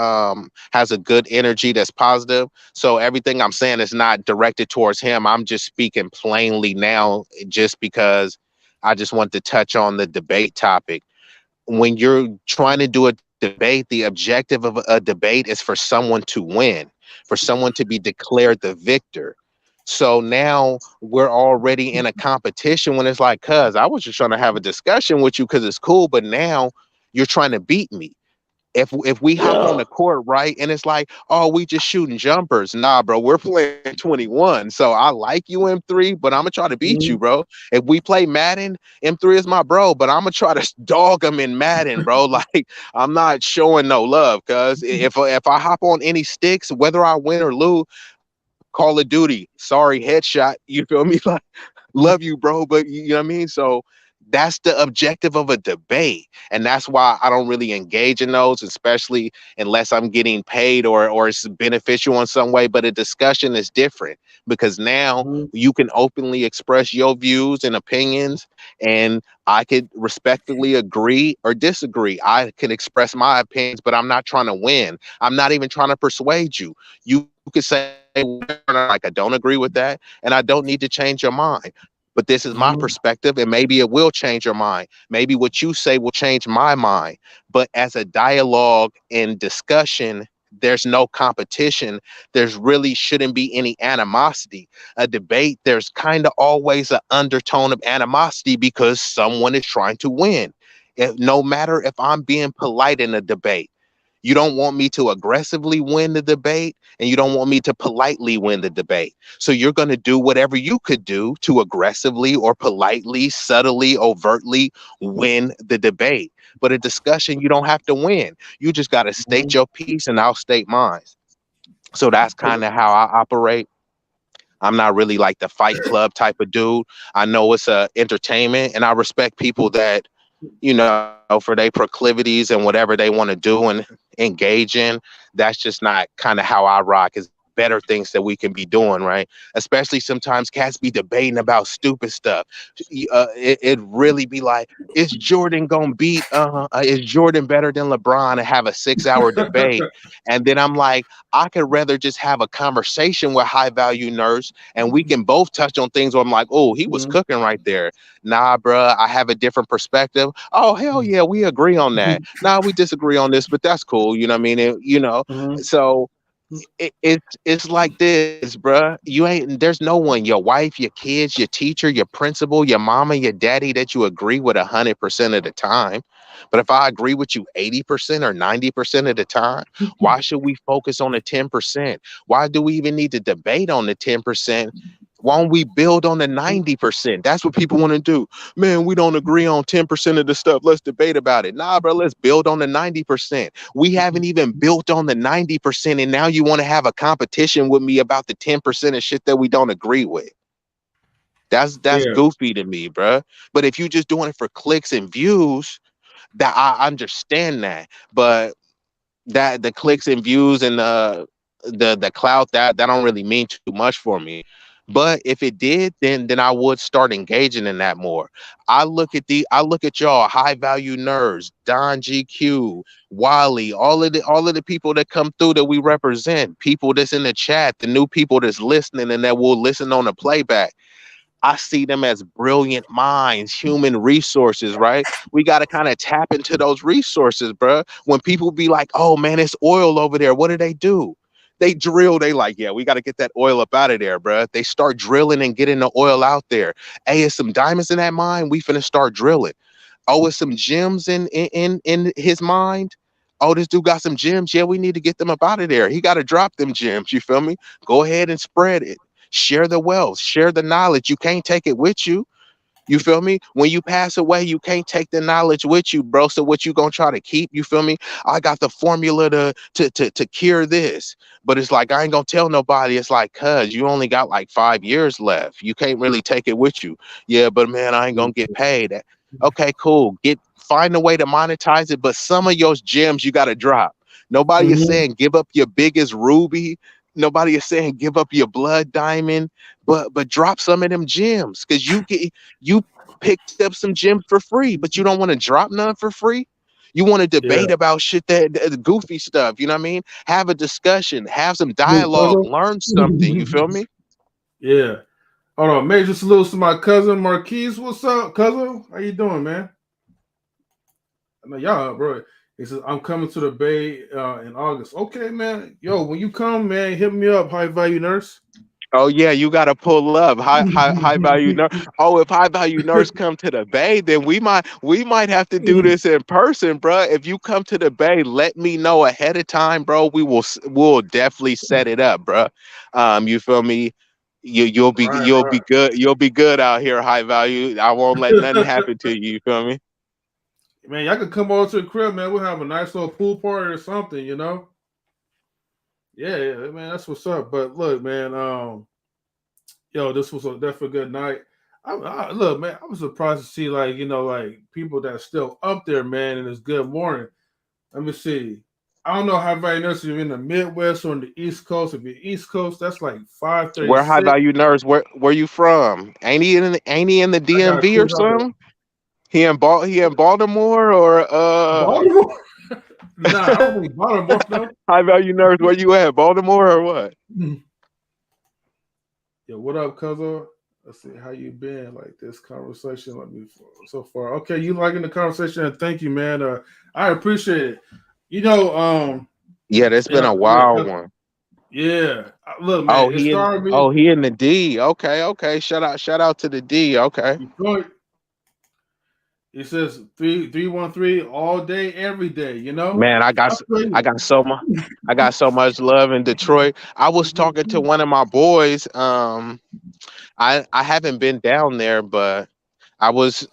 Speaker 7: has a good energy, that's positive. So everything I'm saying is not directed towards him. I'm just speaking plainly now, just because I just want to touch on the debate topic. When you're trying to do a debate, the objective of a debate is for someone to win, for someone to be declared the victor. So now we're already in a competition, when it's like, cuz I was just trying to have a discussion with you because it's cool, but now you're trying to beat me. If we hop on the court, right, and it's like, oh, we just shooting jumpers. Nah, bro, we're playing 21. So I like you, M3, but I'm gonna try to beat you, bro. If we play Madden, M3 is my bro, but I'm gonna try to dog him in Madden, bro. Like, I'm not showing no love, cuz if I hop on any sticks, whether I win or lose, Call of Duty, sorry, headshot. You feel me? Like, love you, bro, but you know what I mean? So that's the objective of a debate. And that's why I don't really engage in those, especially unless I'm getting paid or it's beneficial in some way. But a discussion is different, because now you can openly express your views and opinions, and I could respectfully agree or disagree. I can express my opinions, but I'm not trying to win. I'm not even trying to persuade you. You could say, like, I don't agree with that, and I don't need to change your mind. But this is my perspective, and maybe it will change your mind. Maybe what you say will change my mind. But as a dialogue and discussion, there's no competition. There's really shouldn't be any animosity. A debate, there's kind of always an undertone of animosity, because someone is trying to win. No matter if I'm being polite in a debate, you don't want me to aggressively win the debate, and you don't want me to politely win the debate. So you're going to do whatever you could do to aggressively or politely, subtly, overtly win the debate. But a discussion, you don't have to win. You just got to state your piece, and I'll state mine. So that's kind of how I operate. I'm not really like the Fight Club type of dude. I know it's a entertainment, and I respect people that, you know, for their proclivities and whatever they want to do and engage in. That's just not kind of how I rock. Is better things that we can be doing, right? Especially sometimes cats be debating about stupid stuff. It really be like, is Jordan gonna beat is Jordan better than LeBron, and have a 6-hour debate? And then I'm like, I could rather just have a conversation with High Value Nurse, and we can both touch on things where I'm like, oh, he was cooking right there. Nah, bruh, I have a different perspective. Oh, hell yeah, we agree on that. Nah, we disagree on this, but that's cool. You know what I mean? So it's like this, bruh. There's no one, your wife, your kids, your teacher, your principal, your mama, your daddy, that you agree with 100% of the time. But if I agree with you 80% or 90% of the time, why should we focus on the 10%? Why do we even need to debate on the 10%? Why don't we build on the 90%? That's what people want to do. Man, we don't agree on 10% of the stuff. Let's debate about it. Nah, bro, let's build on the 90%. We haven't even built on the 90%, and now you want to have a competition with me about the 10% of shit that we don't agree with. That's goofy to me, bro. But if you're just doing it for clicks and views, that I understand that. But that the clicks and views and the clout, that don't really mean too much for me. But if it did, then I would start engaging in that more. I look at y'all, high value nerds, Don GQ, Wally, all of the people that come through that we represent, people that's in the chat, the new people that's listening and that will listen on the playback. I see them as brilliant minds, human resources, right? We got to kind of tap into those resources, bro. When people be like, oh man, it's oil over there, what do? They drill, they like, yeah, we got to get that oil up out of there, bro. They start drilling and getting the oil out there. Hey, is some diamonds in that mine? We finna start drilling. Oh, is some gems in his mind? Oh, this dude got some gems. Yeah, we need to get them up out of there. He got to drop them gems. You feel me? Go ahead and spread it. Share the wealth, share the knowledge. You can't take it with you. You feel me? When you pass away, you can't take the knowledge with you, bro. So what you gonna try to keep? You feel me? I got the formula to cure this, but it's like I ain't gonna tell nobody. It's like, cuz you only got like 5 years left. You can't really take it with you. Yeah, but man, I ain't gonna get paid. Okay, cool. Find a way to monetize it, but some of your gems you gotta drop. Nobody is saying give up your biggest ruby. Nobody is saying give up your blood diamond, but drop some of them gems because you picked up some gems for free, but you don't want to drop none for free. You want to debate about shit that goofy stuff. You know what I mean? Have a discussion, have some dialogue, learn something. You feel me?
Speaker 1: Yeah. Hold on, major salutes to my cousin Marquise. What's up, cousin? How you doing, man? I know y'all, bro. He says, I'm coming to the Bay in August. Okay, man. Yo, when you come, man, hit me up, High Value Nurse.
Speaker 7: Oh yeah, you gotta pull up high value nurse. Oh, if high value nurse come to the Bay, then we might have to do this in person, bro. If you come to the Bay, let me know ahead of time, bro. We'll definitely set it up, bro. You feel me? You'll be good. You'll be good out here, high value. I won't let nothing happen to you. You feel me?
Speaker 1: Man, y'all could come over to the crib, man. We'll have a nice little pool party or something, you know? Yeah, man, that's what's up. But look, man, yo, this was definitely a good night. Look, man, I was surprised to see, like, you know, like people that's still up there, man, and it's good morning. Let me see. I don't know how value nurse if you're in the Midwest or on the East Coast. If you're East Coast, that's like 5:36.
Speaker 7: Where high value nurse? Where you from? Ain't he in the DMV or something? He in Baltimore or
Speaker 1: Baltimore? Nah, I don't think Baltimore. No.
Speaker 7: High value nurse, where you at? Baltimore or what?
Speaker 1: Yo, what up, cousin? Let's see how you been. Like this conversation, let me so far. Okay, you liking the conversation? And thank you, man. I appreciate it. You know,
Speaker 7: yeah, that's been a wild one.
Speaker 1: Yeah, look, man.
Speaker 7: He in the D. Okay. Shout out to the D. Okay.
Speaker 1: He says 313 all day, every day. You know,
Speaker 7: man, I got so much love in Detroit. I was talking to one of my boys. I haven't been down there, but I was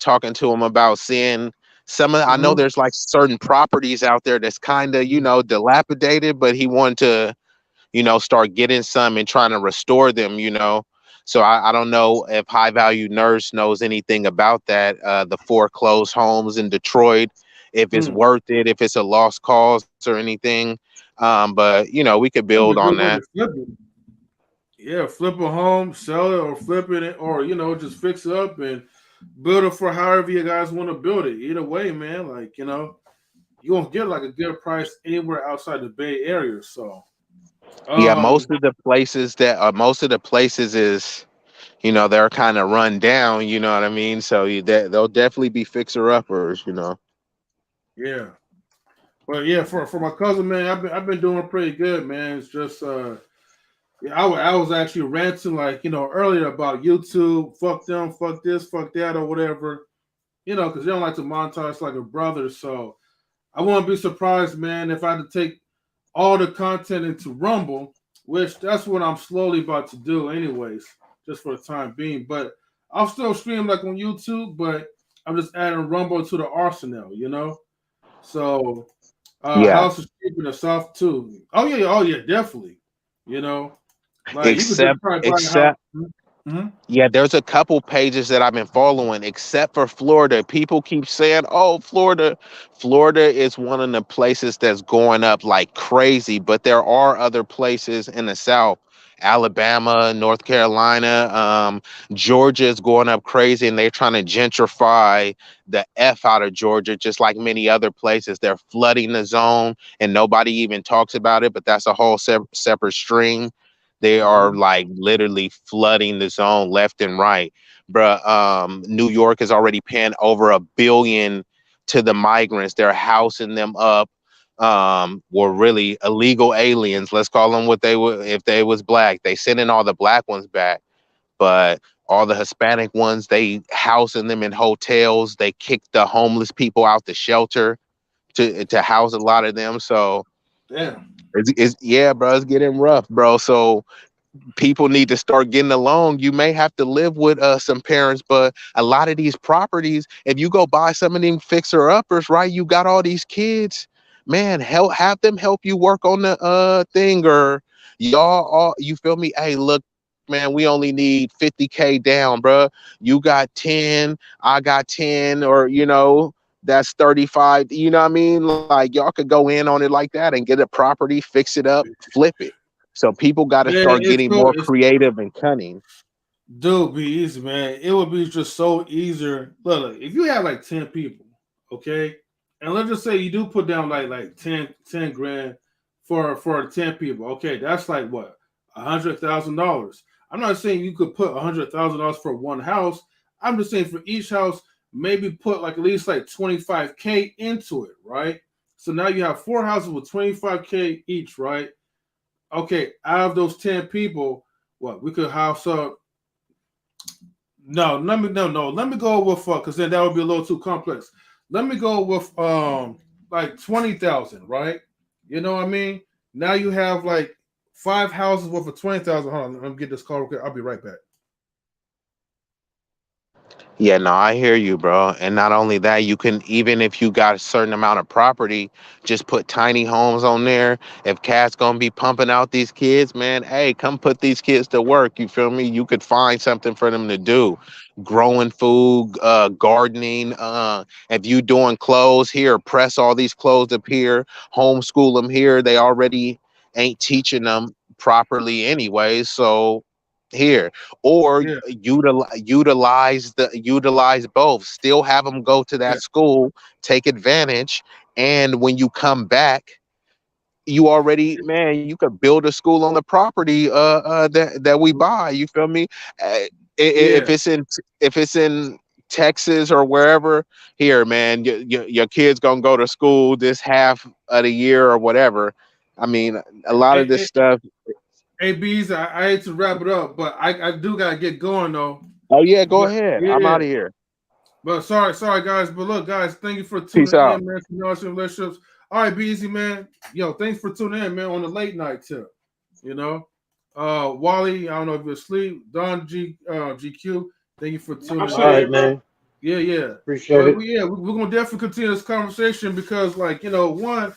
Speaker 7: talking to him about seeing some of. I know there's like certain properties out there that's kind of dilapidated, but he wanted to start getting some and trying to restore them. So I don't know if High Value Nurse knows anything about that. The foreclosed homes in Detroit, if it's worth it, if it's a lost cause or anything. But we could build on that.
Speaker 1: Yeah, flip a home, sell it, or flip it, or just fix it up and build it for however you guys want to build it. Either way, man, like you won't get like a good price anywhere outside the Bay Area. So.
Speaker 7: Yeah, most of the places is, they're kind of run down. You know what I mean? So they'll definitely be fixer uppers.
Speaker 1: Yeah, but yeah, for my cousin, man, I've been doing pretty good, man. It's just I was actually ranting earlier about YouTube. Fuck them, fuck this, fuck that, or whatever. Because they don't like to monetize like a brother. So I wouldn't be surprised, man, if I had to take all the content into Rumble, which that's what I'm slowly about to do anyways, just for the time being. But I'll still stream like on YouTube, but I'm just adding Rumble to the arsenal, So House is keeping us off too. Oh yeah, definitely.
Speaker 7: Yeah, there's a couple pages that I've been following, except for Florida. People keep saying, "Oh, Florida is one of the places that's going up like crazy," but there are other places in the South Alabama, North Carolina, Georgia is going up crazy, and they're trying to gentrify the F out of Georgia, just like many other places. They're flooding the zone, and nobody even talks about it, but that's a whole separate stream. They are like literally flooding the zone left and right. Bruh, New York is already paying over $1 billion to the migrants. They're housing them up. Were really illegal aliens. Let's call them what they were. If they was black, they sending all the black ones back, but all the Hispanic ones, they housing them in hotels. They kicked the homeless people out the shelter to house a lot of them. So
Speaker 1: Damn.
Speaker 7: it's yeah, bro, it's getting rough, bro. So people need to start getting along. You may have to live with some parents, but a lot of these properties, if you go buy some of them fixer uppers, right? You got all these kids, man. Have them help you work on the thing, or y'all all, you feel me? Hey, look, man, we only need 50K down, bro. You got 10, I got 10, or you know, that's 35. You know what I mean? Like y'all could go in on it like that and get a property, fix it up, flip it. So people got to start getting more creative and cunning.
Speaker 1: Dude, be easy, man. It would be just so easier. Look, if you have like 10 people, okay, and let's just say you do put down like 10 grand for 10 people, okay, that's like what, $100,000. I'm not saying you could put $100,000 for one house. I'm just saying for each house, maybe put like at least like 25K into it, right? So now you have 4 houses with 25K each, right? Okay, out of those 10 people, what we could house up. Let me go with because then that would be a little too complex. Let me go with like 20,000, right? You know what I mean? Now you have like 5 houses worth of 20,000. Hold on, let me get this call real quick. I'll be right back.
Speaker 7: Yeah, no, I hear you, bro. And not only that, you can, even if you got a certain amount of property, just put tiny homes on there. If Cat's gonna be pumping out these kids, man, hey, come put these kids to work. You feel me? You could find something for them to do. Growing food, gardening. If you doing clothes here, press all these clothes up here, homeschool them here. They already ain't teaching them properly anyway, so here, or utilize both. Still have them go to that school, take advantage, and when you come back, you already, man, you could build a school on the property that we buy. You feel me? If it's in Texas or wherever, here, man, your kid's gonna go to school this half of the year or whatever. I mean, a lot of this stuff.
Speaker 1: Hey, Bees, I hate to wrap it up, but I do gotta get going though.
Speaker 7: Oh yeah, go ahead. I'm out of here.
Speaker 1: But sorry, guys. But look, guys, thank you for tuning in, man. Relationships. All right, Beezy, man. Yo, thanks for tuning in, man, on the late night tip. You know, Wally, I don't know if you're asleep. Don GQ, thank you for tuning in.
Speaker 5: All right, man.
Speaker 1: Yeah.
Speaker 5: Appreciate it.
Speaker 1: We're gonna definitely continue this conversation because, like, you know, one,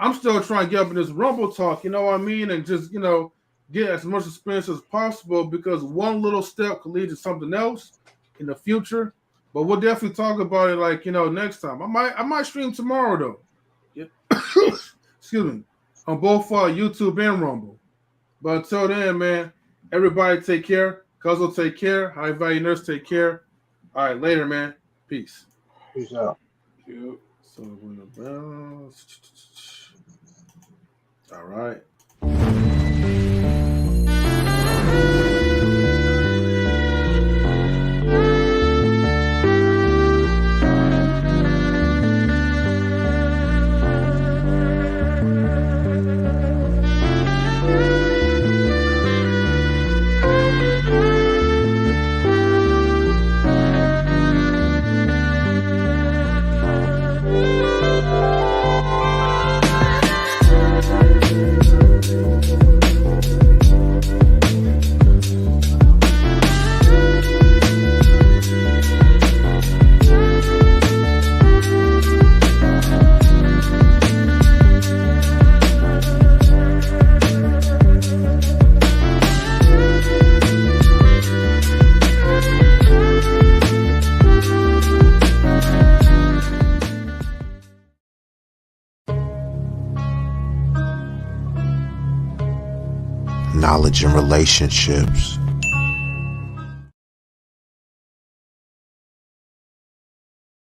Speaker 1: I'm still trying to get up in this Rumble talk. You know what I mean, and just get as much experience as possible because one little step could lead to something else in the future. But we'll definitely talk about it, like, next time. I might stream tomorrow though. Excuse me, on both YouTube and Rumble. But until then, man, everybody take care. Cuzzo, take care. High Value Nurse, take care. All right, later, man. Peace.
Speaker 5: Peace out.
Speaker 1: So when the bells. All right.
Speaker 8: knowledge and relationships.